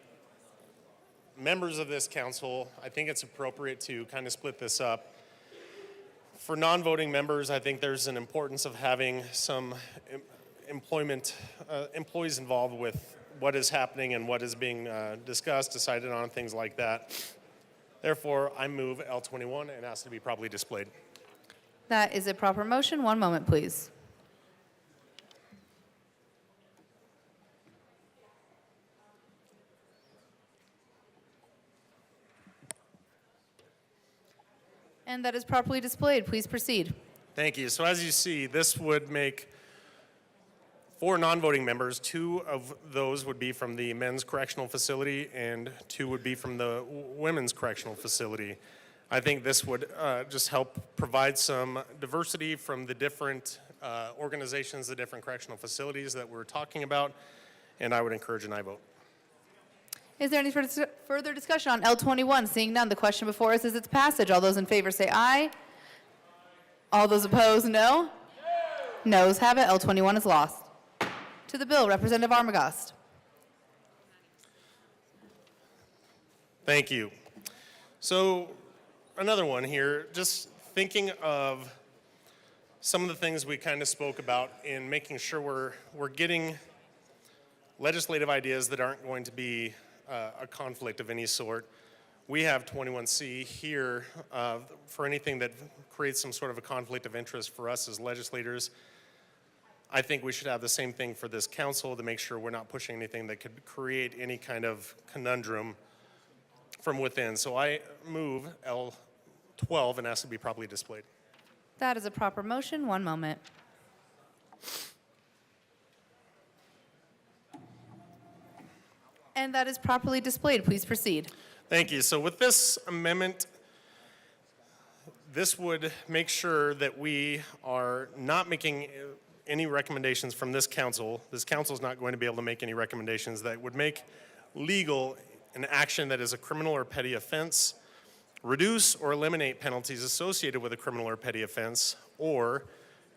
members of this council, I think it's appropriate to kind of split this up. For non-voting members, I think there's an importance of having some employees involved with what is happening and what is being discussed, decided on, things like that. Therefore, I move L21 and ask to be properly displayed. That is a proper motion. One moment, please. And that is properly displayed. Please proceed. Thank you. So as you see, this would make 4 non-voting members. 2 of those would be from the men's correctional facility and 2 would be from the women's correctional facility. I think this would just help provide some diversity from the different organizations, the different correctional facilities that we're talking about, and I would encourage an aye vote. Is there any further discussion on L21? Seeing none, the question before us is its passage. All those in favor say aye. All those opposed, no. Noes have it. L21 is lost. To the bill, Representative Armagost. Thank you. So another one here, just thinking of some of the things we kind of spoke about in making sure we're getting legislative ideas that aren't going to be a conflict of any sort. We have 21C here for anything that creates some sort of a conflict of interest for us as legislators. I think we should have the same thing for this council to make sure we're not pushing anything that could create any kind of conundrum from within. So I move L12 and ask to be properly displayed. That is a proper motion. One moment. And that is properly displayed. Please proceed. Thank you. So with this amendment, this would make sure that we are not making any recommendations from this council. This council is not going to be able to make any recommendations that would make legal an action that is a criminal or petty offense, reduce or eliminate penalties associated with a criminal or petty offense, or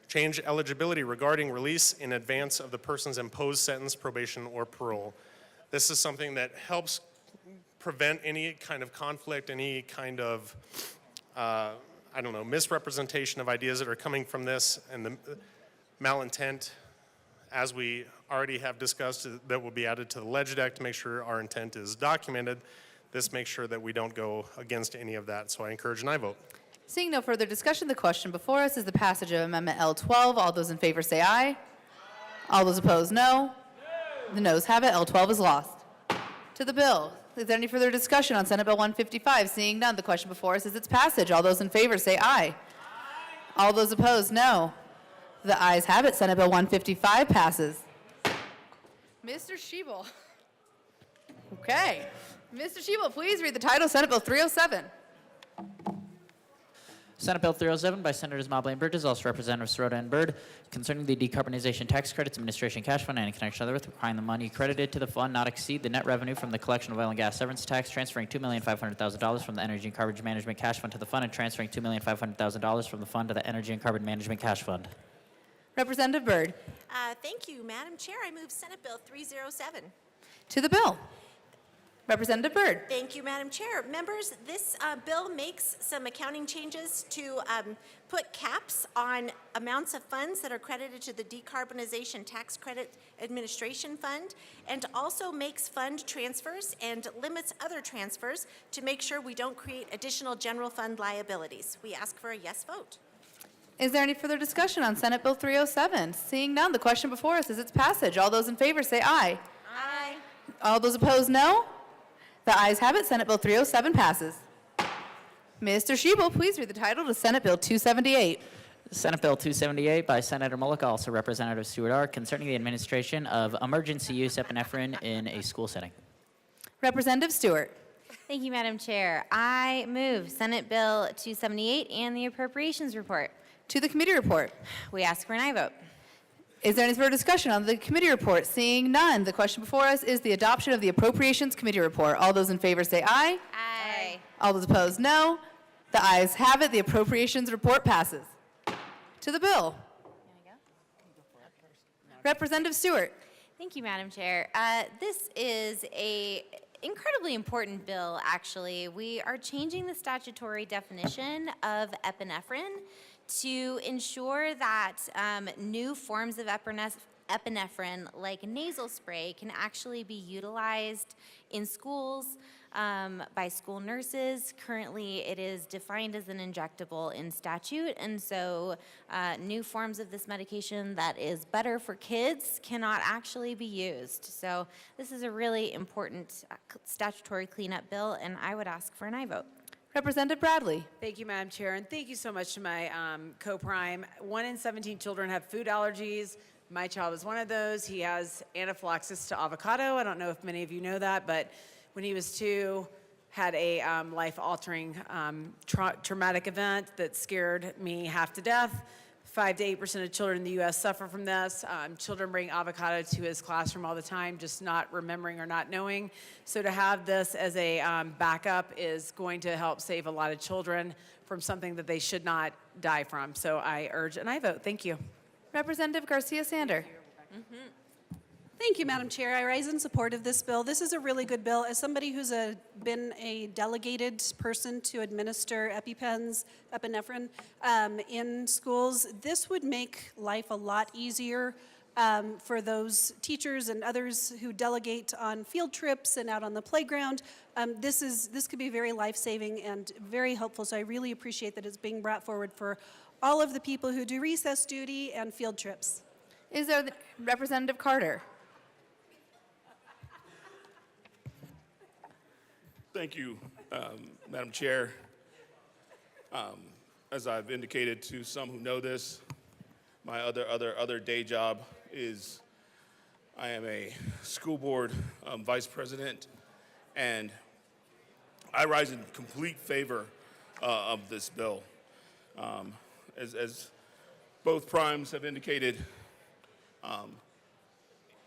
change eligibility regarding release in advance of the person's imposed sentence, probation, or parole. This is something that helps prevent any kind of conflict, any kind of, misrepresentation of ideas that are coming from this, and the malintent, as we already have discussed, that will be added to the Ledge Deck to make sure our intent is documented. This makes sure that we don't go against any of that, so I encourage an aye vote. Seeing no further discussion, the question before us is the passage of Amendment L12. All those in favor say aye. All those opposed, no. The noes have it. L12 is lost. To the bill. Is there any further discussion on Senate Bill 155? Seeing none, the question before us is its passage. All those in favor say aye. All those opposed, no. The ayes have it. Senate Bill 155 passes. Mr. Schiebel. Okay. Mr. Schiebel, please read the title, Senate Bill 307. Senate Bill 307 by Senators Mobley and Bridges, also Representatives Sirota and Byrd, concerning the Decarbonization Tax Credits Administration Cash Fund and in connection therewith, requiring the money credited to the fund not exceed the net revenue from the collection of oil and gas severance tax, transferring $2,500,000 from the Energy and Carbon Management Cash Fund to the fund, and transferring $2,500,000 from the fund to the Energy and Carbon Management Cash Fund. Representative Byrd. Thank you, Madam Chair. I move Senate Bill 307. To the bill. Representative Byrd. Thank you, Madam Chair. Members, this bill makes some accounting changes to put caps on amounts of funds that are credited to the Decarbonization Tax Credit Administration Fund, and also makes fund transfers and limits other transfers to make sure we don't create additional general fund liabilities. We ask for a yes vote. Is there any further discussion on Senate Bill 307? Seeing none, the question before us is its passage. All those in favor say aye. Aye. All those opposed, no. The ayes have it. Senate Bill 307 passes. Mr. Schiebel, please read the title to Senate Bill 278. Senate Bill 278 by Senator Mullick, also Representative Stewart R., concerning the administration of emergency use epinephrine in a school setting. Representative Stewart. Thank you, Madam Chair. I move Senate Bill 278 and the appropriations report. To the committee report. We ask for an aye vote. Is there any further discussion on the committee report? Seeing none, the question before us is the adoption of the Appropriations Committee report. All those in favor say aye. Aye. All those opposed, no. The ayes have it. The Appropriations report passes. To the bill. Representative Stewart. Thank you, Madam Chair. This is a incredibly important bill, actually. We are changing the statutory definition of epinephrine to ensure that new forms of epinephrine, like nasal spray, can actually be utilized in schools by school nurses. Currently, it is defined as an injectable in statute, and so new forms of this medication that is better for kids cannot actually be used. So this is a really important statutory cleanup bill, and I would ask for an aye vote. Representative Bradley. Thank you, Madam Chair, and thank you so much to my co-prime. 1 in 17 children have food allergies. My child is one of those. He has anaphylaxis to avocado. I don't know if many of you know that, but when he was 2, had a life-altering traumatic event that scared me half to death. 5 to 8% of children in the U.S. suffer from this. Children bring avocado to his classroom all the time, just not remembering or not knowing. So to have this as a backup is going to help save a lot of children from something that they should not die from. So I urge and I vote. Thank you. Representative Garcia Sander. Thank you, Madam Chair. I rise in support of this bill. This is a really good bill. As somebody who's been a delegated person to administer EpiPens, epinephrine, in schools, this would make life a lot easier for those teachers and others who delegate on field trips and out on the playground. This could be very life-saving and very helpful, so I really appreciate that it's being brought forward for all of the people who do recess duty and field trips. Is there Representative Carter? Thank you, Madam Chair. As I've indicated to some who know this, my other day job is I am a school board vice president, and I rise in complete favor of this bill. As both primes have indicated,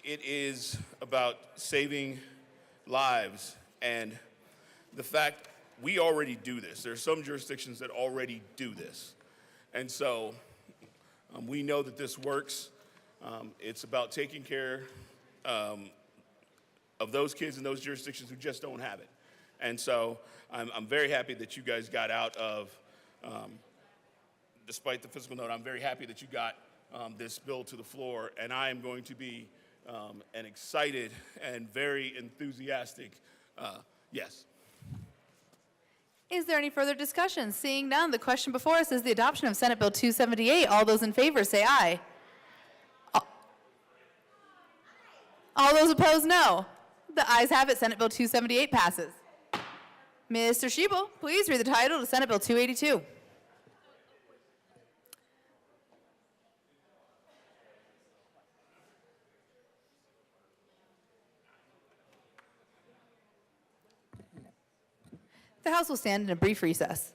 it is about saving lives, and the fact we already do this. There are some jurisdictions that already do this. And so we know that this works. It's about taking care of those kids in those jurisdictions who just don't have it. And so I'm very happy that you guys got out of, despite the fiscal note, I'm very happy that you got this bill to the floor. And I am going to be an excited and very enthusiastic yes. Is there any further discussion? Seeing none, the question before us is the adoption of Senate Bill 278. All those in favor say aye. All those opposed, no. The ayes have it. Senate Bill 278 passes. Mr. Schiebel, please read the title to Senate Bill 282. The House will stand in a brief recess.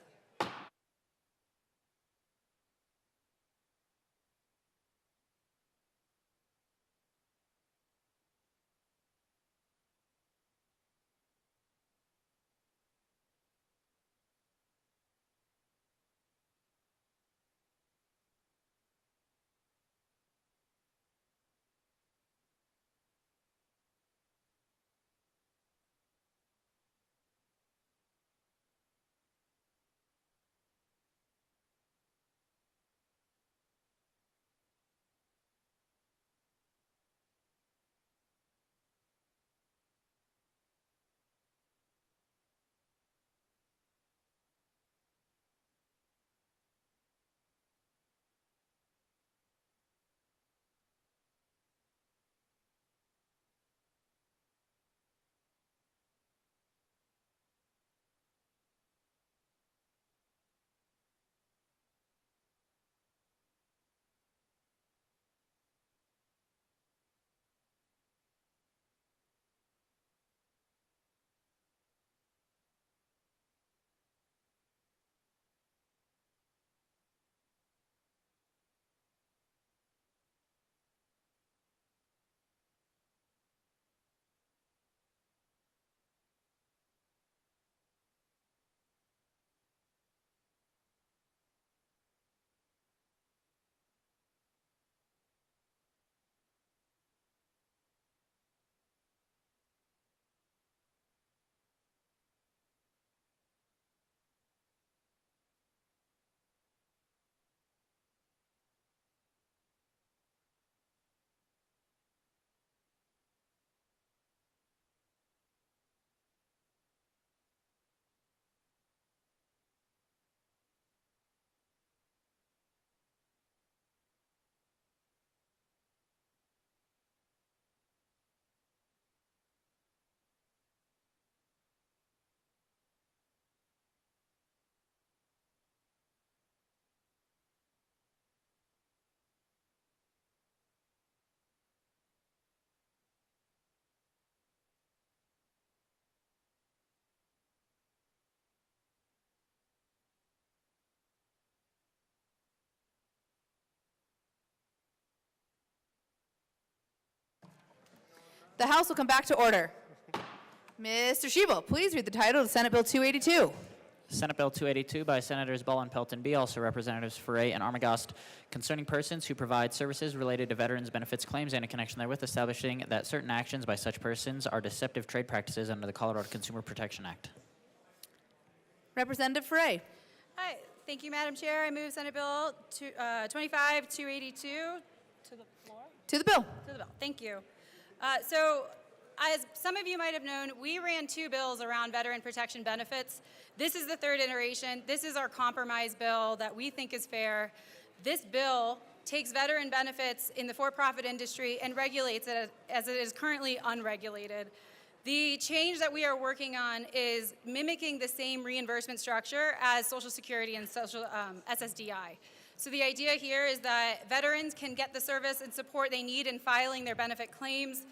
The House will come back to order. Mr. Shebel, please read the title of Senate Bill 282. Senate Bill 282 by Senators Ball and Pelton B., also Representatives Foray and Armagost, concerning persons who provide services related to veterans' benefits claims and in connection therewith, establishing that certain actions by such persons are deceptive trade practices under the Colorado Consumer Protection Act. Representative Foray. Hi, thank you, Madam Chair. I move Senate Bill 25-282 to the floor. To the bill. To the bill. Thank you. So, as some of you might have known, we ran 2 bills around veteran protection benefits. This is the 3rd iteration. This is our compromise bill that we think is fair. This bill takes veteran benefits in the for-profit industry and regulates it as it is currently unregulated. The change that we are working on is mimicking the same reimbursement structure as Social Security and Social SSDI. So the idea here is that veterans can get the service and support they need in filing their benefit claims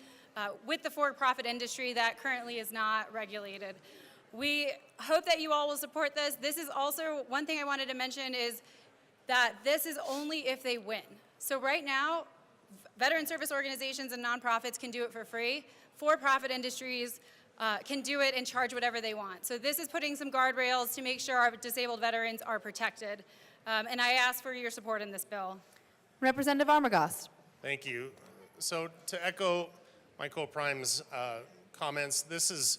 with the for-profit industry that currently is not regulated. We hope that you all will support this. This is also, one thing I wanted to mention is that this is only if they win. So right now, veteran service organizations and nonprofits can do it for free. For-profit industries can do it and charge whatever they want. So this is putting some guardrails to make sure our disabled veterans are protected. And I ask for your support in this bill. Representative Armagost. Thank you. So to echo Michael Prime's comments, this is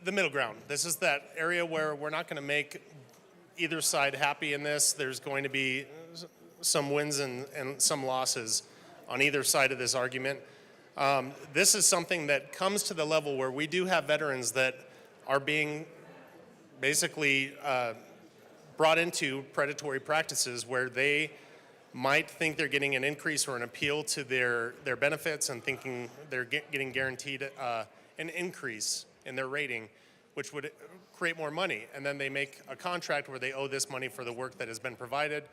the middle ground. This is that area where we're not going to make either side happy in this. There's going to be some wins and some losses on either side of this argument. This is something that comes to the level where we do have veterans that are being basically brought into predatory practices where they might think they're getting an increase or an appeal to their benefits and thinking they're getting guaranteed an increase in their rating, which would create more money. And then they make a contract where they owe this money for the work that has been provided.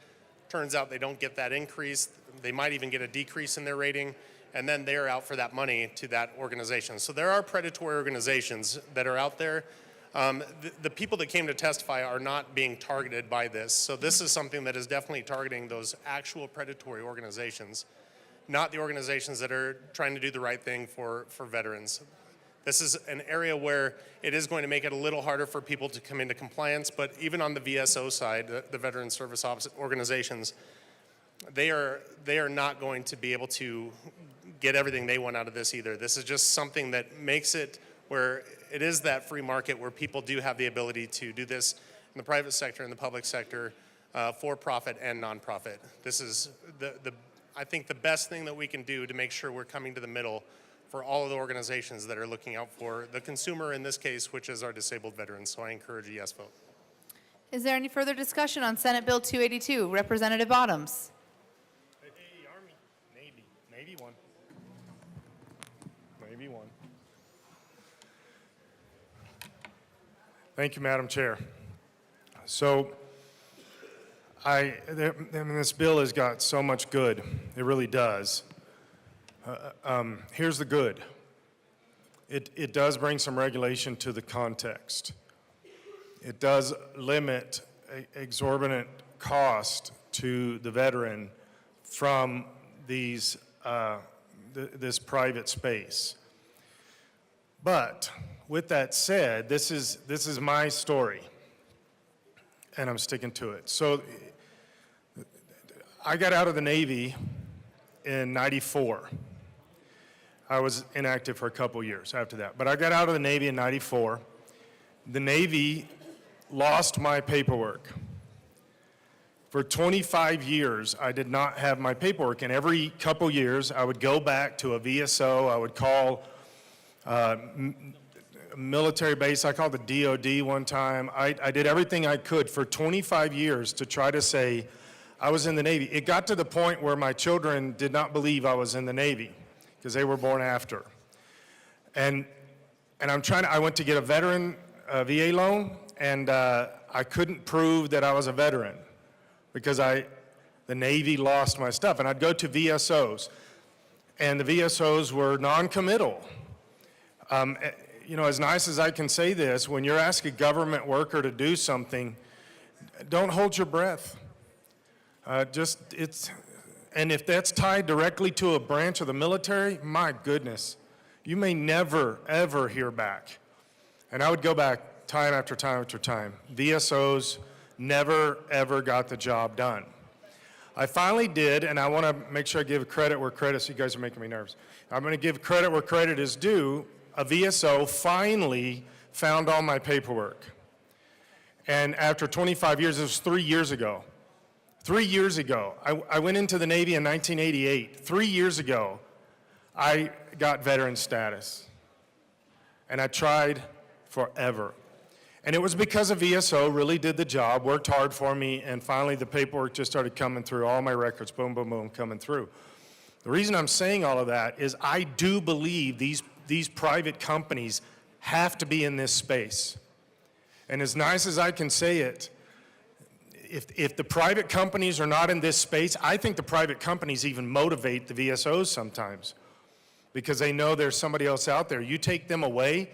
Turns out they don't get that increase. They might even get a decrease in their rating. And then they're out for that money to that organization. So there are predatory organizations that are out there. The people that came to testify are not being targeted by this. So this is something that is definitely targeting those actual predatory organizations, not the organizations that are trying to do the right thing for veterans. This is an area where it is going to make it a little harder for people to come into compliance, but even on the VSO side, the Veteran Service Organizations, they are not going to be able to get everything they want out of this either. This is just something that makes it where it is that free market where people do have the ability to do this in the private sector and the public sector, for profit and nonprofit. This is I think the best thing that we can do to make sure we're coming to the middle for all of the organizations that are looking out for the consumer in this case, which is our disabled veterans. So I encourage a yes vote. Is there any further discussion on Senate Bill 282? Representative Bottoms. Hey, Army, Navy one. Navy one. Thank you, Madam Chair. So, this bill has got so much good. It really does. Here's the good. It does bring some regulation to the context. It does limit exorbitant cost to the veteran from these this private space. But with that said, this is my story, and I'm sticking to it. So I got out of the Navy in '94. I was inactive for a couple years after that. But I got out of the Navy in '94. The Navy lost my paperwork. For 25 years, I did not have my paperwork. And every couple years, I would go back to a VSO. I would call military base. I called the DOD one time. I did everything I could for 25 years to try to say I was in the Navy. It got to the point where my children did not believe I was in the Navy because they were born after. And I went to get a veteran VA loan, and I couldn't prove that I was a veteran because the Navy lost my stuff. And I'd go to VSOs, and the VSOs were non-committal. You know, as nice as I can say this, when you're asking a government worker to do something, don't hold your breath. And if that's tied directly to a branch of the military, my goodness, You may never, ever hear back. And I would go back time after time after time. VSOs never, ever got the job done. I finally did, and I want to make sure I give credit where credit, so you guys are making me nervous. I'm going to give credit where credit is due. A VSO finally found all my paperwork. And after 25 years, it was 3 years ago. 3 years ago, I went into the Navy in 1988. 3 years ago, I got veteran status. And I tried forever. And it was because a VSO really did the job, worked hard for me, and finally the paperwork just started coming through, all my records, boom, boom, boom, coming through. The reason I'm saying all of that is I do believe these private companies have to be in this space. And as nice as I can say it, if the private companies are not in this space, I think the private companies even motivate the VSOs sometimes because they know there's somebody else out there. You take them away,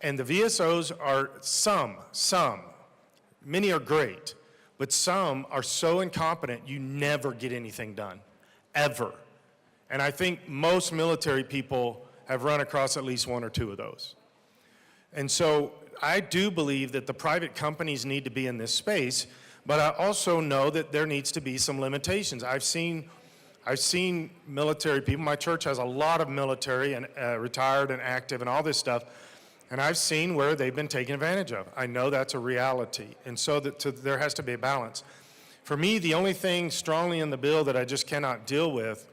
and the VSOs are some, many are great, but some are so incompetent you never get anything done, ever. And I think most military people have run across at least one or two of those. And so I do believe that the private companies need to be in this space, but I also know that there needs to be some limitations. I've seen military people. My church has a lot of military and retired and active and all this stuff, and I've seen where they've been taken advantage of. I know that's a reality, and so there has to be a balance. For me, the only thing strongly in the bill that I just cannot deal with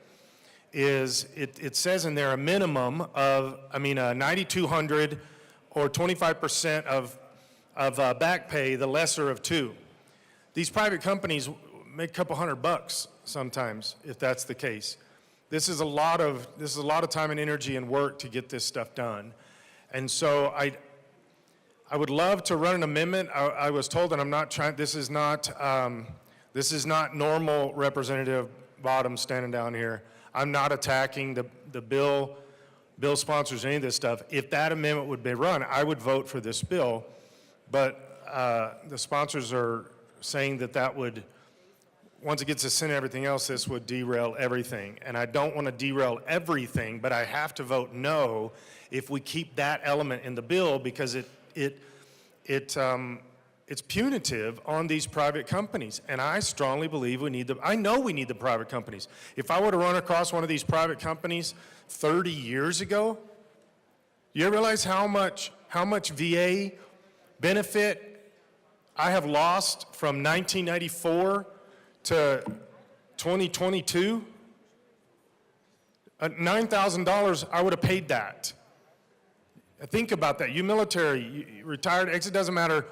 is it says in there a minimum of, $9,200 or 25% of back pay, the lesser of two. These private companies make a couple $100 sometimes, if that's the case. This is a lot of time and energy and work to get this stuff done. And so I would love to run an amendment. I was told that I'm not trying, this is not normal Representative Bottoms standing down here. I'm not attacking the bill sponsors, any of this stuff. If that amendment would be run, I would vote for this bill. But the sponsors are saying that would, once it gets to Senate and everything else, this would derail everything. And I don't want to derail everything, but I have to vote no if we keep that element in the bill because it's punitive on these private companies. And I strongly believe I know we need the private companies. If I were to run across one of these private companies 30 years ago, you realize how much VA benefit I have lost from 1994 to 2022? $9,000, I would have paid that. Think about that. You military, you retired, it doesn't matter,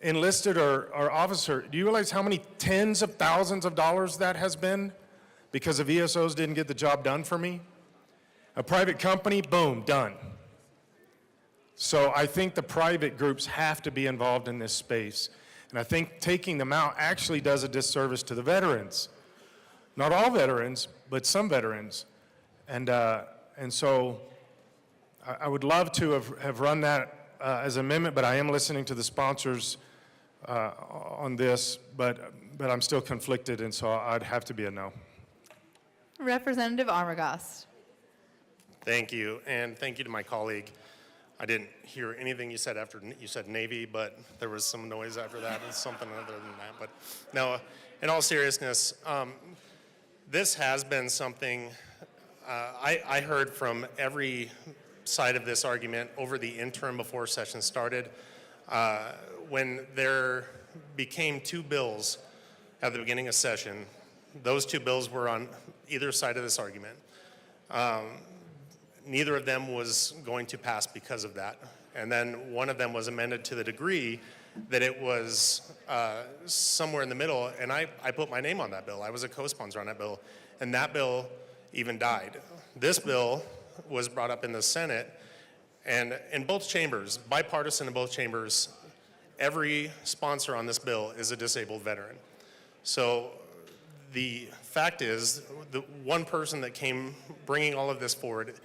enlisted or officer, do you realize how many tens of thousands of dollars that has been because the VSOs didn't get the job done for me? A private company, boom, done. So I think the private groups have to be involved in this space. And I think taking them out actually does a disservice to the veterans. Not all veterans, but some veterans. And so I would love to have run that as an amendment, but I am listening to the sponsors on this, but I'm still conflicted, and so I'd have to be a no. Representative Armagost. Thank you, and thank you to my colleague. I didn't hear anything you said after you said Navy, but there was some noise after that and something other than that. But no, in all seriousness, this has been something I heard from every side of this argument over the interim before session started. When there became two bills at the beginning of session, those two bills were on either side of this argument. Neither of them was going to pass because of that. And then one of them was amended to the degree that it was somewhere in the middle, and I put my name on that bill. I was a co-sponsor on that bill, and that bill even died. This bill was brought up in the Senate, and in both chambers, bipartisan in both chambers, every sponsor on this bill is a disabled veteran. So the fact is, the one person that came bringing all of this forward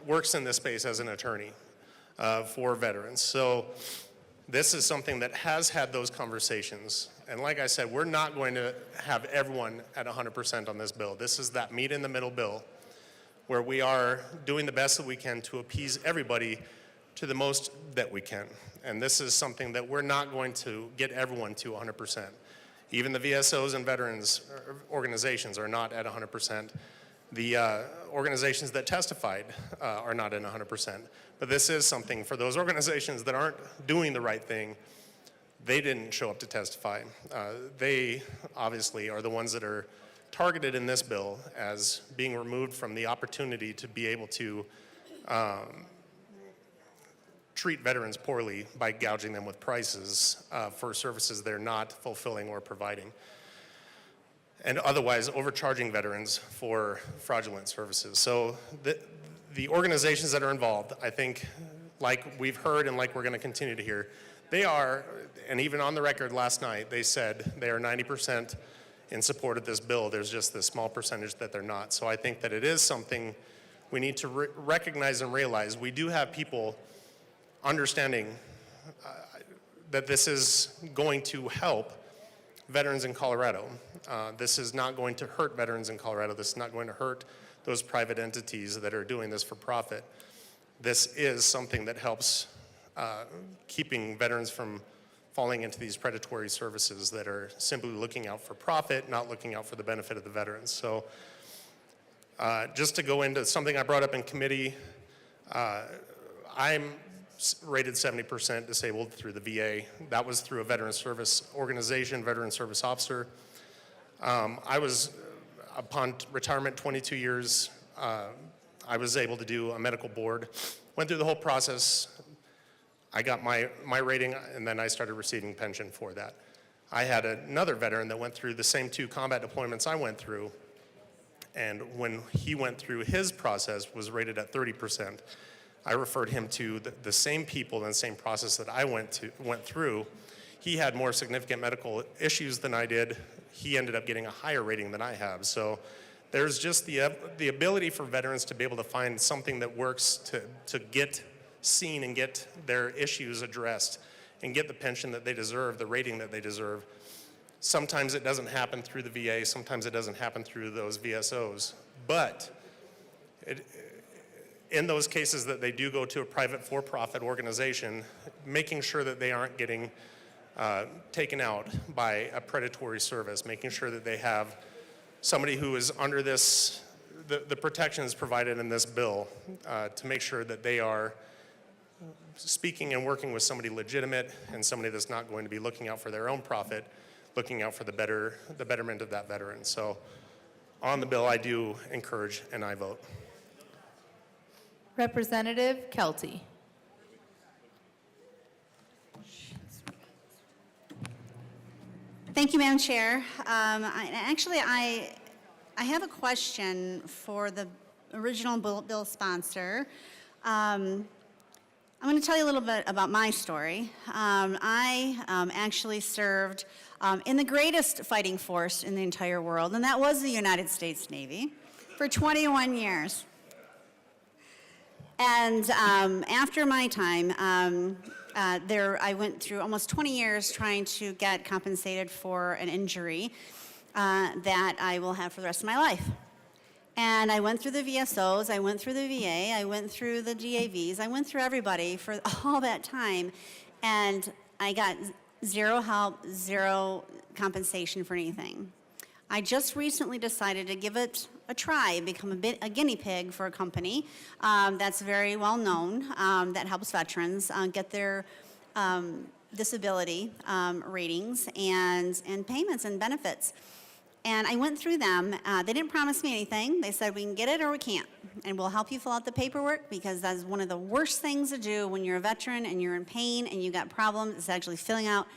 works in this space as an attorney for veterans. So this is something that has had those conversations. And like I said, we're not going to have everyone at 100% on this bill. This is that meet in the middle bill where we are doing the best that we can to appease everybody to the most that we can. And this is something that we're not going to get everyone to 100%. Even the VSOs and veterans organizations are not at 100%. The organizations that testified are not at 100%. But this is something for those organizations that aren't doing the right thing. They didn't show up to testify. They obviously are the ones that are targeted in this bill as being removed from the opportunity to be able to treat veterans poorly by gouging them with prices for services they're not fulfilling or providing, and otherwise overcharging veterans for fraudulent services. So the organizations that are involved, I think, like we've heard and like we're going to continue to hear, they are, and even on the record last night, they said they are 90% in support of this bill. There's just this small percentage that they're not. So I think that it is something we need to recognize and realize. We do have people understanding that this is going to help veterans in Colorado. This is not going to hurt veterans in Colorado. This is not going to hurt those private entities that are doing this for profit. This is something that helps keeping veterans from falling into these predatory services that are simply looking out for profit, not looking out for the benefit of the veterans. So just to go into something I brought up in committee, I'm rated 70% disabled through the VA. That was through a veteran service organization, veteran service officer. I was, upon retirement, 22 years, I was able to do a medical board, went through the whole process. I got my rating, and then I started receiving pension for that. I had another veteran that went through the same 2 combat deployments I went through, and when he went through his process, was rated at 30%. I referred him to the same people and the same process that I went through. He had more significant medical issues than I did. He ended up getting a higher rating than I have. So there's just the ability for veterans to be able to find something that works to get seen and get their issues addressed and get the pension that they deserve, the rating that they deserve. Sometimes it doesn't happen through the VA, sometimes it doesn't happen through those VSOs. But in those cases that they do go to a private for-profit organization, making sure that they aren't getting taken out by a predatory service, making sure that they have somebody who is under this, the protections provided in this bill, to make sure that they are speaking and working with somebody legitimate and somebody that's not going to be looking out for their own profit, looking out for the betterment of that veteran. So on the bill, I do encourage and I vote. Representative Kelty. Thank you, Madam Chair. I have a question for the original bill sponsor. I'm going to tell you a little bit about my story. I actually served in the greatest fighting force in the entire world, and that was the United States Navy, for 21 years. And after my time there, I went through almost 20 years trying to get compensated for an injury that I will have for the rest of my life. And I went through the VSOs, I went through the VA, I went through the DAVs, I went through everybody for all that time, and I got zero help, zero compensation for anything. I just recently decided to give it a try, become a guinea pig for a company that's very well known, that helps veterans get their disability ratings and payments and benefits. And I went through them. They didn't promise me anything. They said, we can get it or we can't. And we'll help you fill out the paperwork, because that's one of the worst things to do when you're a veteran and you're in pain and you got problems. It's actually filling out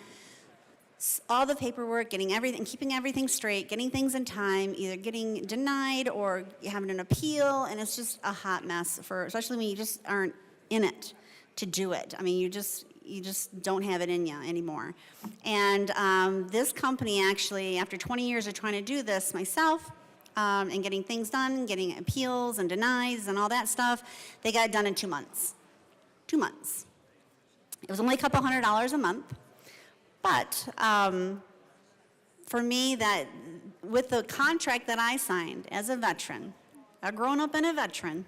all the paperwork, getting everything, keeping everything straight, getting things in time, either getting denied or having an appeal. And it's just a hot mess, especially when you just aren't in it to do it. I mean, you just don't have it in you anymore. And this company actually, after 20 years of trying to do this myself and getting things done, getting appeals and denies and all that stuff, they got it done in 2 months. 2 months. It was only a couple $100 a month. But for me, that with the contract that I signed as a veteran, grown up and a veteran.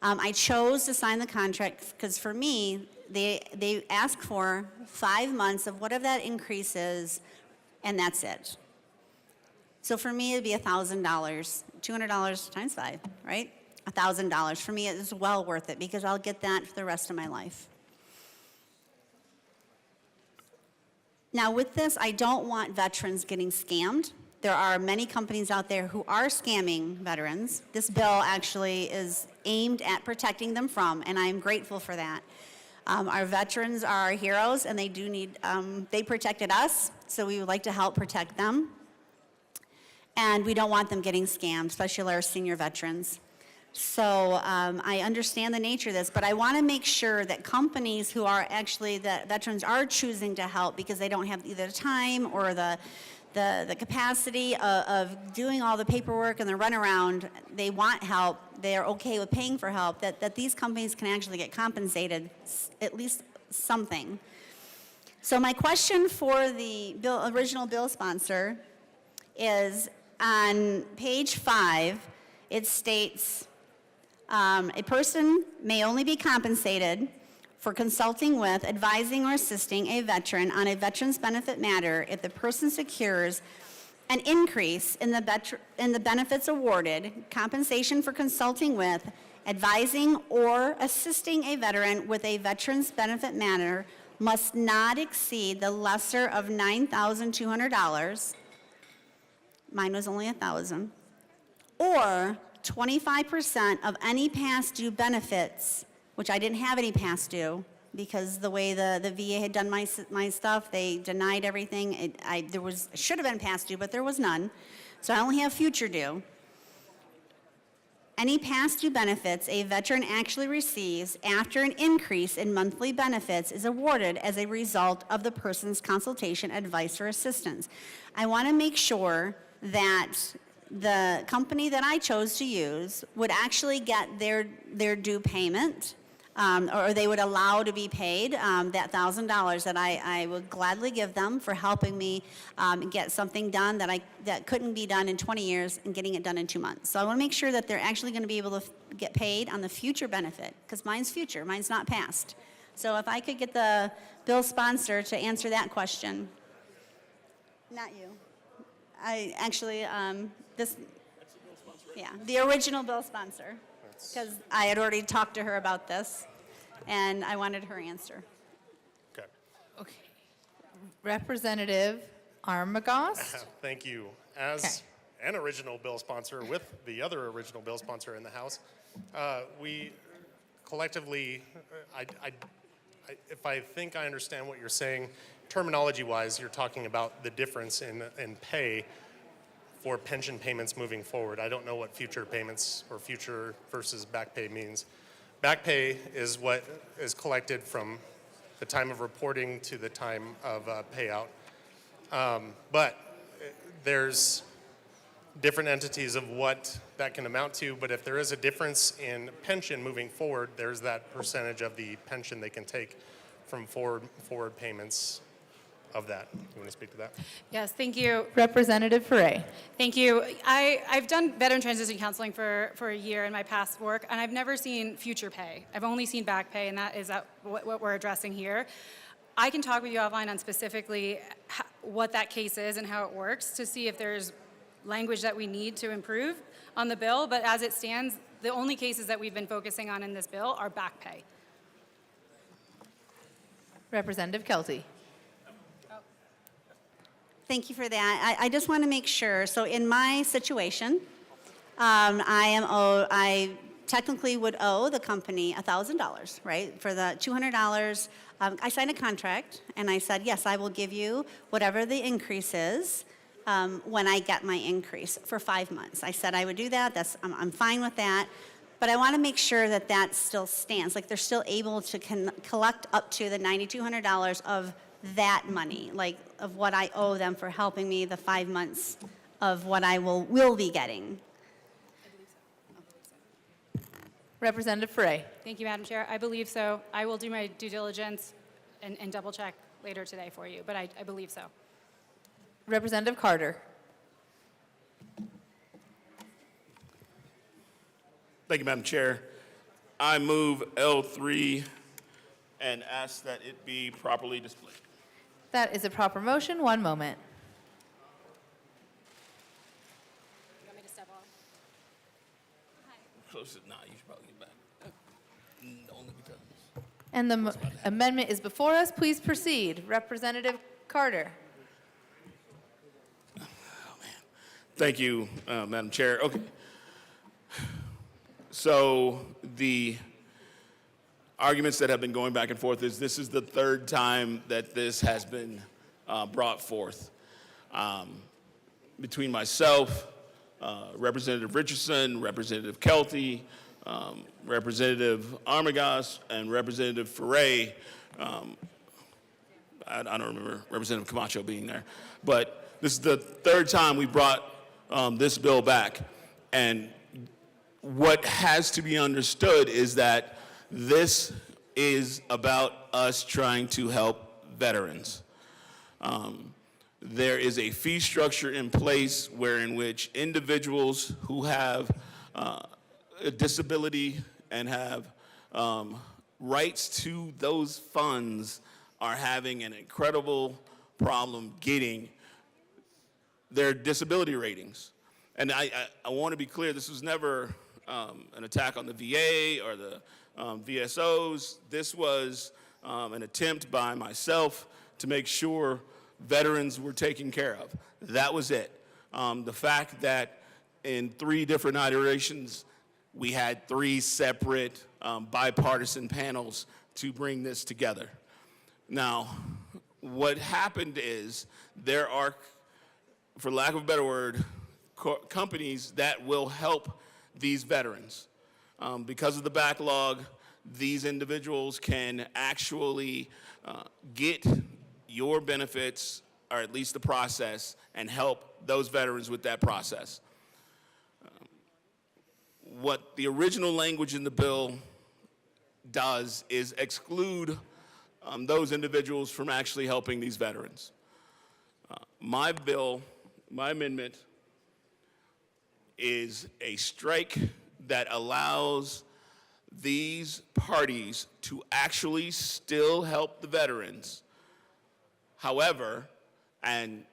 I chose to sign the contract because for me, they ask for 5 months of whatever that increase is, and that's it. So for me, it'd be $1,000, $200 times 5, right? $1,000. For me, it is well worth it because I'll get that for the rest of my life. Now with this, I don't want veterans getting scammed. There are many companies out there who are scamming veterans. This bill actually is aimed at protecting them from, and I'm grateful for that. Our veterans are our heroes, and they do need, they protected us, so we would like to help protect them. And we don't want them getting scammed, especially our senior veterans. So I understand the nature of this, but I want to make sure that companies who are actually, that veterans are choosing to help because they don't have either the time or the capacity of doing all the paperwork and the runaround, they want help, they're okay with paying for help, that these companies can actually get compensated at least something. So my question for the original bill sponsor is on page 5, it states, a person may only be compensated for consulting with, advising, or assisting a veteran on a veteran's benefit matter if the person secures an increase in the benefits awarded, compensation for consulting with, advising, or assisting a veteran with a veteran's benefit matter must not exceed the lesser of $9,200. Mine was only $1,000. Or 25% of any past due benefits, which I didn't have any past due because the way the VA had done my stuff, they denied everything. Should have been past due, but there was none. So I only have future due. Any past due benefits a veteran actually receives after an increase in monthly benefits is awarded as a result of the person's consultation, advice, or assistance. I want to make sure that the company that I chose to use would actually get their due payment, or they would allow to be paid that $1,000 that I would gladly give them for helping me get something done that couldn't be done in 20 years and getting it done in 2 months. So I want to make sure that they're actually going to be able to get paid on the future benefit, because mine's future, mine's not past. So if I could get the bill sponsor to answer that question. Not you. I actually, the original bill sponsor, because I had already talked to her about this, and I wanted her answer. Okay. Representative Armagost. Thank you. As an original bill sponsor with the other original bill sponsor in the House, we collectively, if I think I understand what you're saying, terminology-wise, you're talking about the difference in pay for pension payments moving forward. I don't know what future payments or future versus back pay means. Back pay is what is collected from the time of reporting to the time of payout. But there's different entities of what that can amount to, but if there is a difference in pension moving forward, there's that percentage of the pension they can take from forward payments of that. You want to speak to that? Yes, thank you. Representative Ferre. Thank you. I've done veteran transition counseling for a year in my past work, and I've never seen future pay. I've only seen back pay, and that is what we're addressing here. I can talk with you offline on specifically what that case is and how it works to see if there's language that we need to improve on the bill, but as it stands, the only cases that we've been focusing on in this bill are back pay. Representative Kelty. Thank you for that. I just want to make sure. So in my situation, I technically would owe the company $1,000, right? For the $200, I signed a contract and I said, yes, I will give you whatever the increase is when I get my increase for 5 months. I said I would do that. I'm fine with that. But I want to make sure that that still stands. Like they're still able to collect up to the $9,200 of that money, like of what I owe them for helping me the 5 months of what I will be getting. Representative Ferre. Thank you, Madam Chair. I believe so. I will do my due diligence and double check later today for you, but I believe so. Representative Carter. Thank you, Madam Chair. I move L3 and ask that it be properly displayed. That is a proper motion. One moment. You want me to step off? Close it. Nah, you should probably get back. Only because. And the amendment is before us. Please proceed. Representative Carter. Thank you, Madam Chair. Okay. So the arguments that have been going back and forth is this is the third time that this has been brought forth. Between myself, Representative Richardson, Representative Kelty, Representative Armagas, and Representative Ferre, I don't remember Representative Camacho being there, but this is the third time we brought this bill back. And what has to be understood is that this is about us trying to help veterans. There is a fee structure in place wherein which individuals who have a disability and have rights to those funds are having an incredible problem getting their disability ratings. And I want to be clear, this was never an attack on the VA or the VSOs. This was an attempt by myself to make sure veterans were taken care of. That was it. The fact that in 3 different iterations, we had 3 separate bipartisan panels to bring this together. Now, what happened is there are, for lack of a better word, companies that will help these veterans. Because of the backlog, these individuals can actually get your benefits, or at least the process, and help those veterans with that process. What the original language in the bill does is exclude those individuals from actually helping these veterans. My bill, my amendment, is a strike that allows these parties to actually still help the veterans. However, and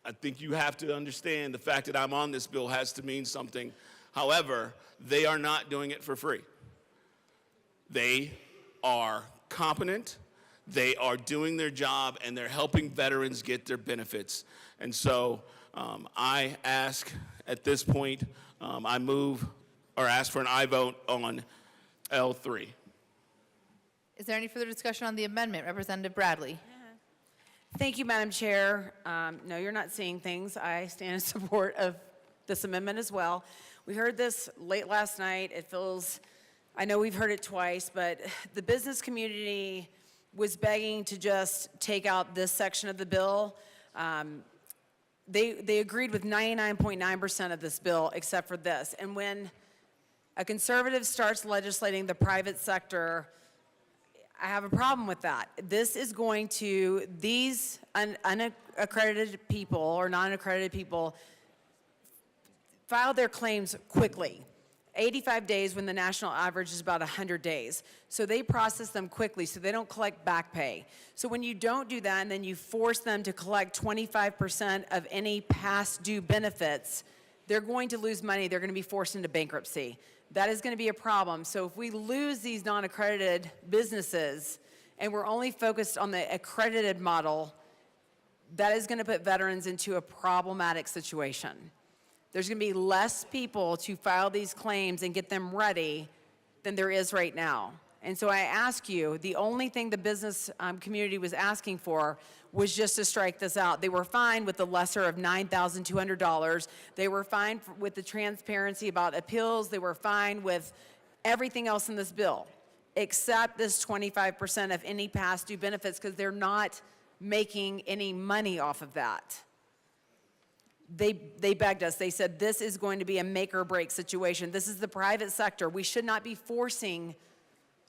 I think you have to understand the fact that I'm on this bill has to mean something. However, they are not doing it for free. They are competent, they are doing their job, and they're helping veterans get their benefits. And so I ask at this point, I move or ask for an aye vote on L3. Is there any further discussion on the amendment? Representative Bradley. Thank you, Madam Chair. No, you're not seeing things. I stand in support of this amendment as well. We heard this late last night. It feels, I know we've heard it twice, but the business community was begging to just take out this section of the bill. They agreed with 99.9% of this bill except for this. And when a conservative starts legislating the private sector, I have a problem with that. This is going to, these unaccredited people or non-accredited people file their claims quickly. 85 days when the national average is about 100 days. So they process them quickly so they don't collect back pay. So when you don't do that and then you force them to collect 25% of any past due benefits, they're going to lose money. They're going to be forced into bankruptcy. That is going to be a problem. So if we lose these non-accredited businesses and we're only focused on the accredited model, that is going to put veterans into a problematic situation. There's going to be less people to file these claims and get them ready than there is right now. And so I ask you, the only thing the business community was asking for was just to strike this out. They were fine with the lesser of $9,200. They were fine with the transparency about appeals. They were fine with everything else in this bill, except this 25% of any past due benefits, because they're not making any money off of that. They begged us. They said, this is going to be a make or break situation. This is the private sector. We should not be forcing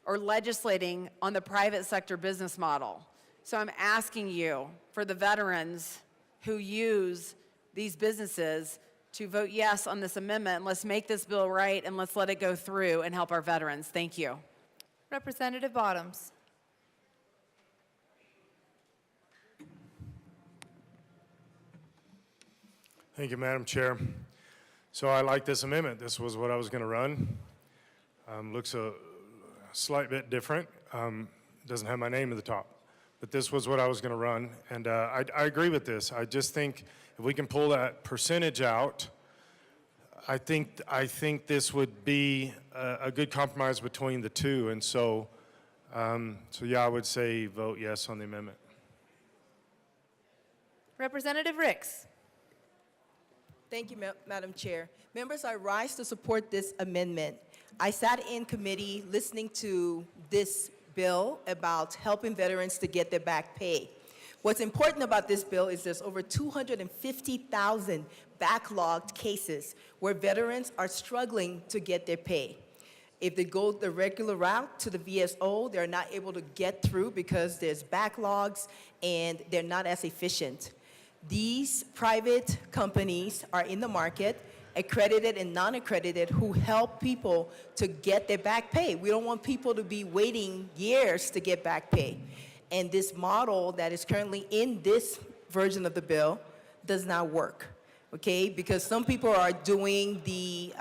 or legislating on the private sector business model. So I'm asking you, for the veterans who use these businesses, to vote yes on this amendment. Let's make this bill right, and let's let it go through and help our veterans. Thank you. Representative Bottoms. Thank you, Madam Chair. So I like this amendment. This was what I was going to run. Looks a slight bit different. Doesn't have my name at the top. But this was what I was going to run. And I agree with this. I just think if we can pull that percentage out, I think this would be a good compromise between the two. And so yeah, I would say vote yes on the amendment. Representative Ricks. Thank you, Madam Chair. Members, I rise to support this amendment. I sat in committee listening to this bill about helping veterans to get their back pay. What's important about this bill is there's over 250,000 backlogged cases where veterans are struggling to get their pay. If they go the regular route to the VSO, they're not able to get through because there's backlogs and they're not as efficient. These private companies are in the market, accredited and non-accredited, who help people to get their back pay. We don't want people to be waiting years to get back pay. And this model that is currently in this version of the bill does not work, okay? Because some people are doing the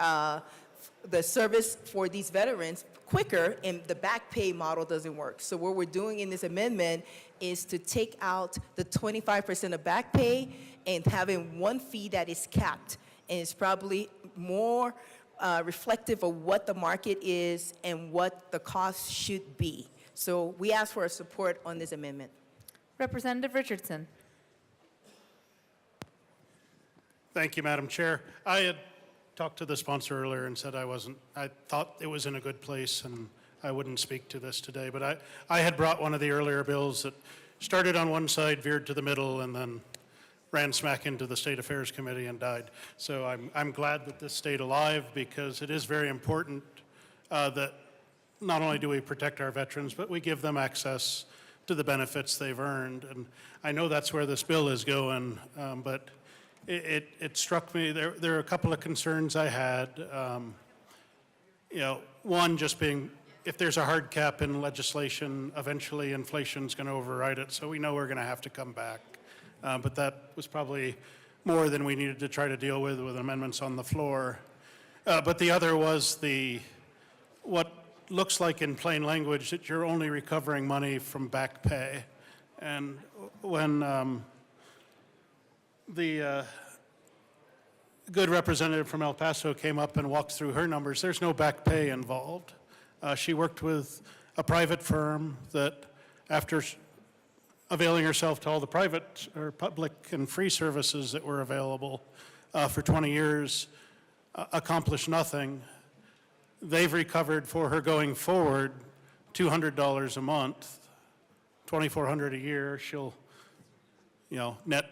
service for these veterans quicker, and the back pay model doesn't work. So what we're doing in this amendment is to take out the 25% of back pay and having one fee that is capped. And it's probably more reflective of what the market is and what the cost should be. So we ask for support on this amendment. Representative Richardson. Thank you, Madam Chair. I had talked to the sponsor earlier and said I thought it was in a good place and I wouldn't speak to this today, but I had brought one of the earlier bills that started on one side, veered to the middle, and then ran smack into the State Affairs Committee and died. So I'm glad that this stayed alive, because it is very important that not only do we protect our veterans, but we give them access to the benefits they've earned. And I know that's where this bill is going, but it struck me, there are a couple of concerns I had. One just being, if there's a hard cap in legislation, eventually inflation's going to override it, so we know we're going to have to come back. But that was probably more than we needed to try to deal with amendments on the floor. But the other was what looks like in plain language that you're only recovering money from back pay. And when the good representative from El Paso came up and walked through her numbers, there's no back pay involved. She worked with a private firm that, after availing herself to all the private or public and free services that were available for 20 years, accomplished nothing. They've recovered for her going forward $200 a month, $2,400 a year. She'll, net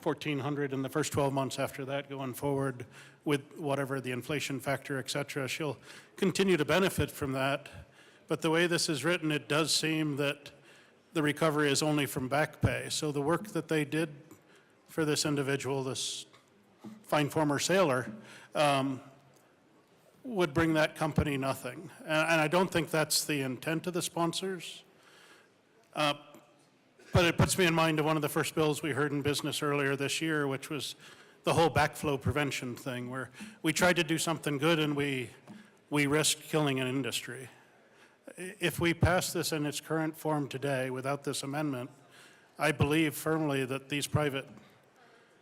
$1,400 in the first 12 months after that going forward, with whatever the inflation factor, et cetera. She'll continue to benefit from that. But the way this is written, it does seem that the recovery is only from back pay. So the work that they did for this individual, this fine former sailor, would bring that company nothing. And I don't think that's the intent of the sponsors. But it puts me in mind of one of the first bills we heard in business earlier this year, which was the whole backflow prevention thing, where we tried to do something good and we risked killing an industry. If we pass this in its current form today without this amendment, I believe firmly that these private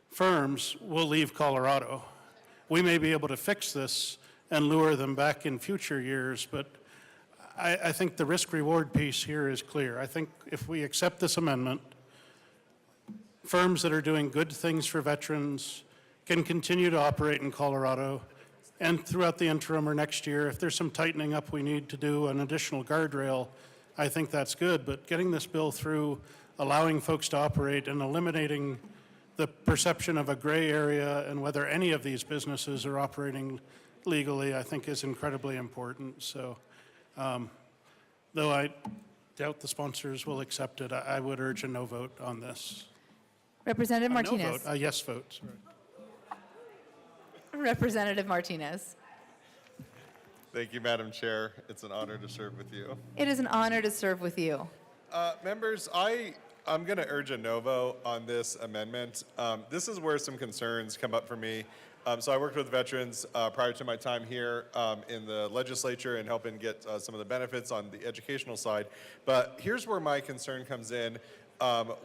firms will leave Colorado. We may be able to fix this and lure them back in future years, but I think the risk-reward piece here is clear. I think if we accept this amendment, firms that are doing good things for veterans can continue to operate in Colorado, and throughout the interim or next year, if there's some tightening up we need to do, an additional guardrail, I think that's good. But getting this bill through, allowing folks to operate and eliminating the perception of a gray area and whether any of these businesses are operating legally, I think is incredibly important. So, though I doubt the sponsors will accept it, I would urge a no vote on this. Representative No Martinez. vote, a yes vote, sorry. Representative Martinez. Thank you, Madam Chair. It's an honor to serve with you. It is an honor to serve with you. Members, I'm going to urge a no vote on this amendment. This is where some concerns come up for me. So I worked with veterans prior to my time here in the legislature and helping get some of the benefits on the educational side. But here's where my concern comes in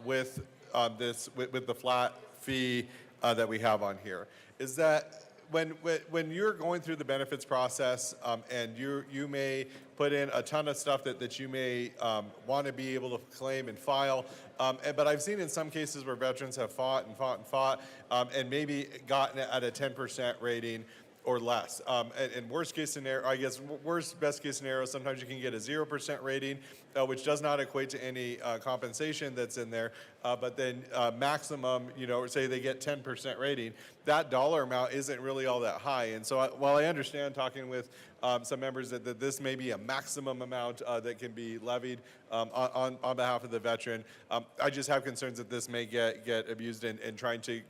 with the flat fee that we have on here, is that when you're going through the benefits process and you may put in a ton of stuff that you may want to be able to claim and file, but I've seen in some cases where veterans have fought and maybe gotten at a 10% rating or less. And worst case scenario, I guess best case scenario, sometimes you can get a 0% rating, which does not equate to any compensation that's in there. But then maximum, say they get 10% rating, that dollar amount isn't really all that high. And so while I understand talking with some members that this may be a maximum amount that can be levied on behalf of the veteran, I just have concerns that this may get abused in trying to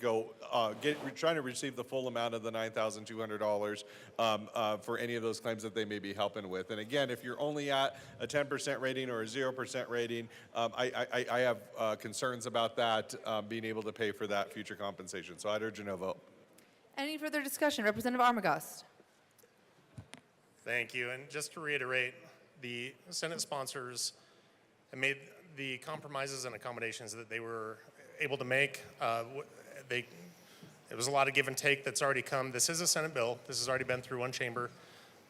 trying to receive the full amount of the $9,200 for any of those claims that they may be helping with. And again, if you're only at a 10% rating or a 0% rating, I have concerns about that being able to pay for that future compensation. So I'd urge a no vote. Any further discussion? Representative Armagost. Thank you. And just to reiterate, the Senate sponsors have made the compromises and accommodations that they were able to make. It was a lot of give and take that's already come. This is a Senate bill. This has already been through one chamber,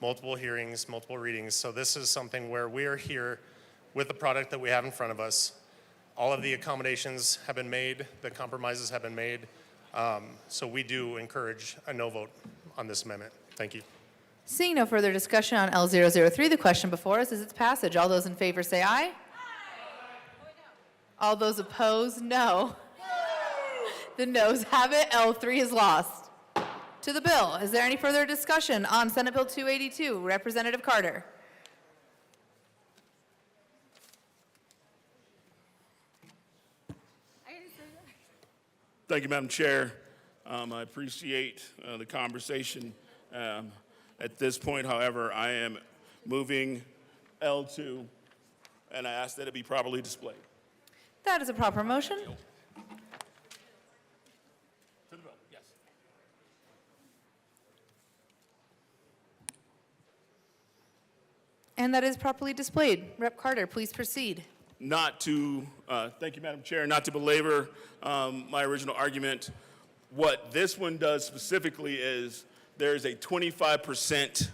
multiple hearings, multiple readings. So this is something where we are here with the product that we have in front of us. All of the accommodations have been made. The compromises have been made. So we do encourage a no vote on this amendment. Thank you. Seeing no further discussion on L003, the question before us is its passage. All those in favor say aye. Aye. All those opposed, no. The noes have it. L3 is lost. To the bill, is there any further discussion on Senate Bill 282? Representative Carter. Thank you, Madam Chair. I appreciate the conversation. At this point, however, I am moving L2, and I ask that it be properly displayed. That is a proper motion. To the bill, yes. And that is properly displayed. Rep. Carter, please proceed. Thank you, Madam Chair, not to belabor my original argument. What this one does specifically is there's a 25%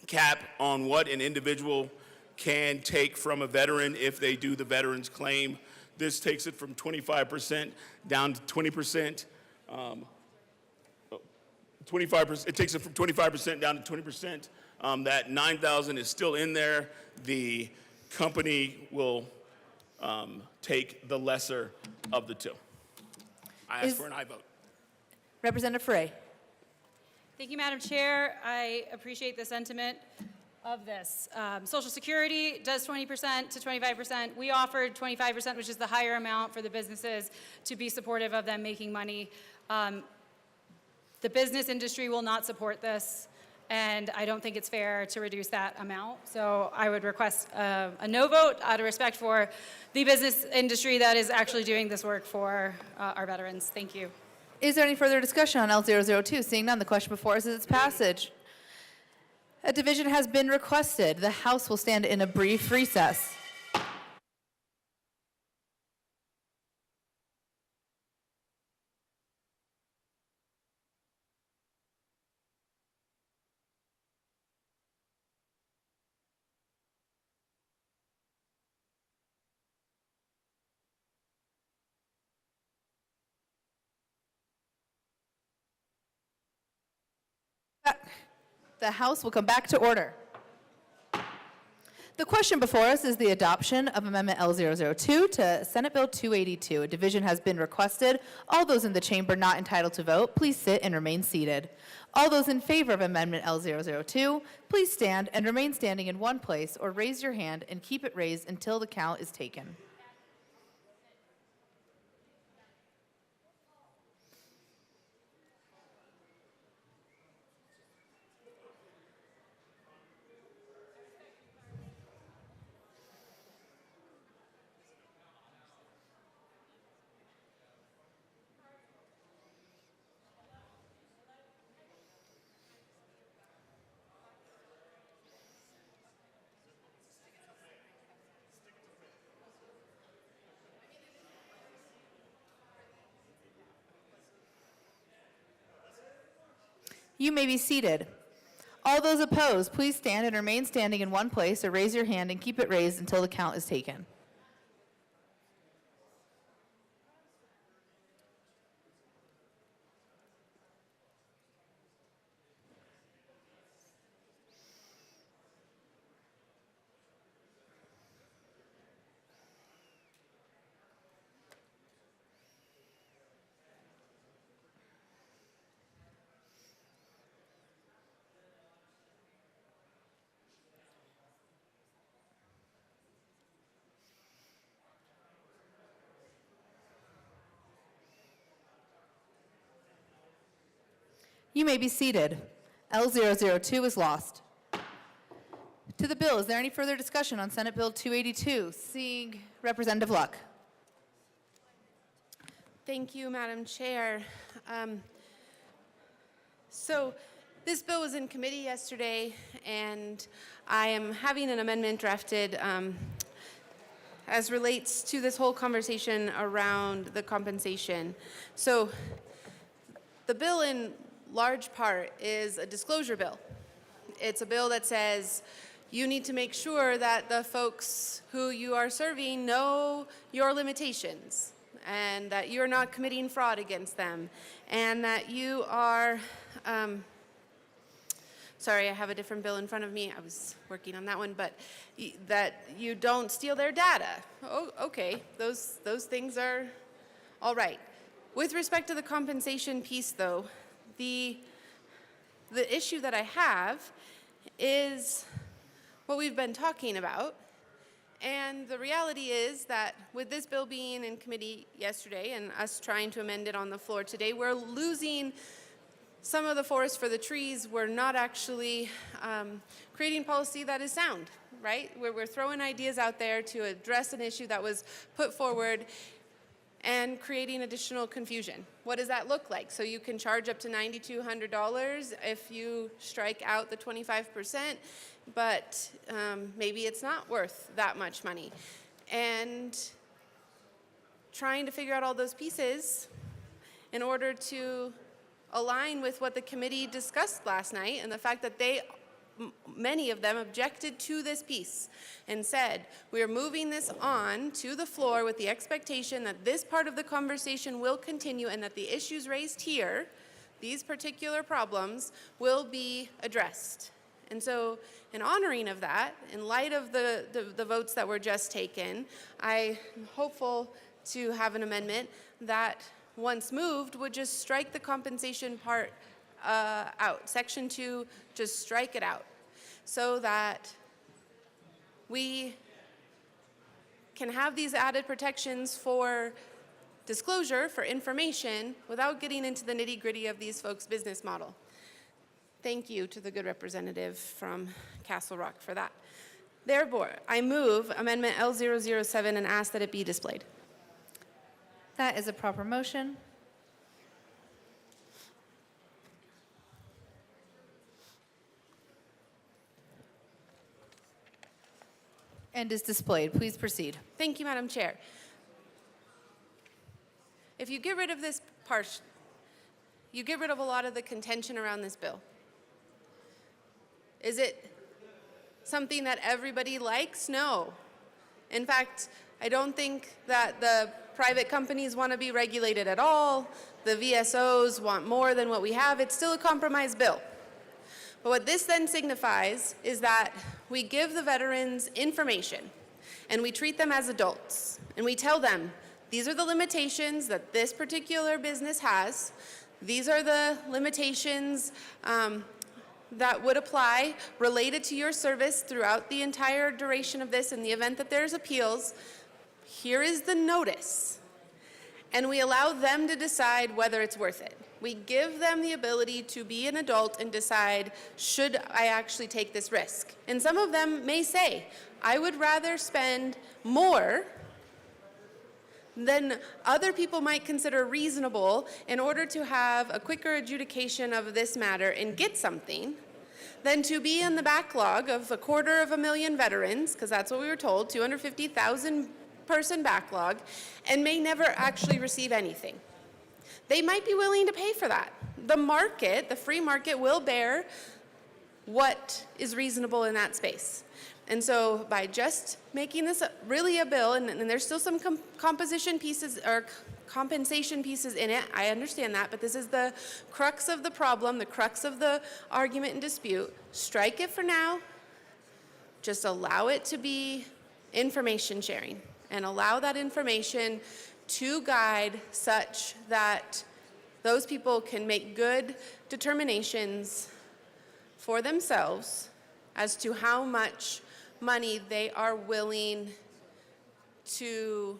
cap on what an individual can take from a veteran if they do the veteran's claim. This takes it from 25% down to 20%. 25%. It takes it from 25% down to 20%. That $9,000 is still in there. The company will take the lesser of the two. I ask for an aye vote. Representative Frey. Thank you, Madam Chair. I appreciate the sentiment of this. Social Security does 20% to 25%. We offered 25%, which is the higher amount for the businesses to be supportive of them making money. The business industry will not support this, and I don't think it's fair to reduce that amount. So I would request a no vote out of respect for the business industry that is actually doing this work for our veterans. Thank you. Is there any further discussion on L002? Seeing none, the question before us is its passage. A division has been requested. The House will stand in a brief recess. The House will come back to order. The question before us is the adoption of Amendment L002 to Senate Bill 282. A division has been requested. All those in the chamber not entitled to vote, please sit and remain seated. All those in favor of Amendment L002, please stand and remain standing in one place or raise your hand and keep it raised until the count is taken. You may be seated. All those opposed, please stand and remain standing in one place or raise your hand and keep it raised until the count is taken. You may be seated. L002 is lost. To the bill, is there any further discussion on Senate Bill 282? Seeing Representative Luck. Thank you, Madam Chair. So this bill was in committee yesterday, and I am having an amendment drafted as relates to this whole conversation around the compensation. So the bill in large part is a disclosure bill. It's a bill that says you need to make sure that the folks who you are serving know your limitations and that you're not committing fraud against them and that you are, sorry, I have a different bill in front of me. I was working on that one, but that you don't steal their data. Oh, okay, those things are all right. With respect to the compensation piece, though, the issue that I have is what we've been talking about. And the reality is that with this bill being in committee yesterday and us trying to amend it on the floor today, we're losing some of the forest for the trees. We're not actually creating policy that is sound, right? We're throwing ideas out there to address an issue that was put forward and creating additional confusion. What does that look like? So you can charge up to $9,200 if you strike out the 25%, but maybe it's not worth that much money. And trying to figure out all those pieces in order to align with what the committee discussed last night and the fact that many of them objected to this piece and said, we are moving this on to the floor with the expectation that this part of the conversation will continue and that the issues raised here, these particular problems, will be addressed. And so in honoring of that, in light of the votes that were just taken, I'm hopeful to have an amendment that, once moved, would just strike the compensation part out. Section 2, just strike it out so that we can have these added protections for disclosure, for information, without getting into the nitty-gritty of these folks' business model. Thank you to the good representative from Castle Rock for that. Therefore, I move Amendment L007 and ask that it be displayed. That is a proper motion. And is displayed. Please proceed. Thank you, Madam Chair. If you get rid of this part, you get rid of a lot of the contention around this bill. Is it something that everybody likes? No. In fact, I don't think that the private companies want to be regulated at all. The VSOs want more than what we have. It's still a compromise bill. But what this then signifies is that we give the veterans information and we treat them as adults and we tell them, these are the limitations that this particular business has. These are the limitations that would apply related to your service throughout the entire duration of this in the event that there's appeals. Here is the notice. And we allow them to decide whether it's worth it. We give them the ability to be an adult and decide, should I actually take this risk? And some of them may say, I would rather spend more than other people might consider reasonable in order to have a quicker adjudication of this matter and get something than to be in the backlog of 250,000 veterans, because that's what we were told, 250,000 person backlog, and may never actually receive anything. They might be willing to pay for that. the market, the free market, will bear what is reasonable in that space. And so by just making this really a bill, and there's still some composition pieces or compensation pieces in it, I understand that, but this is the crux of the problem, the crux of the argument and dispute. Strike it for now. Just allow it to be information sharing and allow that information to guide such that those people can make good determinations for themselves as to how much money they are willing to.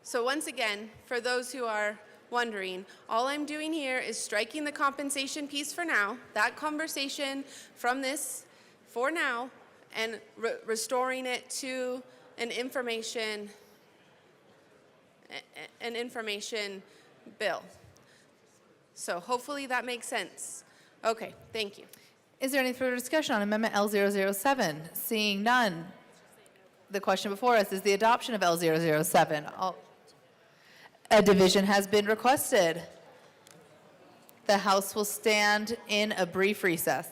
So once again, for those who are wondering, all I'm doing here is striking the compensation piece for now, that conversation from this for now, and restoring it to an information bill. So hopefully that makes sense. Okay, thank you. Is there any further discussion on Amendment L007? Seeing none, the question before us is the adoption of L007. A division has been requested. The House will stand in a brief recess.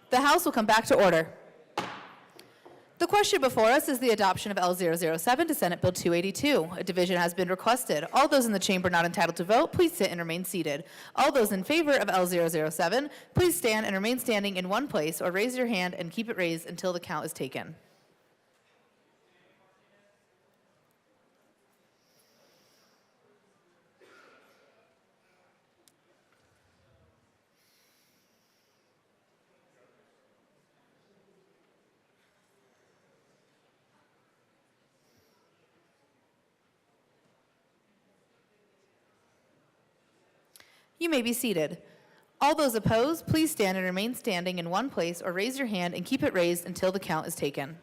The House will come back to order. The question before us is the adoption of L007 to Senate Bill 282. A division has been requested. All those in the chamber not entitled to vote, please sit and remain seated. All those in favor of L007, please stand and remain standing in one place or raise your hand and keep it raised until the count is taken. You may be seated. All those opposed, please stand and remain standing in one place or raise your hand and keep it raised until the count is taken.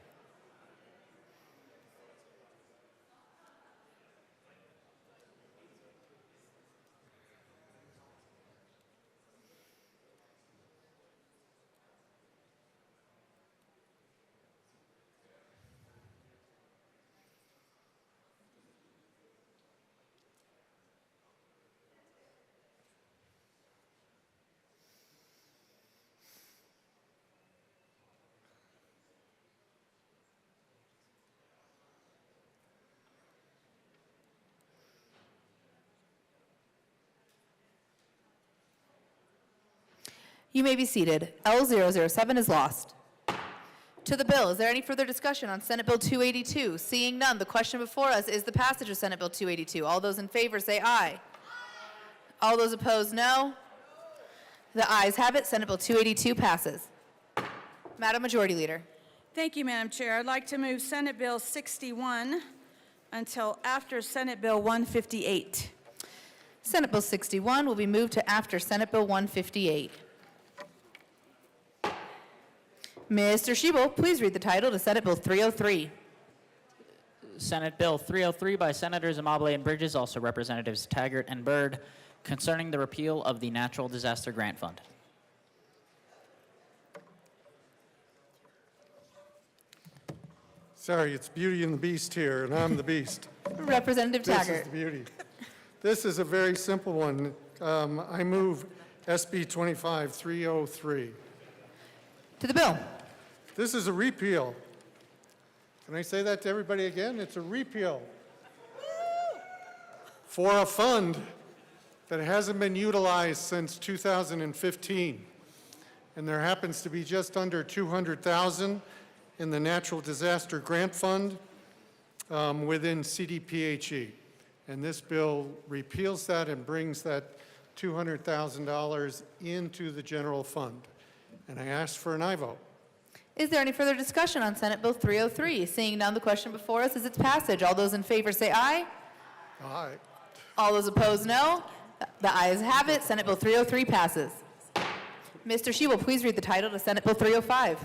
You may be seated. L007 is lost. To the bill, is there any further discussion on Senate Bill 282? Seeing none, the question before us is the passage of Senate Bill 282. All those in favor say aye. All those opposed, no. The ayes have it. Senate Bill 282 passes. Madam Majority Leader. Thank you, Madam Chair. I'd like to move Senate Bill 61 until after Senate Bill 158. Senate Bill 61 will be moved to after Senate Bill 158. Mr. Schiebel, please read the title to Senate Bill 303. Senate Bill 303 by Senators Amabile and Bridges, also Representatives Taggart and Byrd, concerning the repeal of the Natural Disaster Grant Fund. Sorry, it's Beauty and the Beast here, and I'm the Beast. Representative Taggart. This is the beauty. This is a very simple one. I move SB 25303. To the bill. This is a repeal. Can I say that to everybody again? It's a repeal for a fund that hasn't been utilized since 2015. And there happens to be just under 200,000 in the Natural Disaster Grant Fund within CDPHE. And this bill repeals that and brings that $200,000 into the general fund. And I ask for an aye vote. Is there any further discussion on Senate Bill 303? Seeing none, the question before us is its passage. All those in favor say aye. Aye. All those opposed, no. The ayes have it. Senate Bill 303 passes. Mr. Shee will please read the title to Senate Bill 305.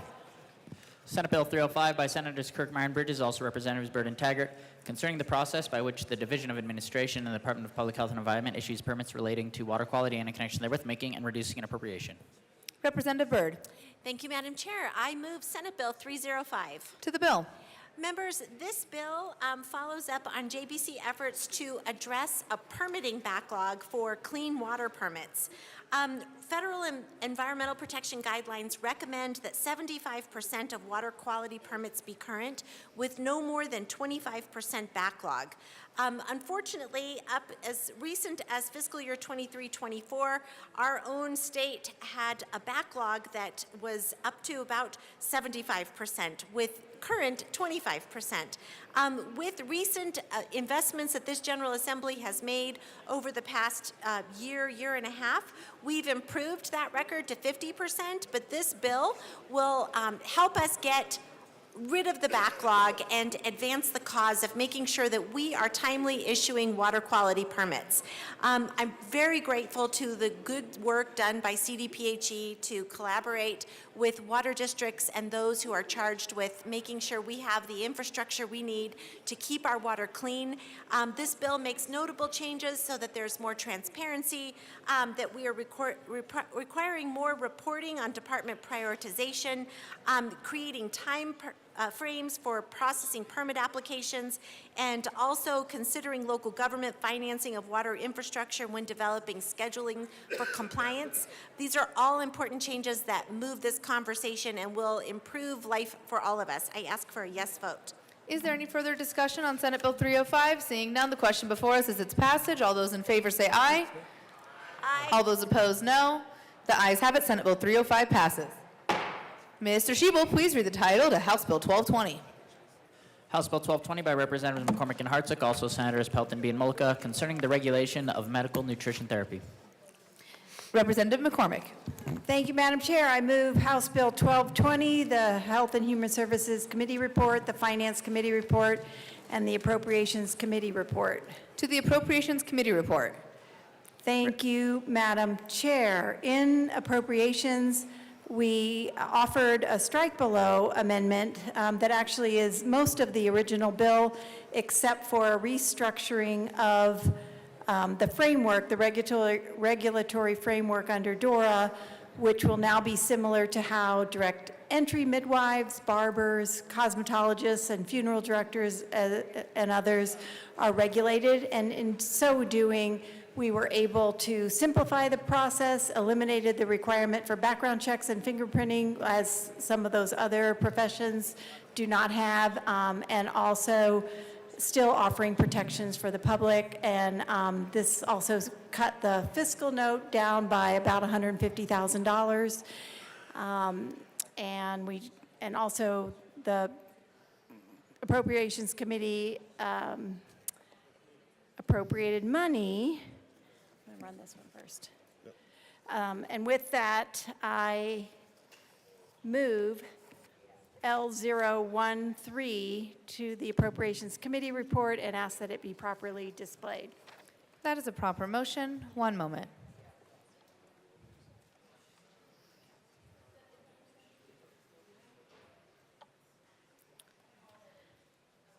Senate Bill 305 by Senators Kirkmeyer and Bridges, also Representatives Byrd and Taggart, concerning the process by which the Division of Administration in the Department of Public Health and Environment issues permits relating to water quality and in connection therewith, making and reducing an appropriation. Representative Byrd. Thank you, Madam Chair. I move Senate Bill 305. To the bill. Members, this bill follows up on JBC efforts to address a permitting backlog for clean water permits. Federal environmental protection guidelines recommend that 75% of water quality permits be current with no more than 25% backlog. Unfortunately, up as recent as fiscal year 23-24, our own state had a backlog that was up to about 75%, with current 25%. With recent investments that this General Assembly has made over the past year and a half, we've improved that record to 50%, but this bill will help us get rid of the backlog and advance the cause of making sure that we are timely issuing water quality permits. I'm very grateful to the good work done by CDPHE to collaborate with water districts and those who are charged with making sure we have the infrastructure we need to keep our water clean. This bill makes notable changes so that there's more transparency, that we are requiring more reporting on department prioritization, creating time frames for processing permit applications, and also considering local government financing of water infrastructure when developing scheduling for compliance. These are all important changes that move this conversation and will improve life for all of us. I ask for a yes vote. Is there any further discussion on Senate Bill 305? Seeing none, the question before us is its passage. All those in favor say aye. Aye. All those opposed, no. The ayes have it. Senate Bill 305 passes. Mr. Shebel, please read the title to House Bill 1220. House Bill 1220 by Representatives McCormick and Hartsick, also Senators Pelton, B. and Mullica, concerning the regulation of medical nutrition therapy. Representative McCormick. Thank you, Madam Chair. I move House Bill 1220, the Health and Human Services Committee report, the Finance Committee report, and the Appropriations Committee report. To the Appropriations Committee report. Thank you, Madam Chair. In Appropriations, we offered a strike below amendment that actually is most of the original bill, except for a restructuring of the framework, the regulatory framework under DORA, which will now be similar to how direct entry midwives, barbers, cosmetologists, and funeral directors and others are regulated. And in so doing, we were able to simplify the process, eliminated the requirement for background checks and fingerprinting, as some of those other professions do not have, and also still offering protections for the public. And this also cut the fiscal note down by about $150,000. And also the Appropriations Committee appropriated money. I'm going to run this one first. And with that, I move L013 to the Appropriations Committee report and ask that it be properly displayed. That is a proper motion. One moment.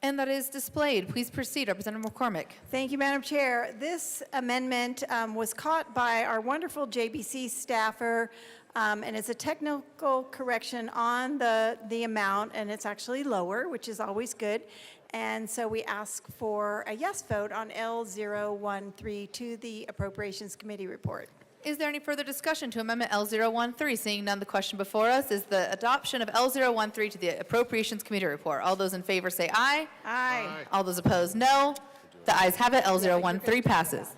And that is displayed. Please proceed, Representative McCormick. Thank you, Madam Chair. This amendment was caught by our wonderful JBC staffer, and it's a technical correction on the amount, and it's actually lower, which is always good. And so we ask for a yes vote on L013 to the Appropriations Committee report. Is there any further discussion to Amendment L013? Seeing none, the question before us is the adoption of L013 to the Appropriations Committee report. All those in favor say aye. Aye. All those opposed, no. The ayes have it. L013 passes.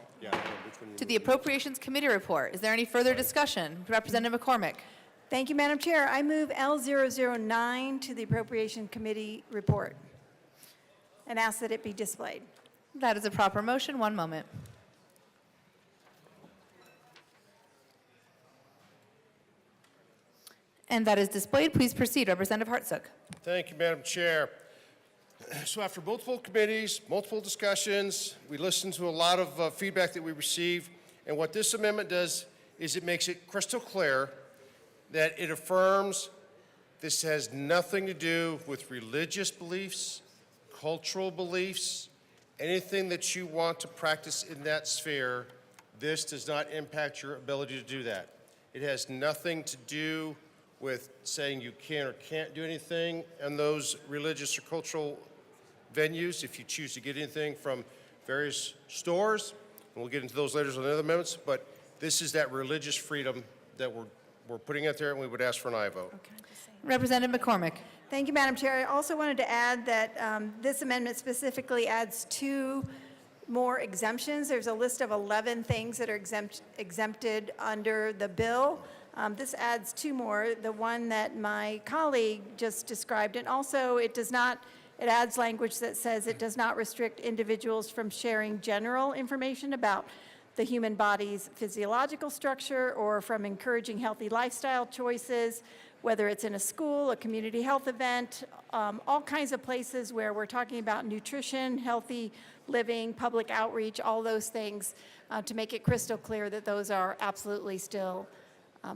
To the Appropriations Committee report. Is there any further discussion? Representative McCormick. Thank you, Madam Chair. I move L009 to the Appropriation Committee report and ask that it be displayed. That is a proper motion. One moment. And that is displayed. Please proceed, Representative Hartsook. Thank you, Madam Chair. So after multiple committees, multiple discussions, we listened to a lot of feedback that we received, and what this amendment does is it makes it crystal clear that it affirms this has nothing to do with religious beliefs, cultural beliefs, anything that you want to practice in that sphere. This does not impact your ability to do that. It has nothing to do with saying you can or can't do anything in those religious or cultural venues if you choose to get anything from various stores. And we'll get into those later on the other amendments, but this is that religious freedom that we're putting out there, and we would ask for an aye vote. Representative McCormick. Thank you, Madam Chair. I also wanted to add that this amendment specifically adds 2 more exemptions. There's a list of 11 things that are exempted under the bill. This adds 2 more, the one that my colleague just described, and also it adds language that says it does not restrict individuals from sharing general information about the human body's physiological structure or from encouraging healthy lifestyle choices, whether it's in a school, a community health event, all kinds of places where we're talking about nutrition, healthy living, public outreach, all those things, to make it crystal clear that those are absolutely still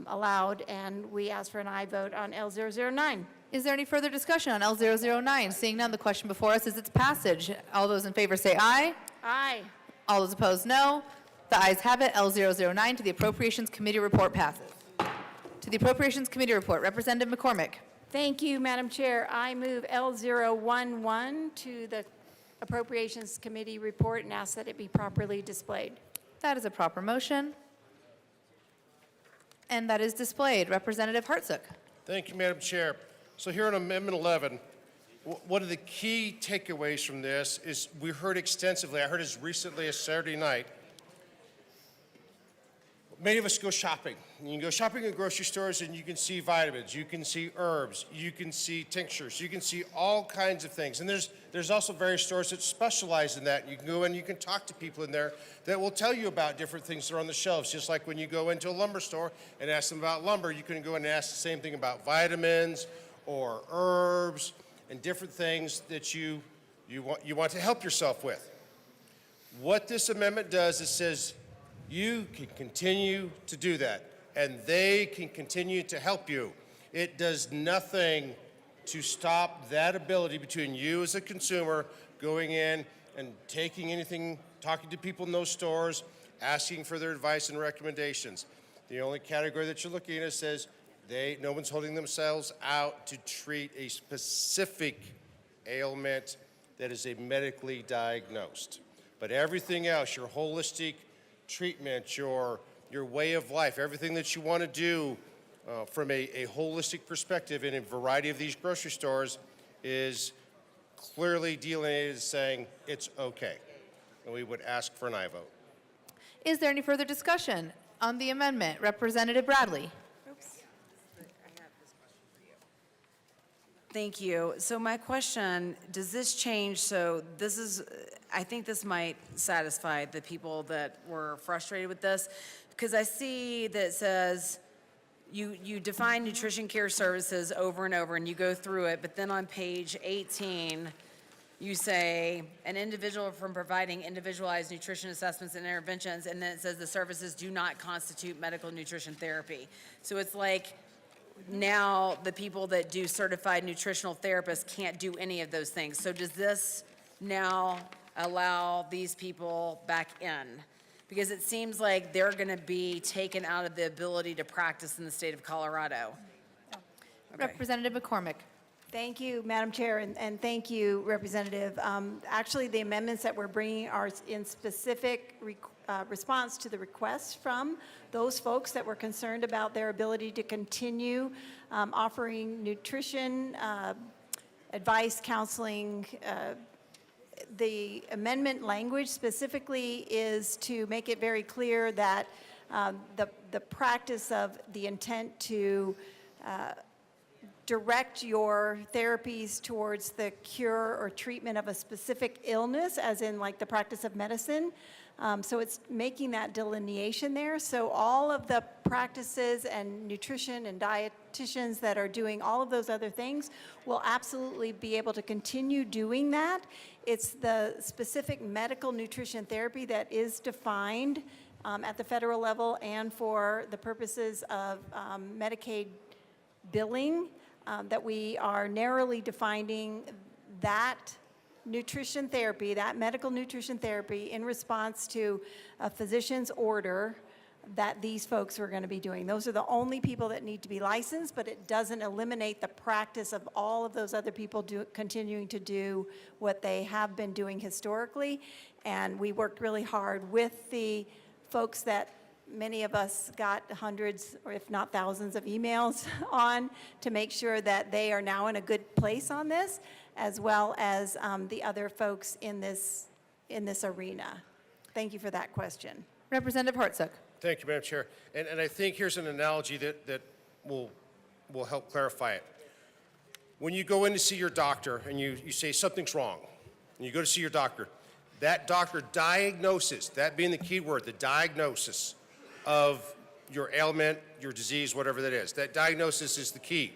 allowed, and we ask for an aye vote on L009. Is there any further discussion on L009? Seeing none, the question before us is its passage. All those in favor say aye. Aye. All those opposed, no. The ayes have it. L009 to the Appropriations Committee report passes. To the Appropriations Committee report, Representative McCormick. Thank you, Madam Chair. I move L011 to the Appropriations Committee report and ask that it be properly displayed. That is a proper motion. And that is displayed. Representative Hartsook. Thank you, Madam Chair. So here on Amendment 11, one of the key takeaways from this is we heard extensively, I heard as recently as Saturday night, many of us go shopping. You can go shopping in grocery stores and you can see vitamins, you can see herbs, you can see tinctures, you can see all kinds of things. And there's also various stores that specialize in that. You can go in, you can talk to people in there that will tell you about different things that are on the shelves. Just like when you go into a lumber store and ask them about lumber, you can go in and ask the same thing about vitamins or herbs and different things that you want to help yourself with. What this amendment does is says you can continue to do that, and they can continue to help you. It does nothing to stop that ability between you as a consumer going in and taking anything, talking to people in those stores, asking for their advice and recommendations. The only category that you're looking at says no one's holding themselves out to treat a specific ailment that is a medically diagnosed. But everything else, your holistic treatment, your way of life, everything that you want to do from a holistic perspective in a variety of these grocery stores is clearly delineated as saying it's okay. And we would ask for an aye vote. Is there any further discussion on the amendment? Representative Bradley. Thank you. So my question, does this change, I think this might satisfy the people that were frustrated with this, because I see that it says you define nutrition care services over and over and you go through it, but then on page 18, you say an individual from providing individualized nutrition assessments and interventions, and then it says the services do not constitute medical nutrition therapy. So it's like, now the people that do certified nutritional therapists can't do any of those things. So does this now allow these people back in? Because it seems like they're going to be taken out of the ability to practice in the state of Colorado. Okay. Representative McCormick. Thank you, Madam Chair, and thank you, Representative. Actually, the amendments that we're bringing are in specific response to the requests from those folks that were concerned about their ability to continue offering nutrition, advice, counseling. The amendment language specifically is to make it very clear that the practice of the intent to direct your therapies towards the cure or treatment of a specific illness, as in like the practice of medicine. So it's making that delineation there. So all of the practices and nutrition and dietitians that are doing all of those other things will absolutely be able to continue doing that. It's the specific medical nutrition therapy that is defined at the federal level and for the purposes of Medicaid billing that we are narrowly defining that nutrition therapy, that medical nutrition therapy in response to a physician's order that these folks are going to be doing. Those are the only people that need to be licensed, but it doesn't eliminate the practice of all of those other people continuing to do what they have been doing historically. And we worked really hard with the folks that many of us got hundreds or if not thousands of emails on to make sure that they are now in a good place on this, as well as the other folks in this arena. Thank you for that question. Representative Hartsook. Thank you, Madam Chair. And I think here's an analogy that will help clarify it. When you go in to see your doctor and you say something's wrong, and you go to see your doctor, that doctor diagnoses, that being the key word, the diagnosis of your ailment, your disease, whatever that is. That diagnosis is the key.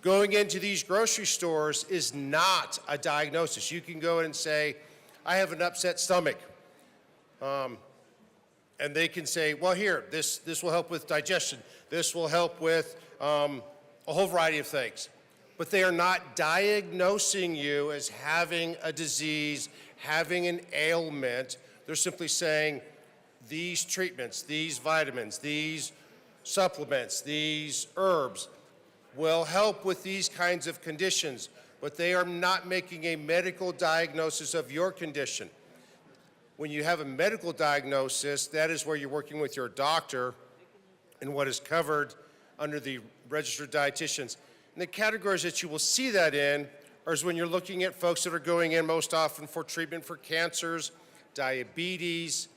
Going into these grocery stores is not a diagnosis. You can go in and say, I have an upset stomach. And they can say, well, here, this will help with digestion. This will help with a whole variety of things. But they are not diagnosing you as having a disease, having an ailment. They're simply saying, these treatments, these vitamins, these supplements, these herbs will help with these kinds of conditions, but they are not making a medical diagnosis of your condition. When you have a medical diagnosis, that is where you're working with your doctor and what is covered under the registered dietitians. And the categories that you will see that in is when you're looking at folks that are going in most often for treatment for cancers, diabetes,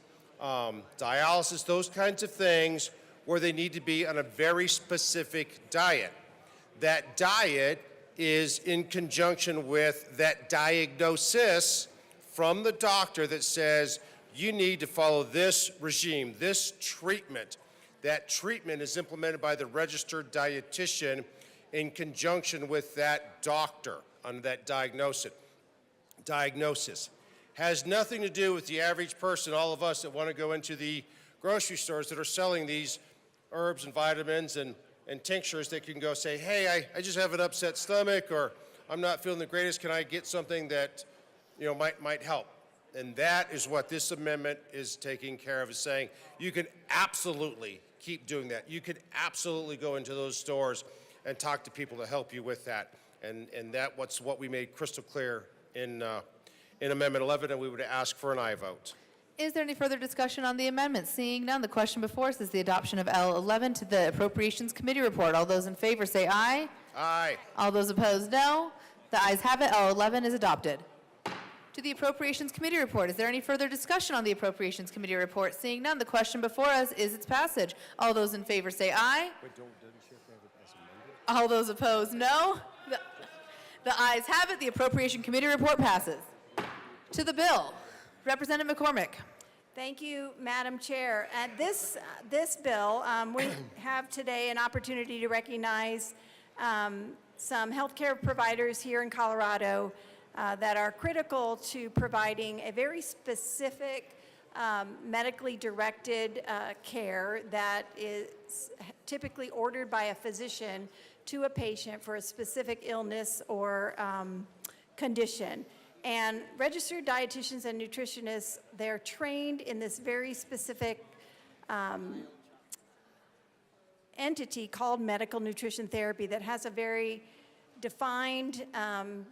dialysis, those kinds of things where they need to be on a very specific diet. That diet is in conjunction with that diagnosis from the doctor that says you need to follow this regime, this treatment. That treatment is implemented by the registered dietitian in conjunction with that doctor on that diagnosis. Has nothing to do with the average person, all of us that want to go into the grocery stores that are selling these herbs and vitamins and tinctures that can go say, hey, I just have an upset stomach, or I'm not feeling the greatest, can I get something that might help? And that is what this amendment is taking care of, is saying you can absolutely keep doing that. You can absolutely go into those stores and talk to people to help you with that. And that's what we made crystal clear in Amendment 11, and we would ask for an aye vote. Is there any further discussion on the amendment? Seeing none, the question before us is the adoption of L11 to the Appropriations Committee report. All those in favor say aye. Aye. All those opposed, no. The ayes have it. L11 is adopted. To the Appropriations Committee report. Is there any further discussion on the Appropriations Committee report? Seeing none, the question before us is its passage. All those in favor say aye. All those opposed, no. The ayes have it. The Appropriation Committee report passes. To the bill. Representative McCormick. Thank you, Madam Chair. At this bill, we have today an opportunity to recognize some healthcare providers here in Colorado that are critical to providing a very specific medically directed care that is typically ordered by a physician to a patient for a specific illness or condition. And registered dietitians and nutritionists, they're trained in this very specific entity called medical nutrition therapy that has a very defined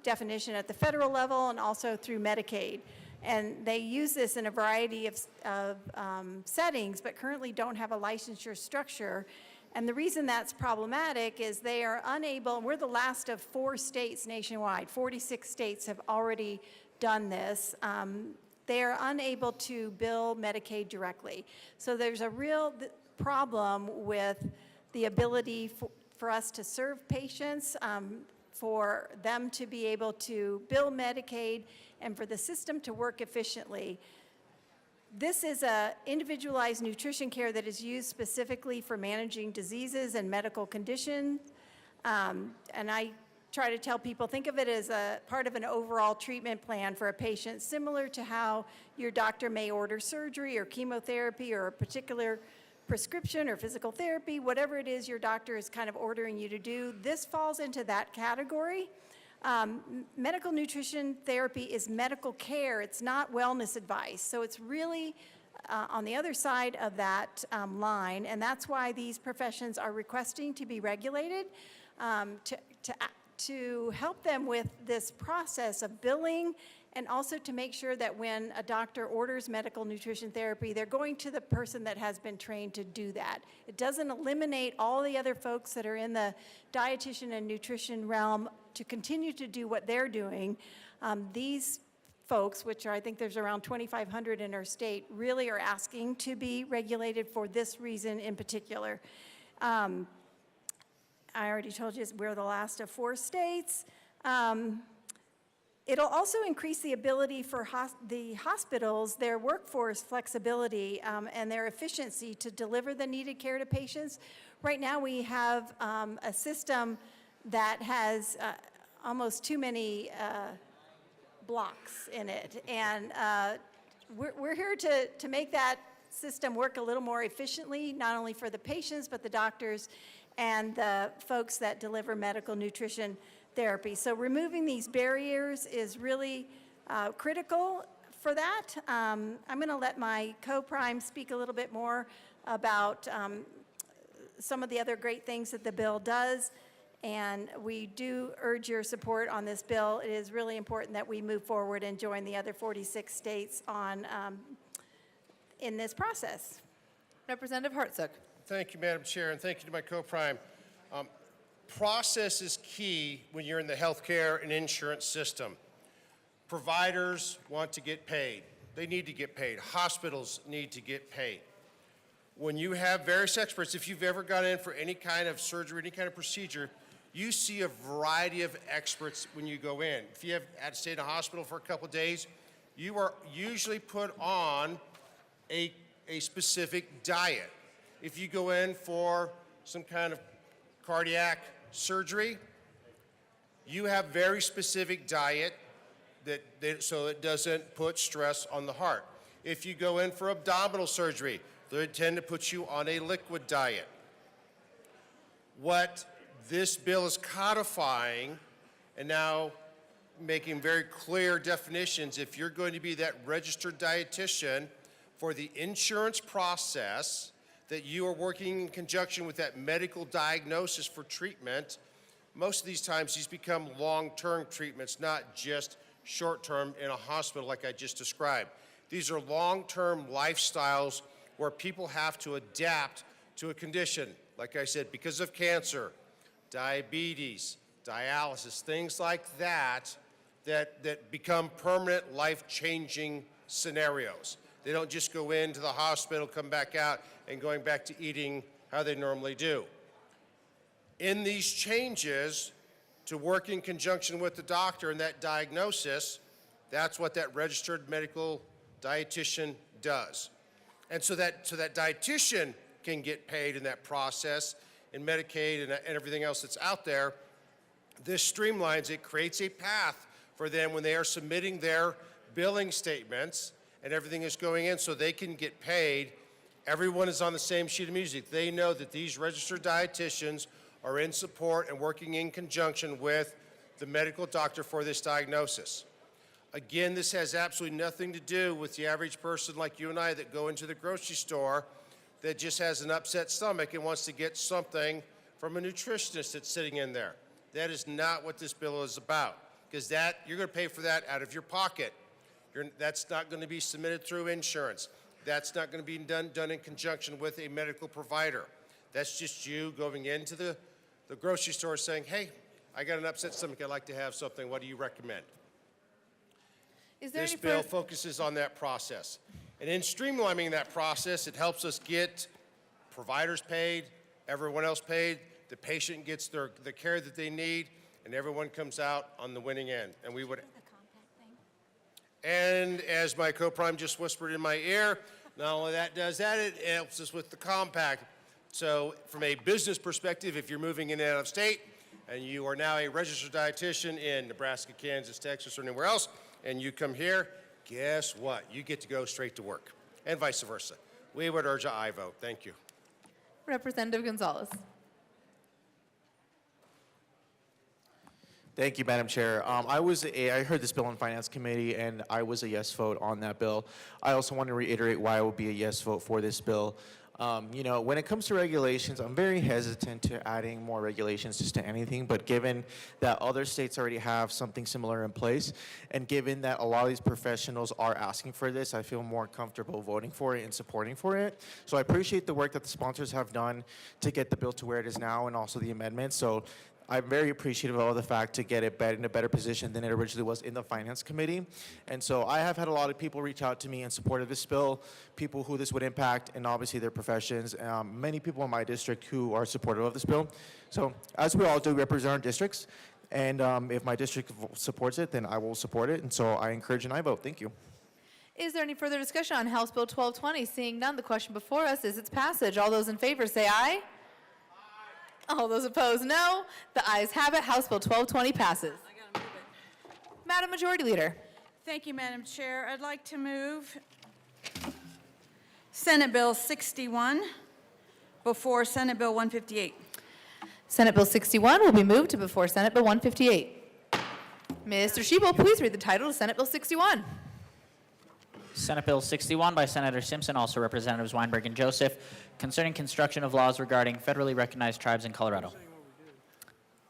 definition at the federal level and also through Medicaid. And they use this in a variety of settings, but currently don't have a licensure structure. And the reason that's problematic is they are unable, we're the last of 4 states nationwide, 46 states have already done this. They are unable to bill Medicaid directly. So there's a real problem with the ability for us to serve patients, for them to be able to bill Medicaid, and for the system to work efficiently. This is a individualized nutrition care that is used specifically for managing diseases and medical conditions. And I try to tell people, think of it as a part of an overall treatment plan for a patient, similar to how your doctor may order surgery or chemotherapy or a particular prescription or physical therapy, whatever it is your doctor is kind of ordering you to do. This falls into that category. Medical nutrition therapy is medical care. It's not wellness advice. So it's really on the other side of that line, and that's why these professions are requesting to be regulated to help them with this process of billing, and also to make sure that when a doctor orders medical nutrition therapy, they're going to the person that has been trained to do that. It doesn't eliminate all the other folks that are in the dietitian and nutrition realm to continue to do what they're doing. These folks, which are, I think there's around 2,500 in our state, really are asking to be regulated for this reason in particular. I already told you we're the last of 4 states. It'll also increase the ability for the hospitals, their workforce flexibility and their efficiency to deliver the needed care to patients. Right now we have a system that has almost too many blocks in it. And we're here to make that system work a little more efficiently, not only for the patients, but the doctors and the folks that deliver medical nutrition therapy. So removing these barriers is really critical for that. I'm going to let my co-prime speak a little bit more about some of the other great things that the bill does. And we do urge your support on this bill. It is really important that we move forward and join the other 46 states on in this process. Representative Hartsook. Thank you, Madam Chair, and thank you to my co-prime. Process is key when you're in the healthcare and insurance system. Providers want to get paid. They need to get paid. Hospitals need to get paid. When you have various experts, if you've ever gone in for any kind of surgery, any kind of procedure, you see a variety of experts when you go in. If you have had to stay in a hospital for a couple of days, you are usually put on a specific diet. If you go in for some kind of cardiac surgery, you have very specific diet so it doesn't put stress on the heart. If you go in for abdominal surgery, they tend to put you on a liquid diet. What this bill is codifying and now making very clear definitions, if you're going to be that registered dietitian for the insurance process, that you are working in conjunction with that medical diagnosis for treatment. Most of these times these become long-term treatments, not just short-term in a hospital like I just described. These are long-term lifestyles where people have to adapt to a condition, like I said, because of cancer, diabetes, dialysis, things like that become permanent life-changing scenarios. They don't just go into the hospital, come back out, and going back to eating how they normally do. In these changes, to work in conjunction with the doctor and that diagnosis, that's what that registered medical dietitian does. And so that dietitian can get paid in that process, in Medicaid and everything else that's out there. This streamlines it, creates a path for them when they are submitting their billing statements and everything is going in so they can get paid. Everyone is on the same sheet of music. They know that these registered dietitians are in support and working in conjunction with the medical doctor for this diagnosis. Again, this has absolutely nothing to do with the average person like you and I that go into the grocery store that just has an upset stomach and wants to get something from a nutritionist that's sitting in there. That is not what this bill is about, because you're going to pay for that out of your pocket. That's not going to be submitted through insurance. That's not going to be done in conjunction with a medical provider. That's just you going into the grocery store saying, hey, I got an upset stomach, I'd like to have something, what do you recommend? This bill focuses on that process. And in streamlining that process, it helps us get providers paid, everyone else paid, the patient gets the care that they need, and everyone comes out on the winning end. And we would. And as my co-prime just whispered in my ear, not only that does that, it helps us with the compact. So from a business perspective, if you're moving in and out of state, and you are now a registered dietitian in Nebraska, Kansas, Texas, or anywhere else, and you come here, guess what? You get to go straight to work, and vice versa. We would urge an aye vote. Thank you. Representative Gonzalez. Thank you, Madam Chair. I heard this bill in Finance Committee, and I was a yes vote on that bill. I also want to reiterate why I will be a yes vote for this bill. When it comes to regulations, I'm very hesitant to adding more regulations just to anything, but given that other states already have something similar in place, and given that a lot of these professionals are asking for this, I feel more comfortable voting for it and supporting for it. So I appreciate the work that the sponsors have done to get the bill to where it is now, and also the amendments. So I'm very appreciative of the fact to get it in a better position than it originally was in the Finance Committee. And so I have had a lot of people reach out to me in support of this bill, people who this would impact, and obviously their professions. Many people in my district who are supportive of this bill. So as we all do, we represent our districts. And if my district supports it, then I will support it. And so I encourage an aye vote. Thank you. Is there any further discussion on House Bill 1220? Seeing none, the question before us is its passage. All those in favor say aye. All those opposed, no. The ayes have it. House Bill 1220 passes. Madam Majority Leader. Thank you, Madam Chair. I'd like to move Senate Bill 61 before Senate Bill 158. Senate Bill 61 will be moved to before Senate Bill 158. Mr. Shebel, please read the title of Senate Bill 61. Senate Bill 61 by Senator Simpson, also Representatives Weinberg and Joseph, concerning construction of laws regarding federally recognized tribes in Colorado.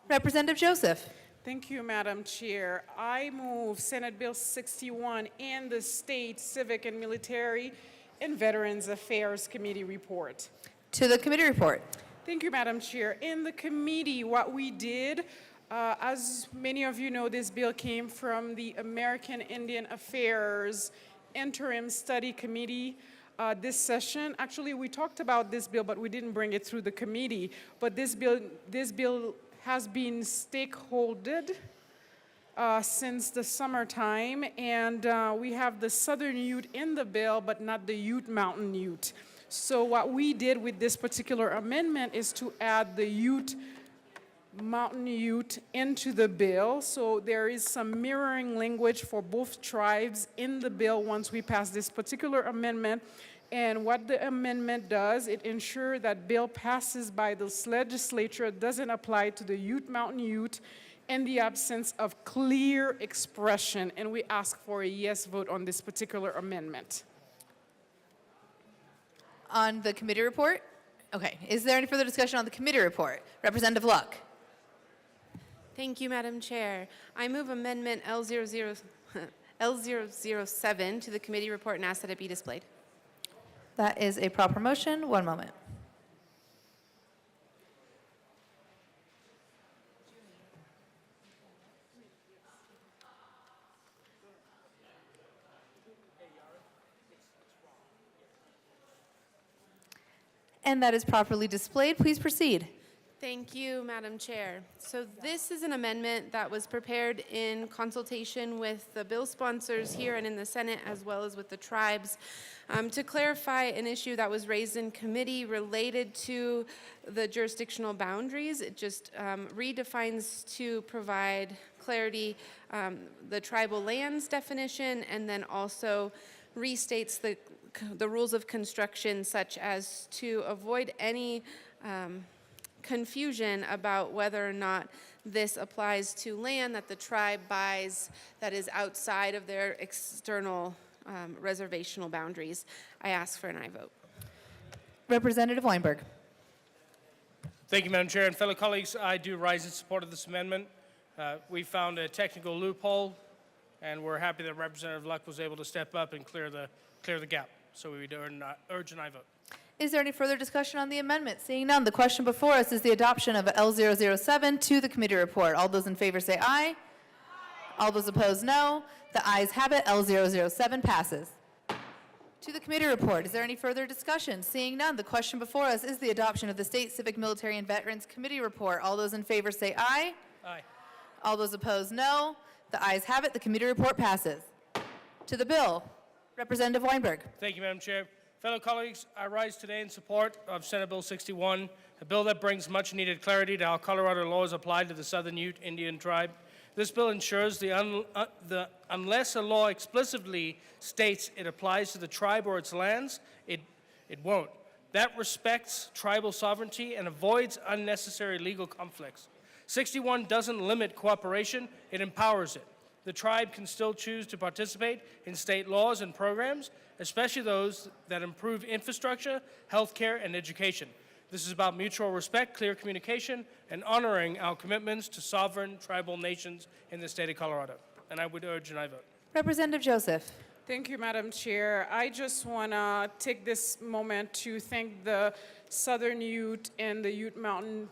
Representative Joseph. Thank you, Madam Chair. I move Senate Bill 61 and the State Civic and Military and Veterans Affairs Committee report. To the committee report. Thank you, Madam Chair. In the committee, what we did, as many of you know, this bill came from the American Indian Affairs Interim Study Committee this session. Actually, we talked about this bill, but we didn't bring it through the committee. But this bill has been stakeholdered since the summertime, and we have the Southern Ute in the bill, but not the Ute Mountain Ute. So what we did with this particular amendment is to add the Ute Mountain Ute into the bill. So there is some mirroring language for both tribes in the bill once we pass this particular amendment. And what the amendment does, it ensures that bill passes by this legislature doesn't apply to the Ute Mountain Ute in the absence of clear expression. And we ask for a yes vote on this particular amendment. On the committee report? Okay. Is there any further discussion on the committee report? Representative Luck. Thank you, Madam Chair. I move Amendment L007 to the committee report and ask that it be displayed. That is a proper motion. One moment. And that is properly displayed. Please proceed. Thank you, Madam Chair. So this is an amendment that was prepared in consultation with the bill sponsors here and in the Senate, as well as with the tribes, to clarify an issue that was raised in committee related to the jurisdictional boundaries. It just redefines to provide clarity the tribal lands definition, and then also restates the rules of construction, such as to avoid any confusion about whether or not this applies to land that the tribe buys that is outside of their external reservational boundaries. I ask for an aye vote. Representative Weinberg. Thank you, Madam Chair. And fellow colleagues, I do rise in support of this amendment. We found a technical loophole, and we're happy that Representative Luck was able to step up and clear the gap. So we would urge an aye vote. Is there any further discussion on the amendment? Seeing none, the question before us is the adoption of L007 to the committee report. All those in favor say aye. All those opposed, no. The ayes have it. L007 passes. To the committee report, is there any further discussion? Seeing none, the question before us is the adoption of the State Civic, Military, and Veterans Committee report. All those in favor say aye. Aye. All those opposed, no. The ayes have it. The committee report passes. To the bill, Representative Weinberg. Thank you, Madam Chair. Fellow colleagues, I rise today in support of Senate Bill 61, a bill that brings much-needed clarity to how Colorado law is applied to the Southern Ute Indian tribe. This bill ensures unless a law explicitly states it applies to the tribe or its lands, it won't. That respects tribal sovereignty and avoids unnecessary legal conflicts. 61 doesn't limit cooperation, it empowers it. The tribe can still choose to participate in state laws and programs, especially those that improve infrastructure, healthcare, and education. This is about mutual respect, clear communication, and honoring our commitments to sovereign tribal nations in the state of Colorado. And I would urge an aye vote. Representative Joseph. Thank you, Madam Chair. I just want to take this moment to thank the Southern Ute and the Ute Mountain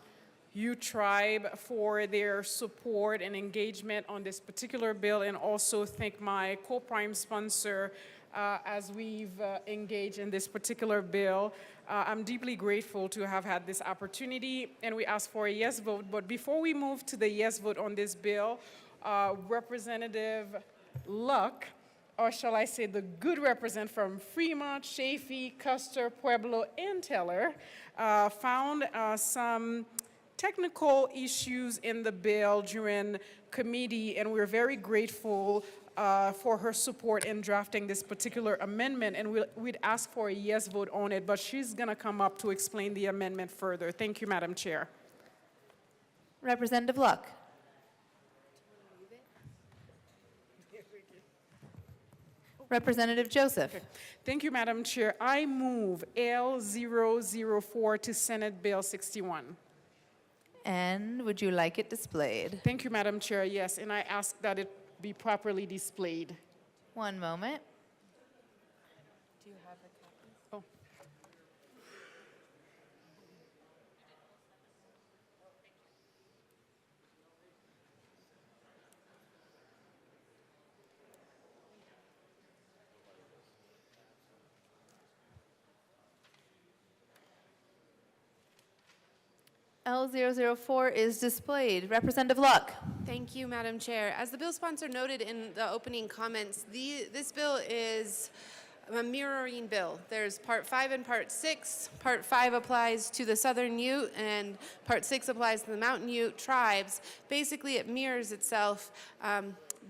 Ute tribe for their support and engagement on this particular bill, and also thank my co-prime sponsor as we've engaged in this particular bill. I'm deeply grateful to have had this opportunity, and we ask for a yes vote. But before we move to the yes vote on this bill, Representative Luck, or shall I say the good representative from Fremont, Chaffee, Custer, Pueblo, and Teller, found some technical issues in the bill during committee, and we're very grateful for her support in drafting this particular amendment, and we'd ask for a yes vote on it, but she's going to come up to explain the amendment further. Thank you, Madam Chair. Representative Luck. Representative Joseph. Okay. Thank you, Madam Chair. I move L004 to Senate Bill 61. And would you like it displayed? Thank you, Madam Chair. Yes, and I ask that it be properly displayed. One moment. Do you have a copy? Oh. L004 is displayed. Representative Luck. Thank you, Madam Chair. As the bill sponsor noted in the opening comments, this bill is a mirroring bill. There's Part 5 and Part 6. Part 5 applies to the Southern Ute, and Part 6 applies to the Mountain Ute tribes. Basically, it mirrors itself.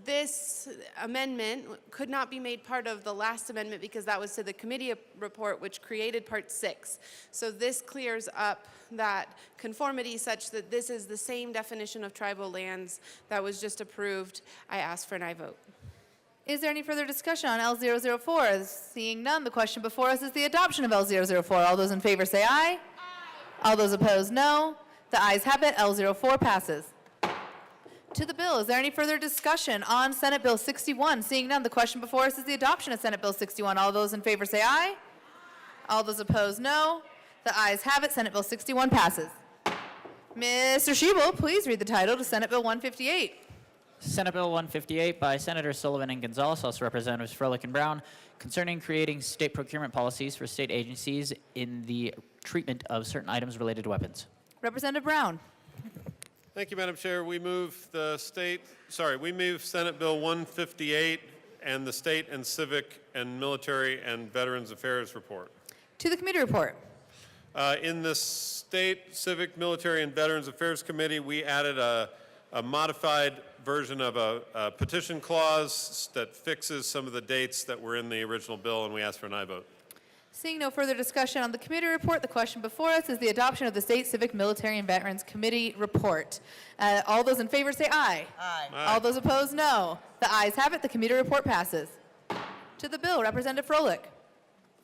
This amendment could not be made part of the last amendment because that was to the committee report, which created Part 6. So this clears up that conformity such that this is the same definition of tribal lands that was just approved. I ask for an aye vote. Is there any further discussion on L004? Seeing none, the question before us is the adoption of L004. All those in favor say aye. Aye. All those opposed, no. The ayes have it. L04 passes. To the bill, is there any further discussion on Senate Bill 61? Seeing none, the question before us is the adoption of Senate Bill 61. All those in favor say aye. All those opposed, no. The ayes have it. Senate Bill 61 passes. Mr. Schiebel, please read the title to Senate Bill 158. Senate Bill 158 by Senators Sullivan and Gonzalez, also Representatives Froelich and Brown, concerning creating state procurement policies for state agencies in the treatment of certain items related to weapons. Representative Brown. Thank you, Madam Chair. We move Senate Bill 158 and the State and Civic and Military and Veterans Affairs report. To the committee report. In the State, Civic, Military, and Veterans Affairs Committee, we added a modified version of a petition clause that fixes some of the dates that were in the original bill, and we ask for an aye vote. Seeing no further discussion on the committee report, the question before us is the adoption of the State, Civic, Military, and Veterans Committee report. All those in favor say aye. Aye. All those opposed, no. The ayes have it. The committee report passes. To the bill, Representative Froelich.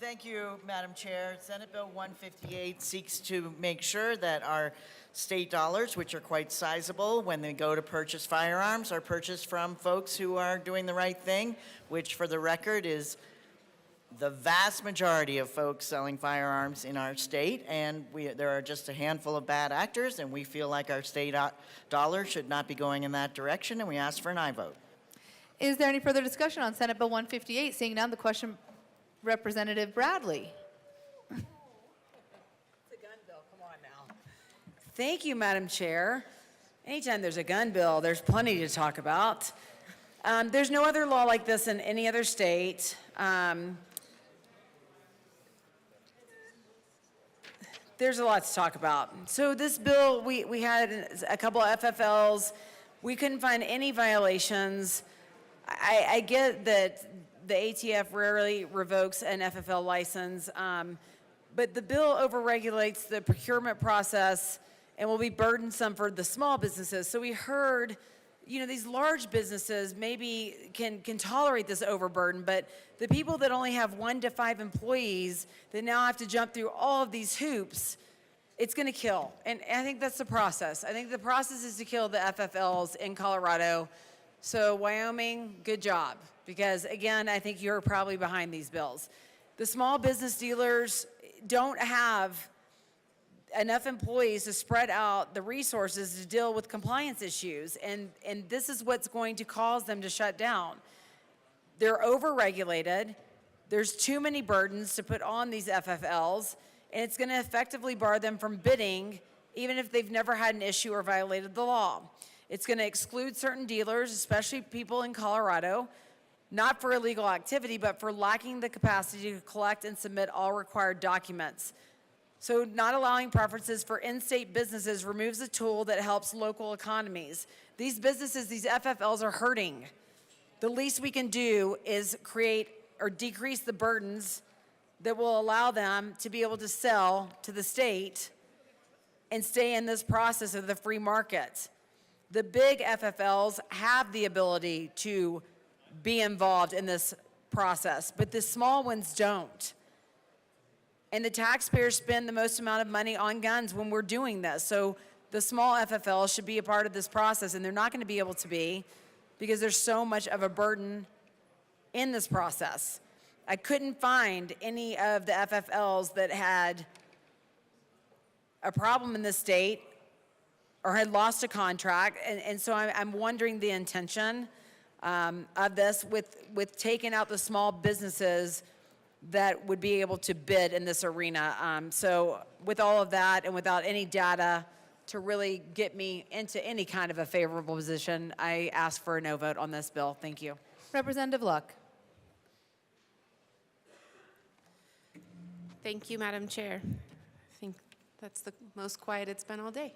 Thank you, Madam Chair. Senate Bill 158 seeks to make sure that our state dollars, which are quite sizable when they go to purchase firearms, are purchased from folks who are doing the right thing, which for the record is the vast majority of folks selling firearms in our state, and there are just a handful of bad actors, and we feel like our state dollars should not be going in that direction, and we ask for an aye vote. Is there any further discussion on Senate Bill 158? Seeing none, the question, Representative Bradley. It's a gun bill, come on now. Thank you, Madam Chair. Anytime there's a gun bill, there's plenty to talk about. There's no other law like this in any other state. There's a lot to talk about. So this bill, we had a couple of FFLs. We couldn't find any violations. I get that the ATF rarely revokes an FFL license, but the bill overregulates the procurement process and will be burdensome for the small businesses. So we heard, you know, these large businesses maybe can tolerate this overburden, but the people that only have 1 to 5 employees that now have to jump through all of these hoops, it's going to kill. And I think that's the process. I think the process is to kill the FFLs in Colorado. So Wyoming, good job. Because again, I think you're probably behind these bills. The small business dealers don't have enough employees to spread out the resources to deal with compliance issues. And this is what's going to cause them to shut down. They're overregulated. There's too many burdens to put on these FFLs, and it's going to effectively bar them from bidding, even if they've never had an issue or violated the law. It's going to exclude certain dealers, especially people in Colorado, not for illegal activity, but for lacking the capacity to collect and submit all required documents. So not allowing preferences for in-state businesses removes a tool that helps local economies. These businesses, these FFLs are hurting. The least we can do is create or decrease the burdens that will allow them to be able to sell to the state and stay in this process of the free market. The big FFLs have the ability to be involved in this process, but the small ones don't. And the taxpayers spend the most amount of money on guns when we're doing this. So the small FFLs should be a part of this process, and they're not going to be able to be because there's so much of a burden in this process. I couldn't find any of the FFLs that had a problem in the state or had lost a contract, and so I'm wondering the intention of this with taking out the small businesses that would be able to bid in this arena. So with all of that and without any data to really get me into any kind of a favorable position, I ask for a no vote on this bill. Thank you. Representative Luck. Thank you, Madam Chair. I think that's the most quiet it's been all day.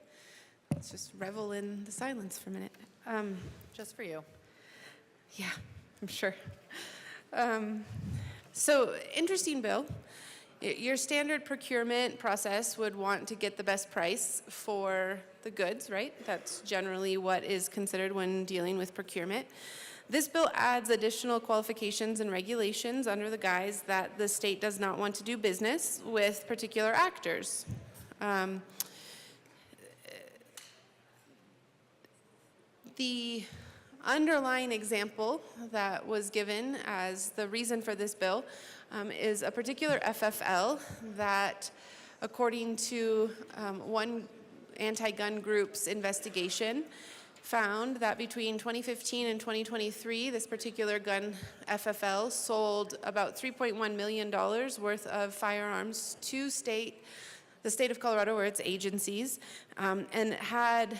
Let's just revel in the silence for a minute. Just for you. Yeah, I'm sure. So, interesting bill. Your standard procurement process would want to get the best price for the goods, right? That's generally what is considered when dealing with procurement. This bill adds additional qualifications and regulations under the guise that the state does not want to do business with particular actors. The underlying example that was given as the reason for this bill is a particular FFL that, according to one anti-gun group's investigation, found that between 2015 and 2023, this particular gun FFL sold about $3.1 million worth of firearms to the state of Colorado or its agencies, and had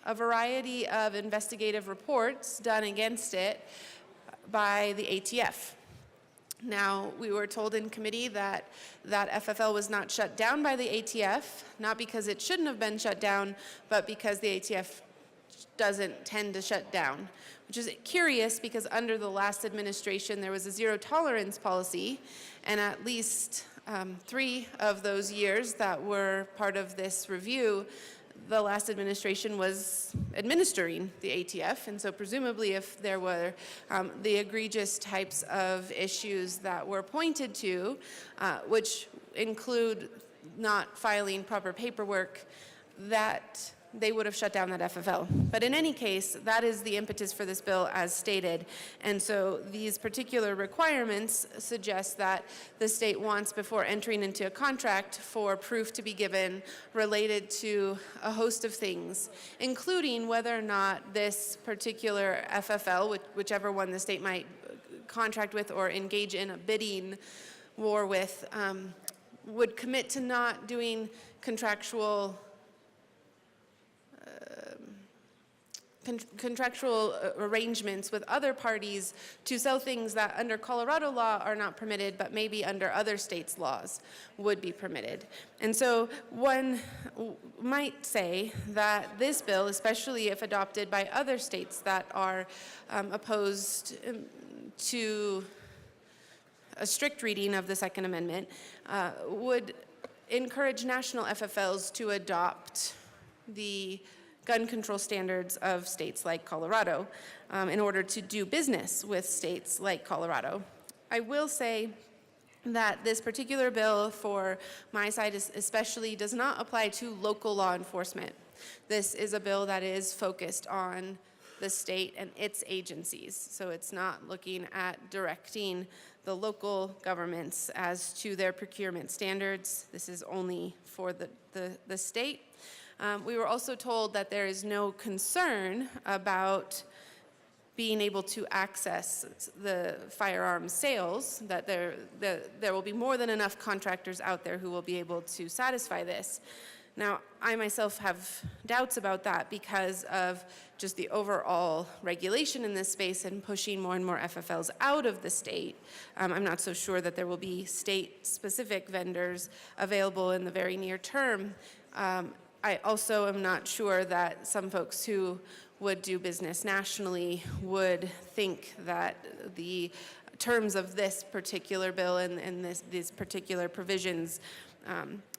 a variety of investigative reports done against it by the ATF. Now, we were told in committee that that FFL was not shut down by the ATF, not because it shouldn't have been shut down, but because the ATF doesn't tend to shut down, which is curious because under the last administration, there was a zero tolerance policy, and at least 3 of those years that were part of this review, the last administration was administering the ATF, and so presumably if there were the egregious types of issues that were pointed to, which include not filing proper paperwork, that they would have shut down that FFL. But in any case, that is the impetus for this bill as stated. And so these particular requirements suggest that the state wants, before entering into a contract, for proof to be given related to a host of things, including whether or not this particular FFL, whichever one the state might contract with or engage in a bidding war with, would commit to not doing contractual contractual arrangements with other parties to sell things that under Colorado law are not permitted, but maybe under other states' laws would be permitted. And so one might say that this bill, especially if adopted by other states that are opposed to a strict reading of the Second Amendment, would encourage national FFLs to adopt the gun control standards of states like Colorado in order to do business with states like Colorado. I will say that this particular bill for my side especially does not apply to local law enforcement. This is a bill that is focused on the state and its agencies. So it's not looking at directing the local governments as to their procurement standards. This is only for the state. We were also told that there is no concern about being able to access the firearms sales, that there will be more than enough contractors out there who will be able to satisfy this. Now, I myself have doubts about that because of just the overall regulation in this space and pushing more and more FFLs out of the state. I'm not so sure that there will be state-specific vendors available in the very near term. I also am not sure that some folks who would do business nationally would think that the terms of this particular bill and these particular provisions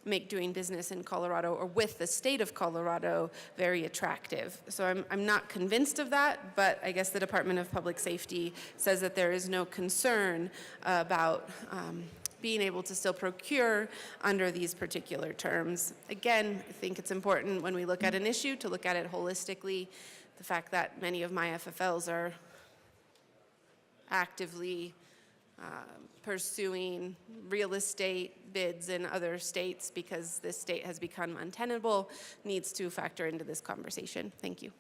make doing business in Colorado or with the state of Colorado very attractive. So I'm not convinced of that, but I guess the Department of Public Safety says that there is no concern about being able to still procure under these particular terms. Again, I think it's important when we look at an issue to look at it holistically. The fact that many of my FFLs are actively pursuing real estate bids in other states because this state has become untenable needs to factor into this conversation. Thank you.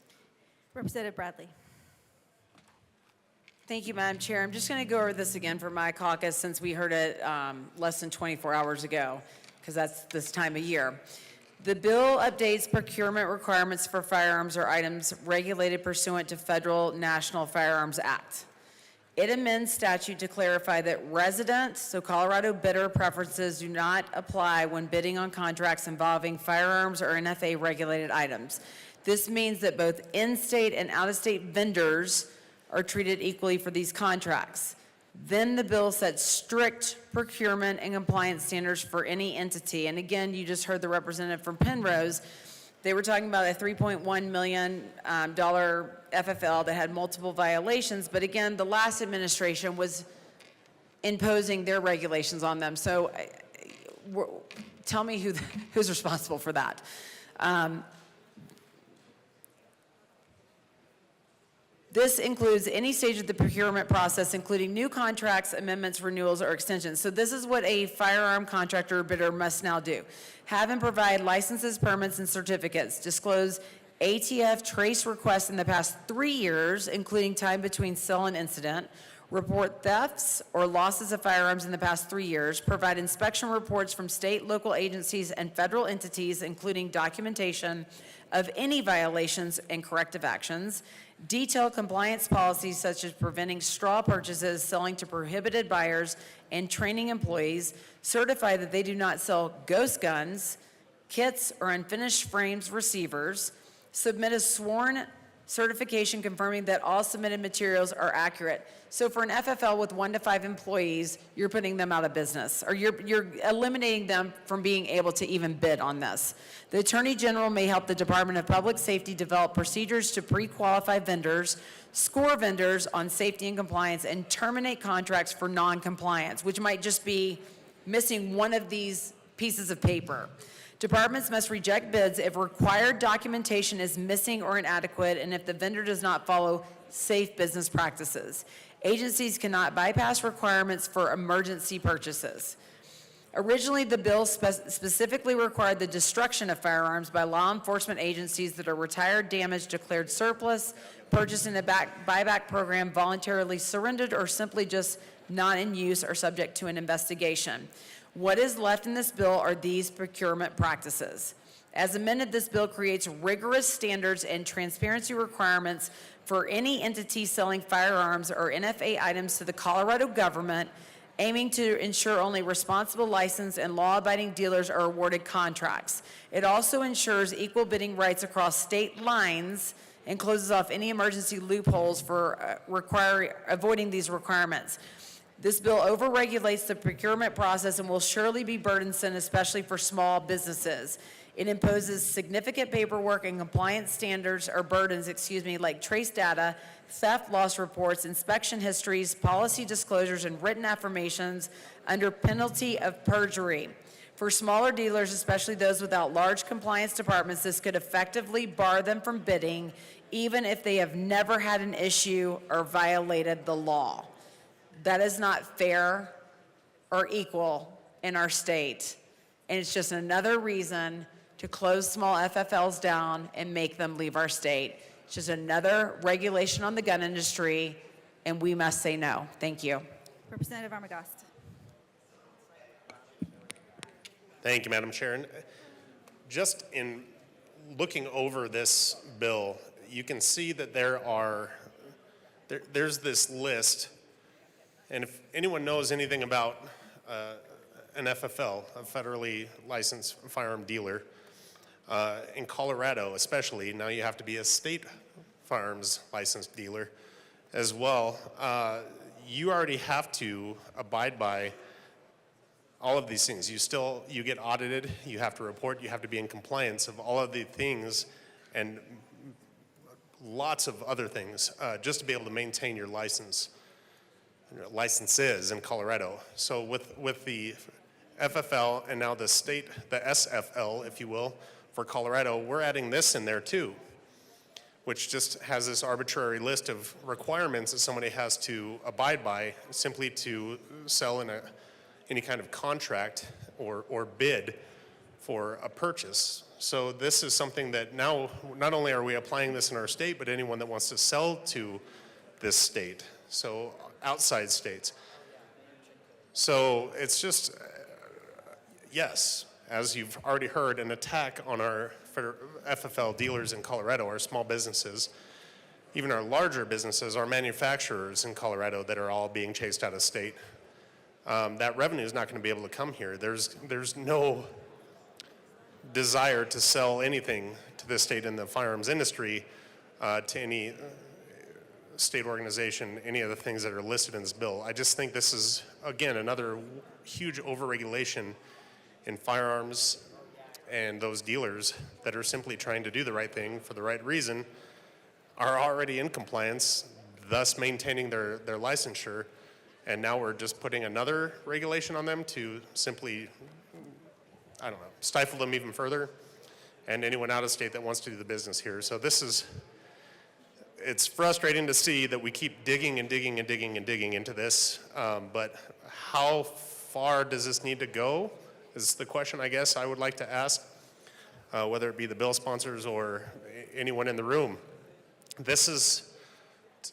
Representative Bradley. Thank you, Madam Chair. I'm just going to go over this again for my caucus since we heard it less than 24 hours ago, because that's this time of year. The bill updates procurement requirements for firearms or items regulated pursuant to Federal National Firearms Act. It amends statute to clarify that resident, so Colorado bidder preferences do not apply when bidding on contracts involving firearms or NFA regulated items. This means that both in-state and out-of-state vendors are treated equally for these contracts. Then the bill sets strict procurement and compliance standards for any entity. And again, you just heard the representative from Penrose. They were talking about a $3.1 million FFL that had multiple violations. But again, the last administration was imposing their regulations on them. So tell me who's responsible for that. This includes any stage of the procurement process, including new contracts, amendments, renewals, or extensions. So this is what a firearm contractor or bidder must now do. Have and provide licenses, permits, and certificates. Disclose ATF trace requests in the past 3 years, including time between sale and incident. Report thefts or losses of firearms in the past 3 years. Provide inspection reports from state, local agencies, and federal entities, including documentation of any violations and corrective actions. Detail compliance policies such as preventing straw purchases, selling to prohibited buyers, and training employees. Certify that they do not sell ghost guns, kits, or unfinished frames receivers. Submit a sworn certification confirming that all submitted materials are accurate. So for an FFL with 1 to 5 employees, you're putting them out of business, or you're eliminating them from being able to even bid on this. The Attorney General may help the Department of Public Safety develop procedures to pre-qualify vendors, score vendors on safety and compliance, and terminate contracts for non-compliance, which might just be missing one of these pieces of paper. Departments must reject bids if required documentation is missing or inadequate and if the vendor does not follow safe business practices. Agencies cannot bypass requirements for emergency purchases. Originally, the bill specifically required the destruction of firearms by law enforcement agencies that are retired, damaged, declared surplus, purchased in a buyback program, voluntarily surrendered, or simply just not in use or subject to an investigation. What is left in this bill are these procurement practices. As amended, this bill creates rigorous standards and transparency requirements for any entity selling firearms or NFA items to the Colorado government, aiming to ensure only responsible licensed and law-abiding dealers are awarded contracts. It also ensures equal bidding rights across state lines and closes off any emergency loopholes for avoiding these requirements. This bill overregulates the procurement process and will surely be burdensome, especially for small businesses. It imposes significant paperwork and compliance standards or burdens, like trace data, theft loss reports, inspection histories, policy disclosures, and written affirmations under penalty of perjury. For smaller dealers, especially those without large compliance departments, this could effectively bar them from bidding, even if they have never had an issue or violated the law. That is not fair or equal in our state. And it's just another reason to close small FFLs down and make them leave our state. It's just another regulation on the gun industry, and we must say no. Thank you. Representative Armagost. Thank you, Madam Chair. And just in looking over this bill, you can see that there's this list, and if anyone knows anything about an FFL, a federally licensed firearm dealer, in Colorado especially, now you have to be a state firearms licensed dealer as well. You already have to abide by all of these things. You get audited, you have to report, you have to be in compliance of all of the things and lots of other things just to be able to maintain your licenses in Colorado. So with the FFL and now the SFL, if you will, for Colorado, we're adding this in there too, which just has this arbitrary list of requirements that somebody has to abide by simply to sell in any kind of contract or bid for a purchase. So this is something that now, not only are we applying this in our state, but anyone that wants to sell to this state, so outside states. So it's just, yes, as you've already heard, an attack on our FFL dealers in Colorado, our small businesses, even our larger businesses, our manufacturers in Colorado that are all being chased out of state. That revenue is not going to be able to come here. There's no desire to sell anything to this state in the firearms industry to any state organization, any of the things that are listed in this bill. I just think this is, again, another huge overregulation in firearms, and those dealers that are simply trying to do the right thing for the right reason are already in compliance, thus maintaining their licensure, and now we're just putting another regulation on them to simply, I don't know, stifle them even further, and anyone out of state that wants to do the business here. So it's frustrating to see that we keep digging and digging and digging and digging into this, but how far does this need to go is the question I guess I would like to ask, whether it be the bill sponsors or anyone in the room. This is,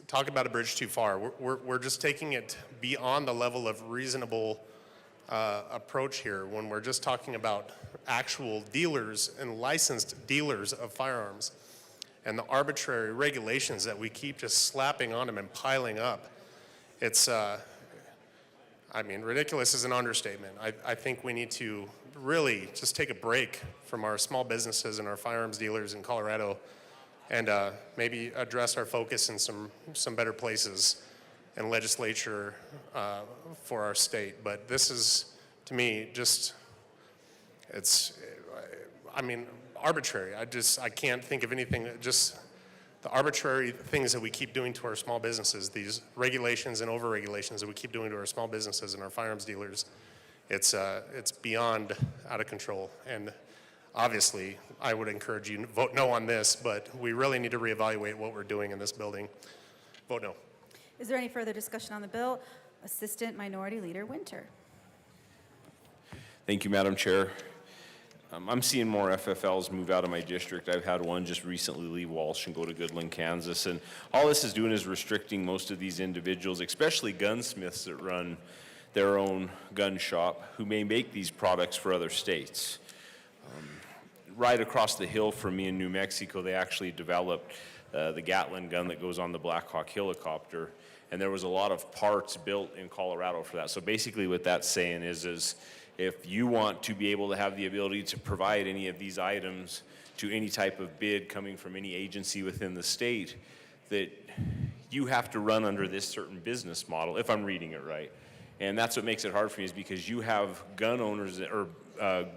talk about a bridge too far. We're just taking it beyond the level of reasonable approach here when we're just talking about actual dealers and licensed dealers of firearms and the arbitrary regulations that we keep just slapping on them and piling up. It's, I mean, ridiculous is an understatement. I think we need to really just take a break from our small businesses and our firearms dealers in Colorado and maybe address our focus in some better places and legislature for our state. But this is, to me, just, I mean, arbitrary. I can't think of anything, just the arbitrary things that we keep doing to our small businesses, these regulations and over-regulations that we keep doing to our small businesses and our firearms dealers, it's beyond out of control. And obviously, I would encourage you to vote no on this, but we really need to reevaluate what we're doing in this building. Vote no. Is there any further discussion on the bill? Assistant Minority Leader Winter. Thank you, Madam Chair. I'm seeing more FFLs move out of my district. I've had one just recently leave Walsh and go to Goodland, Kansas. And all this is doing is restricting most of these individuals, especially gunsmiths that run their own gun shop, who may make these products for other states. right across the hill from me in New Mexico, they actually developed the Gatling gun that goes on the Black Hawk helicopter. And there was a lot of parts built in Colorado for that. So basically what that's saying is if you want to be able to have the ability to provide any of these items to any type of bid coming from any agency within the state, that you have to run under this certain business model, if I'm reading it right. And that's what makes it hard for me, is because you have gun owners or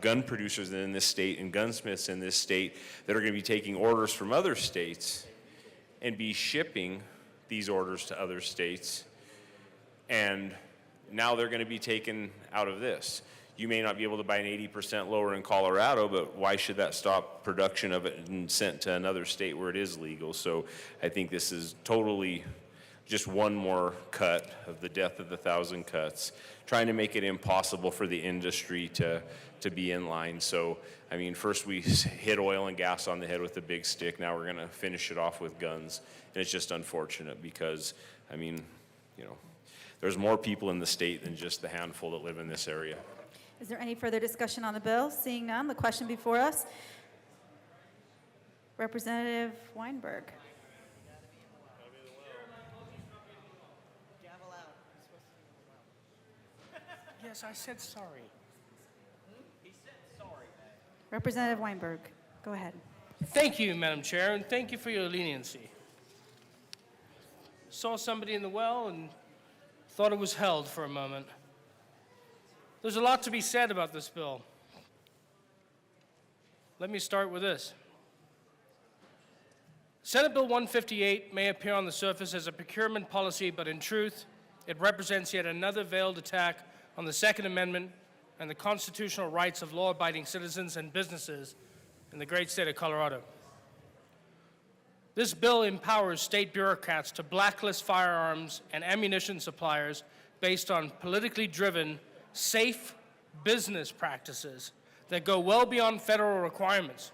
gun producers in this state and gunsmiths in this state that are going to be taking orders from other states and be shipping these orders to other states, and now they're going to be taken out of this. You may not be able to buy an 80% lower in Colorado, but why should that stop production of it and sent to another state where it is legal? So I think this is totally just one more cut of the death of the thousand cuts, trying to make it impossible for the industry to be in line. So, I mean, first we hit oil and gas on the head with a big stick. Now we're going to finish it off with guns. And it's just unfortunate because, I mean, you know, there's more people in the state than just the handful that live in this area. Is there any further discussion on the bill? Seeing none, the question before us. Representative Weinberg. Yes, I said sorry. Representative Weinberg, go ahead. Thank you, Madam Chair, and thank you for your leniency. Saw somebody in the well and thought it was held for a moment. There's a lot to be said about this bill. Let me start with this. Senate Bill 158 may appear on the surface as a procurement policy, but in truth, it represents yet another veiled attack on the Second Amendment and the constitutional rights of law-abiding citizens and businesses in the great state of Colorado. This bill empowers state bureaucrats to blacklist firearms and ammunition suppliers based on politically driven, safe business practices that go well beyond federal requirements.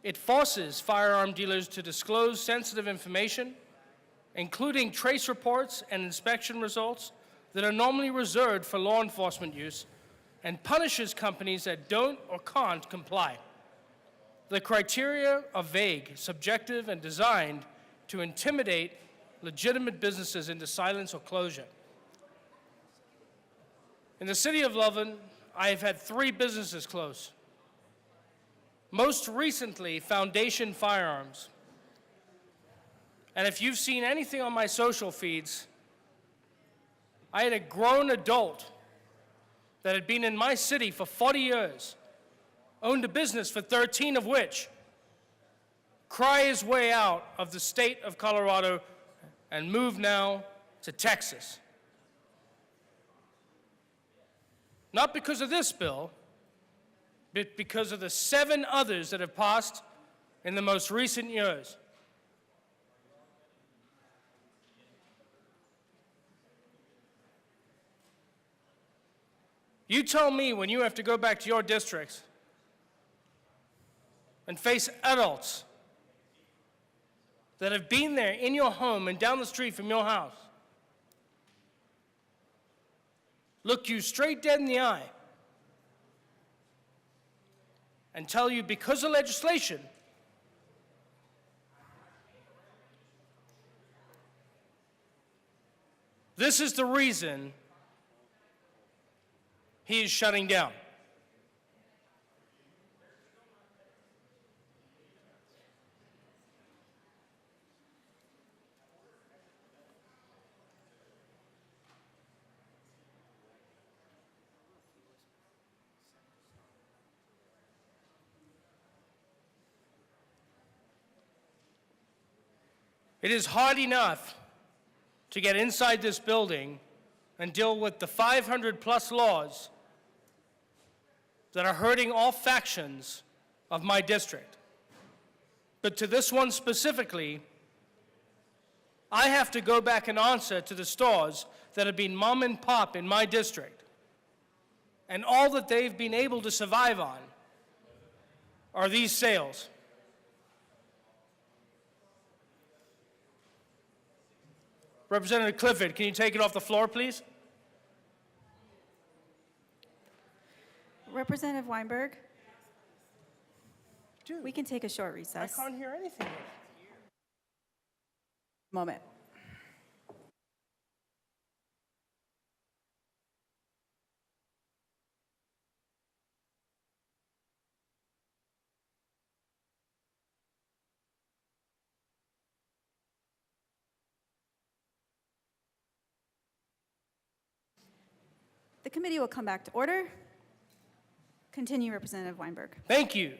It forces firearm dealers to disclose sensitive information, including trace reports and inspection results that are normally reserved for law enforcement use, and punishes companies that don't or can't comply. The criteria are vague, subjective, and designed to intimidate legitimate businesses into silence or closure. In the city of Loveland, I have had 3 businesses close. Most recently, Foundation Firearms. And if you've seen anything on my social feeds, I had a grown adult that had been in my city for 40 years, owned a business for 13 of which, cry his way out of the state of Colorado and move now to Texas. Not because of this bill, but because of the 7 others that have passed in the most recent years. You tell me when you have to go back to your districts and face adults that have been there in your home and down the street from your house, look you straight dead in the eye and tell you because of legislation, this is the reason he is shutting down. It is hard enough to get inside this building and deal with the 500+ laws that are hurting all factions of my district. But to this one specifically, I have to go back and answer to the stores that have been mom and pop in my district. And all that they've been able to survive on are these sales. Representative Clifford, can you take it off the floor, please? Representative Weinberg. do? We can take a short I recess. can't hear anything. Moment. The committee will come back to order. Continue, Representative Weinberg. Thank you.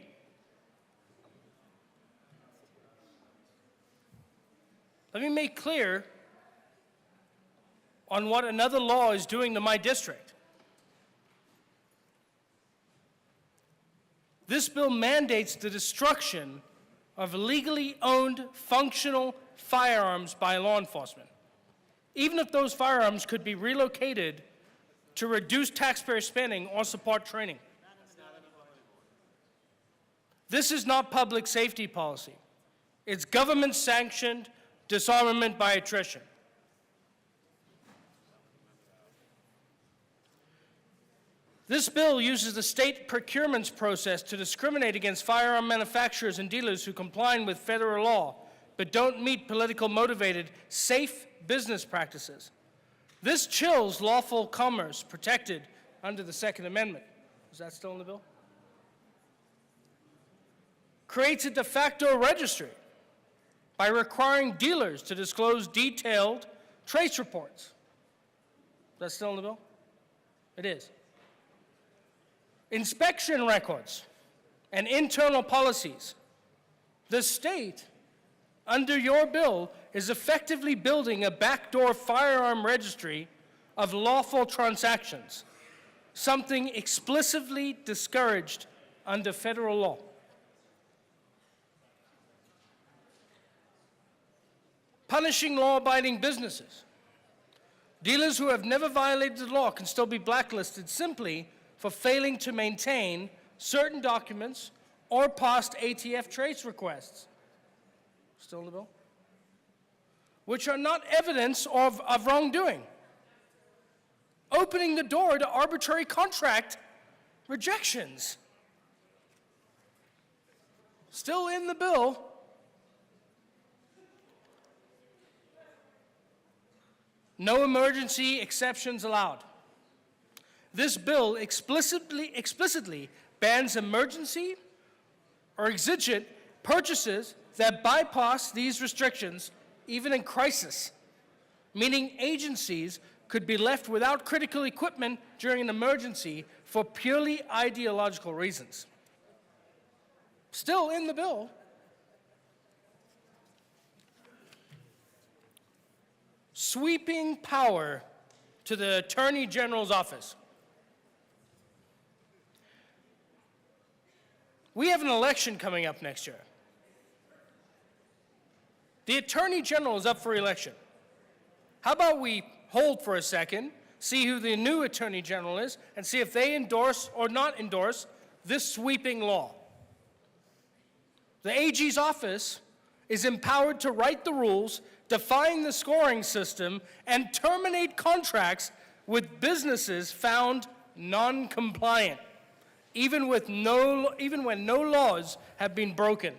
Let me make clear on what another law is doing to my district. This bill mandates the destruction of legally owned functional firearms by law enforcement, even if those firearms could be relocated to reduce taxpayer spending or support training. This is not public safety policy. It's government-sanctioned disarmament by attrition. This bill uses the state procurements process to discriminate against firearm manufacturers and dealers who comply with federal law but don't meet political motivated safe business practices. This chills lawful commerce protected under the Second Amendment. Is that still in the bill? Creates a de facto registry by requiring dealers to disclose detailed trace reports. Is that still in the bill? It is. Inspection records and internal policies. The state, under your bill, is effectively building a backdoor firearm registry of lawful transactions, something explicitly discouraged under federal law. Punishing law-abiding businesses. Dealers who have never violated the law can still be blacklisted simply for failing to maintain certain documents or past ATF trace requests. Still in the bill? Which are not evidence of wrongdoing. Opening the door to arbitrary contract rejections. Still in the bill. No emergency exceptions allowed. This bill explicitly bans emergency or exigent purchases that bypass these restrictions, even in crisis, meaning agencies could be left without critical equipment during an emergency for purely ideological reasons. Still in the bill. Sweeping power to the Attorney General's office. We have an election coming up next year. The Attorney General is up for election. How about we hold for a second, see who the new Attorney General is, and see if they endorse or not endorse this sweeping law. The AG's office is empowered to write the rules, define the scoring system, and terminate contracts with businesses found non-compliant, even when no laws have been broken.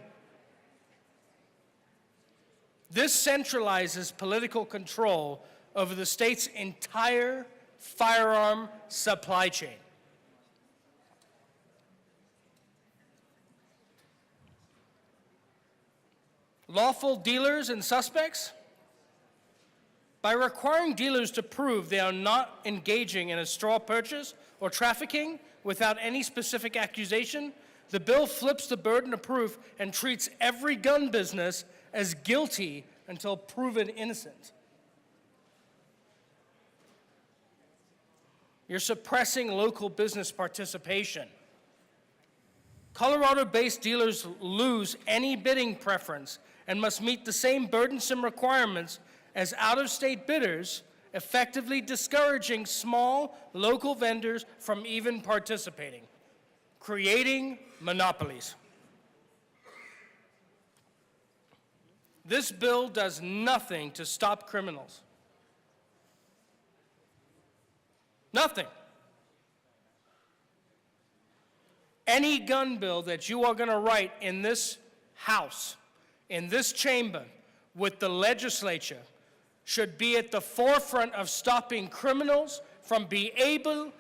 This centralizes political control over the state's entire firearm supply chain. Lawful dealers and suspects. By requiring dealers to prove they are not engaging in a straw purchase or trafficking without any specific accusation, the bill flips the burden of proof and treats every gun business as guilty until proven innocent. You're suppressing local business participation. Colorado-based dealers lose any bidding preference and must meet the same burdensome requirements as out-of-state bidders, effectively discouraging small local vendors from even participating, creating monopolies. This bill does nothing to stop criminals. Nothing. Any gun bill that you are going to write in this House, in this chamber, with the legislature, should be at the forefront of stopping criminals from being able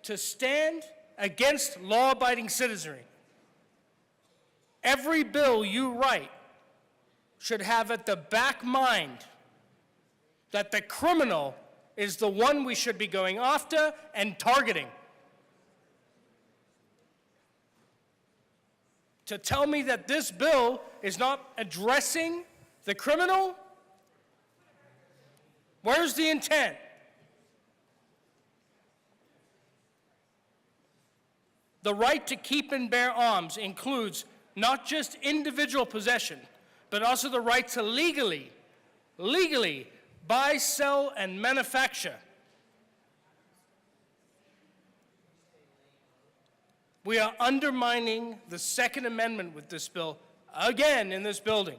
to stand against law-abiding citizenry. Every bill you write should have at the back mind that the criminal is the one we should be going after and targeting. To tell me that this bill is not addressing the criminal, where's the intent? The right to keep and bear arms includes not just individual possession, but also the right to legally buy, sell, and manufacture. We are undermining the Second Amendment with this bill again in this building.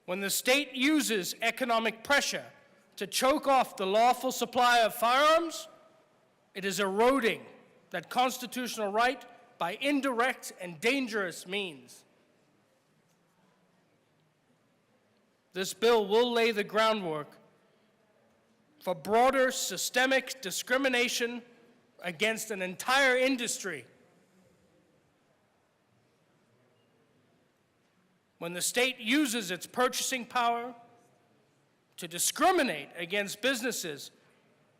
When the state uses economic pressure to choke off the lawful supply of firearms, it is eroding that constitutional right by indirect and dangerous means. This bill will lay the groundwork for broader systemic discrimination against an entire industry. When the state uses its purchasing power to discriminate against businesses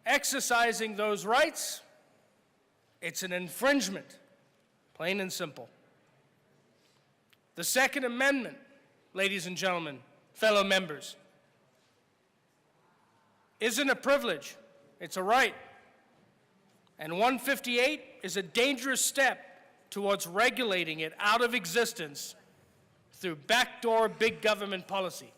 exercising those rights, it's an infringement, plain and simple. The Second Amendment, ladies and gentlemen, fellow members, isn't a privilege, it's a right. And 158 is a dangerous step towards regulating it out of existence through backdoor big government policy.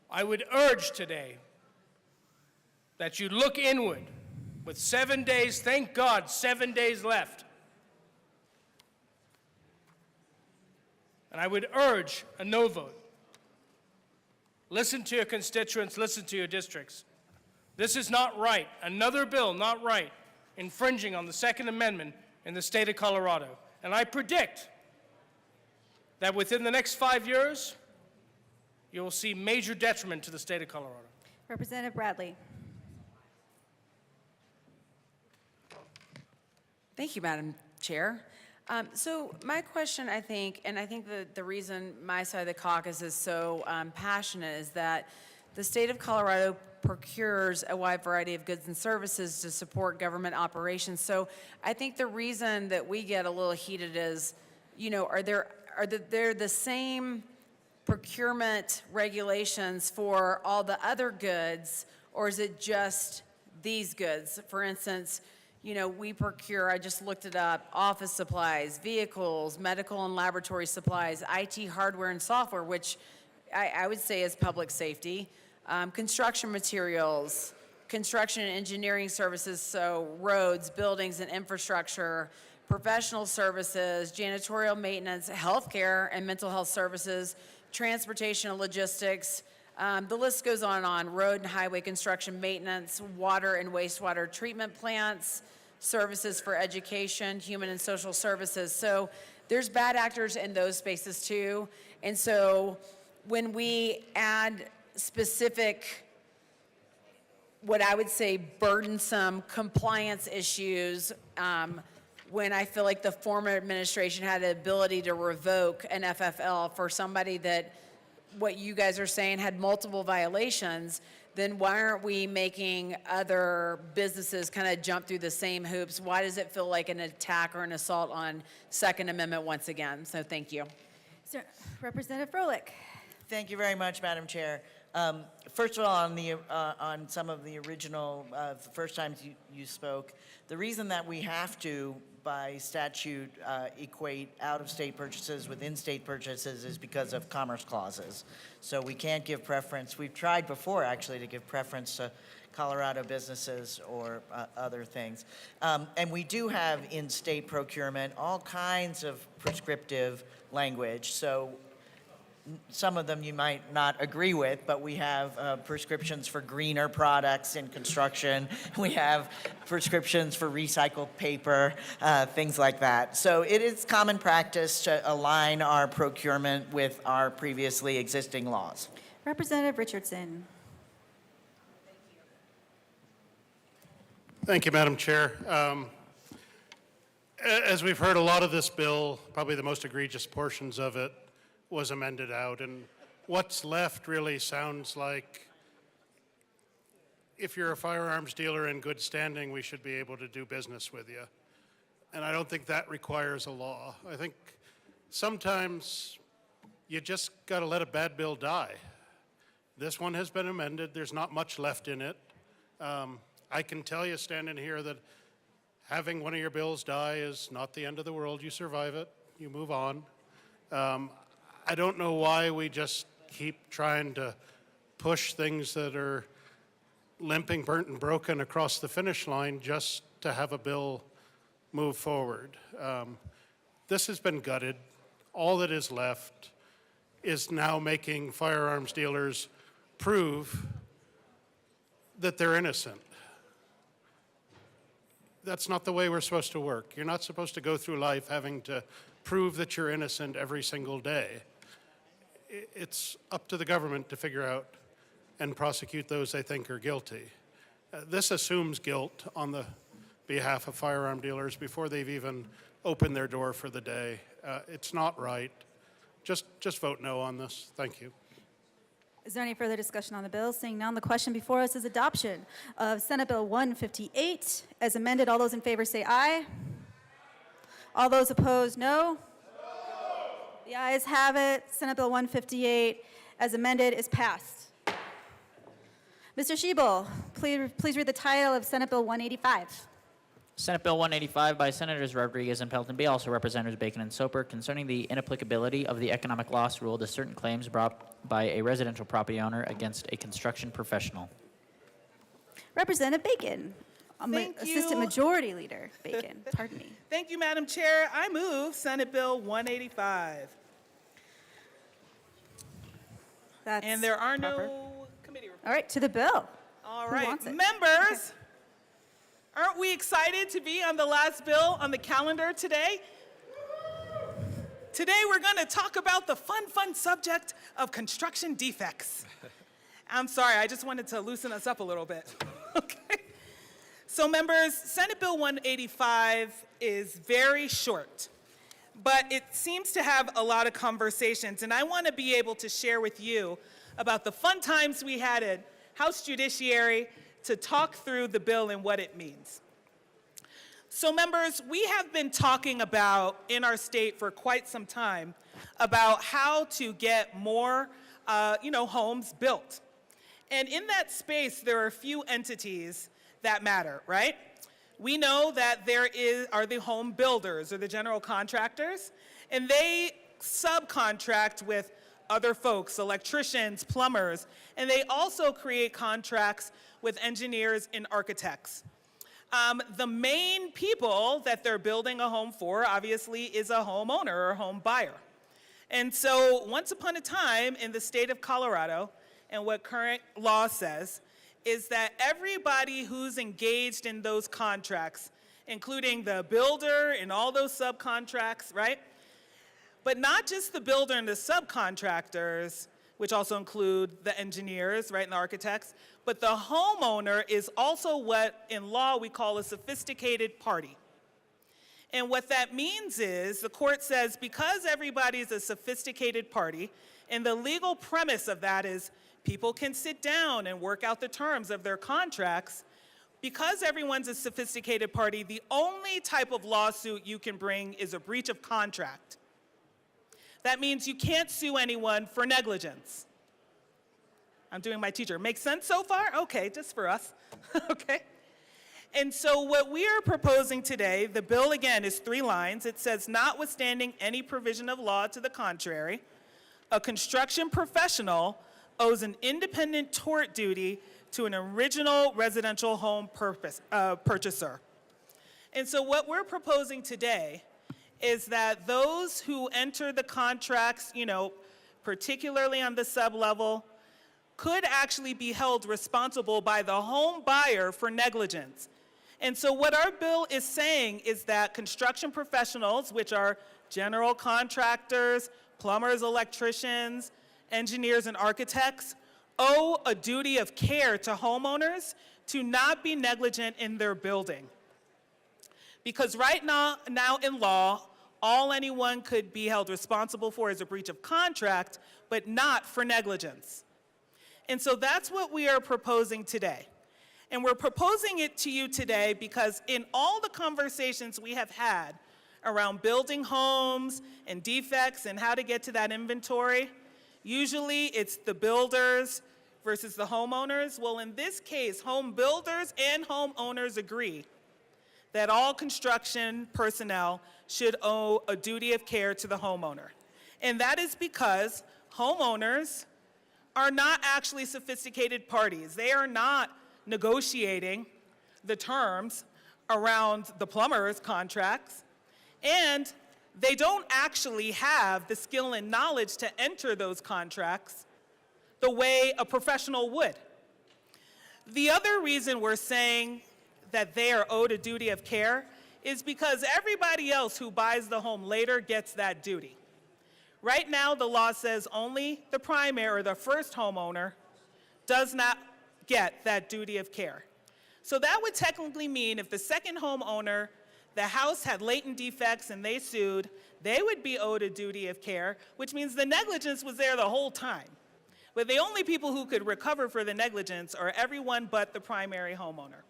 I would urge today that you look inward with 7 days, thank God, 7 days left. And I would urge a no vote. Listen to your constituents, listen to your districts. This is not right. Another bill not right, infringing on the Second Amendment in the state of Colorado. And I predict that within the next 5 years, you will see major detriment to the state of Colorado. Representative Bradley. Thank you, Madam Chair. So my question, I think the reason my side of the caucus is so passionate is that the state of Colorado procures a wide variety of goods and services to support government operations. So I think the reason that we get a little heated is, you know, are there the same procurement regulations for all the other goods, or is it just these goods? For instance, you know, we procure, I just looked it up, office supplies, vehicles, medical and laboratory supplies, IT hardware and software, which I would say is public safety, construction materials, construction and engineering services, so roads, buildings and infrastructure, professional services, janitorial maintenance, healthcare and mental health services, transportation and logistics. The list goes on and on. Road and highway construction maintenance, water and wastewater treatment plants, services for education, human and social services. So there's bad actors in those spaces too. And so when we add specific, what I would say burdensome compliance issues, when I feel like the former administration had the ability to revoke an FFL for somebody that, what you guys are saying, had multiple violations, then why aren't we making other businesses kind of jump through the same hoops? Why does it feel like an attack or an assault on Second Amendment once again? So thank you. Sir, Representative Froelich. Thank you very much, Madam Chair. First of all, on some of the original, the first times you spoke, the reason that we have to, by statute, equate out-of-state purchases with in-state purchases is because of commerce clauses. So we can't give preference. We've tried before, actually, to give preference to Colorado businesses or other things. And we do have in-state procurement all kinds of prescriptive language. So some of them you might not agree with, but we have prescriptions for greener products in construction. We have prescriptions for recycled paper, things like that. So it is common practice to align our procurement with our previously existing laws. Representative Richardson. Thank you, Madam Chair. As we've heard, a lot of this bill, probably the most egregious portions of it, was amended out. And what's left really sounds like if you're a firearms dealer in good standing, we should be able to do business with you. And I don't think that requires a law. I think sometimes you just got to let a bad bill die. This one has been amended. There's not much left in it. I can tell you standing here that having one of your bills die is not the end of the world. You survive it. You move on. I don't know why we just keep trying to push things that are limping, burnt, and broken across the finish line just to have a bill move forward. This has been gutted. All that is left is now making firearms dealers prove that they're innocent. That's not the way we're supposed to work. You're not supposed to go through life having to prove that you're innocent every single day. It's up to the government to figure out and prosecute those they think are guilty. This assumes guilt on the behalf of firearm dealers before they've even opened their door for the day. It's not right. Just vote no on this. Thank you. Is there any further discussion on the bill? Seeing none, the question before us is adoption of Senate Bill 158 as amended. All those in favor say aye. All those opposed, no. The ayes have it. Senate Bill 158 as amended is passed. Mr. Schiebel, please read the title of Senate Bill 185. Senate Bill 185 by Senators Rodriguez and Pelton B., also Representatives Bacon and Soper, concerning the inapplicability of the economic loss rule to certain claims brought by a residential property owner against a construction professional. Representative Bacon, Assistant Majority Leader Bacon, pardon me. Thank you, Madam Chair. I move Senate Bill 185. And there are no committee reports. All right, to the bill. All Who right, wants it? members, aren't we excited to be on the last bill on the calendar today? Today we're going to talk about the fun subject of construction defects. I'm sorry, I just wanted to loosen us up a little bit. Okay. So members, Senate Bill 185 is very short, but it seems to have a lot of conversations, and I want to be able to share with you about the fun times we had at House Judiciary to talk through the bill and what it means. So members, we have been talking about in our state for quite some time about how to get more homes built. And in that space, there are a few entities that matter, right? We know that there are the home builders or the general contractors, and they subcontract with other folks, electricians, plumbers, and they also create contracts with engineers and architects. The main people that they're building a home for, obviously, is a homeowner or a home buyer. And so once upon a time in the state of Colorado, and what current law says, is that everybody who's engaged in those contracts, including the builder and all those subcontracts, right? But not just the builder and the subcontractors, which also include the engineers, right, and the architects, but the homeowner is also what in law we call a sophisticated party. And what that means is the court says because everybody's a sophisticated party, and the legal premise of that is people can sit down and work out the terms of their contracts, because everyone's a sophisticated party, the only type of lawsuit you can bring is a breach of contract. That means you can't sue anyone for negligence. I'm doing my teacher. Make sense so far? Okay, just for us. Okay. And so what we are proposing today, the bill again is 3 lines. It says, notwithstanding any provision of law to the contrary, a construction professional owes an independent tort duty to an original residential home purchaser. And so what we're proposing today is that those who enter the contracts, particularly on the sub-level, could actually be held responsible by the home buyer for negligence. And so what our bill is saying is that construction professionals, which are general contractors, plumbers, electricians, engineers, and architects, owe a duty of care to homeowners to not be negligent in their building. Because right now in law, all anyone could be held responsible for is a breach of contract, but not for negligence. And so that's what we are proposing today. And we're proposing it to you today because in all the conversations we have had around building homes and defects and how to get to that inventory, usually it's the builders versus the homeowners. Well, in this case, home builders and homeowners agree that all construction personnel should owe a duty of care to the homeowner. And that is because homeowners are not actually sophisticated parties. They are not negotiating the terms around the plumber's contracts, and they don't actually have the skill and knowledge to enter those contracts the way a professional would. The other reason we're saying that they are owed a duty of care is because everybody else who buys the home later gets that duty. Right now, the law says only the primary or the first homeowner does not get that duty of care. So that would technically mean if the second homeowner, the house had latent defects and they sued, they would be owed a duty of care, which means the negligence was there the whole time. But the only people who could recover for the negligence are everyone but the primary homeowner.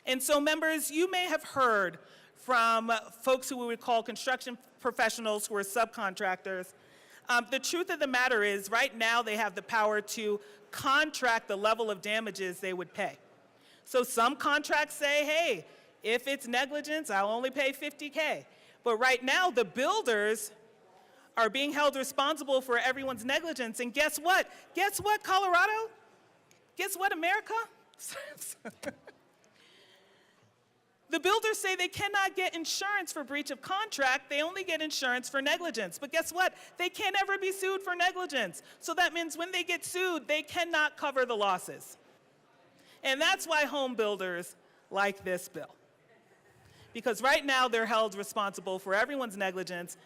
And so members, you may have heard from folks who we would call construction professionals who are subcontractors. The truth of the matter is, right now they have the power to contract the level of damages they would pay. So some contracts say, hey, if it's negligence, I'll only pay $50K. But right now, the builders are being held responsible for everyone's negligence. And guess what? Guess what, Colorado? Guess what, America? The builders say they cannot get insurance for breach of contract. They only get insurance for negligence. But guess what? They can't ever be sued for negligence. So that means when they get sued, they cannot cover the losses. And that's why home builders like this bill. Because right now they're held responsible for everyone's negligence,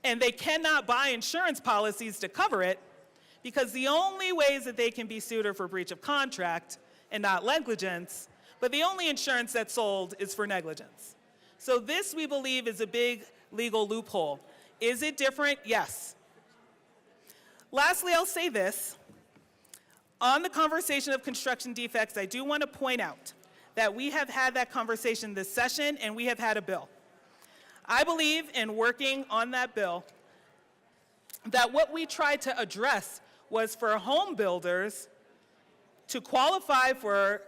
and they cannot buy insurance policies to cover it, because the only ways that they can be sued are for breach of contract and not negligence. But the only insurance that's sold is for negligence. So this, we believe, is a big legal loophole. Is it different? Yes. Lastly, I'll say this. On the conversation of construction defects, I do want to point out that we have had that conversation this session, and we have had a bill. I believe in working on that bill that what we tried to address was for home builders to qualify for,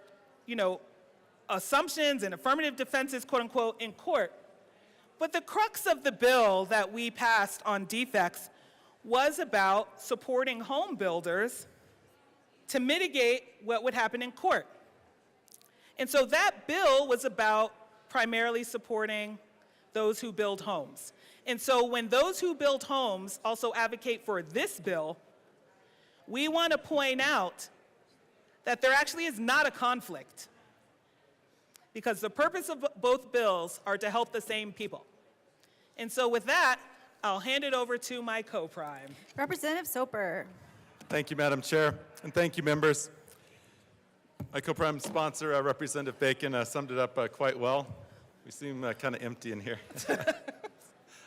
assumptions and affirmative defenses, quote unquote, in court. But the crux of the bill that we passed on defects was about supporting home builders to mitigate what would happen in court. And so that bill was about primarily supporting those who build homes. And so when those who build homes also advocate for this bill, we want to point out that there actually is not a conflict, because the purpose of both bills are to help the same people. And so with that, I'll hand it over to my co-prime. Representative Soper. Thank you, Madam Chair, and thank you, members. My co-prime sponsor, Representative Bacon, summed it up quite well. We seem kind of empty in here.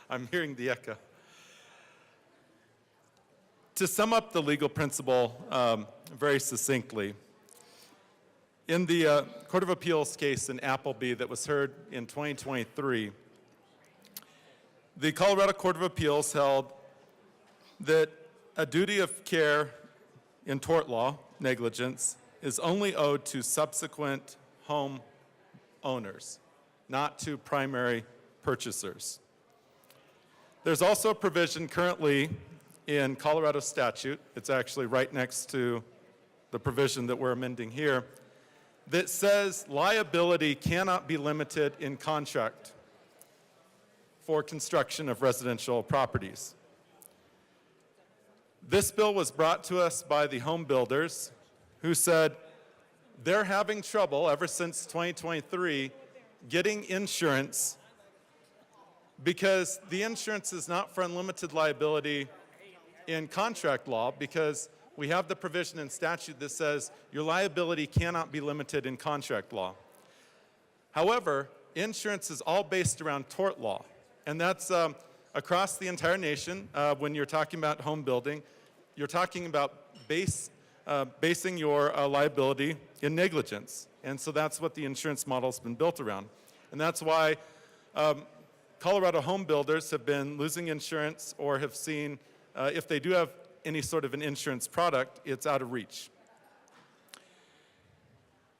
I'm hearing the echo. To sum up the legal principle very succinctly, in the Court of Appeals case in Appleby that was heard in 2023, the Colorado Court of Appeals held that a duty of care in tort law, negligence, is only owed to subsequent home owners, not to primary purchasers. There's also a provision currently in Colorado statute, it's actually right next to the provision that we're amending here, that says liability cannot be limited in contract for construction of residential properties. This bill was brought to us by the home builders who said they're having trouble ever since 2023 getting insurance because the insurance is not for unlimited liability in contract law, because we have the provision in statute that says your liability cannot be limited in contract law. However, insurance is all based around tort law, and that's across the entire nation. When you're talking about home building, you're talking about basing your liability in negligence, and so that's what the insurance model's been built around. And that's why Colorado home builders have been losing insurance or have seen, if they do have any sort of an insurance product, it's out of reach.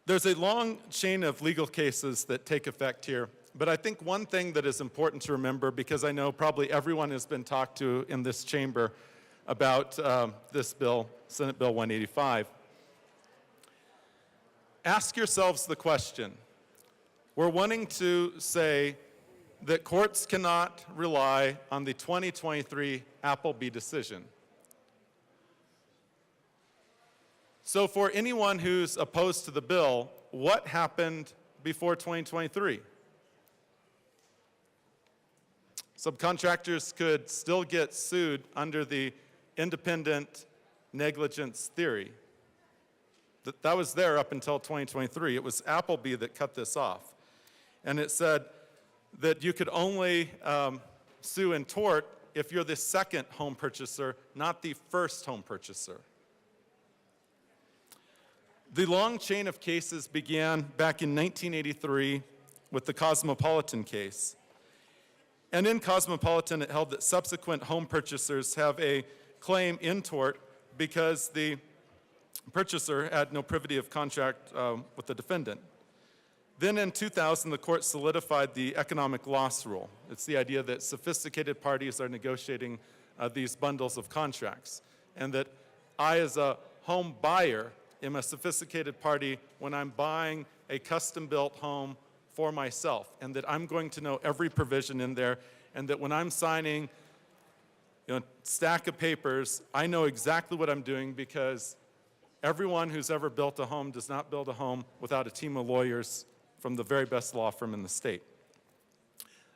There's a long chain of legal cases that take effect here, but I think one thing that is important to remember, because I know probably everyone has been talked to in this chamber about this bill, Senate Bill 185. Ask yourselves the question. We're wanting to say that courts cannot rely on the 2023 Appleby decision. So for anyone who's opposed to the bill, what happened before 2023? Subcontractors could still get sued under the independent negligence theory. That was there up until 2023. It was Appleby that cut this off. And it said that you could only sue in tort if you're the second home purchaser, not the first home purchaser. The long chain of cases began back in 1983 with the Cosmopolitan case. And in Cosmopolitan, it held that subsequent home purchasers have a claim in tort because the purchaser had no privity of contract with the defendant. Then in 2000, the court solidified the economic loss rule. It's the idea that sophisticated parties are negotiating these bundles of contracts, and that I, as a home buyer, am a sophisticated party when I'm buying a custom-built home for myself, and that I'm going to know every provision in there, and that when I'm signing a stack of papers, I know exactly what I'm doing, because everyone who's ever built a home does not build a home without a team of lawyers from the very best law firm in the state.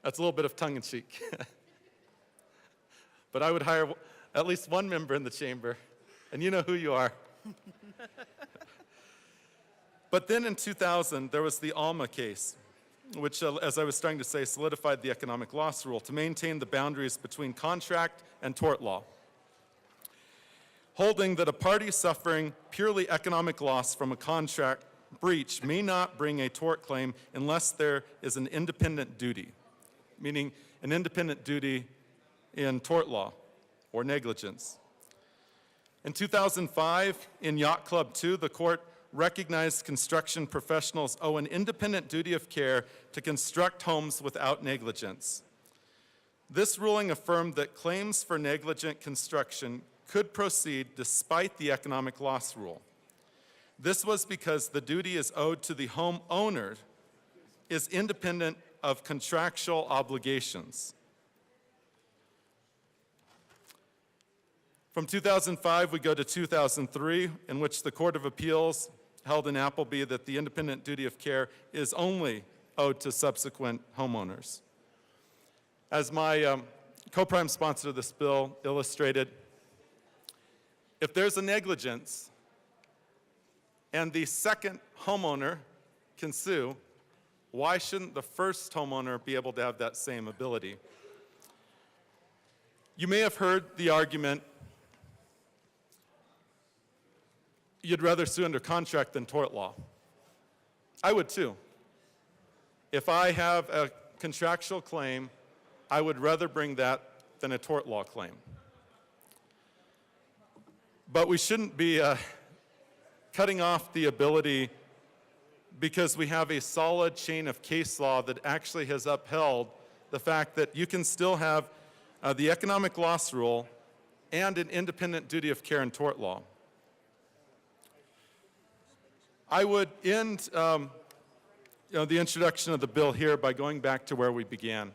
That's a little bit of tongue-in-cheek. But I would hire at least one member in the chamber, and you know who you are. But then in 2000, there was the Alma case, which, as I was starting to say, solidified the economic loss rule to maintain the boundaries between contract and tort law, holding that a party suffering purely economic loss from a contract breach may not bring a tort claim unless there is an independent duty, meaning an independent duty in tort law or negligence. In 2005, in Yacht Club 2, the court recognized construction professionals owe an independent duty of care to construct homes without negligence. This ruling affirmed that claims for negligent construction could proceed despite the economic loss rule. This was because the duty is owed to the homeowner is independent of contractual obligations. From 2005, we go to 2003, in which the Court of Appeals held in Appleby that the independent duty of care is only owed to subsequent homeowners. As my co-prime sponsor of this bill illustrated, if there's a negligence and the second homeowner can sue, why shouldn't the first homeowner be able to have that same ability? You may have heard the argument, you'd rather sue under contract than tort law. I would too. If I have a contractual claim, I would rather bring that than a tort law claim. But we shouldn't be cutting off the ability because we have a solid chain of case law that actually has upheld the fact that you can still have the economic loss rule and an independent duty of care in tort law. I would end the introduction of the bill here by going back to where we began.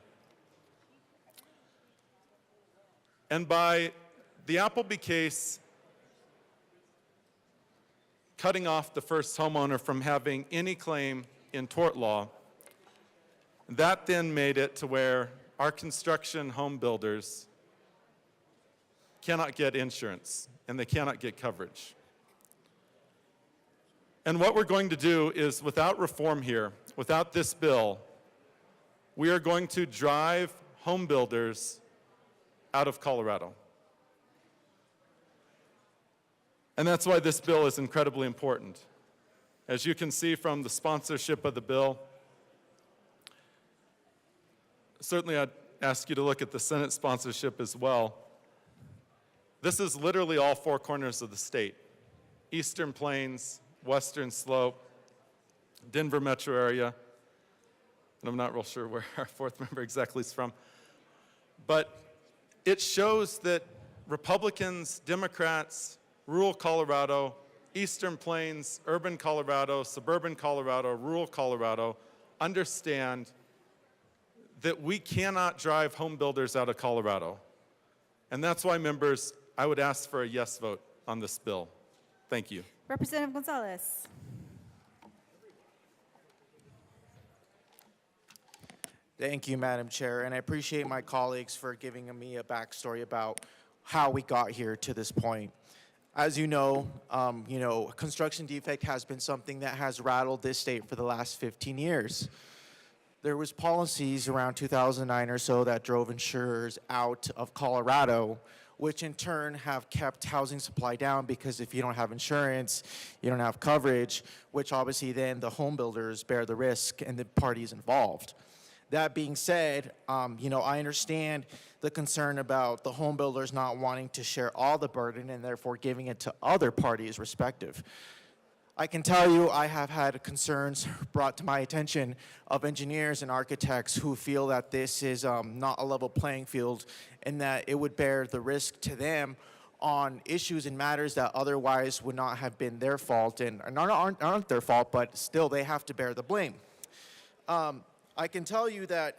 And by the Appleby case, cutting off the first homeowner from having any claim in tort law, that then made it to where our construction home builders cannot get insurance and they cannot get coverage. And what we're going to do is, without reform here, without this bill, we are going to drive home builders out of Colorado. And that's why this bill is incredibly important. As you can see from the sponsorship of the bill, certainly I'd ask you to look at the Senate sponsorship as well. This is literally all four corners of the state: Eastern Plains, Western Slope, Denver metro area, and I'm not real sure where our fourth member exactly is from. But it shows that Republicans, Democrats, rural Colorado, Eastern Plains, urban Colorado, suburban Colorado, rural Colorado understand that we cannot drive home builders out of Colorado. And that's why, members, I would ask for a yes vote on this bill. Thank you. Representative Gonzalez. Thank you, Madam Chair, and I appreciate my colleagues for giving me a backstory about how we got here to this point. As you know, construction defect has been something that has rattled this state for the last 15 years. There was policies around 2009 or so that drove insurers out of Colorado, which in turn have kept housing supply down, because if you don't have insurance, you don't have coverage, which obviously then the home builders bear the risk and the parties involved. That being said, I understand the concern about the home builders not wanting to share all the burden and therefore giving it to other parties respective. I can tell you I have had concerns brought to my attention of engineers and architects who feel that this is not a level playing field and that it would bear the risk to them on issues and matters that otherwise would not have been their fault and aren't their fault, but still they have to bear the blame. I can tell you that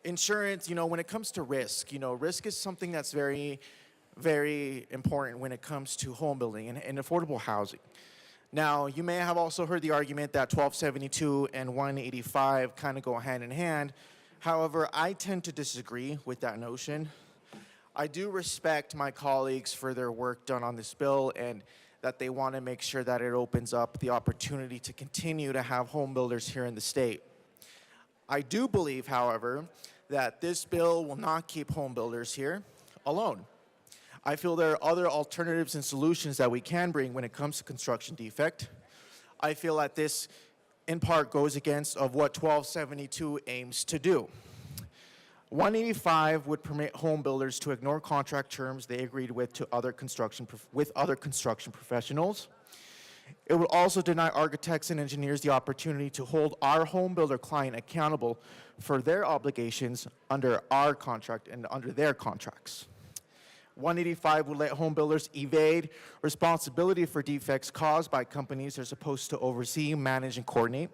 insurance, when it comes to risk, risk is something that's very, very important when it comes to home building and affordable housing. Now, you may have also heard the argument that 1272 and 185 kind of go hand in hand. However, I tend to disagree with that notion. I do respect my colleagues for their work done on this bill and that they want to make sure that it opens up the opportunity to continue to have home builders here in the state. I do believe, however, that this bill will not keep home builders here alone. I feel there are other alternatives and solutions that we can bring when it comes to construction defect. I feel that this, in part, goes against of what 1272 aims to do. 185 would permit home builders to ignore contract terms they agreed with other construction professionals. It would also deny architects and engineers the opportunity to hold our home builder client accountable for their obligations under our contract and under their contracts. 185 would let home builders evade responsibility for defects caused by companies they're supposed to oversee, manage, and coordinate.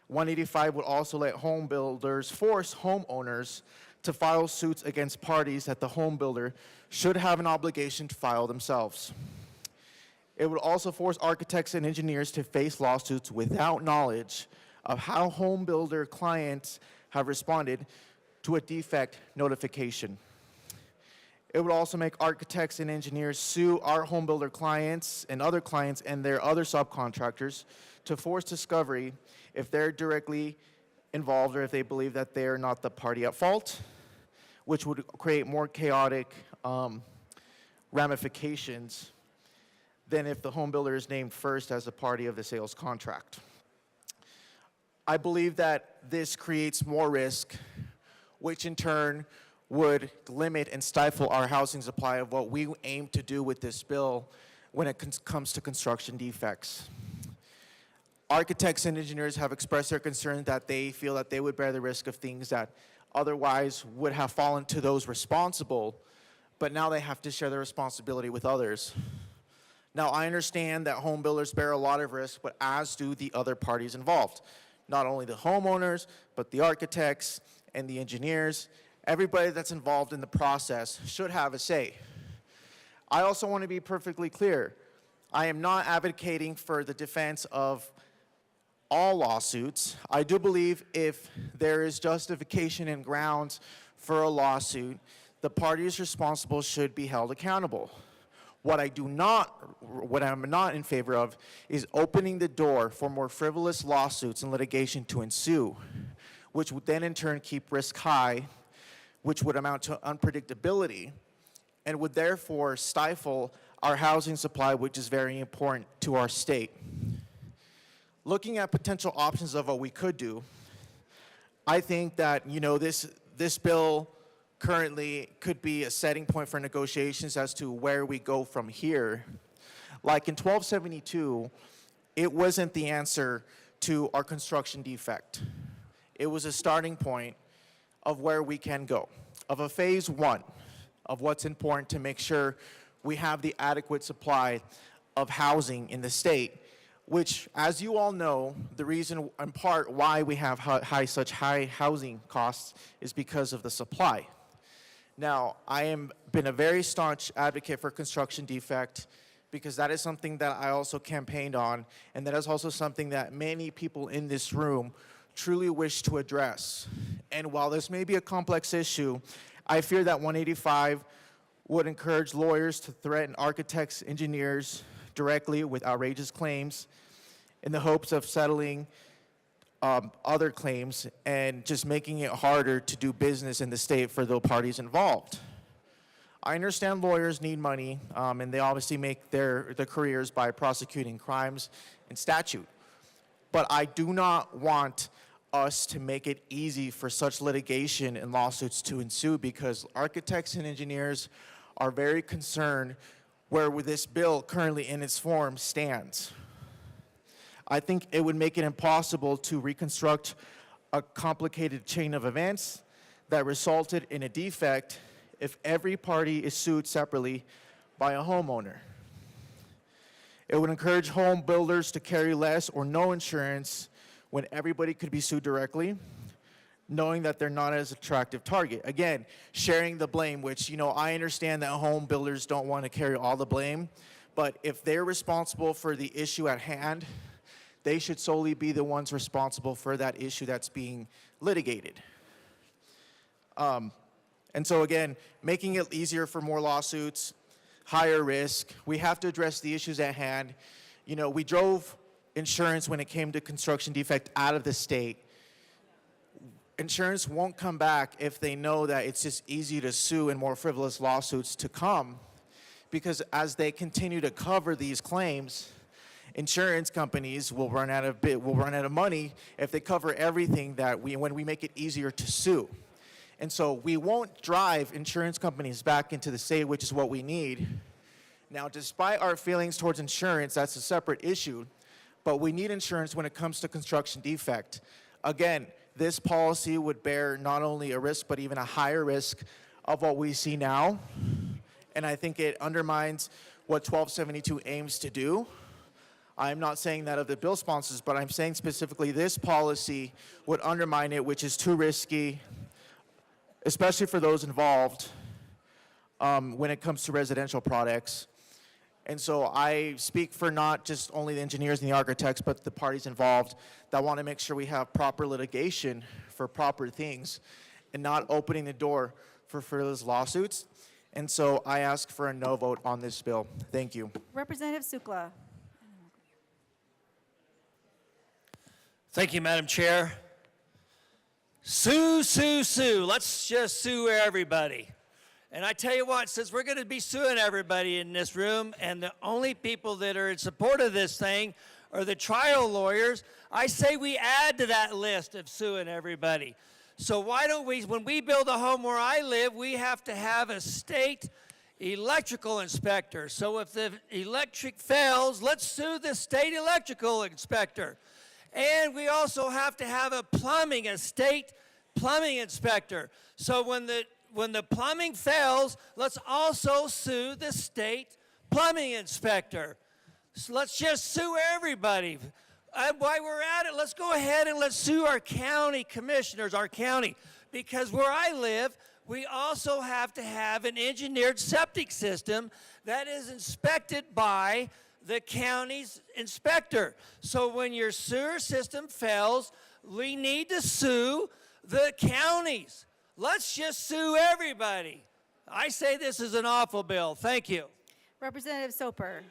185 would also let home builders force homeowners to file suits against parties that the home builder should have an obligation to file themselves. It would also force architects and engineers to face lawsuits without knowledge of how home builder clients have responded to a defect notification. It would also make architects and engineers sue our home builder clients and other clients and their other subcontractors to force discovery if they're directly involved or if they believe that they're not the party at fault, which would create more chaotic ramifications than if the home builder is named first as a party of the sales contract. I believe that this creates more risk, which in turn would limit and stifle our housing supply of what we aim to do with this bill when it comes to construction defects. Architects and engineers have expressed their concern that they feel that they would bear the risk of things that otherwise would have fallen to those responsible, but now they have to share the responsibility with others. Now, I understand that home builders bear a lot of risk, but as do the other parties involved. Not only the homeowners, but the architects and the engineers Everybody that's involved in the process should have a say. I also want to be perfectly clear. I am not advocating for the defense of all lawsuits. I do believe if there is justification and grounds for a lawsuit, the parties responsible should be held accountable. What I'm not in favor of is opening the door for more frivolous lawsuits and litigation to ensue, which would then in turn keep risk high, which would amount to unpredictability, and would therefore stifle our housing supply, which is very important to our state. Looking at potential options of what we could do, I think that, you know, this bill currently could be a setting point for negotiations as to where we go from here. Like in 1272, it wasn't the answer to our construction defect. It was a starting point of where we can go, of a phase one of what's important to make sure we have the adequate supply of housing in the state, which, as you all know, the reason in part why we have such high housing costs is because of the supply. Now, I am been a very staunch advocate for construction defect because that is something that I also campaigned on, and that is also something that many people in this room truly wish to address. And while this may be a complex issue, I fear that 185 would encourage lawyers to threaten architects, engineers directly with outrageous claims in the hopes of settling other claims and just making it harder to do business in the state for the parties involved. I understand lawyers need money, and they obviously make their careers by prosecuting crimes and statute. But I do not want us to make it easy for such litigation and lawsuits to ensue, because architects and engineers are very concerned where this bill currently in its form stands. I think it would make it impossible to reconstruct a complicated chain of events that resulted in a defect if every party is sued separately by a homeowner. It would encourage home builders to carry less or no insurance when everybody could be sued directly, knowing that they're not as attractive target. Again, sharing the blame, which, you know, I understand that home builders don't want to carry all the blame, but if they're responsible for the issue at hand, they should solely be the ones responsible for that issue that's being litigated. And so again, making it easier for more lawsuits, higher risk. We have to address the issues at hand. You know, we drove insurance when it came to construction defect out of the state. Insurance won't come back if they know that it's just easy to sue and more frivolous lawsuits to come, because as they continue to cover these claims, insurance companies will run out of money if they cover everything when we make it easier to sue. And so we won't drive insurance companies back into the state, which is what we need. Now, despite our feelings towards insurance, that's a separate issue, but we need insurance when it comes to construction defect. Again, this policy would bear not only a risk, but even a higher risk of what we see now. And I think it undermines what 1272 aims to do. I'm not saying that of the bill sponsors, but I'm saying specifically this policy would undermine it, which is too risky, especially for those involved when it comes to residential products. And so I speak for not just only the engineers and the architects, but the parties involved that want to make sure we have proper litigation for proper things and not opening the door for frivolous lawsuits. And so I ask for a no vote on this bill. Thank you. Representative Sukla. Thank you, Madam Chair. Sue, sue, sue. Let's just sue everybody. And I tell you what, since we're going to be suing everybody in this room, and the only people that are in support of this thing are the trial lawyers, I say we add to that list of suing everybody. So why don't we, when we build a home where I live, we have to have a state electrical inspector. So if the electric fails, let's sue the state electrical inspector. And we also have to have a state plumbing inspector. So when the plumbing fails, let's also sue the state plumbing inspector. So let's just sue everybody. And while we're at it, let's go ahead and let's sue our county commissioners, our county. Because where I live, we also have to have an engineered septic system that is inspected by the county's inspector. So when your sewer system fails, we need to sue the counties. Let's just sue everybody. I say this is an awful bill. Thank you. Representative Soper.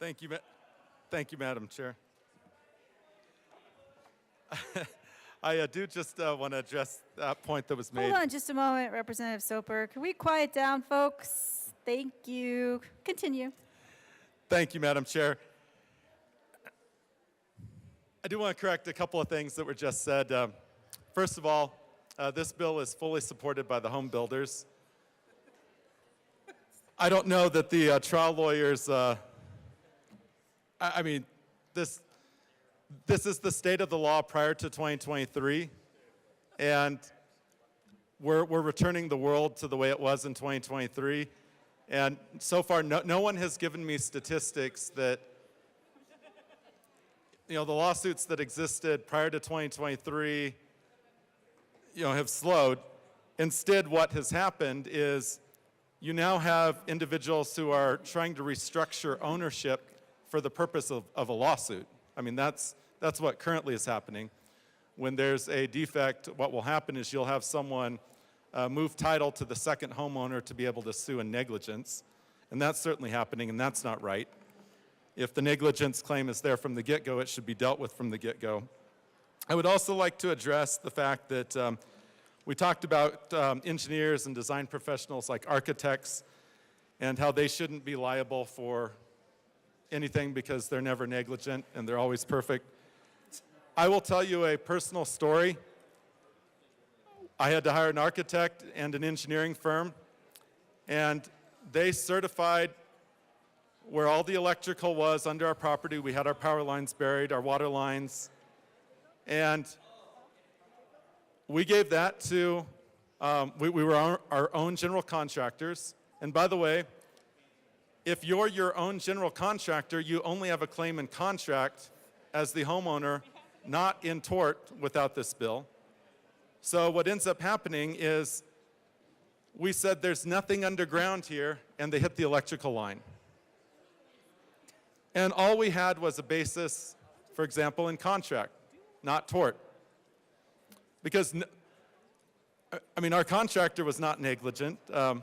Thank you, Madam Chair. I do just want to address that point that was made. Hold on just a moment, Representative Soper. Can we quiet down, folks? Thank you. Continue. Thank you, Madam Chair. I do want to correct a couple of things that were just said. First of all, this bill is fully supported by the home builders. I don't know that the trial lawyers, I mean, this is the state of the law prior to 2023, and we're returning the world to the way it was in 2023. And so far, no one has given me statistics that, the lawsuits that existed prior to 2023, have slowed. Instead, what has happened is you now have individuals who are trying to restructure ownership for the purpose of a lawsuit. I mean, that's what currently is happening. When there's a defect, what will happen is you'll have someone move title to the second homeowner to be able to sue in negligence. And that's certainly happening, and that's not right. If the negligence claim is there from the get-go, it should be dealt with from the get-go. I would also like to address the fact that we talked about engineers and design professionals like architects and how they shouldn't be liable for anything because they're never negligent and they're always perfect. I will tell you a personal story. I had to hire an architect and an engineering firm, and they certified where all the electrical was under our property. We had our power lines buried, our water lines, and we gave that to, we were our own general contractors. And by the way, if you're your own general contractor, you only have a claim in contract as the homeowner, not in tort without this bill. So what ends up happening is we said there's nothing underground here, and they hit the electrical line. And all we had was a basis, for example, in contract, not tort. Because, I mean, our contractor was not negligent. And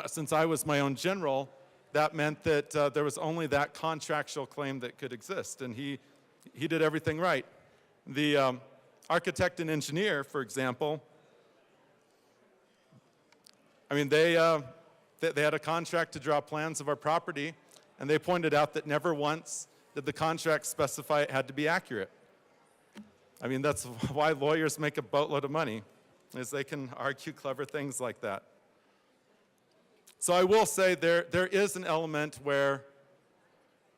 since I was my own general, that meant that there was only that contractual claim that could exist. And he did everything right. The architect and engineer, for example, I mean, they had a contract to draw plans of our property, and they pointed out that never once did the contract specify it had to be accurate. I mean, that's why lawyers make a boatload of money, is they can argue clever things like that. So I will say there is an element where,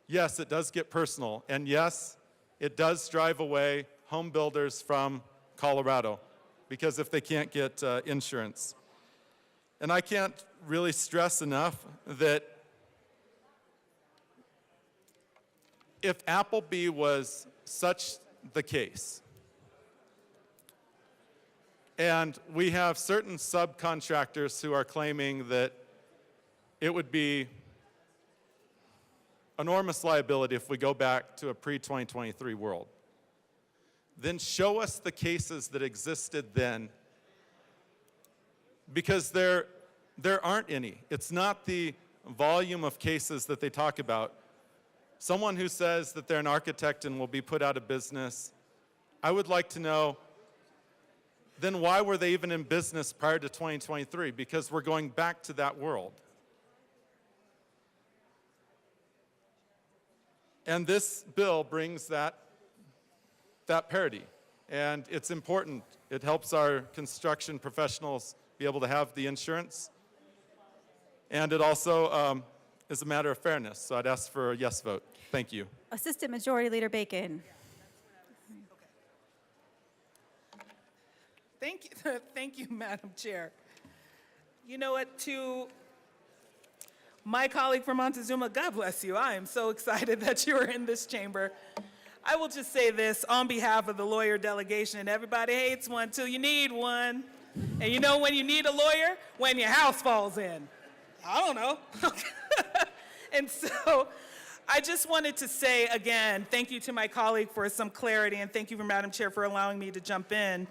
yes, it does get personal, and yes, it does drive away home builders from Colorado, because if they can't get insurance. And I can't really stress enough that if Appleby was such the case, and we have certain subcontractors who are claiming that it would be enormous liability if we go back to a pre-2023 world, then show us the cases that existed then, because there aren't any. It's not the volume of cases that they talk about. Someone who says that they're an architect and will be put out of business, I would like to know, then why were they even in business prior to 2023? Because we're going back to that world. And this bill brings that parity. And it's important. It helps our construction professionals be able to have the insurance. And it also is a matter of fairness. So I'd ask for a yes vote. Thank you. Assistant Majority Leader Bacon. Thank you, Madam Chair. You know what, to my colleague from Montezuma, God bless you. I am so excited that you are in this chamber. I will just say this on behalf of the lawyer delegation, and everybody hates one till you need one. And you know when you need a lawyer? When your house falls in. I don't know. And so I just wanted to say again, thank you to my colleague for some clarity, and thank you, Madam Chair, for allowing me to jump in.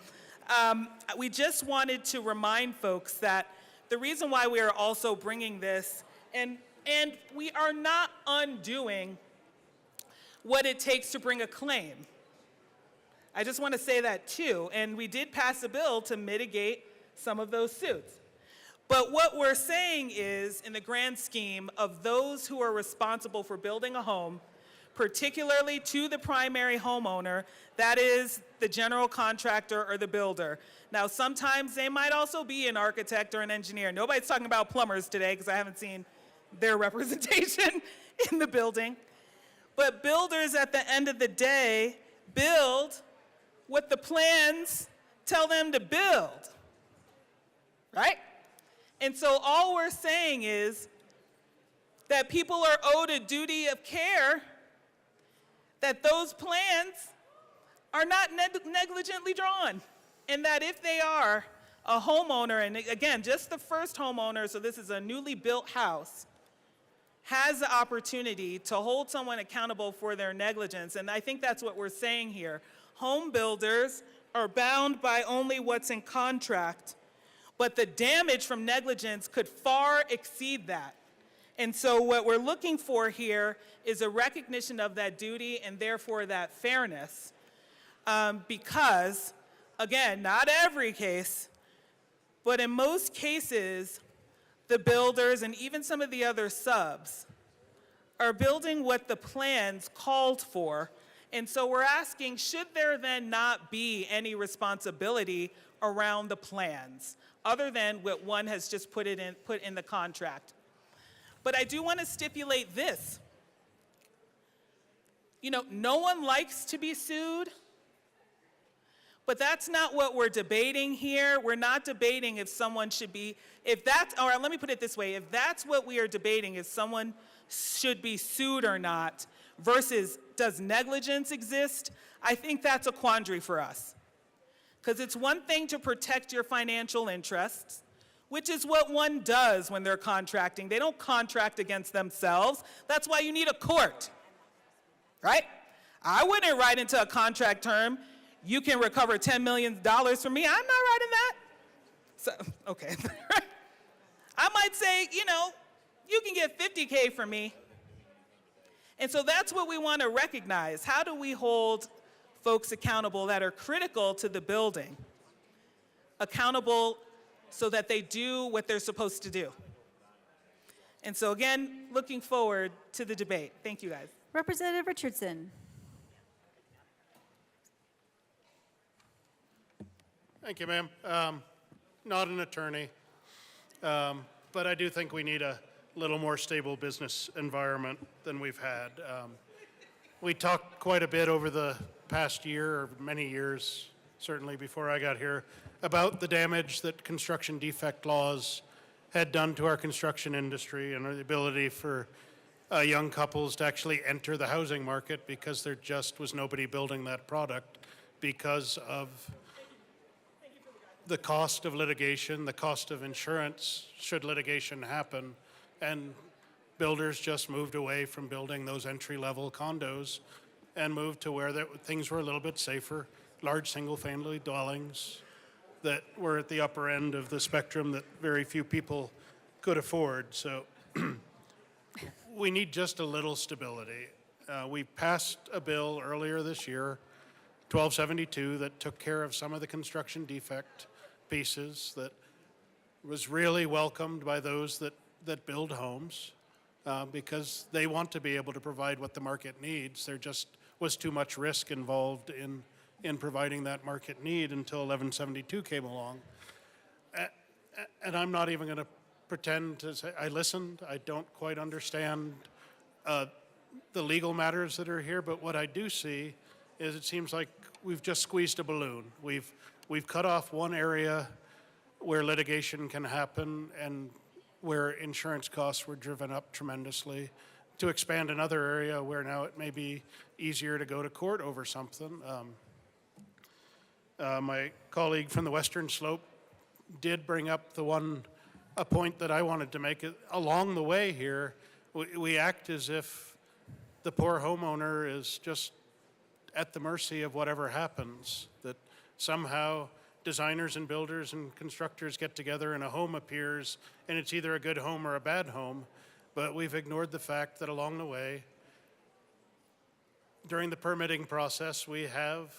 We just wanted to remind folks that the reason why we are also bringing this, and we are not undoing what it takes to bring a claim. I just want to say that too, and we did pass a bill to mitigate some of those suits. But what we're saying is, in the grand scheme of those who are responsible for building a home, particularly to the primary homeowner, that is the general contractor or the builder. Now, sometimes they might also be an architect or an engineer. Nobody's talking about plumbers today because I haven't seen their representation in the building. But builders, at the end of the day, build what the plans tell them to build, right? And so all we're saying is that people are owed a duty of care, that those plans are not negligently drawn, and that if they are a homeowner, and again, just the first homeowner, so this is a newly built house, has the opportunity to hold someone accountable for their negligence, and I think that's what we're saying here. Home builders are bound by only what's in contract, but the damage from negligence could far exceed that. And so what we're looking for here is a recognition of that duty and therefore that fairness, because, again, not every case, but in most cases, the builders and even some of the other subs are building what the plans called for. And so we're asking, should there then not be any responsibility around the plans, other than what one has just put in the contract? But I do want to stipulate this. You know, no one likes to be sued, but that's not what we're debating here. We're not debating if someone should be, or let me put it this way, if that's what we are debating, if someone should be sued or not, versus does negligence exist, I think that's a quandary for us. Because it's one thing to protect your financial interests, which is what one does when they're contracting. They don't contract against themselves. That's why you need a court, right? I wouldn't write into a contract term, you can recover $10 million from me. I'm not writing that. So, okay. I might say, you know, you can get $50K from me. And so that's what we want to recognize. How do we hold folks accountable that are critical to the building? Accountable so that they do what they're supposed to do. And so again, looking forward to the debate. Thank you, guys. Representative Richardson. Thank you, ma'am. Not an attorney, but I do think we need a little more stable business environment than we've had. We talked quite a bit over the past year, or many years, certainly before I got here, about the damage that construction defect laws had done to our construction industry and the ability for young couples to actually enter the housing market because there just was nobody building that product because of the cost of litigation, the cost of insurance should litigation happen, and builders just moved away from building those entry-level condos and moved to where things were a little bit safer, large single-family dwellings that were at the upper end of the spectrum that very few people could afford. So we need just a little stability. We passed a bill earlier this year, 1272, that took care of some of the construction defect pieces, that was really welcomed by those that build homes because they want to be able to provide what the market needs. There just was too much risk involved in providing that market need until 1172 came along. And I'm not even going to pretend to say, I listened, I don't quite understand the legal matters that are here, but what I do see is it seems like we've just squeezed a balloon. We've cut off one area where litigation can happen and where insurance costs were driven up tremendously to expand another area where now it may be easier to go to court over something. My colleague from the Western Slope did bring up a point that I wanted to make. Along the way here, we act as if the poor homeowner is just at the mercy of whatever happens, that somehow designers and builders and constructors get together and a home appears and it's either a good home or a bad home. But we've ignored the fact that along the way, during the permitting process, we have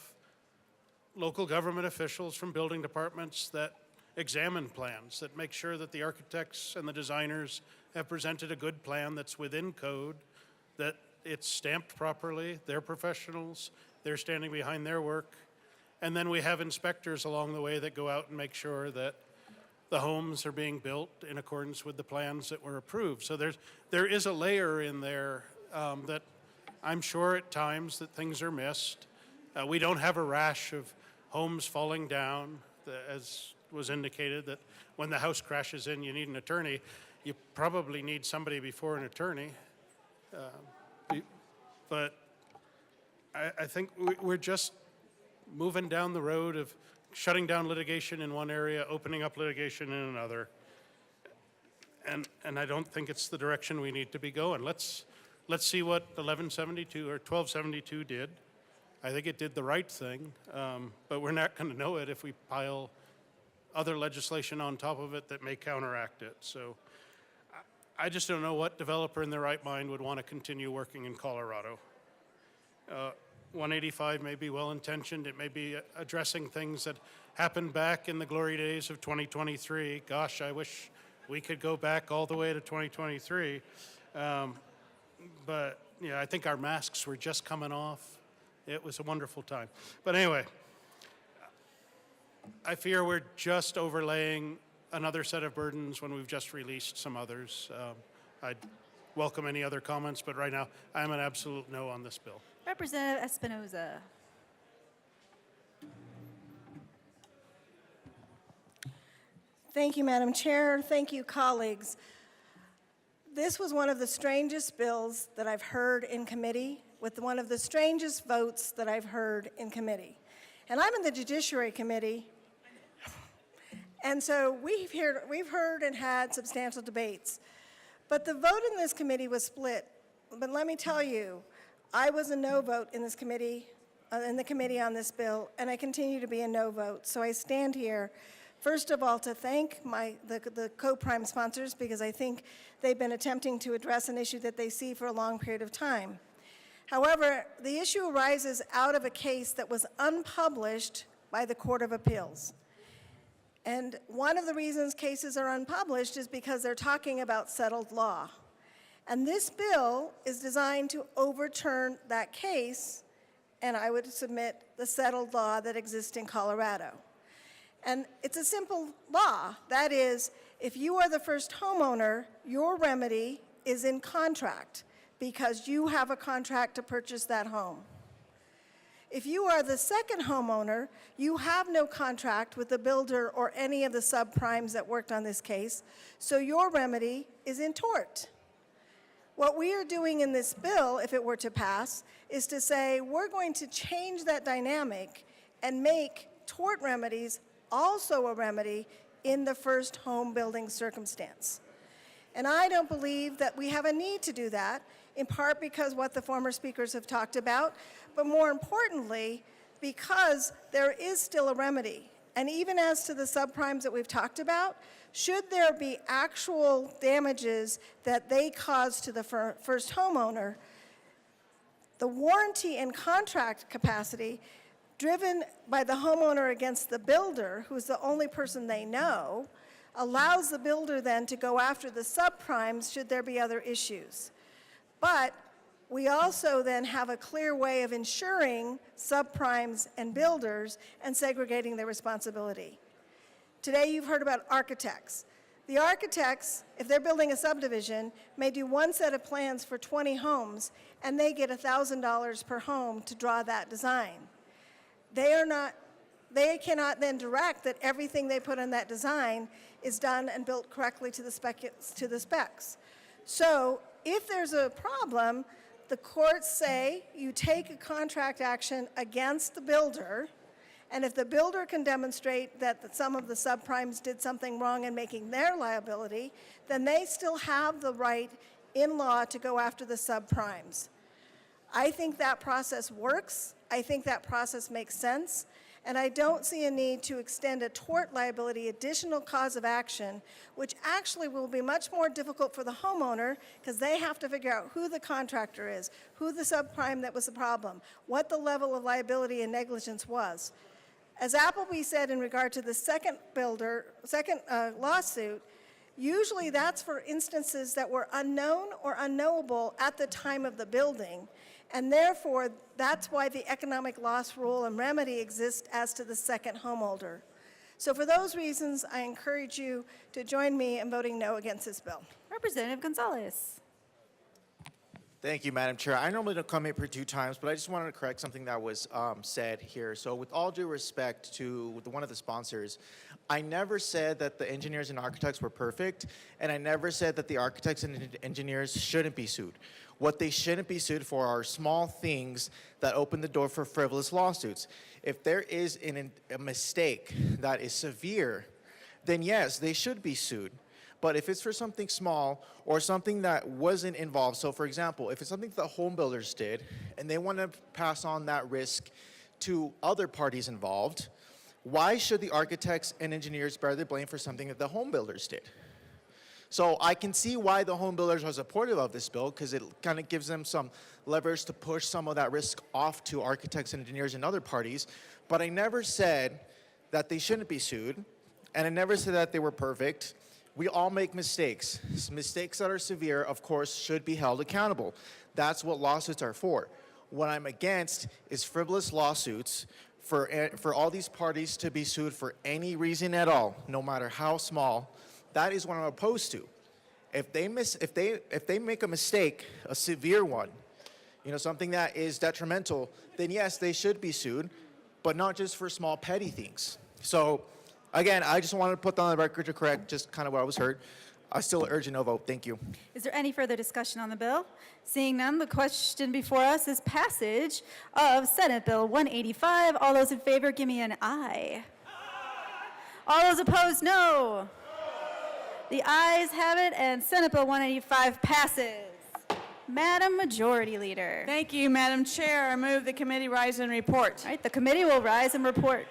local government officials from building departments that examine plans, that make sure that the architects and the designers have presented a good plan that's within code, that it's stamped properly, they're professionals, they're standing behind their work. And then we have inspectors along the way that go out and make sure that the homes are being built in accordance with the plans that were approved. So there is a layer in there that I'm sure at times that things are missed. We don't have a rash of homes falling down, as was indicated, that when the house crashes in, you need an attorney. You probably need somebody before an attorney. But I think we're just moving down the road of shutting down litigation in one area, opening up litigation in another. And I don't think it's the direction we need to be going. Let's see what 1172 or 1272 did. I think it did the right thing, but we're not going to know it if we pile other legislation on top of it that may counteract it. So I just don't know what developer in their right mind would want to continue working in Colorado. 185 may be well-intentioned. It may be addressing things that happened back in the glory days of 2023. Gosh, I wish we could go back all the way to 2023. But yeah, I think our masks were just coming off. It was a wonderful time. But anyway, I fear we're just overlaying another set of burdens when we've just released some others. I'd welcome any other comments, but right now I'm an absolute no on this bill. Representative Espinoza. Thank you, Madam Chair. Thank you, colleagues. This was one of the strangest bills that I've heard in committee, with one of the strangest votes that I've heard in committee. And I'm in the Judiciary Committee, and so we've heard and had substantial debates. But the vote in this committee was split. But let me tell you, I was a no vote in this committee, in the committee on this bill, and I continue to be a no vote. So I stand here, first of all, to thank the co-prime sponsors, because I think they've been attempting to address an issue that they see for a long period of time. However, the issue arises out of a case that was unpublished by the Court of Appeals. And one of the reasons cases are unpublished is because they're talking about settled law. And this bill is designed to overturn that case, and I would submit the settled law that exists in Colorado. And it's a simple law. That is, if you are the first homeowner, your remedy is in contract because you have a contract to purchase that home. If you are the second homeowner, you have no contract with the builder or any of the subprimes that worked on this case, so your remedy is in tort. What we are doing in this bill, if it were to pass, is to say we're going to change that dynamic and make tort remedies also a remedy in the first home building circumstance. And I don't believe that we have a need to do that, in part because what the former speakers have talked about, but more importantly, because there is still a remedy. And even as to the subprimes that we've talked about, should there be actual damages that they cause to the first homeowner, the warranty and contract capacity driven by the homeowner against the builder, who's the only person they know, allows the builder then to go after the subprimes should there be other issues. But we also then have a clear way of ensuring subprimes and builders and segregating their responsibility. Today you've heard about architects. The architects, if they're building a subdivision, may do one set of plans for 20 homes, and they get $1,000 per home to draw that design. They cannot then direct that everything they put on that design is done and built correctly to the specs. So If there's a problem, the courts say you take a contract action against the builder, and if the builder can demonstrate that some of the subprimes did something wrong in making their liability, then they still have the right in law to go after the subprimes. I think that process works. I think that process makes sense. And I don't see a need to extend a tort liability additional cause of action, which actually will be much more difficult for the homeowner because they have to figure out who the contractor is, who the subprime that was the problem, what the level of liability and negligence was. As Appleby said in regard to the second lawsuit, usually that's for instances that were unknown or unknowable at the time of the building, and therefore that's why the economic loss rule and remedy exist as to the second homeowner. So for those reasons, I encourage you to join me in voting no against this bill. Representative Gonzalez. Thank you, Madam Chair. I normally don't come here for 2 times, but I just wanted to correct something that was said here. So with all due respect to one of the sponsors, I never said that the engineers and architects were perfect, and I never said that the architects and engineers shouldn't be sued. What they shouldn't be sued for are small things that open the door for frivolous lawsuits. If there is a mistake that is severe, then yes, they should be sued. But if it's for something small or something that wasn't involved, so for example, if it's something that the home builders did and they want to pass on that risk to other parties involved, why should the architects and engineers bear the blame for something that the home builders did? So I can see why the home builders are supportive of this bill, because it kind of gives them some leverage to push some of that risk off to architects and engineers and other parties. But I never said that they shouldn't be sued, and I never said that they were perfect. We all make mistakes. Mistakes that are severe, of course, should be held accountable. That's what lawsuits are for. What I'm against is frivolous lawsuits for all these parties to be sued for any reason at all, no matter how small. That is what I'm opposed to. If they make a mistake, a severe one, something that is detrimental, then yes, they should be sued, but not just for small petty things. So again, I just wanted to put that on the record to correct just kind of what I was heard. I still urge a no vote. Thank you. Is there any further discussion on the bill? Seeing none, the question before us is passage of Senate Bill 185. All those in favor, give me an aye. All those opposed, no. The ayes have it, and Senate Bill 185 passes. Madam Majority Leader. Thank you, Madam Chair. I move the committee rise and report. All right, the committee will rise and report.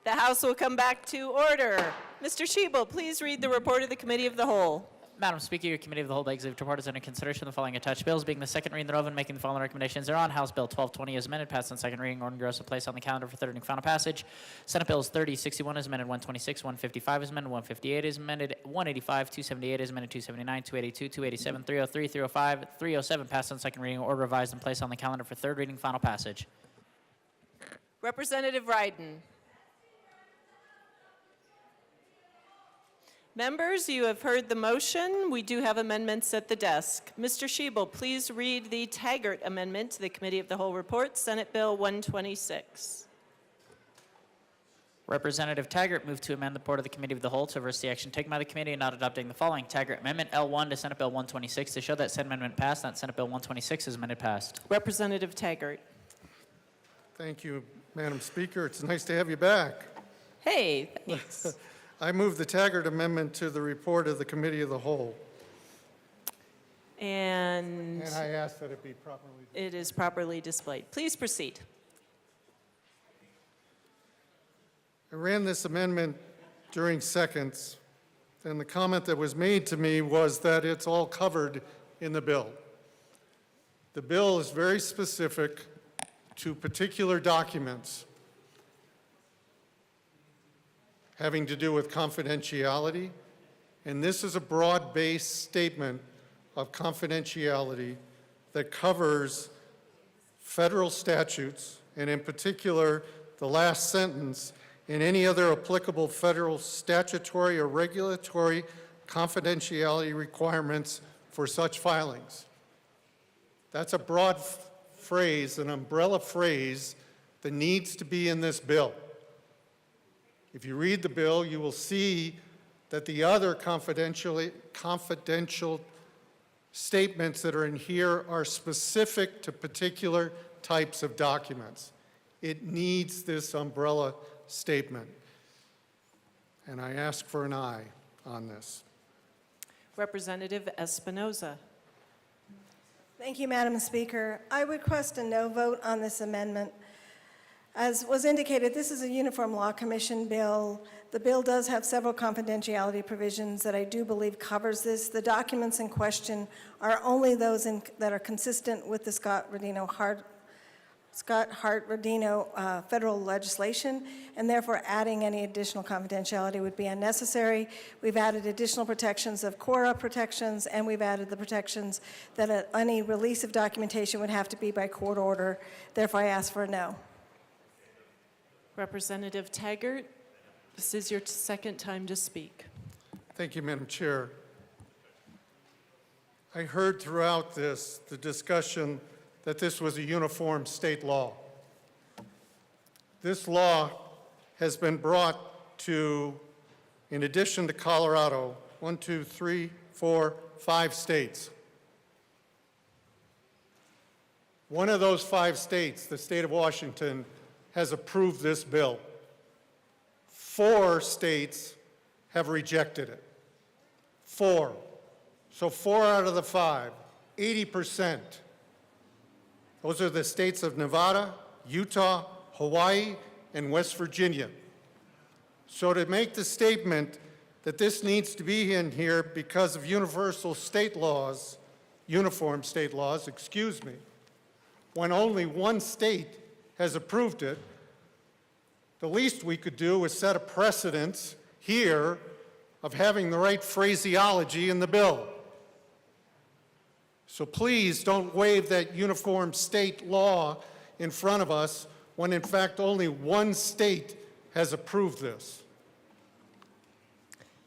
The House will come back to order. Mr. Shebel, please read the report of the Committee of the Whole. Madam Speaker, your Committee of the Whole begs the report is under consideration of the following attached bills, being the second reading thereof and making the following recommendations thereon. House Bill 1220 is amended, passed on second reading, ordered and gross placed on the calendar for third and final passage. Senate Bills 3061 is amended, 126, 155 is amended, 158 is amended, 185, 278 is amended, 279, 282, 287, 303, 305, 307 passed on second reading, order revised and placed on the calendar for third reading, final passage. Representative Ryden. Members, you have heard the motion. We do have amendments at the desk. Mr. Shebel, please read the Taggart Amendment to the Committee of the Whole report, Senate Bill 126. Representative Taggart moved to amend the report of the Committee of the Whole to reverse the action taken by the committee and not adopting the following. Taggart Amendment L1 to Senate Bill 126 to show that said amendment passed, that Senate Bill 126 is amended passed. Representative Taggart. Thank you, Madam Speaker. It's nice to have you back. Hey, thanks. I move the Taggart Amendment to the report of the Committee of the Whole. And I ask that it be properly. It is properly displayed. Please proceed. I ran this amendment during seconds, and the comment that was made to me was that it's all covered in the bill. The bill is very specific to particular documents having to do with confidentiality, and this is a broad-based statement of confidentiality that covers federal statutes, and in particular, the last sentence, and any other applicable federal statutory or regulatory confidentiality requirements for such filings. That's a broad phrase, an umbrella phrase that needs to be in this bill. If you read the bill, you will see that the other confidential statements that are in here are specific to particular types of documents. It needs this umbrella statement. And I ask for an aye on this. Representative Espinoza. Thank you, Madam Speaker. I request a no vote on this amendment. As was indicated, this is a Uniform Law Commission bill. The bill does have several confidentiality provisions that I do believe covers this. The documents in question are only those that are consistent with the Scott Hart-Rodino federal legislation, and therefore adding any additional confidentiality would be unnecessary. We've added additional protections of CORA protections, and we've added the protections that any release of documentation would have to be by court order. Therefore, I ask for a no. Representative Taggart, this is your second time to speak. Thank you, Madam Chair. I heard throughout this the discussion that this was a uniform state law. This law has been brought to, in addition to Colorado, 5 states. One of those 5 states, the state of Washington, has approved this bill. 4 states have rejected it. 4. So 4 out of the 5, 80%. Those are the states of Nevada, Utah, Hawaii, and West Virginia. So to make the statement that this needs to be in here because of universal state laws, uniform state laws, excuse me, when only 1 state has approved it, the least we could do is set a precedence here of having the right phraseology in the bill. So please don't wave that uniform state law in front of us when in fact only 1 state has approved this.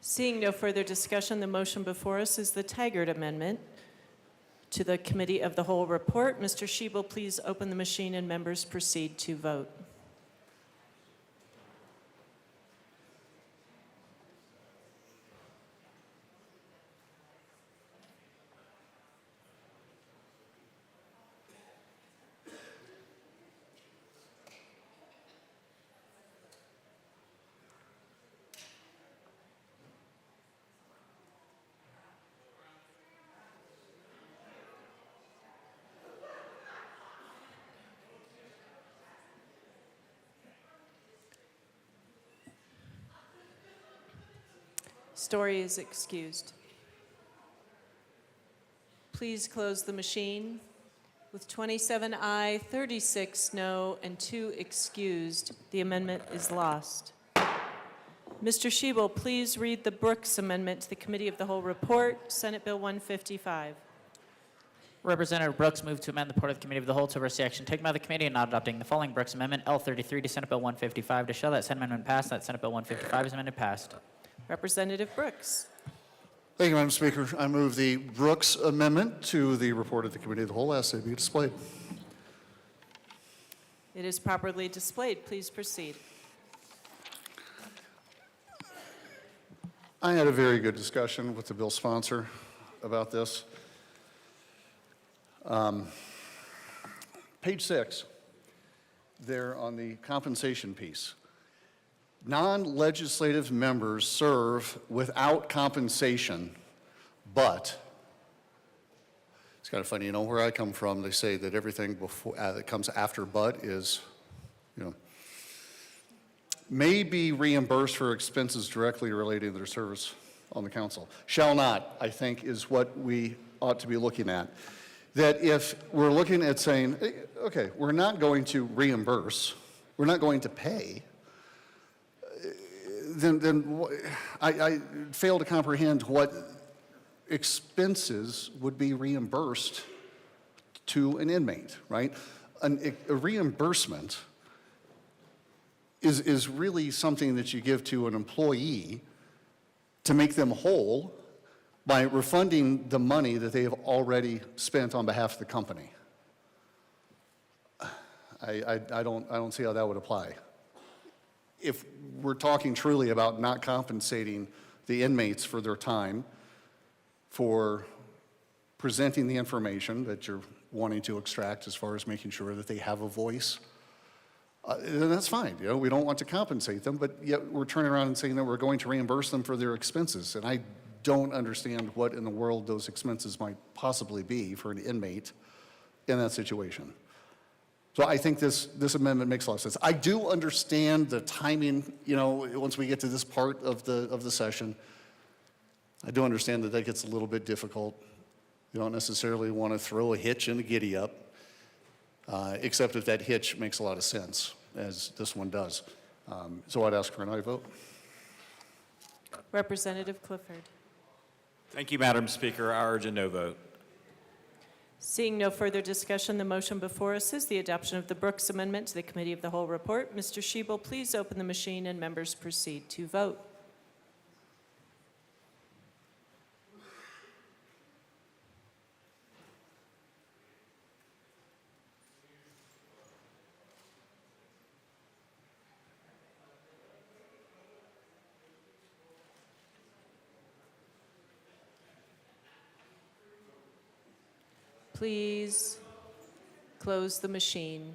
Seeing no further discussion, the motion before us is the Taggart Amendment to the Committee of the Whole report. Mr. Shebel, please open the machine and members proceed to vote. Story is excused. Please close the machine. With 27 aye, 36 no, and 2 excused, the amendment is lost. Mr. Shebel, please read the Brooks Amendment to the Committee of the Whole report, Senate Bill 155. Representative Brooks moved to amend the report of the Committee of the Whole to reverse the action taken by the committee and not adopting the following Brooks Amendment, L33 to Senate Bill 155, to show that said amendment passed, that Senate Bill 155 is amended passed. Representative Brooks. Thank you, Madam Speaker. I move the Brooks Amendment to the report of the Committee of the Whole as they be displayed. It is properly displayed. Please proceed. I had a very good discussion with the bill sponsor about this. Page 6, there on the compensation piece. Non-legislative members serve without compensation, but, it's kind of funny, you know, where I come from, they say that everything before, that comes after but is, you know, may be reimbursed for expenses directly related to their service on the council. Shall not, I think, is what we ought to be looking at. That if we're looking at saying, okay, we're not going to reimburse, we're not going to pay, then I fail to comprehend what expenses would be reimbursed to an inmate, right? A reimbursement is really something that you give to an employee to make them whole by refunding the money that they have already spent on behalf of the company. I don't see how that would apply. If we're talking truly about not compensating the inmates for their time, for presenting the information that you're wanting to extract as far as making sure that they have a voice, then that's fine. You know, we don't want to compensate them, but yet we're turning around and saying that we're going to reimburse them for their expenses. And I don't understand what in the world those expenses might possibly be for an inmate in that situation. So I think this amendment makes a lot of sense. I do understand the timing, you know, once we get to this part of the session. I do understand that that gets a little bit difficult. You don't necessarily want to throw a hitch in the giddy up, except if that hitch makes a lot of sense, as this one does. So I'd ask for an aye vote. Representative Clifford. Thank you, Madam Speaker. I urge a no vote. Seeing no further discussion, the motion before us is the adoption of the Brooks Amendment to the Committee of the Whole report. Mr. Shebel, please open the machine and members proceed to vote. Please close the machine.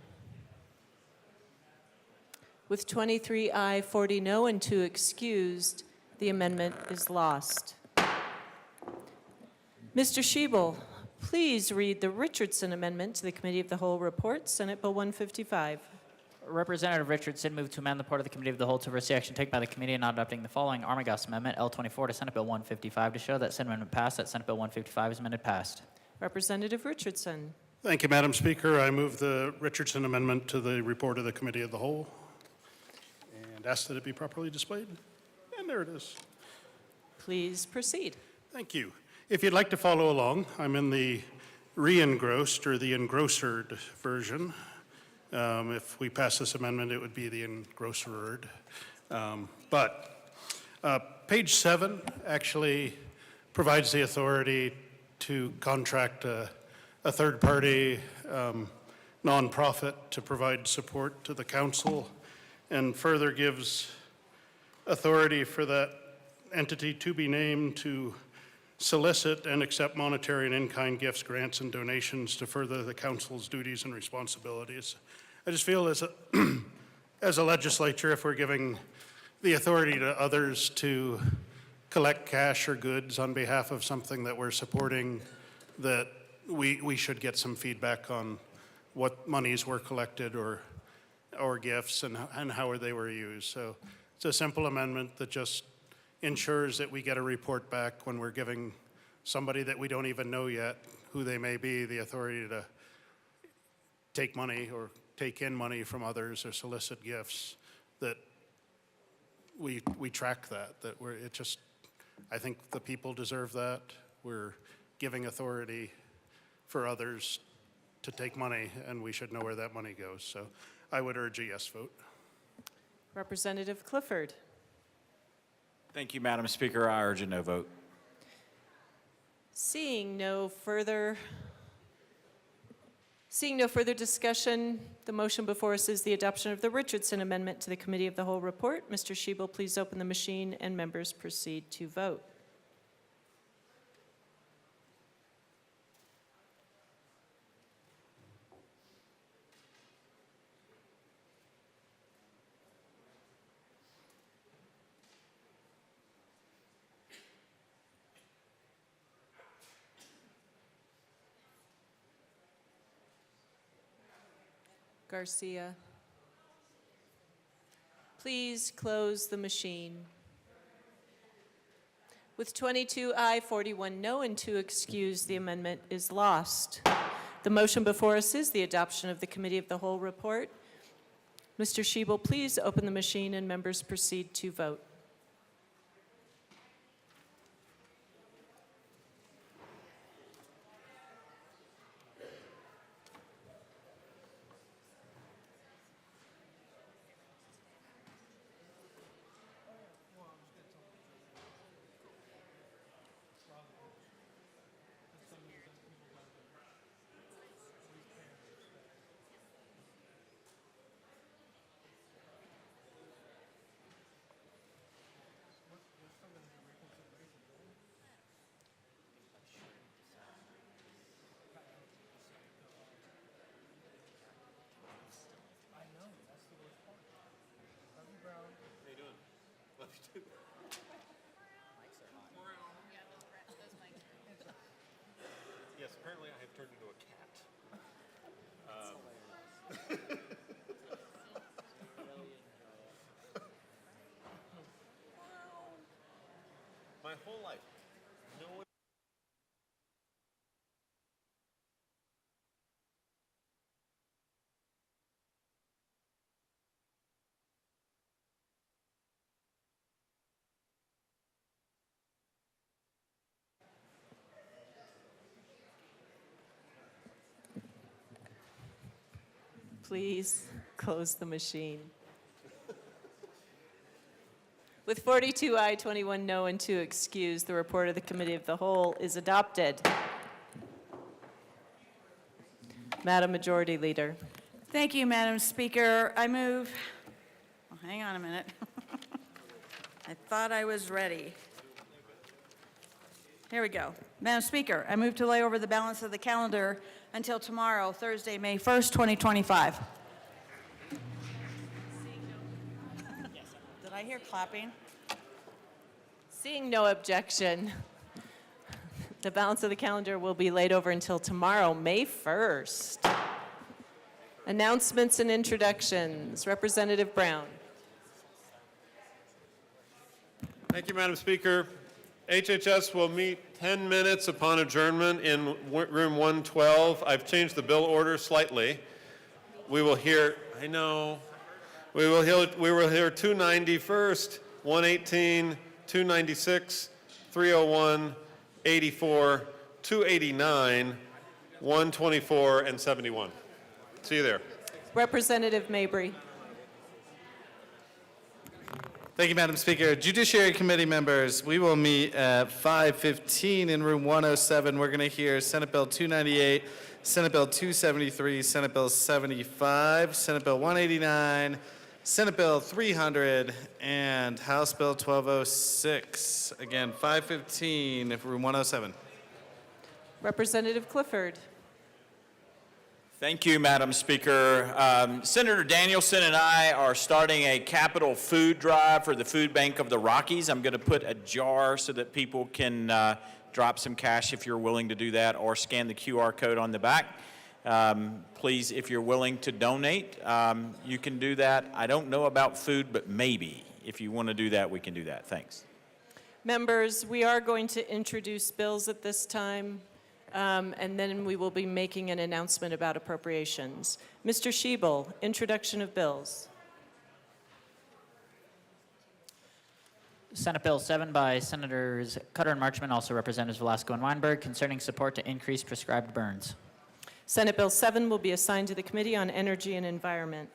With 23 aye, 40 no, and 2 excused, the amendment is lost. Mr. Shebel, please read the Richardson Amendment to the Committee of the Whole report, Senate Bill 155. Representative Richardson moved to amend the report of the Committee of the Whole to reverse the action taken by the committee and not adopting the following Armagost Amendment, L24 to Senate Bill 155, to show that said amendment passed, that Senate Bill 155 is amended passed. Representative Richardson. Thank you, Madam Speaker. I move the Richardson Amendment to the report of the Committee of the Whole and ask that it be properly displayed. And there it is. Please proceed. Thank you. If you'd like to follow along, I'm in the re-engrossed or the engrossered version. If we pass this amendment, it would be the engrossered. Page 7 actually provides the authority to contract a third-party nonprofit to provide support to the council, and further gives authority for that entity to be named to solicit and accept monetary and in-kind gifts, grants, and donations to further the council's duties and responsibilities. I just feel as a legislature, if we're giving the authority to others to collect cash or goods on behalf of something that we're supporting, that we should get some feedback on what monies were collected or gifts and how they were used. So it's a simple amendment that just ensures that we get a report back when we're giving somebody that we don't even know yet who they may be the authority to take money or take in money from others or solicit gifts, that we track that I think the people deserve that. We're giving authority for others to take money, and we should know where that money goes. So I would urge a yes vote. Representative Clifford. Thank you, Madam Speaker. I urge a no vote. Seeing no further discussion, the motion before us is the adoption of the Richardson Amendment to the Committee of the Whole report. Mr. Schiebel, please open the machine and members proceed to vote. Garcia. Please close the machine. With 22 aye, 41 no, and 2 excused, the amendment is lost. The motion before us is the adoption of the Committee of the Whole report. Mr. Schiebel, please open the machine and members proceed to vote. Yes, apparently I have turned into a cat. My whole life, no one. Please close the machine. With 42 aye, 21 no, and 2 excused, the report of the Committee of the Whole is adopted. Madam Majority Leader. Thank you, Madam Speaker. I move, oh, hang on a minute. I thought I was ready. Here we go. Madam Speaker, I move to lay over the balance of the calendar until tomorrow, Thursday, May 1st, 2025. Did I hear clapping? Seeing no objection, the balance of the calendar will be laid over until tomorrow, May 1st. Announcements and introductions. Representative Brown. Thank you, Madam Speaker. HHS will meet 10 minutes upon adjournment in room 112. I've changed the bill order slightly. We will hear, I know, we will hear 290 first, 118, 296, 301, 84, 289, 124, and 71. See you there. Representative Mabry. Thank you, Madam Speaker. Judiciary Committee members, we will meet at 5:15 in room 107. We're going to hear Senate Bill 298, Senate Bill 273, Senate Bill 75, Senate Bill 189, Senate Bill 300, and House Bill 1206. Again, 5:15 in room 107. Representative Clifford. Thank you, Madam Speaker. Senator Danielson and I are starting a capital food drive for the Food Bank of the Rockies. I'm going to put a jar so that people can drop some cash if you're willing to do that, or scan the QR code on the back. Please, if you're willing to donate, you can do that. I don't know about food, but maybe if you want to do that, we can do that. Thanks. Members, we are going to introduce bills at this time, and then we will be making an announcement about appropriations. Mr. Schiebel, introduction of bills. Senate Bill 7 by Senators Cutter and Marchman, also Representatives Velasco and Weinberg, concerning support to increase prescribed burns. Senate Bill 7 will be assigned to the Committee on Energy and Environment.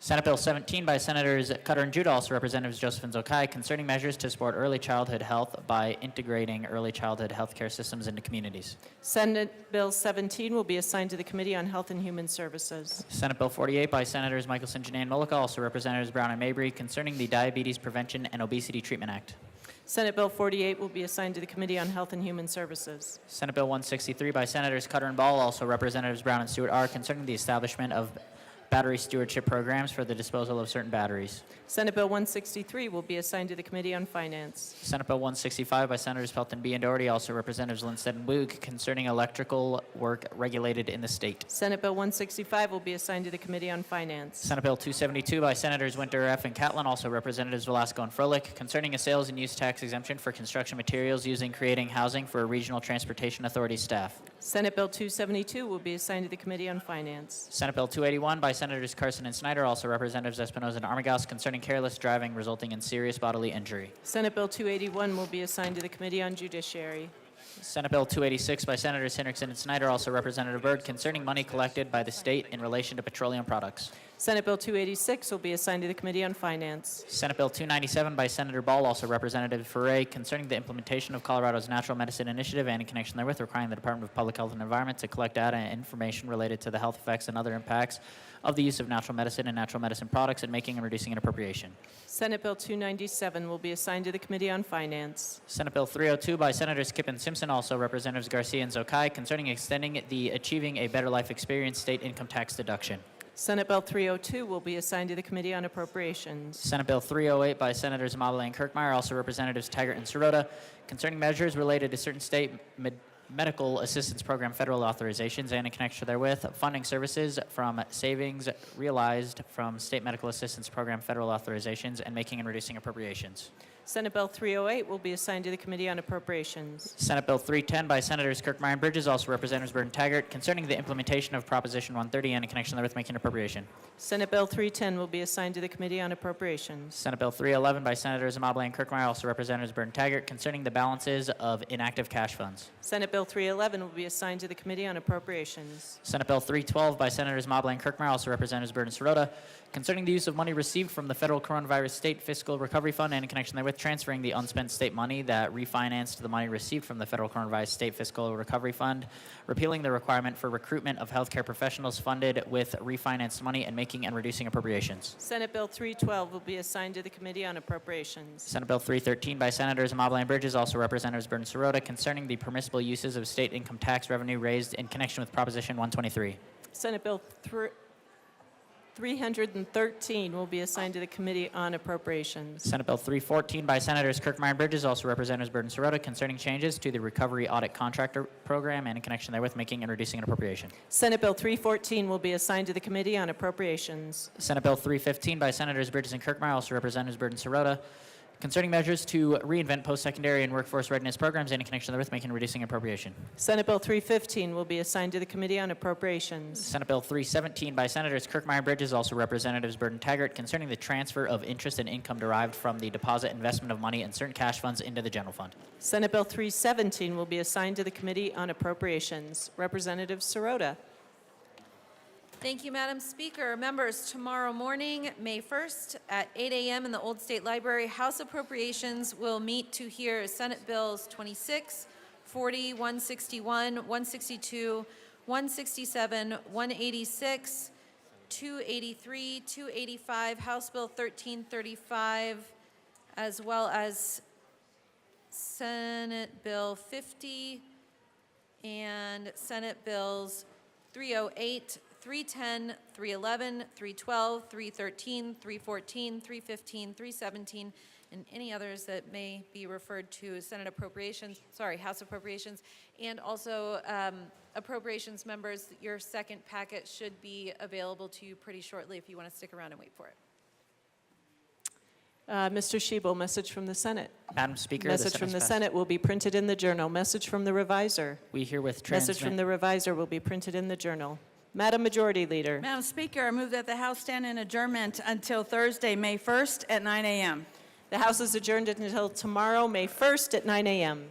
Senate Bill 17 by Senators Cutter and Judah, also Representatives Joseph and Zokai, concerning measures to support early childhood health by integrating early childhood health care systems into communities. Senate Bill 17 will be assigned to the Committee on Health and Human Services. Senate Bill 48 by Senators Michelson, Janae, and Mullica, also Representatives Brown and Mabry, concerning the Diabetes Prevention and Obesity Treatment Act. Senate Bill 48 will be assigned to the Committee on Health and Human Services. Senate Bill 163 by Senators Cutter and Ball, also Representatives Brown and Stewart, are concerning the establishment of battery stewardship programs for the disposal of certain batteries. Senate Bill 163 will be assigned to the Committee on Finance. Senate Bill 165 by Senators Pelton B. and Doherty, also Representatives Lindstedt and Boog, concerning electrical work regulated in the state. Senate Bill 165 will be assigned to the Committee on Finance. Senate Bill 272 by Senators Winter F. and Catlin, also Representatives Velasco and Froelich, concerning a sales and use tax exemption for construction materials used in creating housing for a regional transportation authority staff. Senate Bill 272 will be assigned to the Committee on Finance. Senate Bill 281 by Senators Carson and Snyder, also Representatives Espinoza and Armagost, concerning careless driving resulting in serious bodily injury. Senate Bill 281 will be assigned to the Committee on Judiciary. Senate Bill 286 by Senators Hendrickson and Snyder, also Representative Byrd, concerning money collected by the state in relation to petroleum products. Senate Bill 286 will be assigned to the Committee on Finance. Senate Bill 297 by Senator Ball, also Representative Foray, concerning the implementation of Colorado's Natural Medicine Initiative and in connection therewith requiring the Department of Public Health and Environment to collect data and information related to the health effects and other impacts of the use of natural medicine and natural medicine products and making and reducing an appropriation. Senate Bill 297 will be assigned to the Committee on Finance. Senate Bill 302 by Senators Kipp and Simpson, also Representatives Garcia and Zokai, concerning extending the Achieving a Better Life Experience state income tax deduction. Senate Bill 302 will be assigned to the Committee on Appropriations. Senate Bill 308 by Senators Amabile and Kirkmeyer, also Representatives Taggart and Sirota, concerning measures related to certain state medical assistance program federal authorizations and in connection therewith, funding services from savings realized from state medical assistance program federal authorizations and making and reducing appropriations. Senate Bill 308 will be assigned to the Committee on Appropriations. Senate Bill 310 by Senators Kirkmeyer and Bridges, also Representatives Byrd and Taggart, concerning the implementation of Proposition 130 and in connection therewith making an appropriation. Senate Bill 310 will be assigned to the Committee on Appropriations. Senate Bill 311 by Senators Amabile and Kirkmeyer, also Representatives Byrd and Taggart, concerning the balances of inactive cash funds. Senate Bill 311 will be assigned to the Committee on Appropriations. Senate Bill 312 by Senators Amabile and Kirkmeyer, also Representatives Byrd and Sirota, concerning the use of money received from the Federal Coronavirus State Fiscal Recovery Fund and in connection therewith transferring the unspent state money that refinanced the money received from the Federal Coronavirus State Fiscal Recovery Fund, repealing the requirement for recruitment of healthcare professionals funded with refinanced money and making and reducing appropriations. Senate Bill 312 will be assigned to the Committee on Appropriations. Senate Bill 313 by Senators Amabile and Bridges, also Representatives Byrd and Sirota, concerning the permissible uses of state income tax revenue raised in connection with Proposition 123. Senate Bill 313 will be assigned to the Committee on Appropriations. Senate Bill 314 by Senators Kirkmeyer and Bridges, also Representatives Byrd and Sirota, concerning changes to the Recovery Audit Contractor Program and in connection therewith making and reducing an appropriation. Senate Bill 314 will be assigned to the Committee on Appropriations. Senate Bill 315 by Senators Bridges and Kirkmeyer, also Representatives Byrd and Sirota, concerning measures to reinvent post-secondary and workforce readiness programs and in connection therewith making and reducing appropriation. Senate Bill 315 will be assigned to the Committee on Appropriations. Senate Bill 317 by Senators Kirkmeyer and Bridges, also Representatives Byrd and Taggart, concerning the transfer of interest and income derived from the deposit investment of money in certain cash funds into the general fund. Senate Bill 317 will be assigned to the Committee on Appropriations. Representative Sirota. Thank you, Madam Speaker. Members, tomorrow morning, May 1st, at 8 a.m. in the Old State Library, House Appropriations will meet to hear Senate Bills 26, 40, 161, 162, 167, 186, 283, 285, House Bill 1335, as well as Senate Bill 50 and Senate Bills 308, 310, 311, 312, 313, 314, 315, 317, and any others that may be referred to as House Appropriations. And also appropriations members, your second packet should be available to you pretty shortly if you want to stick around and wait for it. Mr. Shebel, message from the Senate. Madam Speaker, Message from the passed. Senate will be printed in the journal. Message from the reviser. We herewith transmit. Message from the reviser will be printed in the journal. Madam Majority Leader. Madam Speaker, I move that the House stand in adjournment until Thursday, May 1st at 9 a.m. The House is adjourned until tomorrow, May 1st at 9 a.m.